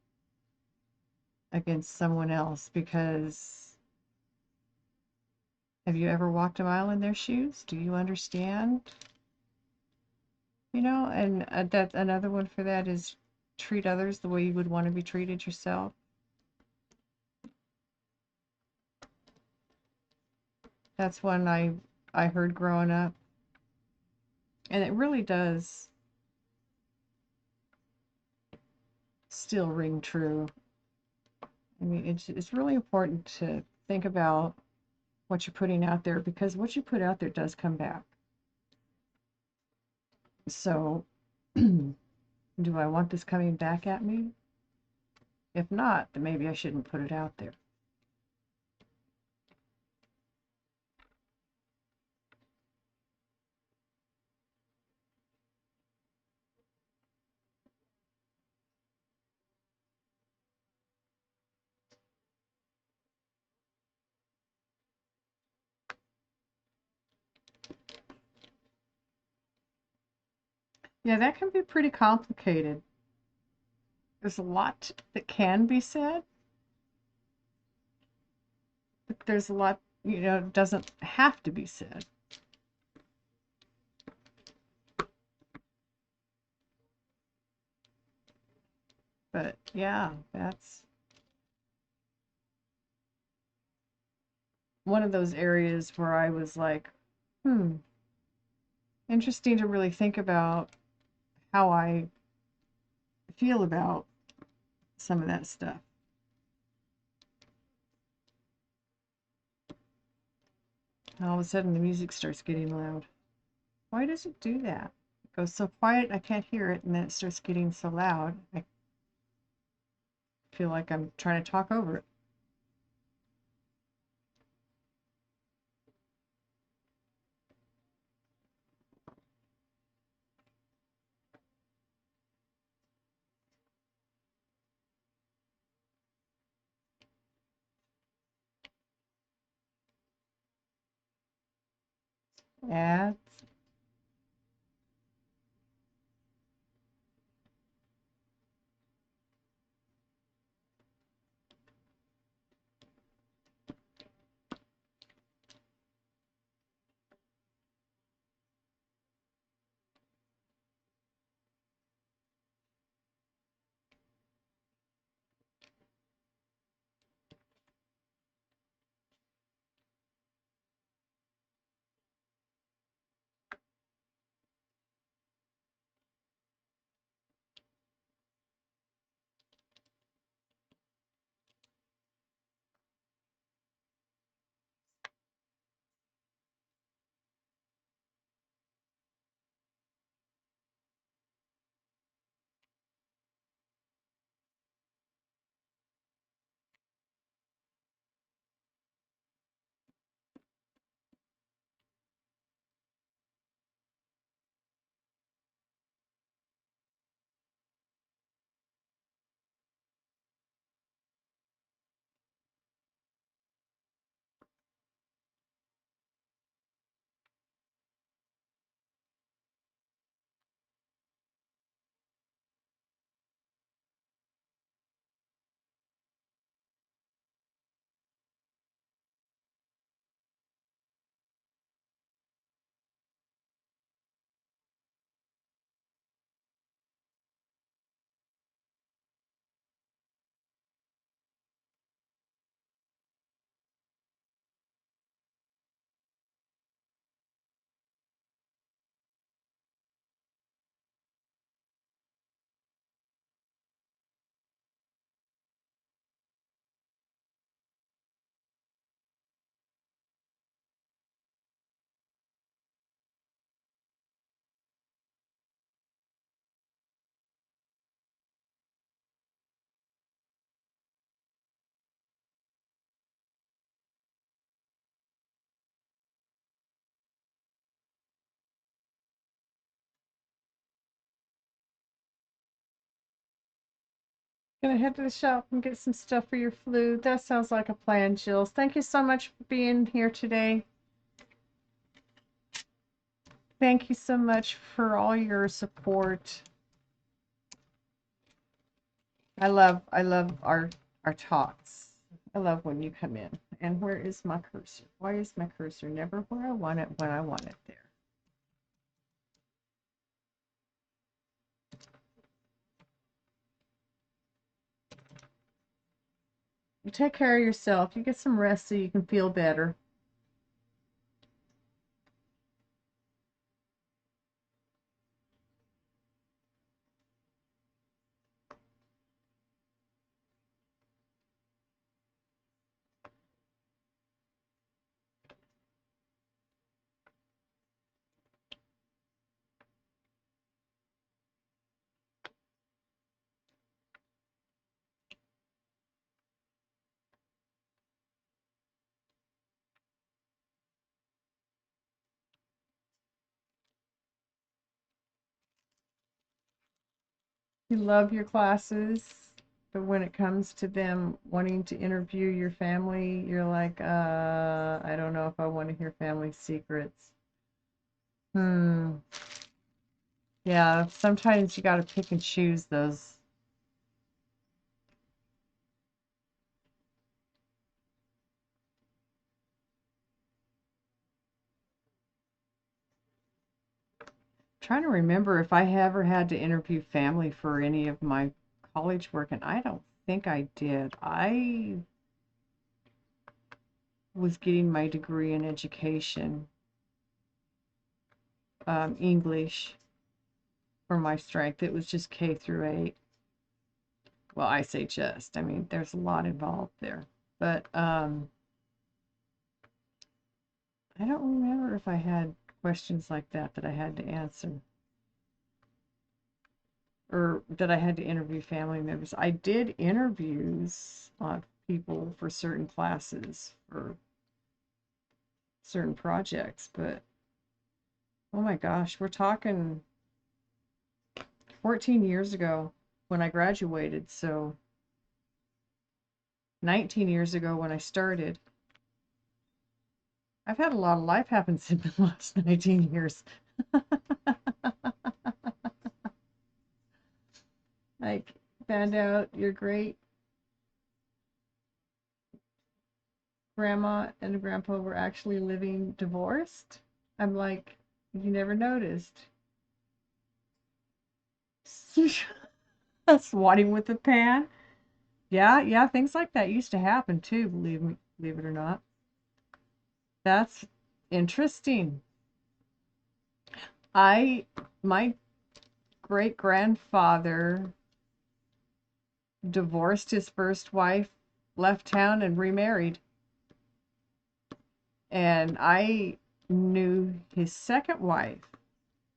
against someone else? Because have you ever walked a mile in their shoes? Do you understand? And that another one for that is treat others the way you would want to be treated yourself. That's one I heard growing up, and it really does still ring true. I mean, it's really important to think about what you're putting out there, because what you put out there does come back. So, do I want this coming back at me? If not, then maybe I shouldn't put it out there. Yeah, that can be pretty complicated. There's a lot that can be said, but there's a lot, doesn't have to be said. But yeah, that's one of those areas where I was like, hmm, interesting to really think about how I feel about some of that stuff. And all of a sudden the music starts getting loud. Why does it do that? It goes so quiet I can't hear it, and then it starts getting so loud I feel like I'm trying to talk over it. Ads. Gonna head to the shop and get some stuff for your flu. That sounds like a plan, Jills. Thank you so much for being here today. Thank you so much for all your support. I love our talks. I love when you come in. And where is my cursor? Why is my cursor never where I want it when I want it there? You take care of yourself. You get some rest so you can feel better. You love your classes, but when it comes to them wanting to interview your family, you're like, I don't know if I want to hear family secrets. Hmm. Yeah, sometimes you got to pick and choose those. Trying to remember if I ever had to interview family for any of my college work, and I don't think I did. I was getting my degree in education, English for my strength. It was just K through 8. Well, I say just. I mean, there's a lot involved there. But I don't remember if I had questions like that I had to answer or that I had to interview family members. I did interviews on people for certain classes or certain projects, but oh my gosh, we're talking 14 years ago when I graduated, so 19 years ago when I started. I've had a lot of life happen in the last 19 years. Like, found out your great grandma and grandpa were actually living divorced. I'm like, you never noticed. Swatting with a pan. Yeah, yeah, things like that used to happen too, believe it or not. That's interesting. I my great grandfather divorced his first wife, left town and remarried. And I knew his second wife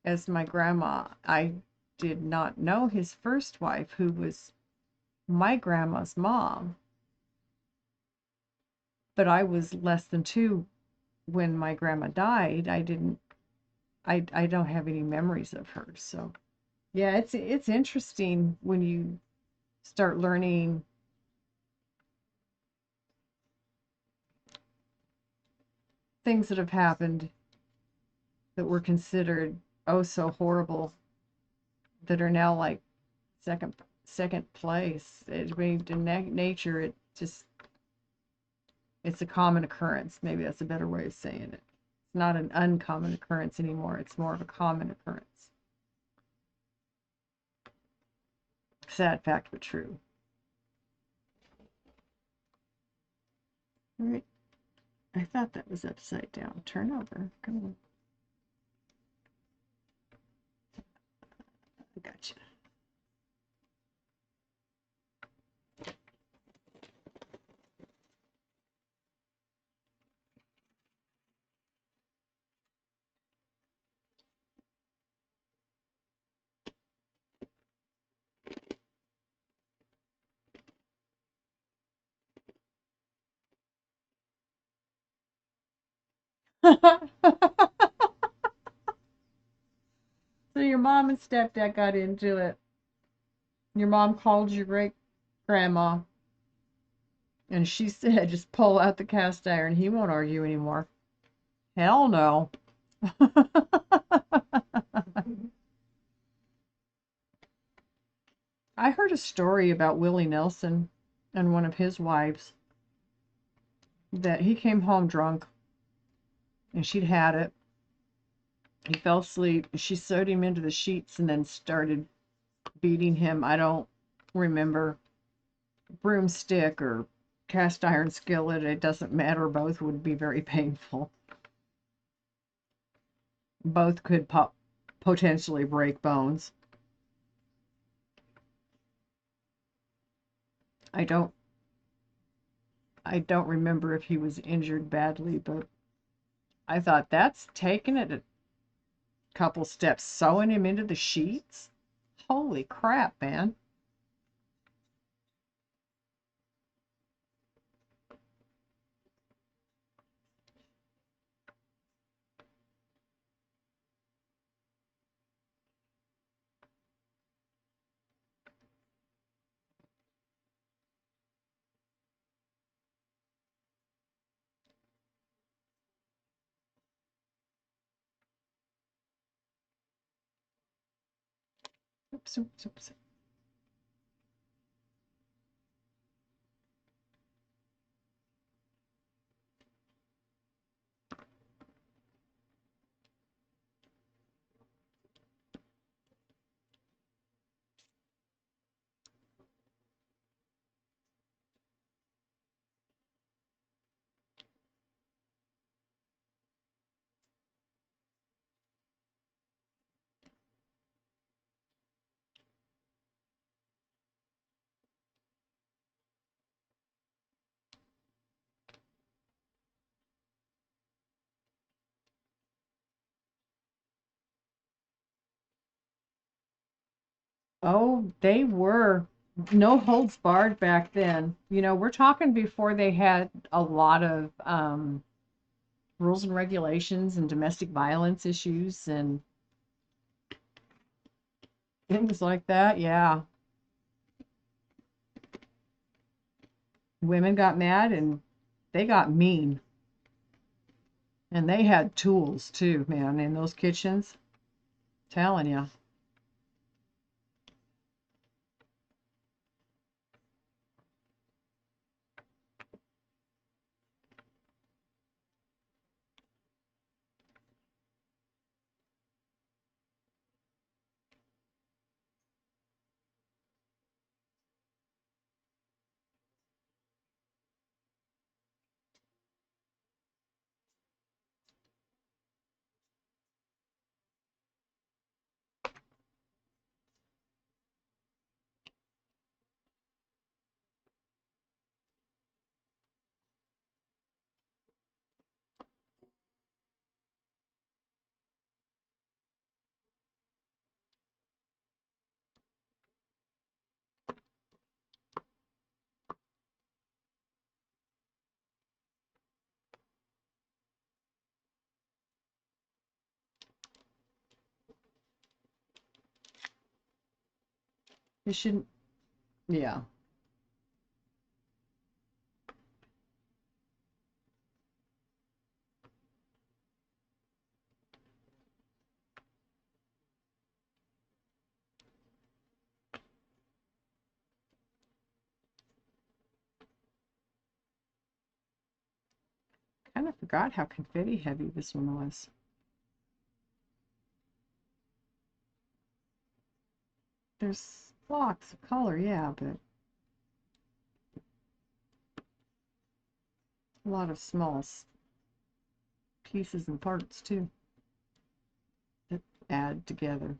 as my grandma. I did not know his first wife, who was my grandma's mom. But I was less than 2 when my grandma died. I don't have any memories of her. So yeah, it's interesting when you start learning things that have happened that were considered oh so horrible that are now like second place. I mean, in nature, it's a common occurrence. Maybe that's a better way of saying it. It's not an uncommon occurrence anymore. It's more of a common occurrence. Sad fact, but true. All right. I thought that was upside down. Turn over. Come on. I got you. So your mom and stepdad got into it. Your mom called your great grandma. And she said, just pull out the cast iron. He won't argue anymore. Hell no. I heard a story about Willie Nelson and one of his wives that he came home drunk and she'd had it. He fell asleep. She sewed him into the sheets and then started beating him. I don't remember, broomstick or cast iron skillet. It doesn't matter. Both would be very painful. Both could potentially break bones. I don't I don't remember if he was injured badly, but I thought that's taking it a couple steps, sewing him into the sheets. Holy crap, man. Oops, oops, oops. Oh, they were no holds barred back then. You know, we're talking before they had a lot of rules and regulations and domestic violence issues and things like that. Yeah. Women got mad and they got mean. And they had tools too, man, in those kitchens. Telling you. You shouldn't, yeah. Kind of forgot how confetti heavy this one was. There's blocks of color, yeah, but a lot of small pieces and parts too that add together.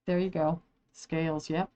There you go. Scales, yep.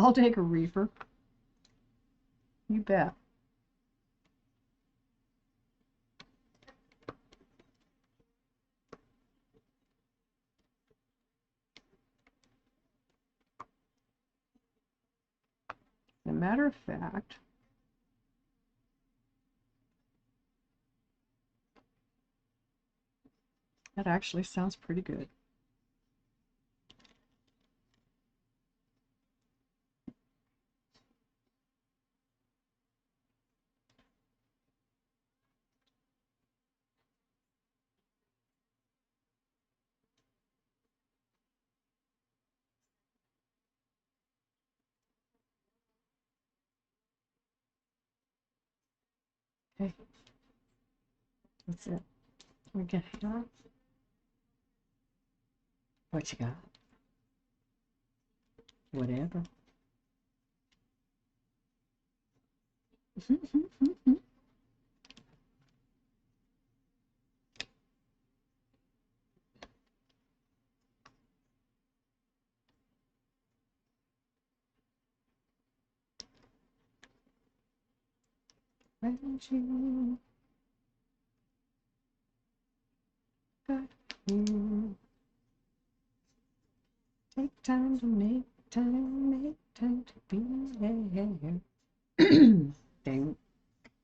I'll take a reefer. You bet. As a matter of fact, that actually sounds pretty good. Okay, that's it. We get here. What you got? Whatever. When you got here, take time to make time to be there. Dang,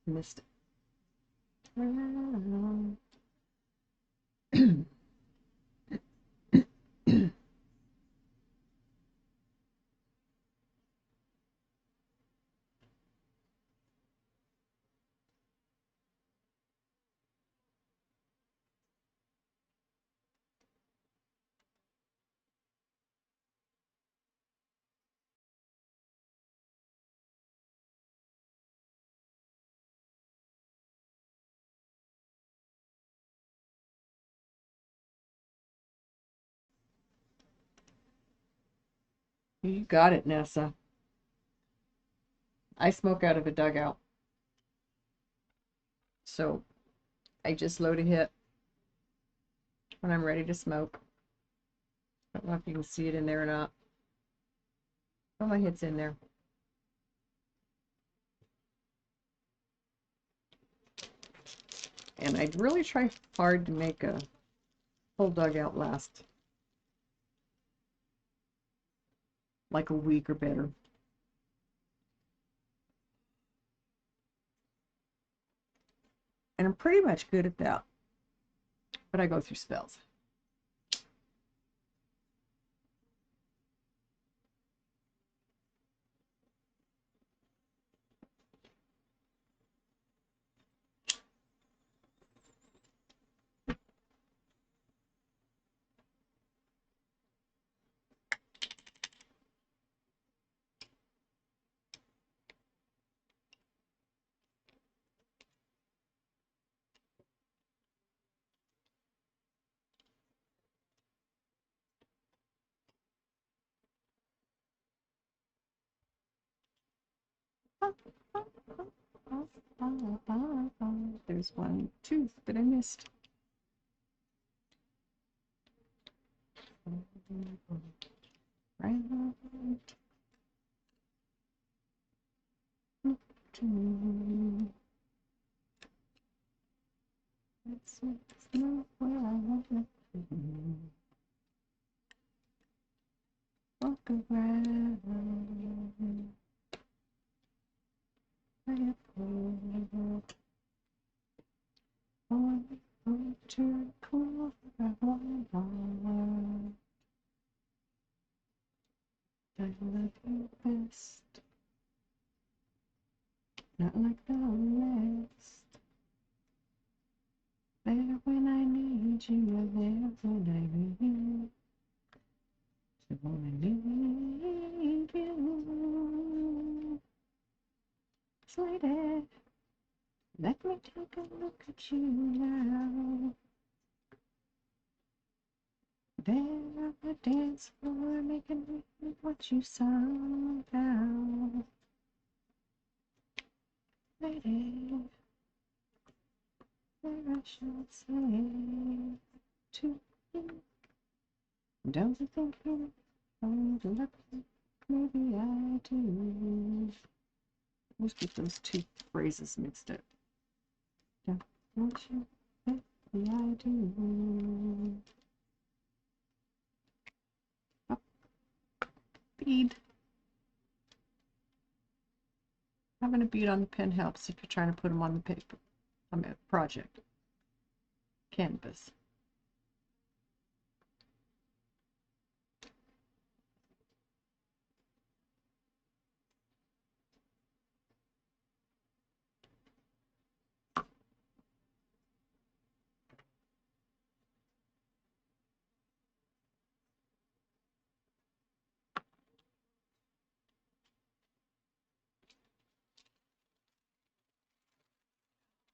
missed it. You got it, Nessa. I smoke out of a dugout. So I just load a hit when I'm ready to smoke. I don't know if you can see it in there or not. Oh, my hit's in there. And I'd really try hard to make a whole dugout last like a week or better. And I'm pretty much good at that. But I go through spells. There's one tooth that I missed. Right to me. It's not where I want it to be. Walk around. To cool one hour. I love you best, not like the rest. There when I need you, you're there when I need you. So when I need you, sweetie, let me take a look at you now. There on the dance floor, making me what you somehow. Lady, where I should say to you. Don't you think you're lucky? maybe I do. Let's get those two phrases mixed up. Don't want you, maybe I do. Up, bead. Having a bead on the pen helps if you're trying to put them on the paper, on the project, canvas.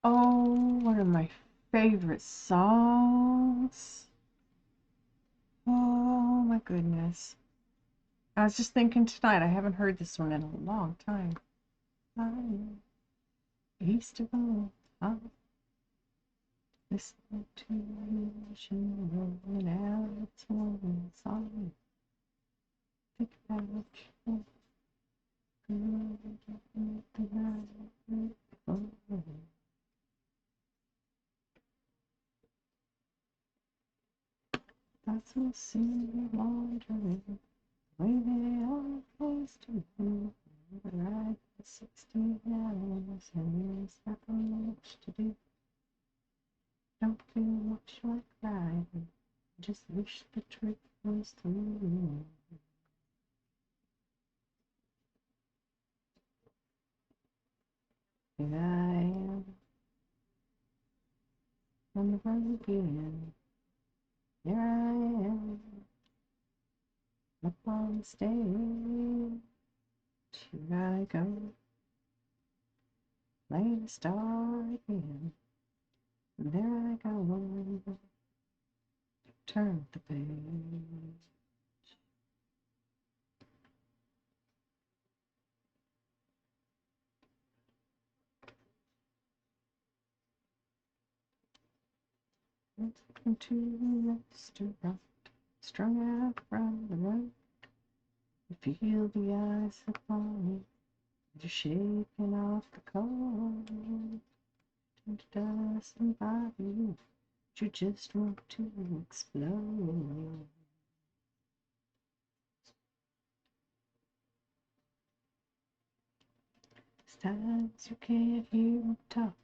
Oh, one of my favorite songs. Oh my goodness. I was just thinking tonight, I haven't heard this one in a long time. East of all, listening to the ocean rolling out its warning song. Think about you, the night before. Thoughts will seem wandering, way they are close to you. Ride for 16 hours, and there's nothing much to do. Don't feel much like riding, just wish the trip was through. Here I am, on the road again. Here I am, up on the stage. Here I go, playing the star again. And there I go, turn the page. Welcome to the restaurant, strung out from the road. You feel the ice upon you, you're shaking off the cold. Turn to dust and body, you just want to explode. Times you can't hear them talk,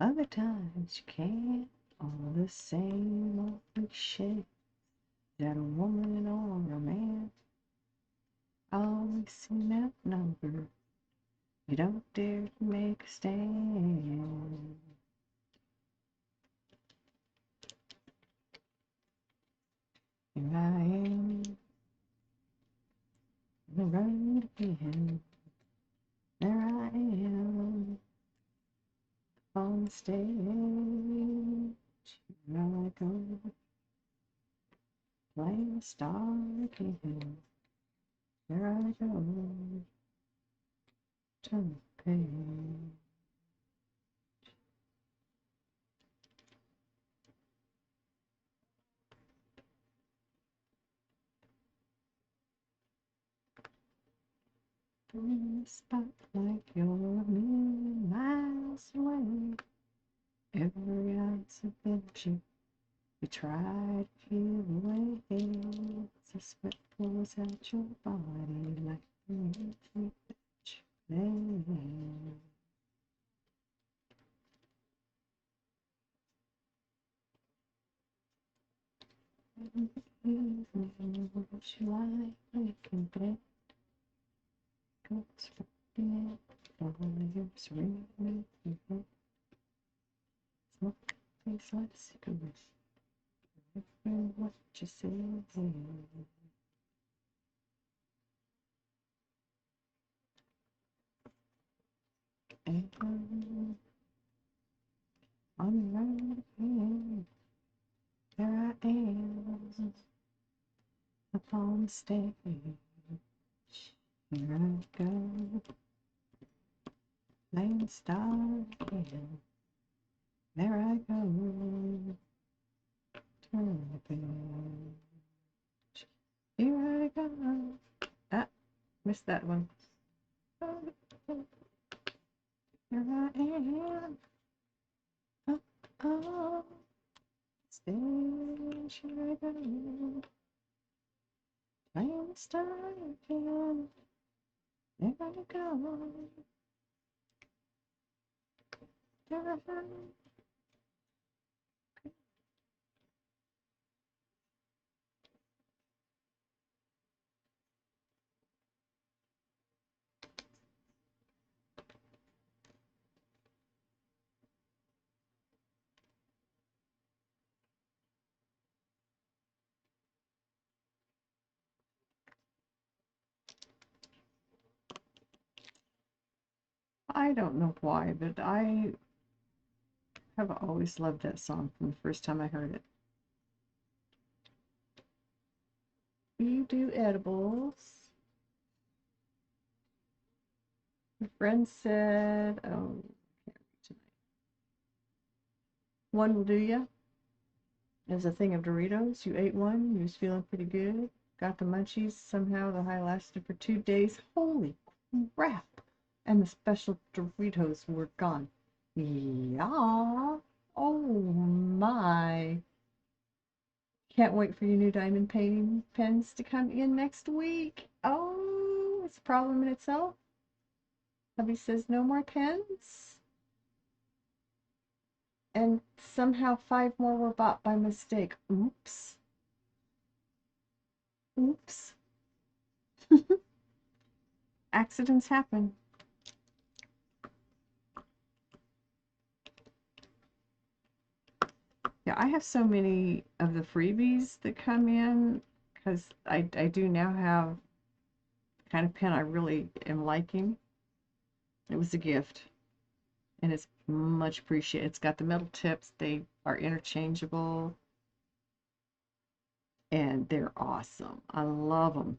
other times you can't. All the same old cliche that a woman or a man always seem outnumbered. You don't dare to make a stand. Here I am, on the road again. There I am, on the stage. Here I go, playing the star again. There I go, turn the page. In the spotlight, you're a million miles away. Every ounce of energy you try to peel away. The sweat pours out your body like the music that you play. In the evening, would you like making bed? Goats flipping it, fires ringing in your head. Smoke tastes like cigarettes. Remember what you said. And on the road again, there I am, up on the stage. Here I go, playing the star again. There I go, turn the page. Here I go, Missed that one. Here I am. Oh, oh. Station I go. Playing the star again. Never to go. I don't know why, but I have always loved that song from the first time I heard it. You do edibles. My friend said, oh, can't read tonight. One will do ya. There's a thing of Doritos. You ate one. You was feeling pretty good. Got the munchies. Somehow the high lasted for 2 days. Holy crap. And the special Doritos were gone. Yeah. Oh my. Can't wait for your new diamond painting pens to come in next week. Oh, it's a problem in itself. Hubby says no more pens. And somehow 5 more were bought by mistake. Oops. Oops. Accidents happen. Yeah, I have so many of the freebies that come in because I do now have the kind of pen I really am liking. It was a gift and it's much appreciated. It's got the metal tips, they are interchangeable and they're awesome. I love them.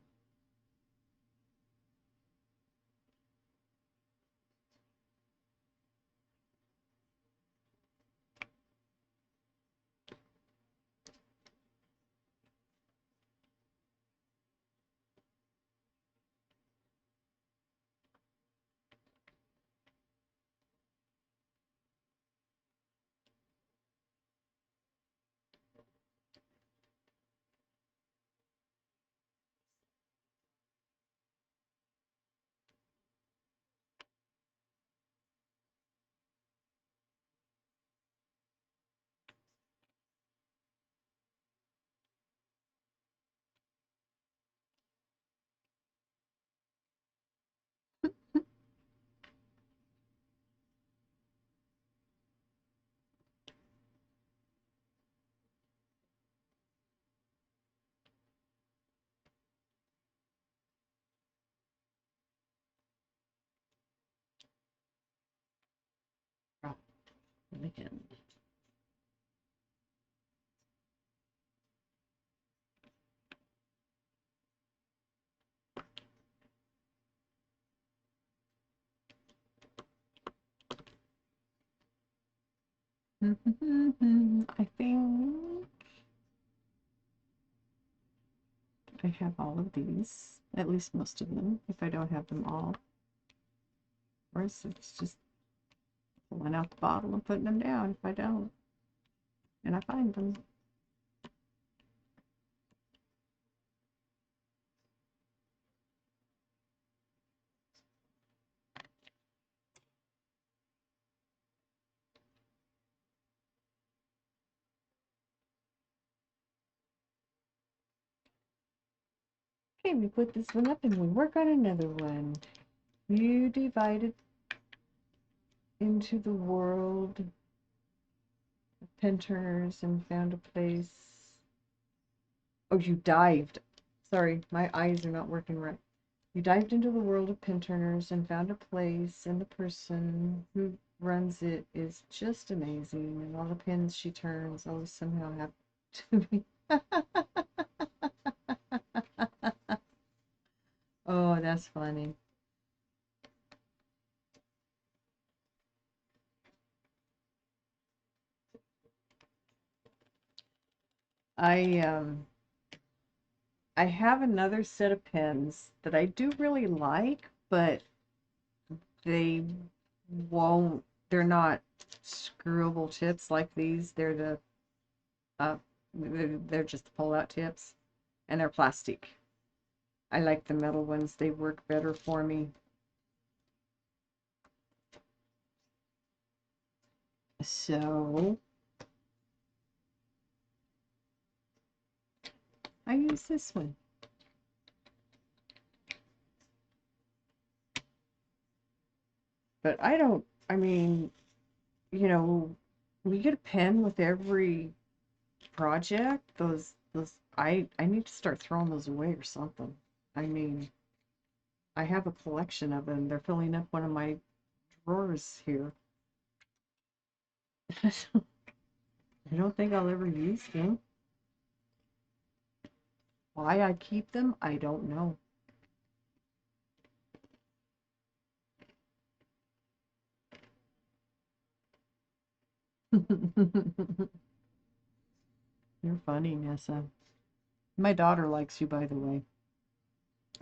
Oh, again. I think I have all of these, at least most of them, if I don't have them all. Or it's just pulling out the bottle and putting them down if I don't. And I find them. Okay, we put this one up and we work on another one. You divided into the world of pen turners and found a place. Oh, you dived. Sorry, my eyes are not working right. You dived into the world of pen turners and found a place, and the person who runs it is just amazing, and all the pens she turns always somehow have to be. Oh, that's funny. I I have another set of pens that I do really like, but they won't, they're not screwable tips like these. They're the, uh, they're just the pull-out tips, and they're plastic. I like the metal ones. They work better for me. So I use this one. But I don't, I mean, you know, we get a pen with every project. Those I need to start throwing those away or something. I mean, I have a collection of them. They're filling up one of my drawers here. I don't think I'll ever use them. Why I keep them, I don't know. You're funny, Nessa. My daughter likes you, by the way.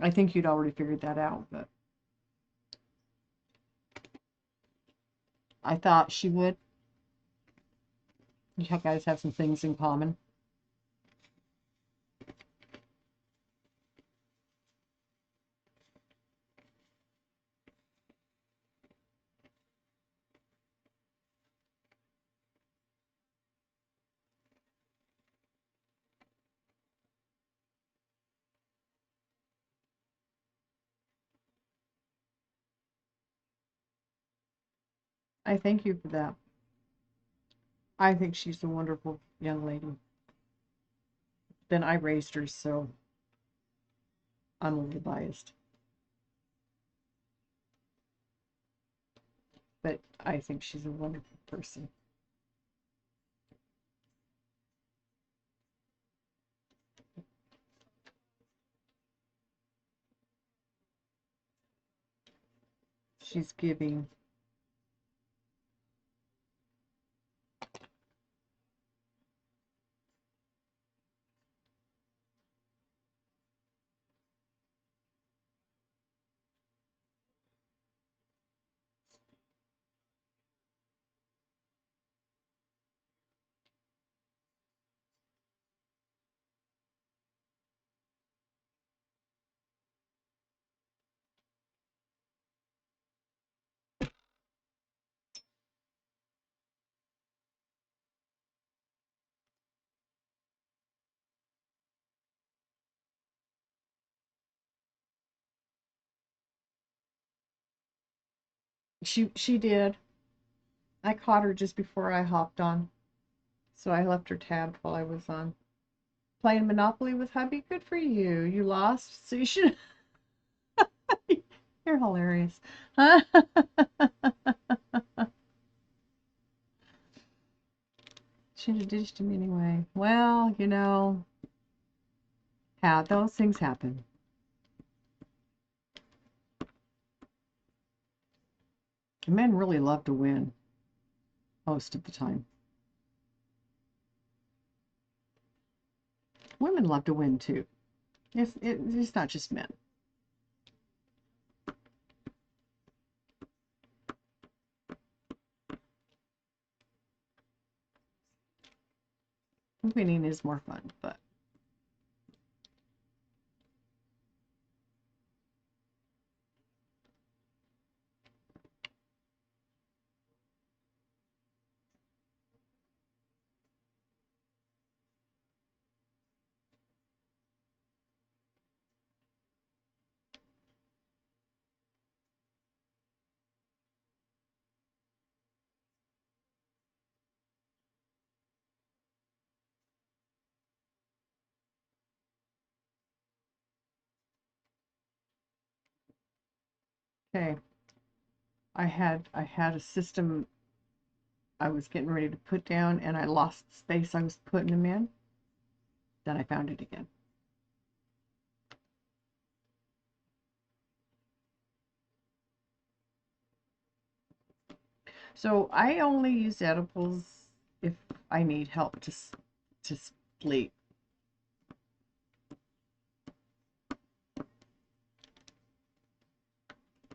I think you'd already figured that out, but I thought she would. You guys have some things in common. I thank you for that. I think she's a wonderful young lady. Then I raised her, so I'm a little biased. But I think she's a wonderful person. She's giving. She did. I caught her just before I hopped on. So I left her tabbed while I was on. Playing Monopoly with hubby? Good for you. You lost, so you should. You're hilarious. Should have ditched him anyway. Well, how those things happen. Men really love to win most of the time. Women love to win too. It's not just men. Winning is more fun, but okay. I had a system I was getting ready to put down and I lost the space I was putting them in. Then I found it again. So I only use edibles if I need help to sleep.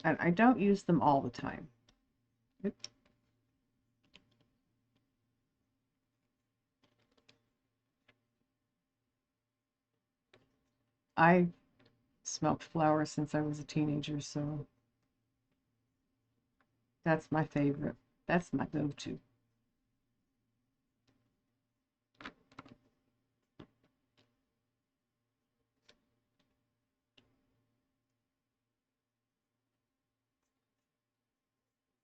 And I don't use them all the time. I smoked flowers since I was a teenager, so that's my favorite. That's my go-to.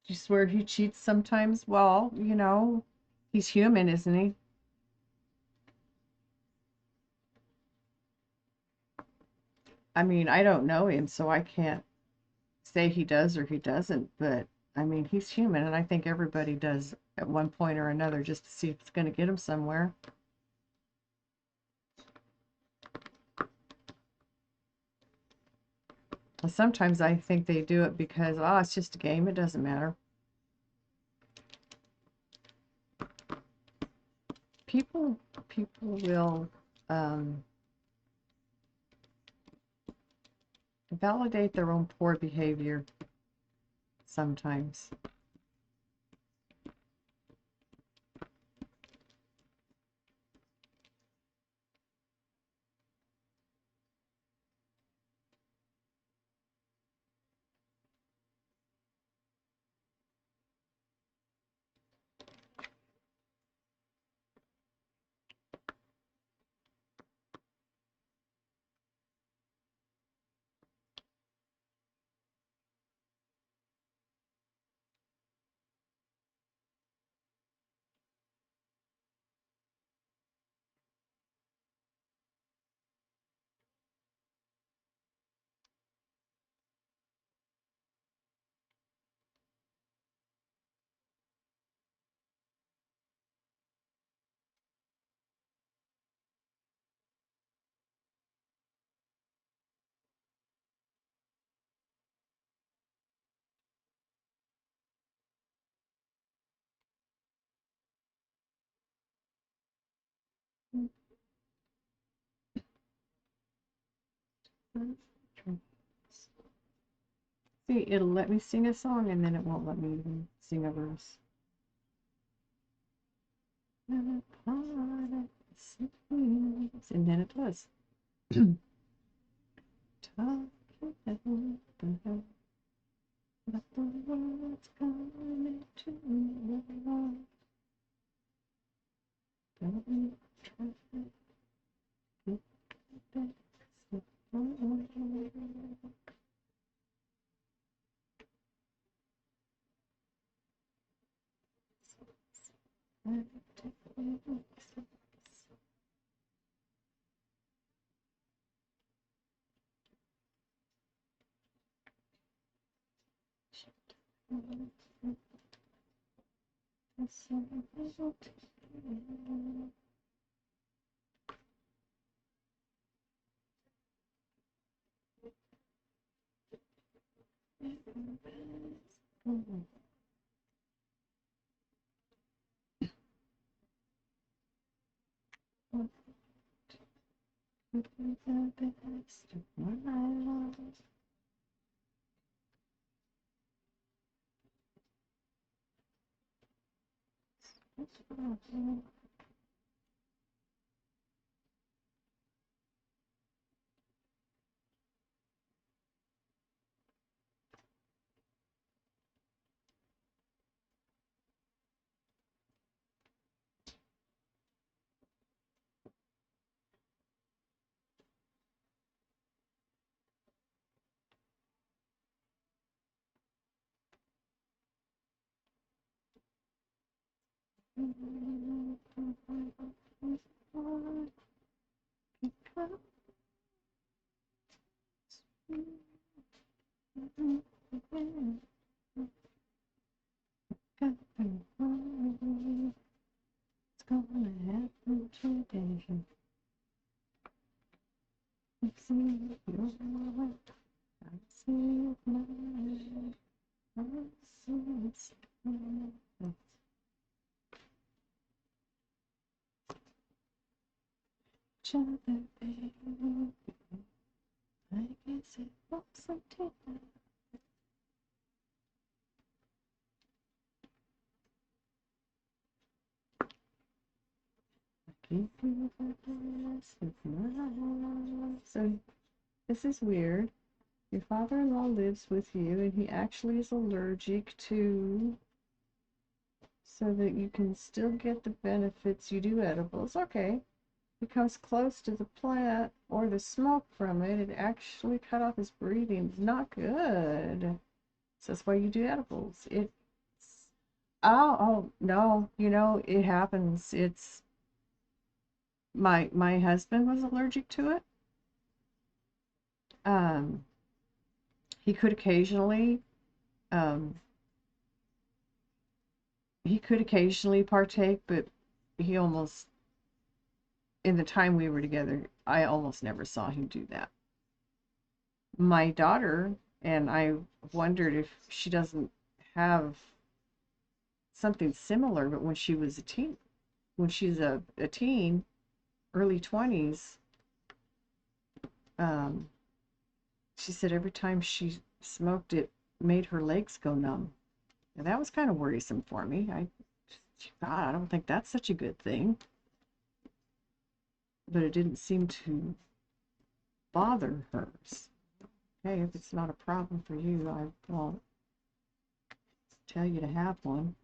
You swear he cheats sometimes? Well, he's human, isn't he? I mean, I don't know him, so I can't say he does or he doesn't, but I mean, he's human, and I think everybody does at one point or another just to see if it's going to get him somewhere. And sometimes I think they do it because, oh, it's just a game, it doesn't matter. People will validate their own poor behavior sometimes. See, it'll let me sing a song and then it won't let me even sing a verse. And then it does. But the world's coming to the light. Don't try to get back. The best of my life. What's gonna happen today? See your light, I see mine, I see it's each other, baby. I guess it was a So this is weird. Your father-in-law lives with you, and he actually is allergic to, so that you can still get the benefits. You do edibles. Okay. Becomes close to the plant or the smoke from it. It actually cut off his breathing. It's not good. So that's why you do edibles. It's, oh, no, it happens. It's, my husband was allergic to it. Um, he could occasionally, um, partake, but he almost, in the time we were together, I almost never saw him do that. My daughter, and I wondered if she doesn't have something similar, but when she's a teen, early 20s, um, she said every time she smoked it made her legs go numb. And that was kind of worrisome for me. God, I don't think that's such a good thing. But it didn't seem to bother her. Hey, if it's not a problem for you, I won't tell you to have one.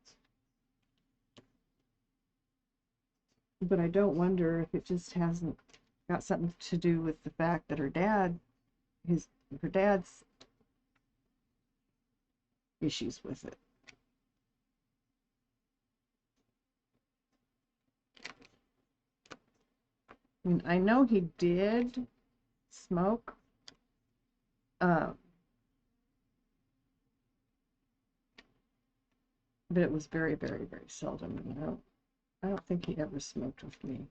But I don't wonder if it just hasn't got something to do with the fact that her dad's issues with it. I mean, I know he did smoke, uh, but it was very, very, very seldom. I don't think he ever smoked with me.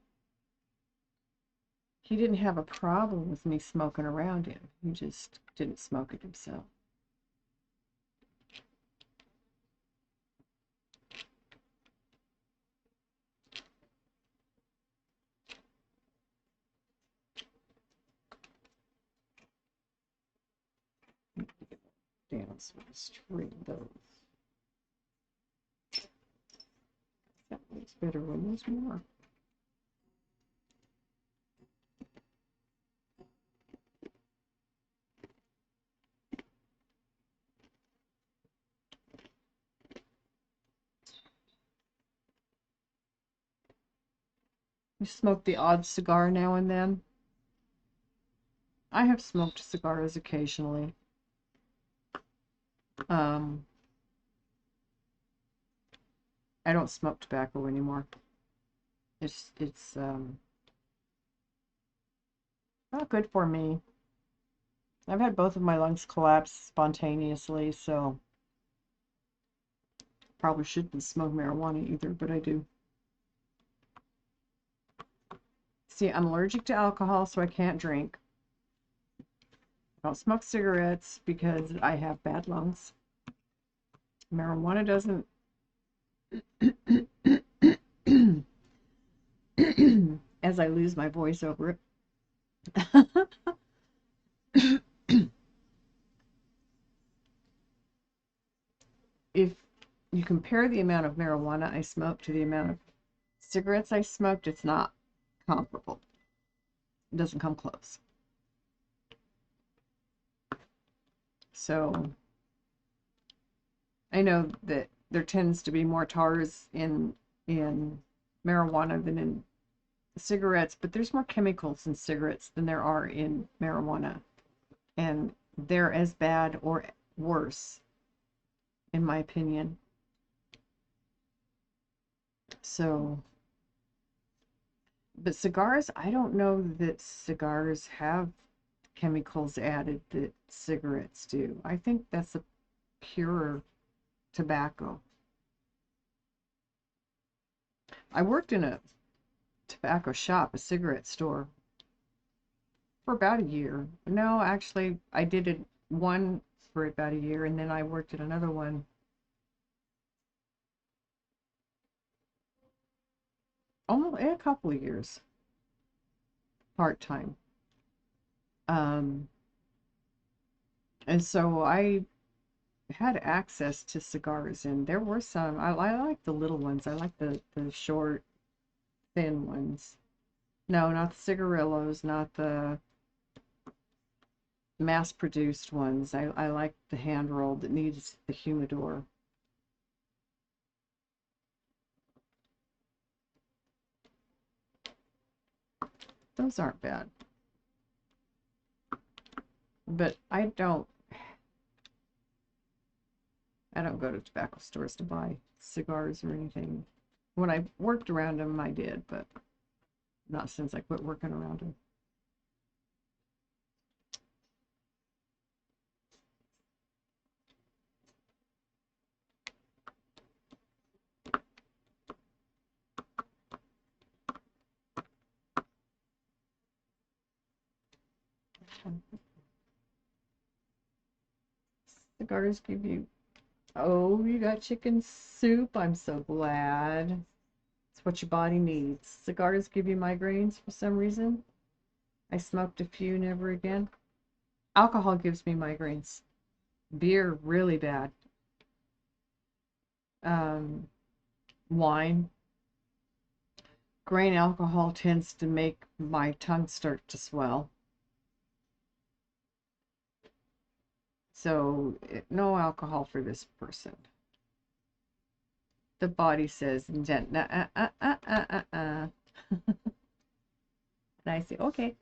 He didn't have a problem with me smoking around him. He just didn't smoke it himself. Down so I string those. That looks better when there's more. You smoke the odd cigar now and then. I have smoked cigars occasionally. Um, I don't smoke tobacco anymore. It's not good for me. I've had both of my lungs collapse spontaneously, so probably shouldn't smoke marijuana either, but I do. See, I'm allergic to alcohol, so I can't drink. I don't smoke cigarettes because I have bad lungs. Marijuana doesn't. As I lose my voice over it. If you compare the amount of marijuana I smoke to the amount of cigarettes I smoked, it's not comparable. It doesn't come close. So I know that there tends to be more tars in marijuana than in cigarettes, but there's more chemicals in cigarettes than there are in marijuana, and they're as bad or worse, in my opinion. So, but cigars, I don't know that cigars have chemicals added that cigarettes do. I think that's a pure tobacco. I worked in a tobacco shop, a cigarette store, for about a year. No, actually, I did it one for about a year, and then I worked at another one almost a couple of years, part time. Um, and so I had access to cigars, and there were some. I like the little ones. I like the short, thin ones. No, not the cigarillos, not the mass-produced ones. I like the hand-rolled that needs the humidor. Those aren't bad. But I don't go to tobacco stores to buy cigars or anything. When I worked around them, I did, but not since I quit working around them. Cigars give you, oh, you got chicken soup. I'm so glad. It's what your body needs. Cigars give you migraines for some reason. I smoked a few, never again. Alcohol gives me migraines. Beer, really bad. Um, Wine. Grain alcohol tends to make my tongue start to swell. So, no alcohol for this person. The body says, And I say, okay,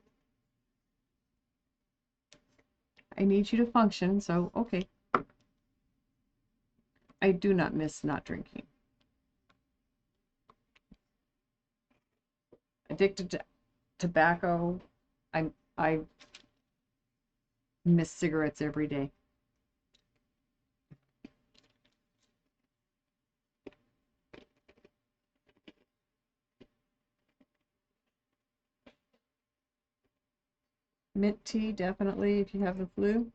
I need you to function, so okay. I do not miss not drinking. Addicted to tobacco. I miss cigarettes every day. Mint tea, definitely, if you have the flu.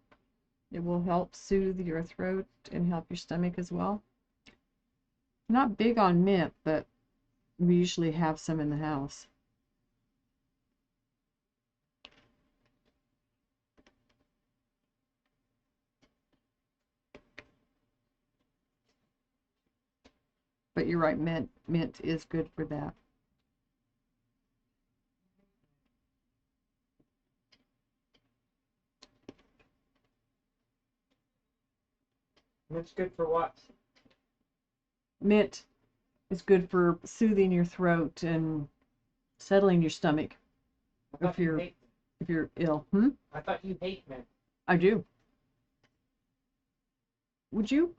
It will help soothe your throat and help your stomach as well. Not big on mint, but we usually have some in the house. But you're right, mint is good for that. It's good for what? Mint is good for soothing your throat and settling your stomach if you're ill. I thought you hate mint. I do. Would you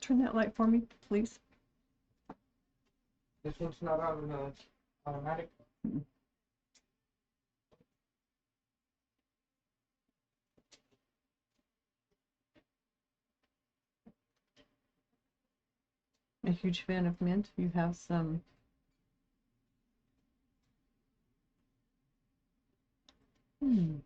turn that light for me, please? This one's not on automatic. A huge fan of mint. You have some. Hmm.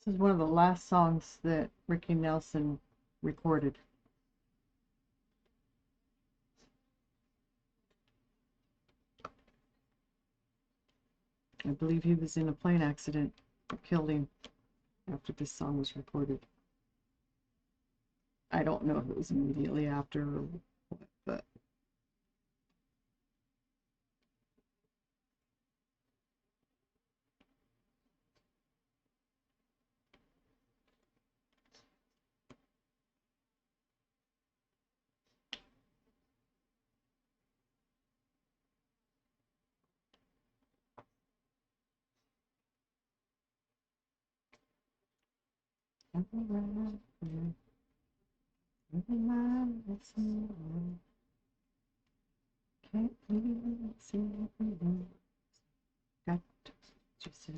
This is one of the last songs that Ricky Nelson recorded. I believe he was in a plane accident that killed him after this song was recorded. I don't know if it was immediately after or what, but can't even see everyone. Got to say.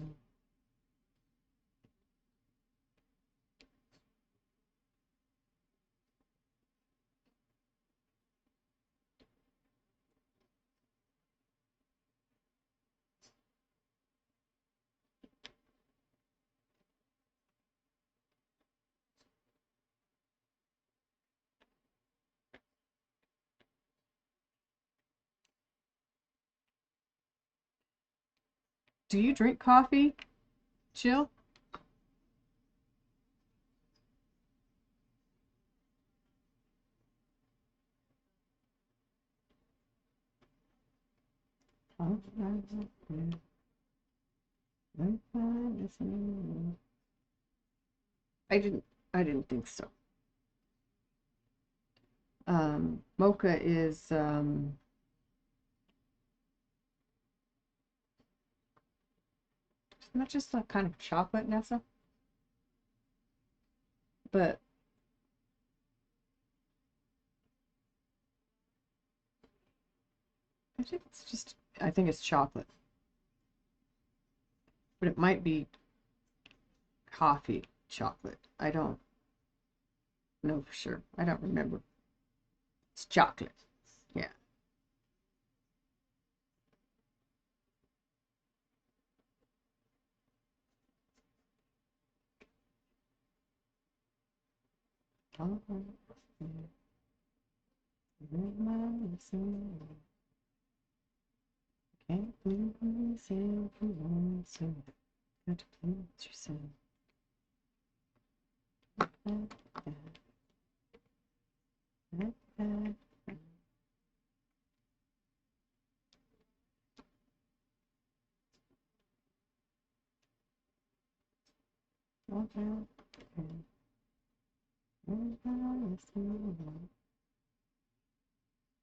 Do you drink coffee, Jill? Oh, I didn't. I didn't think so. Mocha is not just a kind of chocolate, Nessa, but I think it's just. I think it's chocolate, but it might be coffee chocolate. I don't know for sure. I don't remember. It's chocolate. Yeah. Oh, can't believe everyone so got to please yourself.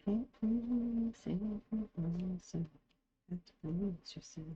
Can't please everyone so got to please yourself.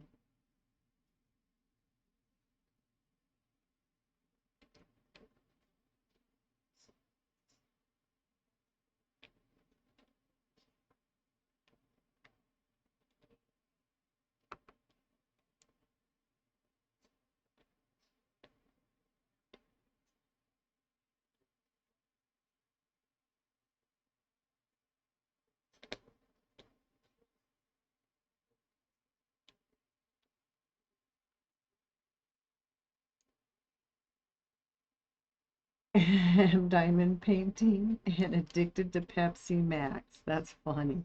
Diamond painting and addicted to Pepsi Max. That's funny.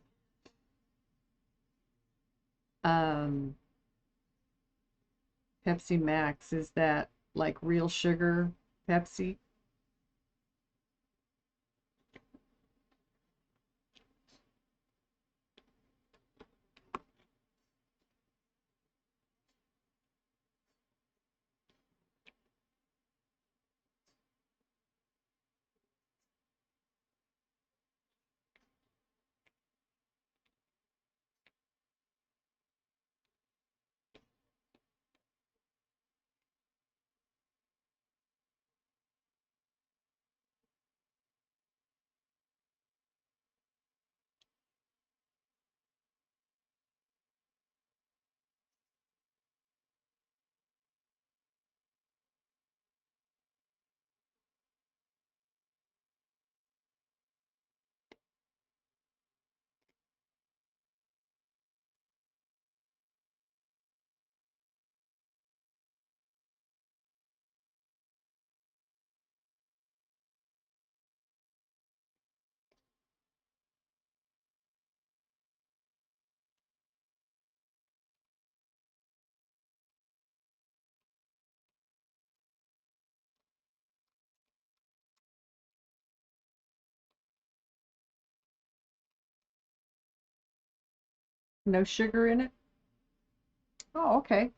Um, Pepsi Max, is that like real sugar Pepsi? No sugar in it? Oh, okay.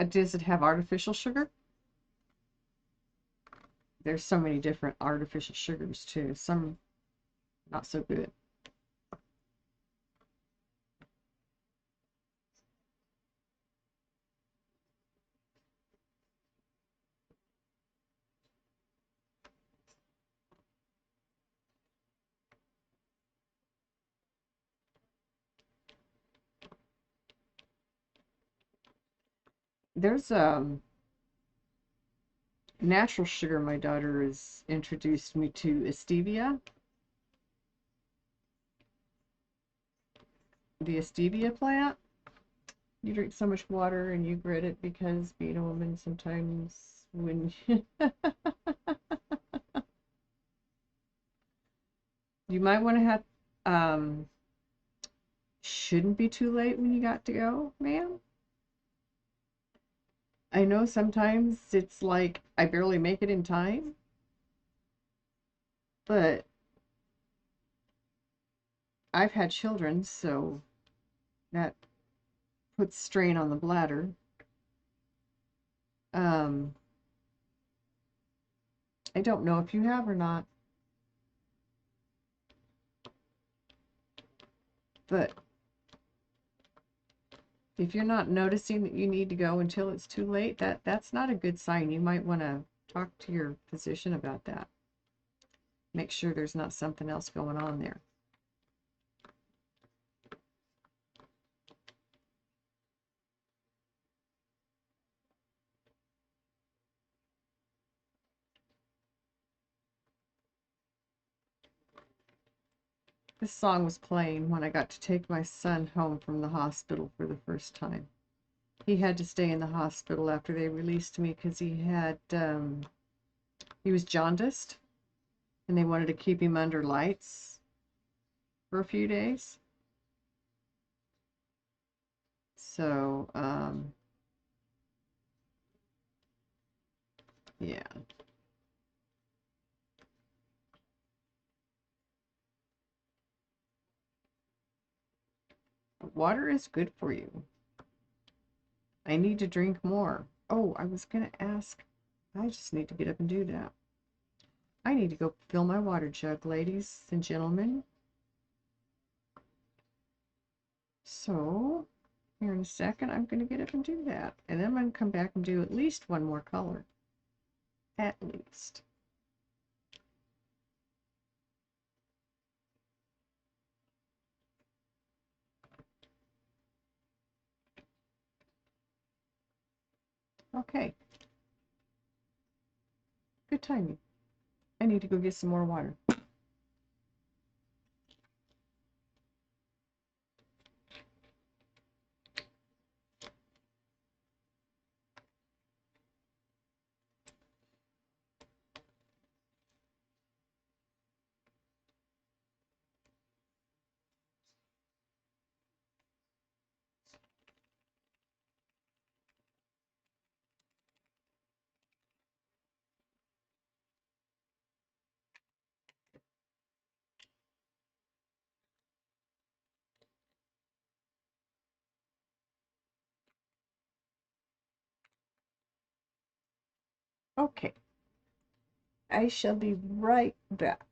Does it have artificial sugar? There's so many different artificial sugars too. Some not so good. There's natural sugar my daughter has introduced me to, stevia. The stevia plant. You drink so much water and you grit it because being a woman sometimes when you might want to have um shouldn't be too late when you got to go, ma'am. I know sometimes it's like I barely make it in time, but I've had children, so that puts strain on the bladder. Um, I don't know if you have or not, but if you're not noticing that you need to go until it's too late, that's not a good sign. You might want to talk to your physician about that. Make sure there's not something else going on there. This song was playing when I got to take my son home from the hospital for the first time. He had to stay in the hospital after they released me because he was jaundiced and they wanted to keep him under lights for a few days. So, yeah, water is good for you. I need to drink more. Oh, I was going to ask. I just need to get up and do that. I need to go fill my water jug, ladies and gentlemen. So, here in a second, I'm going to get up and do that. And then I'm going to come back and do at least one more color. At least. Okay. Good timing. I need to go get some more water. Okay. I shall be right back.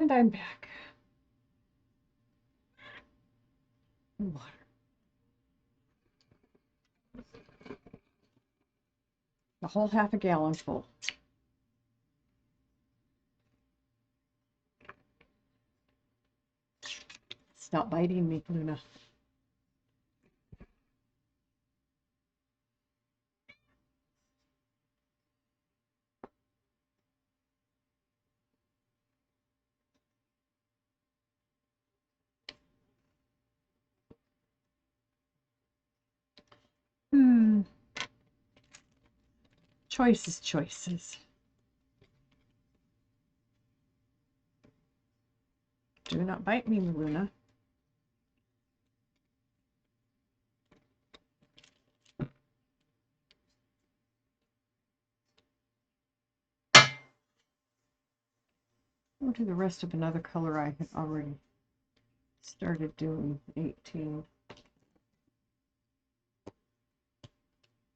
And I'm back. Water. A whole half a gallon full. Stop biting me, Luna. Choices, choices. Do not bite me, Luna. We'll do the rest of another color I had already started doing, 18.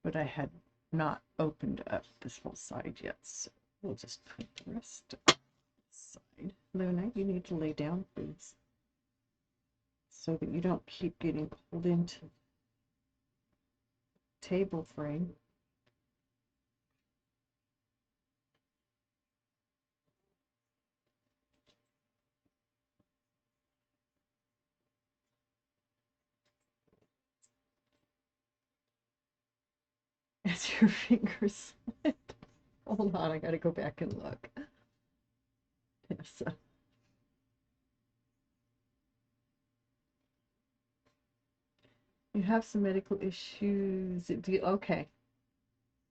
But I had not opened up this whole side yet, so we'll just put the rest aside. Luna, you need to lay down, please, so that you don't keep getting pulled into the table frame. As your fingers slip. Hold on, I gotta go back and look. Yes. You have some medical issues. Okay.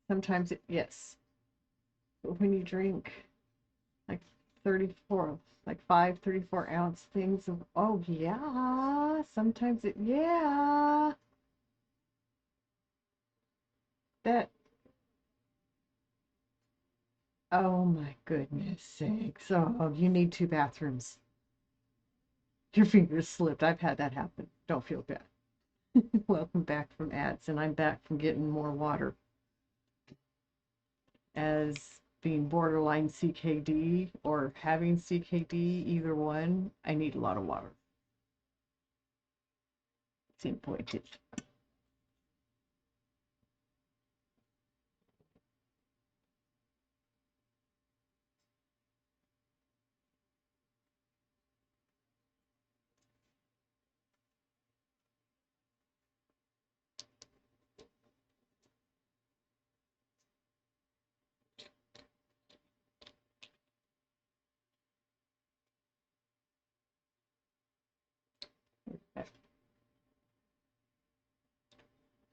Sometimes yes. But when you drink like 34, like 5 34-ounce things of, oh yeah, sometimes yeah. That, oh my goodness sakes. Oh, you need 2 bathrooms. Your fingers slipped. I've had that happen. Don't feel bad. Welcome back from ads, and I'm back from getting more water. As being borderline CKD or having CKD, either one, I need a lot of water. Same point.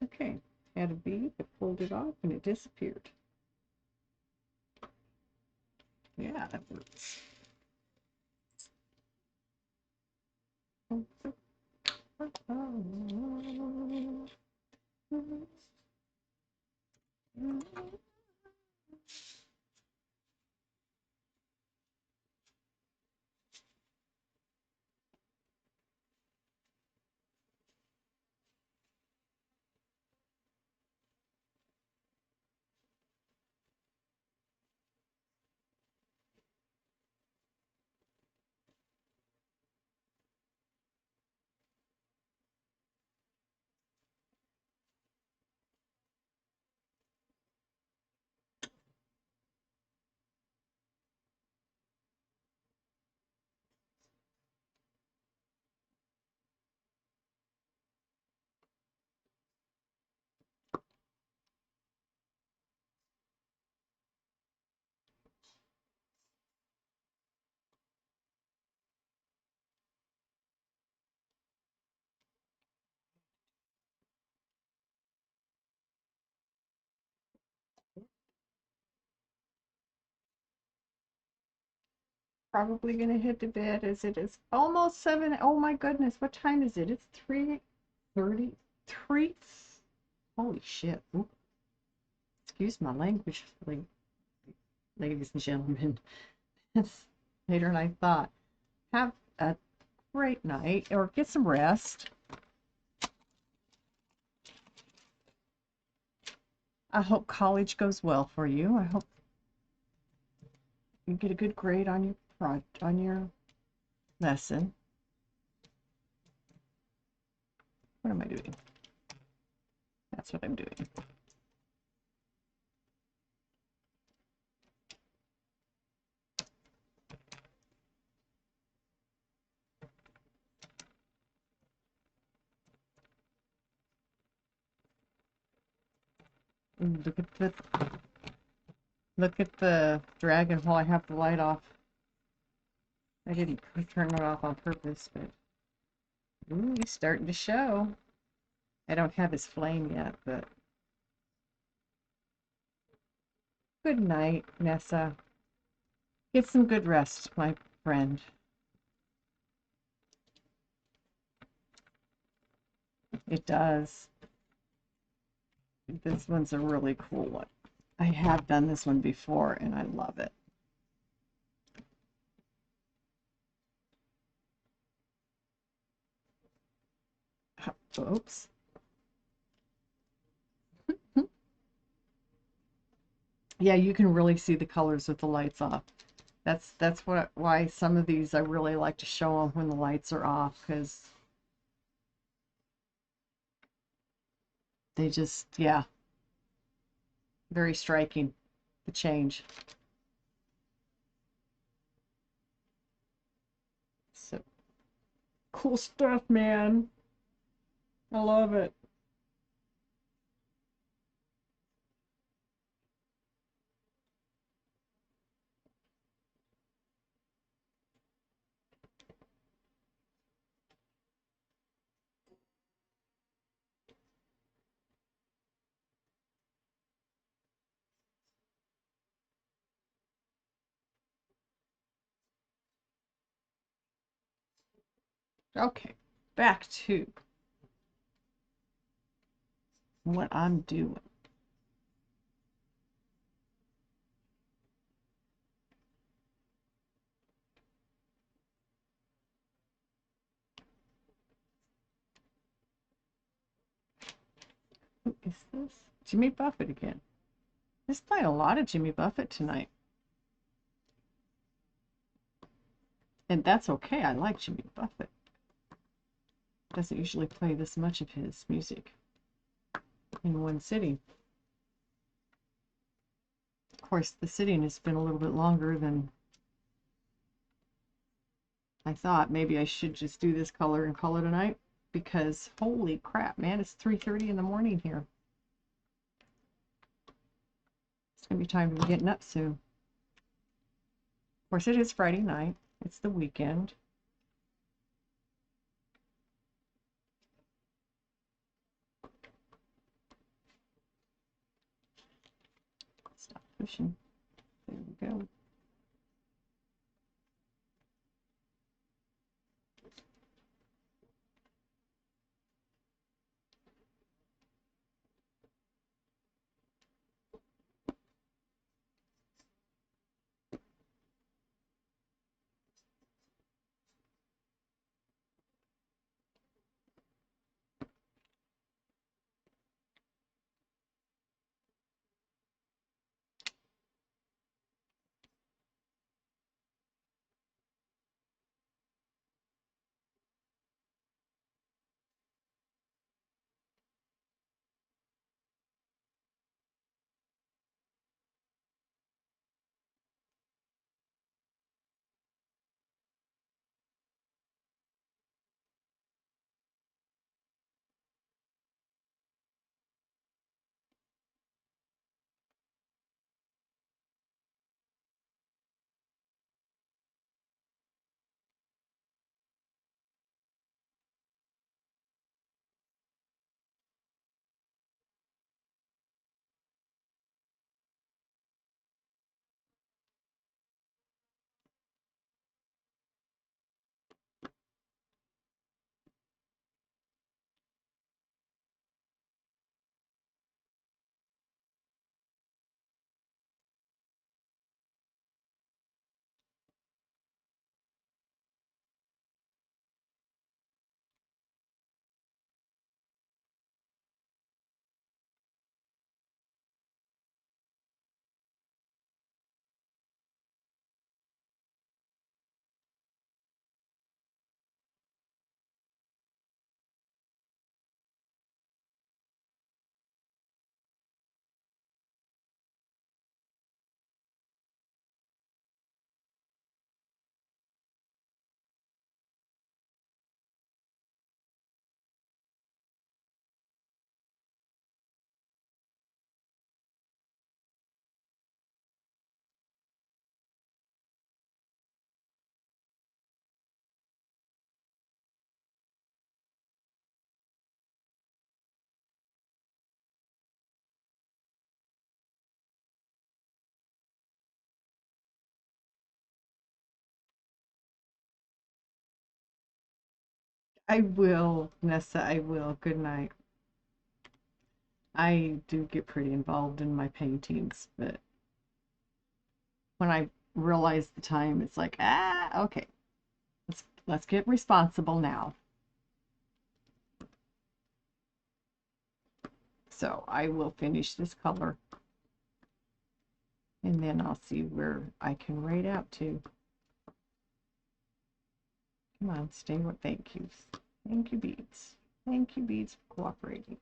Okay, had a bead, I pulled it off, and it disappeared. Yeah, that works. Probably gonna head to bed as it is almost 7. Oh my goodness, what time is it? It's 3:33. Holy shit. Ooh, excuse my language, ladies and gentlemen. It's later than I thought. Have a great night, or get some rest. I hope college goes well for you. I hope you get a good grade on your lesson. What am I doing? That's what I'm doing. Ooh, look at the dragon while I have the light off. I didn't turn it off on purpose, but ooh, he's starting to show. I don't have his flame yet, but good night, Nessa. Get some good rest, my friend. It does. This one's a really cool one. I have done this one before, and I love it. Oops. Yeah, you can really see the colors with the lights off. That's why some of these I really like to show them when the lights are off, because they just, yeah, very striking, the change. So cool stuff, man. I love it. Okay, back to what I'm doing. Who is this? Jimmy Buffett again. He's playing a lot of Jimmy Buffett tonight. And that's okay. I like Jimmy Buffett. Doesn't usually play this much of his music in one sitting. Of course, the sitting has been a little bit longer than I thought. Maybe I should just do this color and call it a night, because holy crap, man, it's 3:30 in the morning here. It's gonna be time to be getting up soon. Of course, it is Friday night. It's the weekend. Stop pushing. There we go. I will, Nessa, I will. Good night. I do get pretty involved in my paintings, but when I realize the time, it's like, okay, let's get responsible now. So I will finish this color and then I'll see where I can write out to. Come on, stay with thank yous. Thank you, beads. Thank you, beads, for cooperating.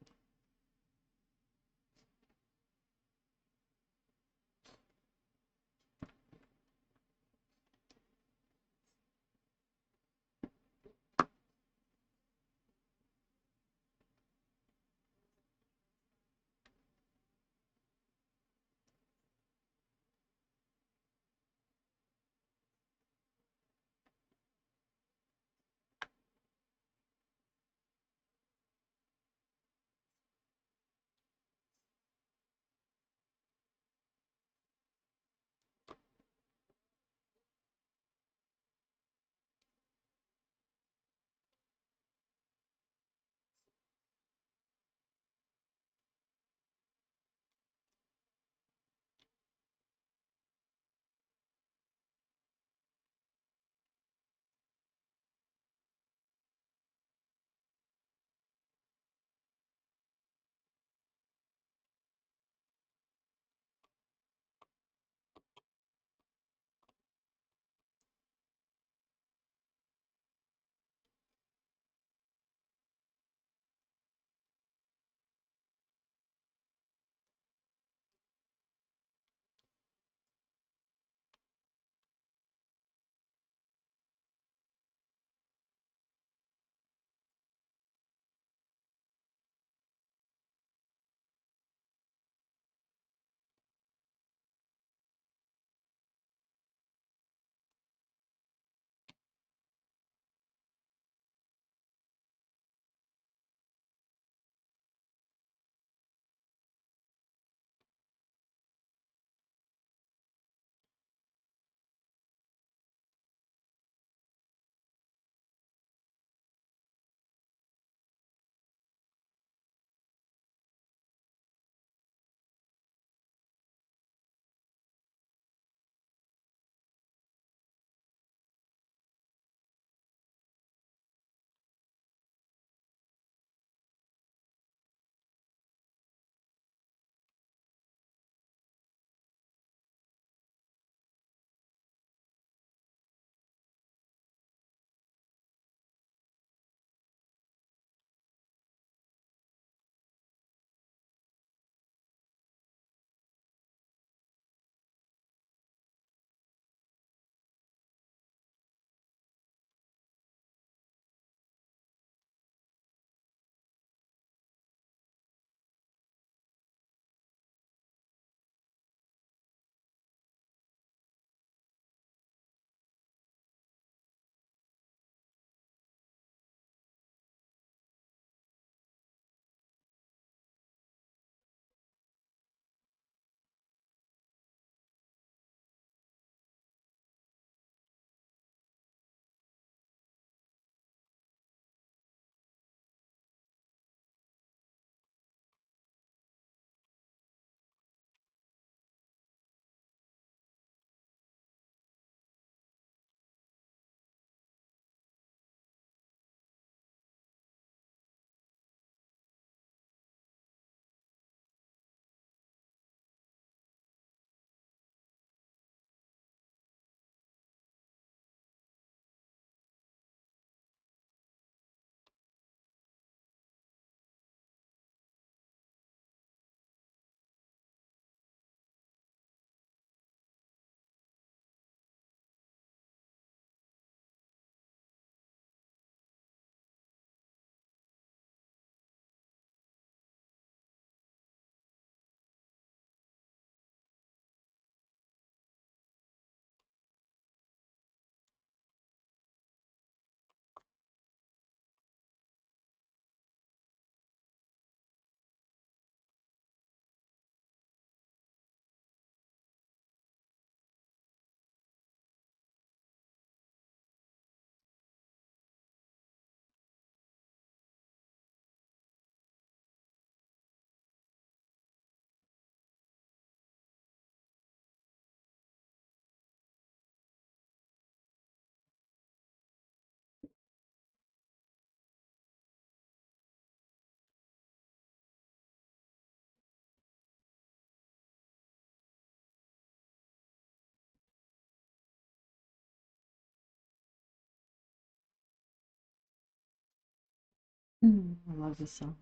I love this song.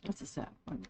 That's a sad one.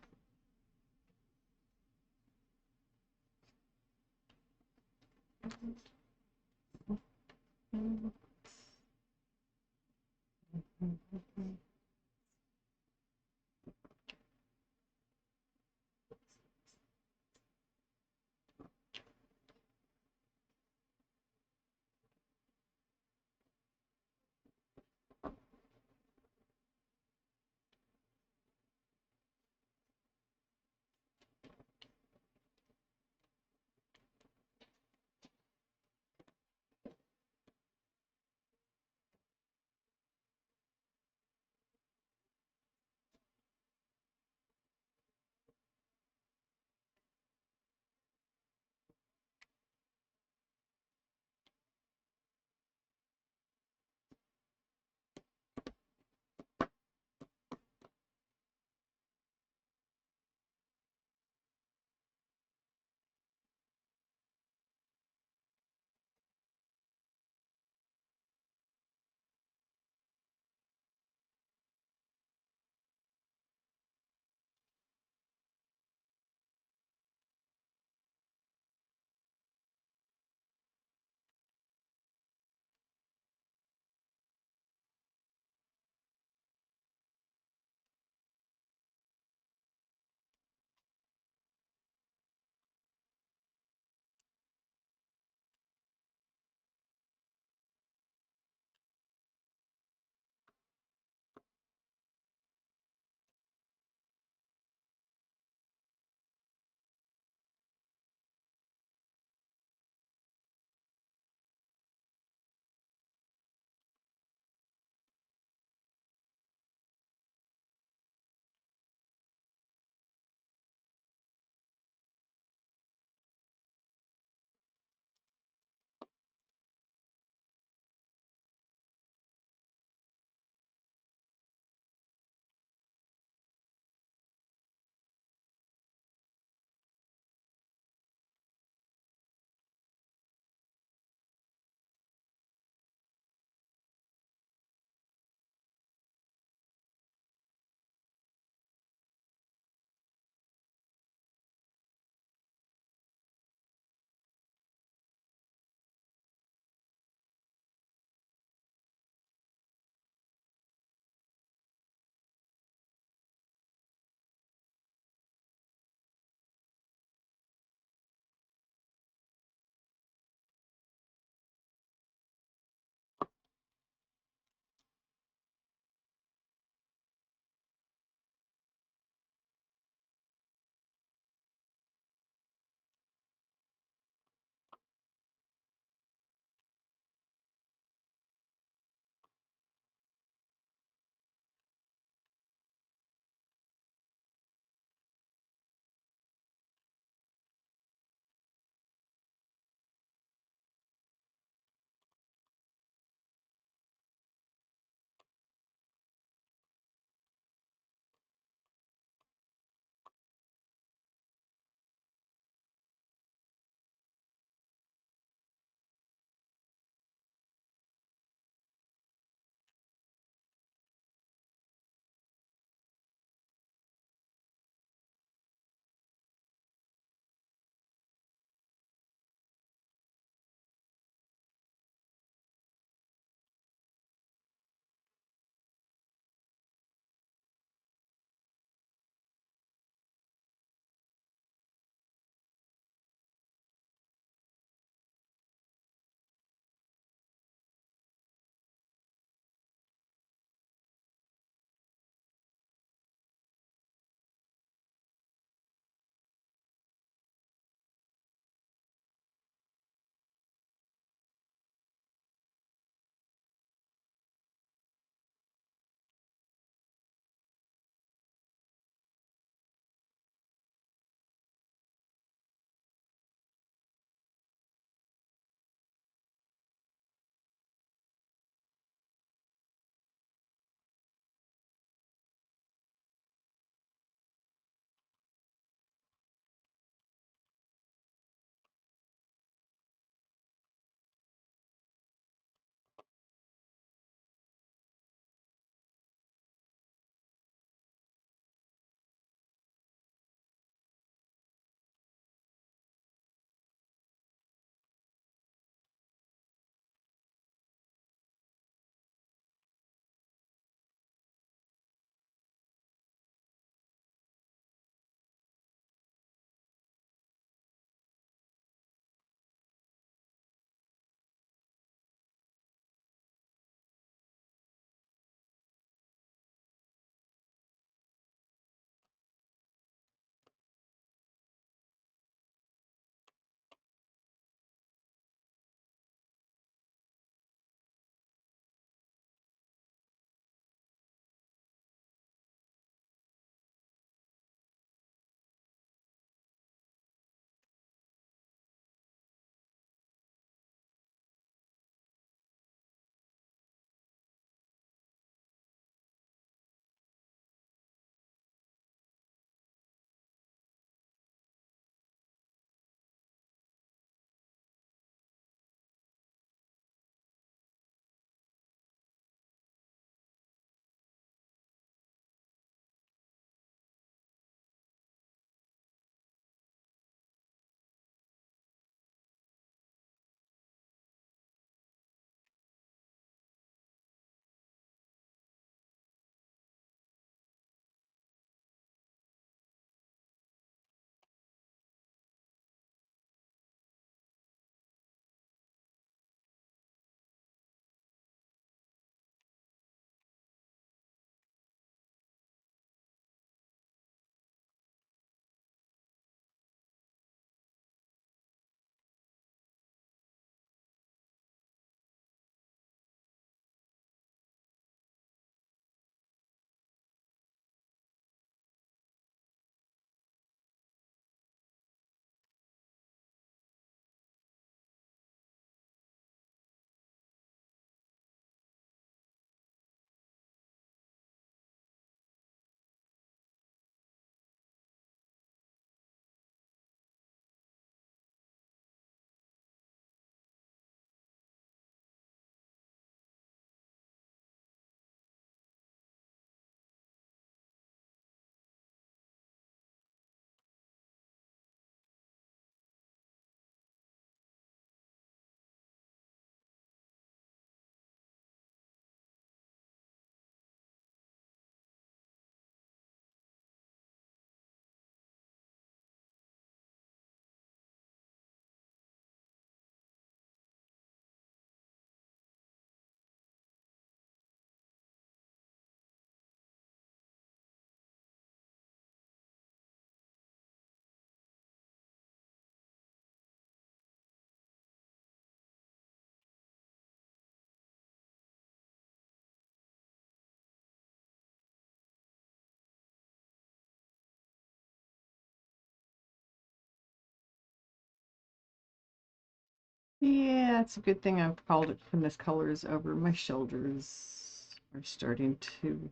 Yeah, it's a good thing I've called it from this colors over. My shoulders are starting to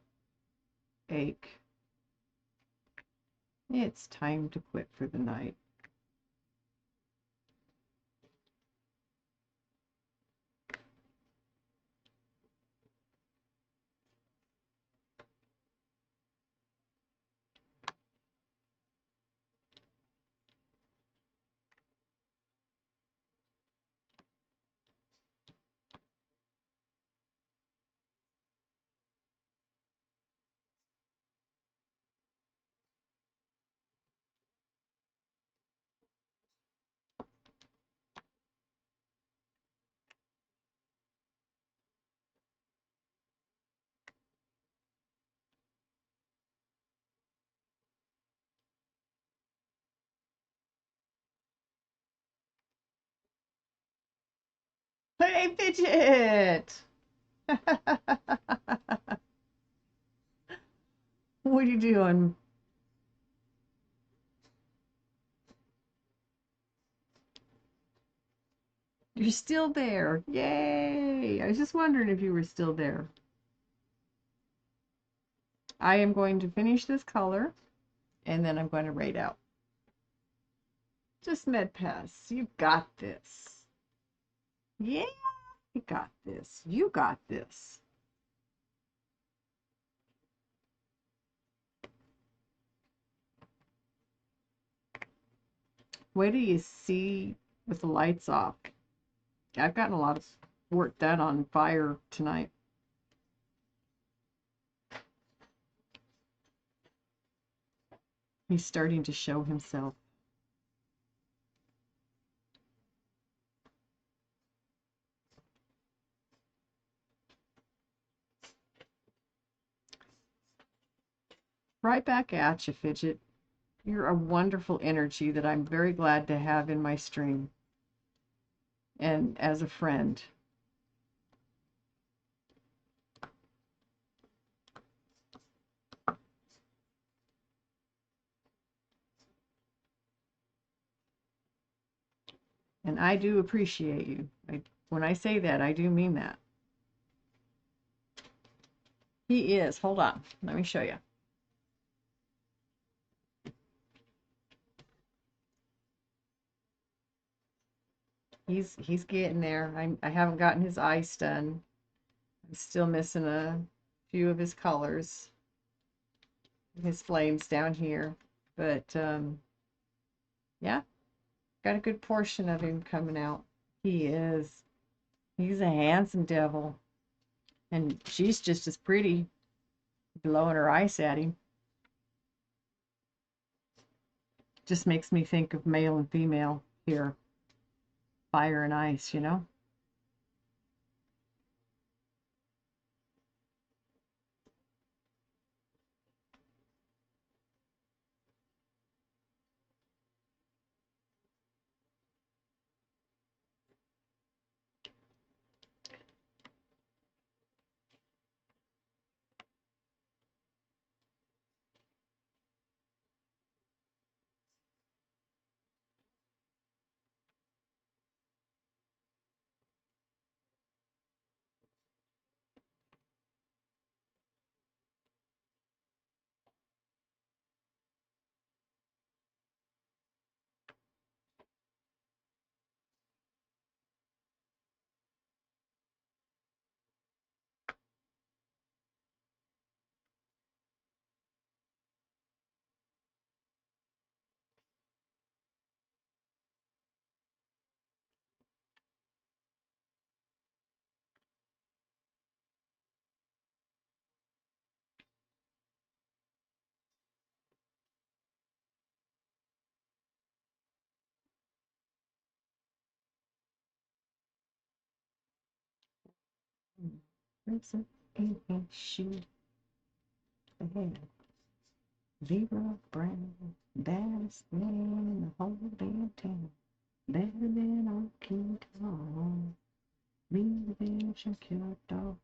ache. It's time to quit for the night. Hey, Fidget! What are you doing? You're still there. Yay! I was just wondering if you were still there. I am going to finish this color and then I'm going to rate out. Just med pass. You got this. Yeah, you got this. You got this. Wait till you see with the lights off. I've gotten a lot of work done on fire tonight. He's starting to show himself. Right back at you, Fidget. You're a wonderful energy that I'm very glad to have in my stream and as a friend. And I do appreciate you. When I say that, I do mean that. He is. Hold on. Let me show you. He's getting there. I haven't gotten his eyes done. I'm still missing a few of his colors. His flames down here. But yeah, got a good portion of him coming out. He is. He's a handsome devil. And she's just as pretty, blowing her ice at him. Just makes me think of male and female here. Fire and ice, you know? Crimson ink shoe ahead. Zebra brown, baddest man in the whole damn town. Better than old King Kong. Me the Belgian killer dog.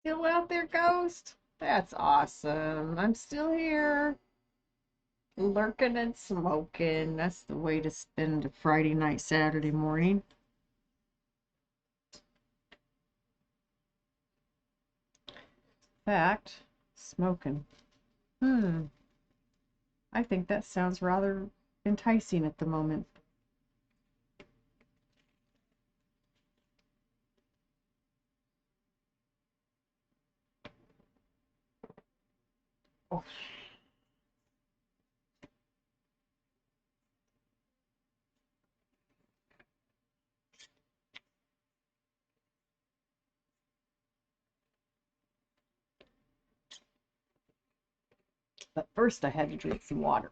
Still out there, Ghost? That's awesome. I'm still here. Lurking and smoking. That's the way to spend a Friday night, Saturday morning. Fact, smoking. I think that sounds rather enticing at the moment. Oh. But first I had to drink some water.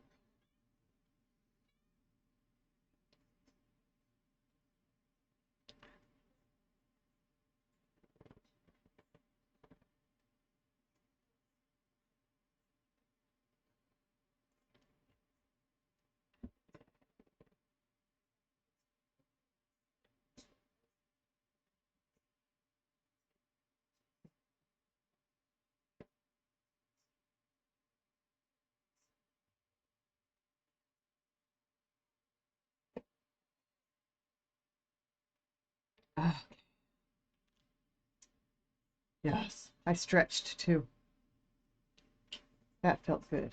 Ah, yes, I stretched too. That felt good.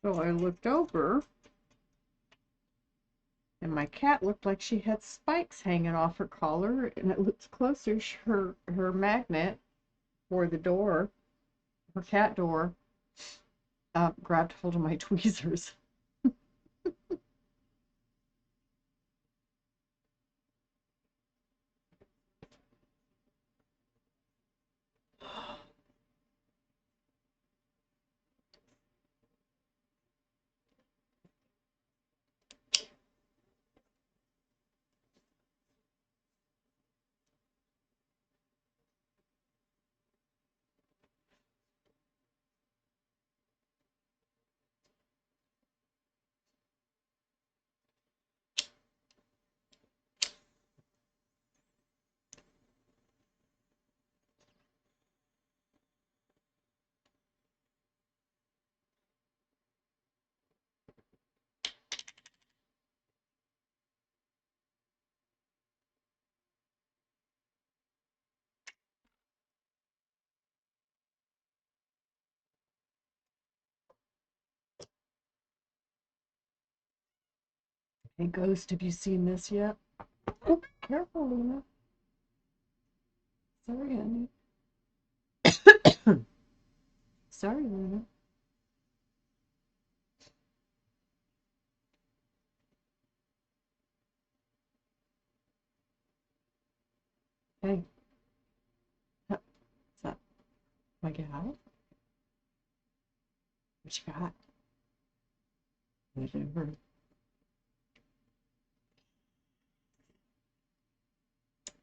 So I looked over, and my cat looked like she had spikes hanging off her collar, and it looked closer. Her magnet for the door, her cat door, grabbed hold of my tweezers. Hey, Ghost, have you seen this yet? Oh, careful, Luna. Sorry, honey. Sorry, Luna. Hey, what's up? My gal? What you got? Whatever.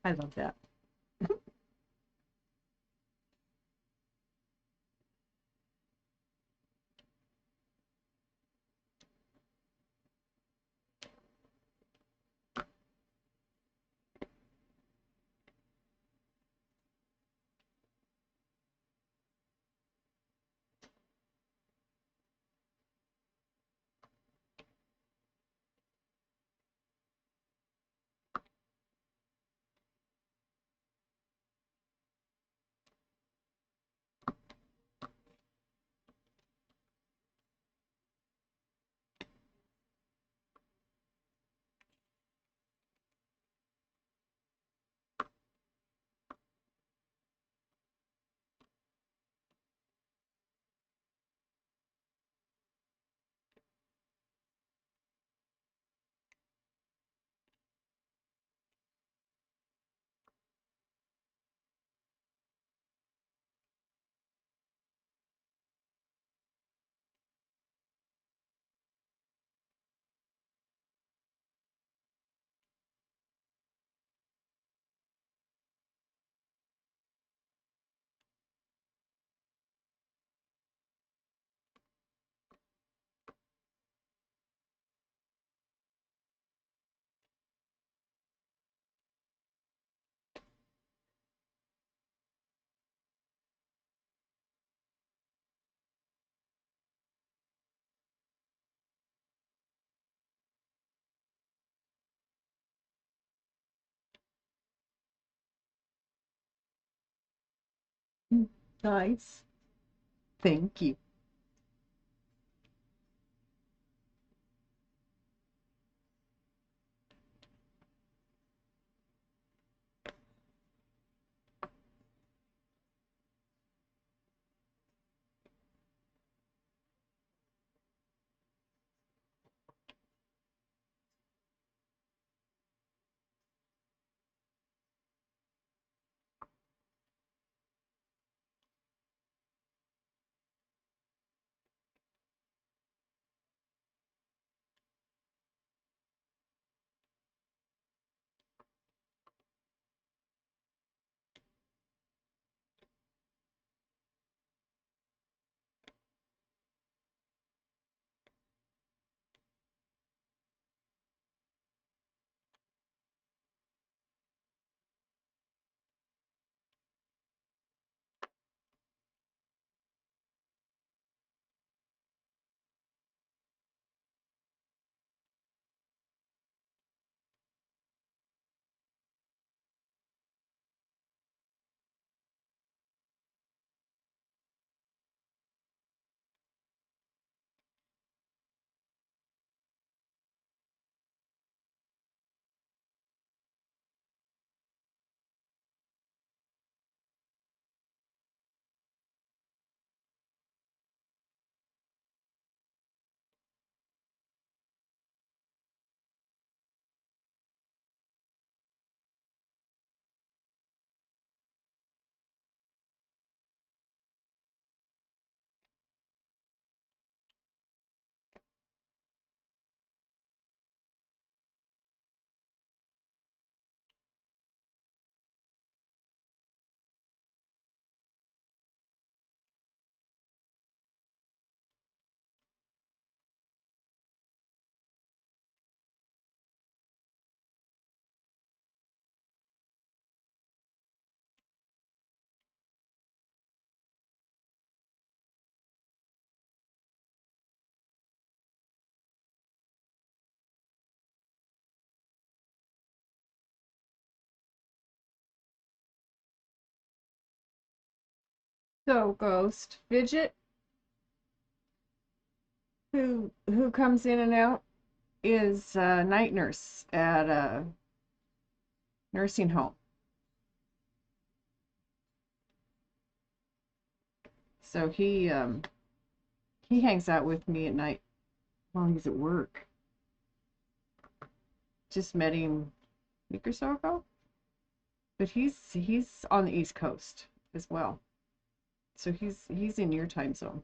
I love that. Nice. Thank you. So, Ghost, Fidget, who comes in and out, is a night nurse at a nursing home. So he hangs out with me at night while he's at work. Just met him a week or so ago, but he's on the East Coast as well. So he's in your time zone.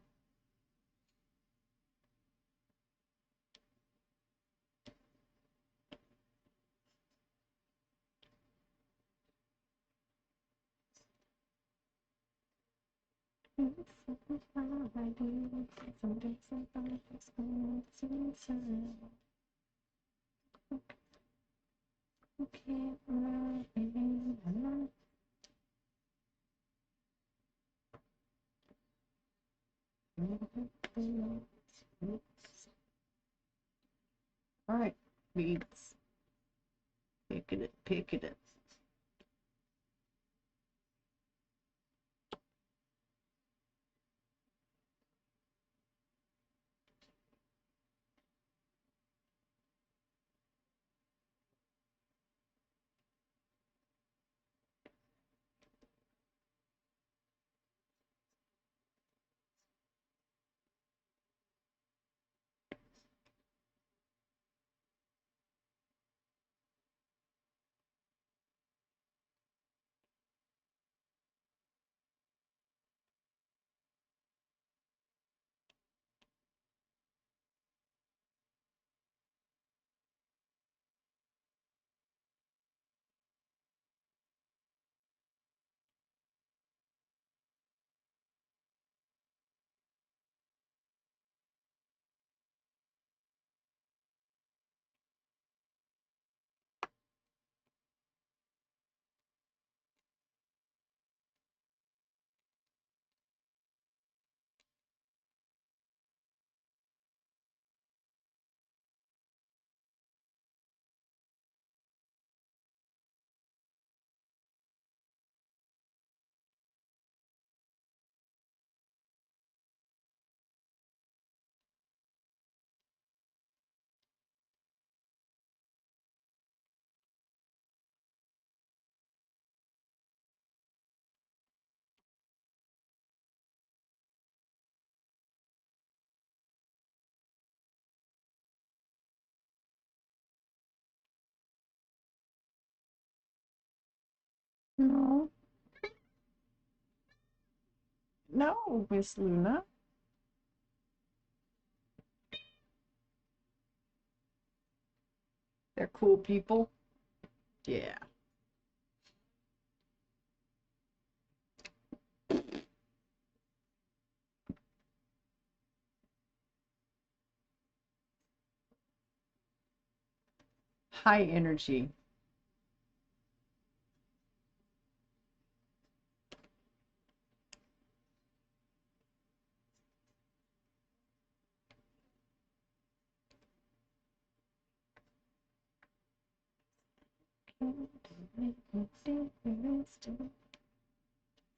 All right, beads. Pick it up. No, no, Miss Luna. They're cool people. Yeah. High energy. And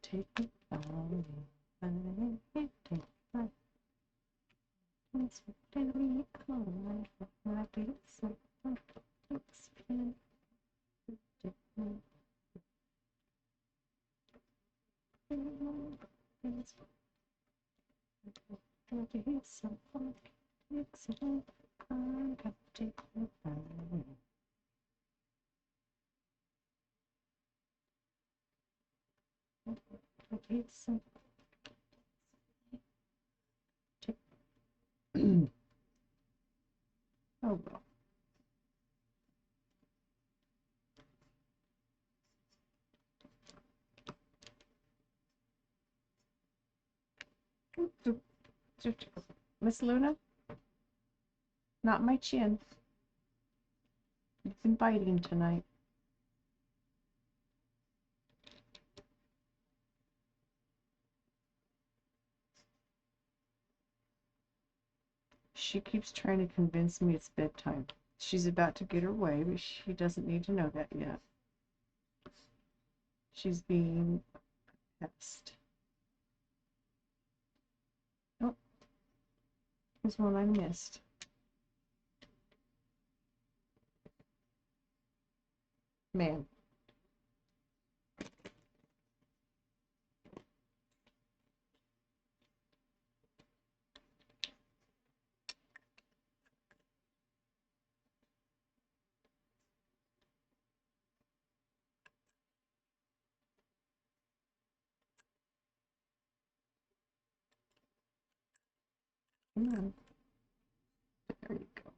take it all. It's very cold. I do something. It's been different. It's very something. It's been I got to take it all. It's something. Oh well. Miss Luna, not my chin. You've been biting tonight. She keeps trying to convince me it's bedtime. She's about to get her way, but she doesn't need to know that yet. She's being a pest. Oh, here's one I missed. Man. Come on. There you go.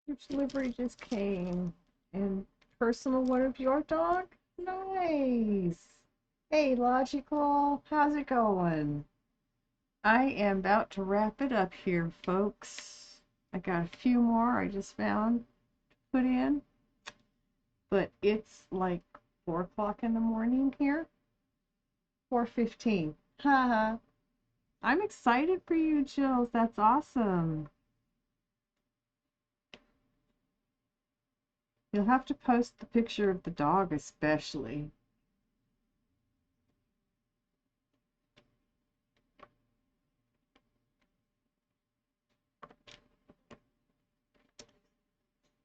Your delivery just came. And personal one of your dog? Nice. Hey, Logical, how's it going? I am about to wrap it up here, folks. I got a few more I just found to put in, but it's like 4 o'clock in the morning here. 4:15. Haha. I'm excited for you, Jills. That's awesome. You'll have to post the picture of the dog, especially.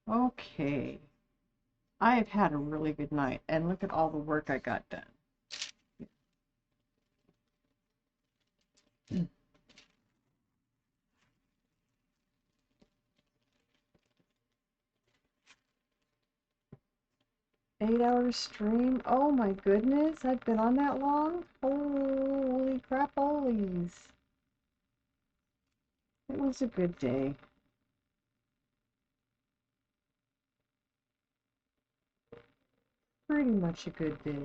Okay. I have had a really good night, and look at all the work I got done. 8 hour stream. Oh my goodness, I've been on that long? Holy crap, holies. It was a good day. Pretty much a good day.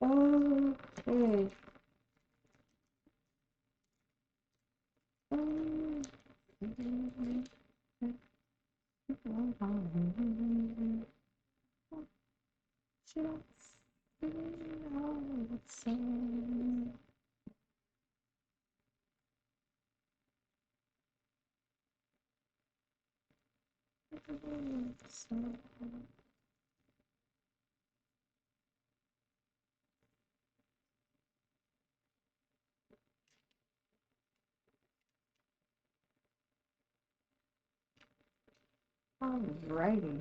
Okay. Alrighty.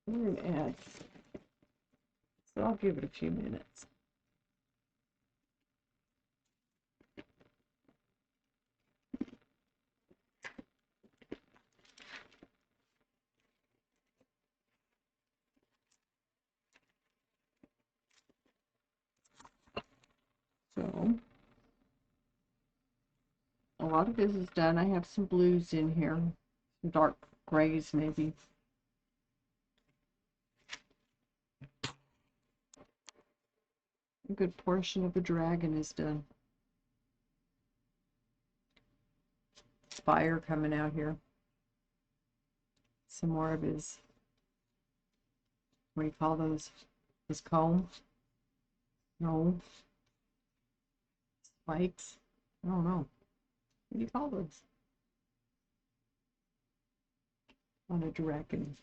We're gonna add. So I'll give it a few minutes. So a lot of this is done. I have some blues in here, some dark grays maybe. A good portion of the dragon is done. Fire coming out here. Some more of his, what do you call those? His comb? No. Spikes? I don't know. What do you call those? On a dragon.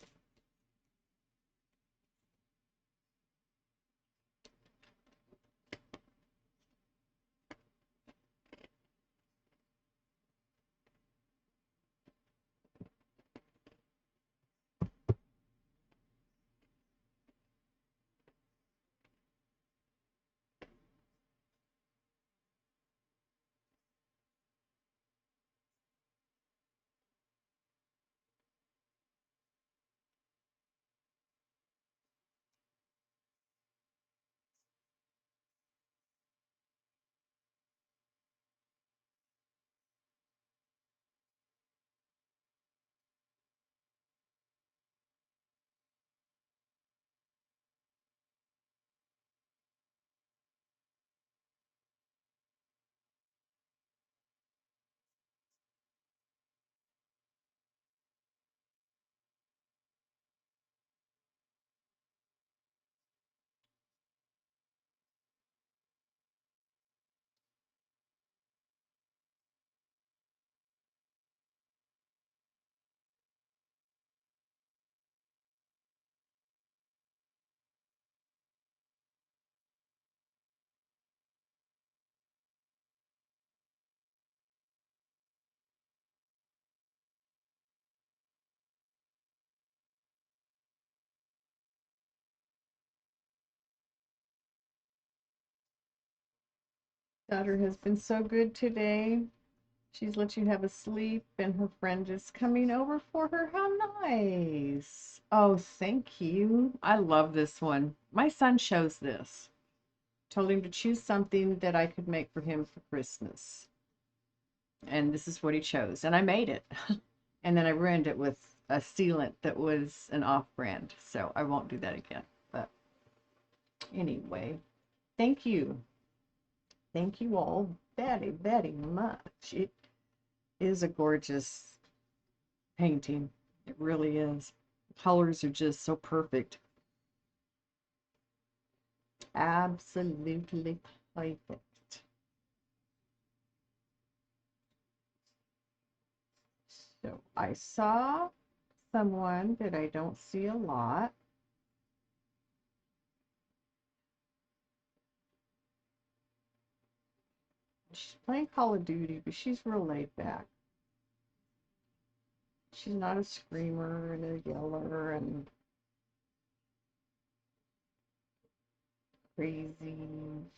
Daughter has been so good today. She's let you have a sleep, and her friend is coming over for her. How nice. Oh, thank you. I love this one. My son chose this. Told him to choose something that I could make for him for Christmas. And this is what he chose. And I made it. And then I ruined it with a sealant that was an off-brand. So I won't do that again. But anyway, thank you. Thank you all very, very much. It is a gorgeous painting. It really is. The colors are just so perfect. Absolutely perfect. So I saw someone that I don't see a lot. She's playing Call of Duty, but she's real laid back. She's not a screamer and a yeller and crazy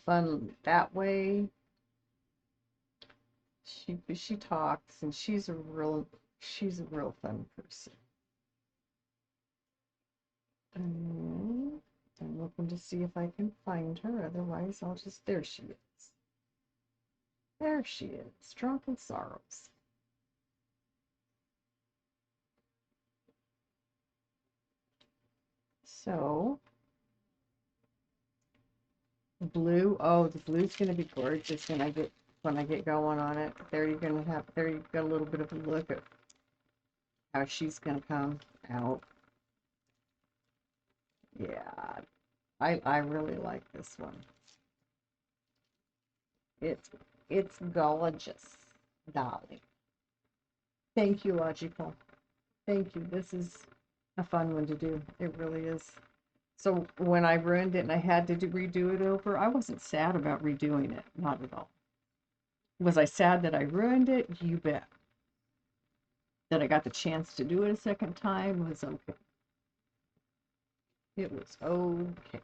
fun that way. She talks and she's a real fun person. I'm looking to see if I can find her. Otherwise, I'll just there she is. There she is, Drunken Sorrows. So blue. Oh, the blue's gonna be gorgeous when I get going on it. There you got a little bit of a look at how she's gonna come out. Yeah, I really like this one. It's it's gorgeous, darling. Thank you, Logical. Thank you. This is a fun one to do. It really is. So when I ruined it and I had to redo it over, I wasn't sad about redoing it. Not at all. Was I sad that I ruined it? You bet. That I got the chance to do it a second time was okay. It was okay.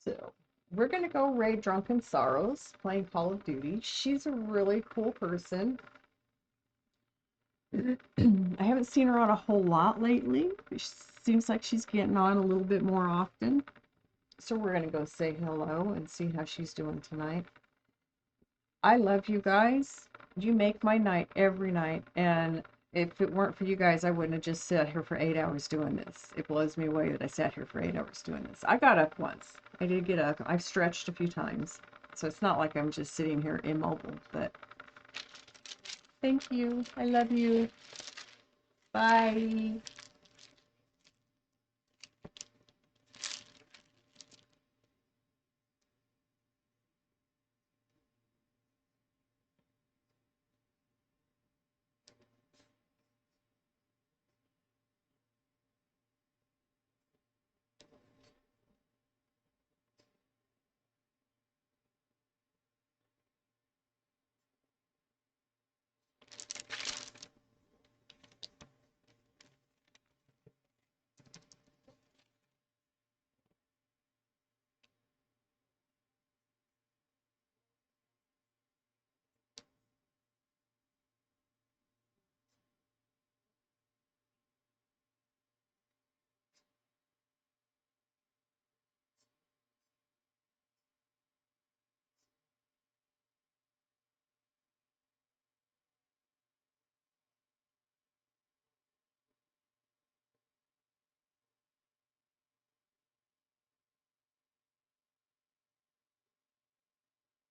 So we're going to go raid Drunken Sorrows playing Call of Duty. She's a really cool person. I haven't seen her on a whole lot lately. She seems like she's getting on a little bit more often. So we're going to go say hello and see how she's doing tonight. I love you guys. You make my night every night. And if it weren't for you guys, I wouldn't have just sat here for 8 hours doing this. It blows me away that I sat here for 8 hours doing this. I got up once. I did get up. I've stretched a few times. So it's not like I'm just sitting here immobile, but thank you. I love you. Bye.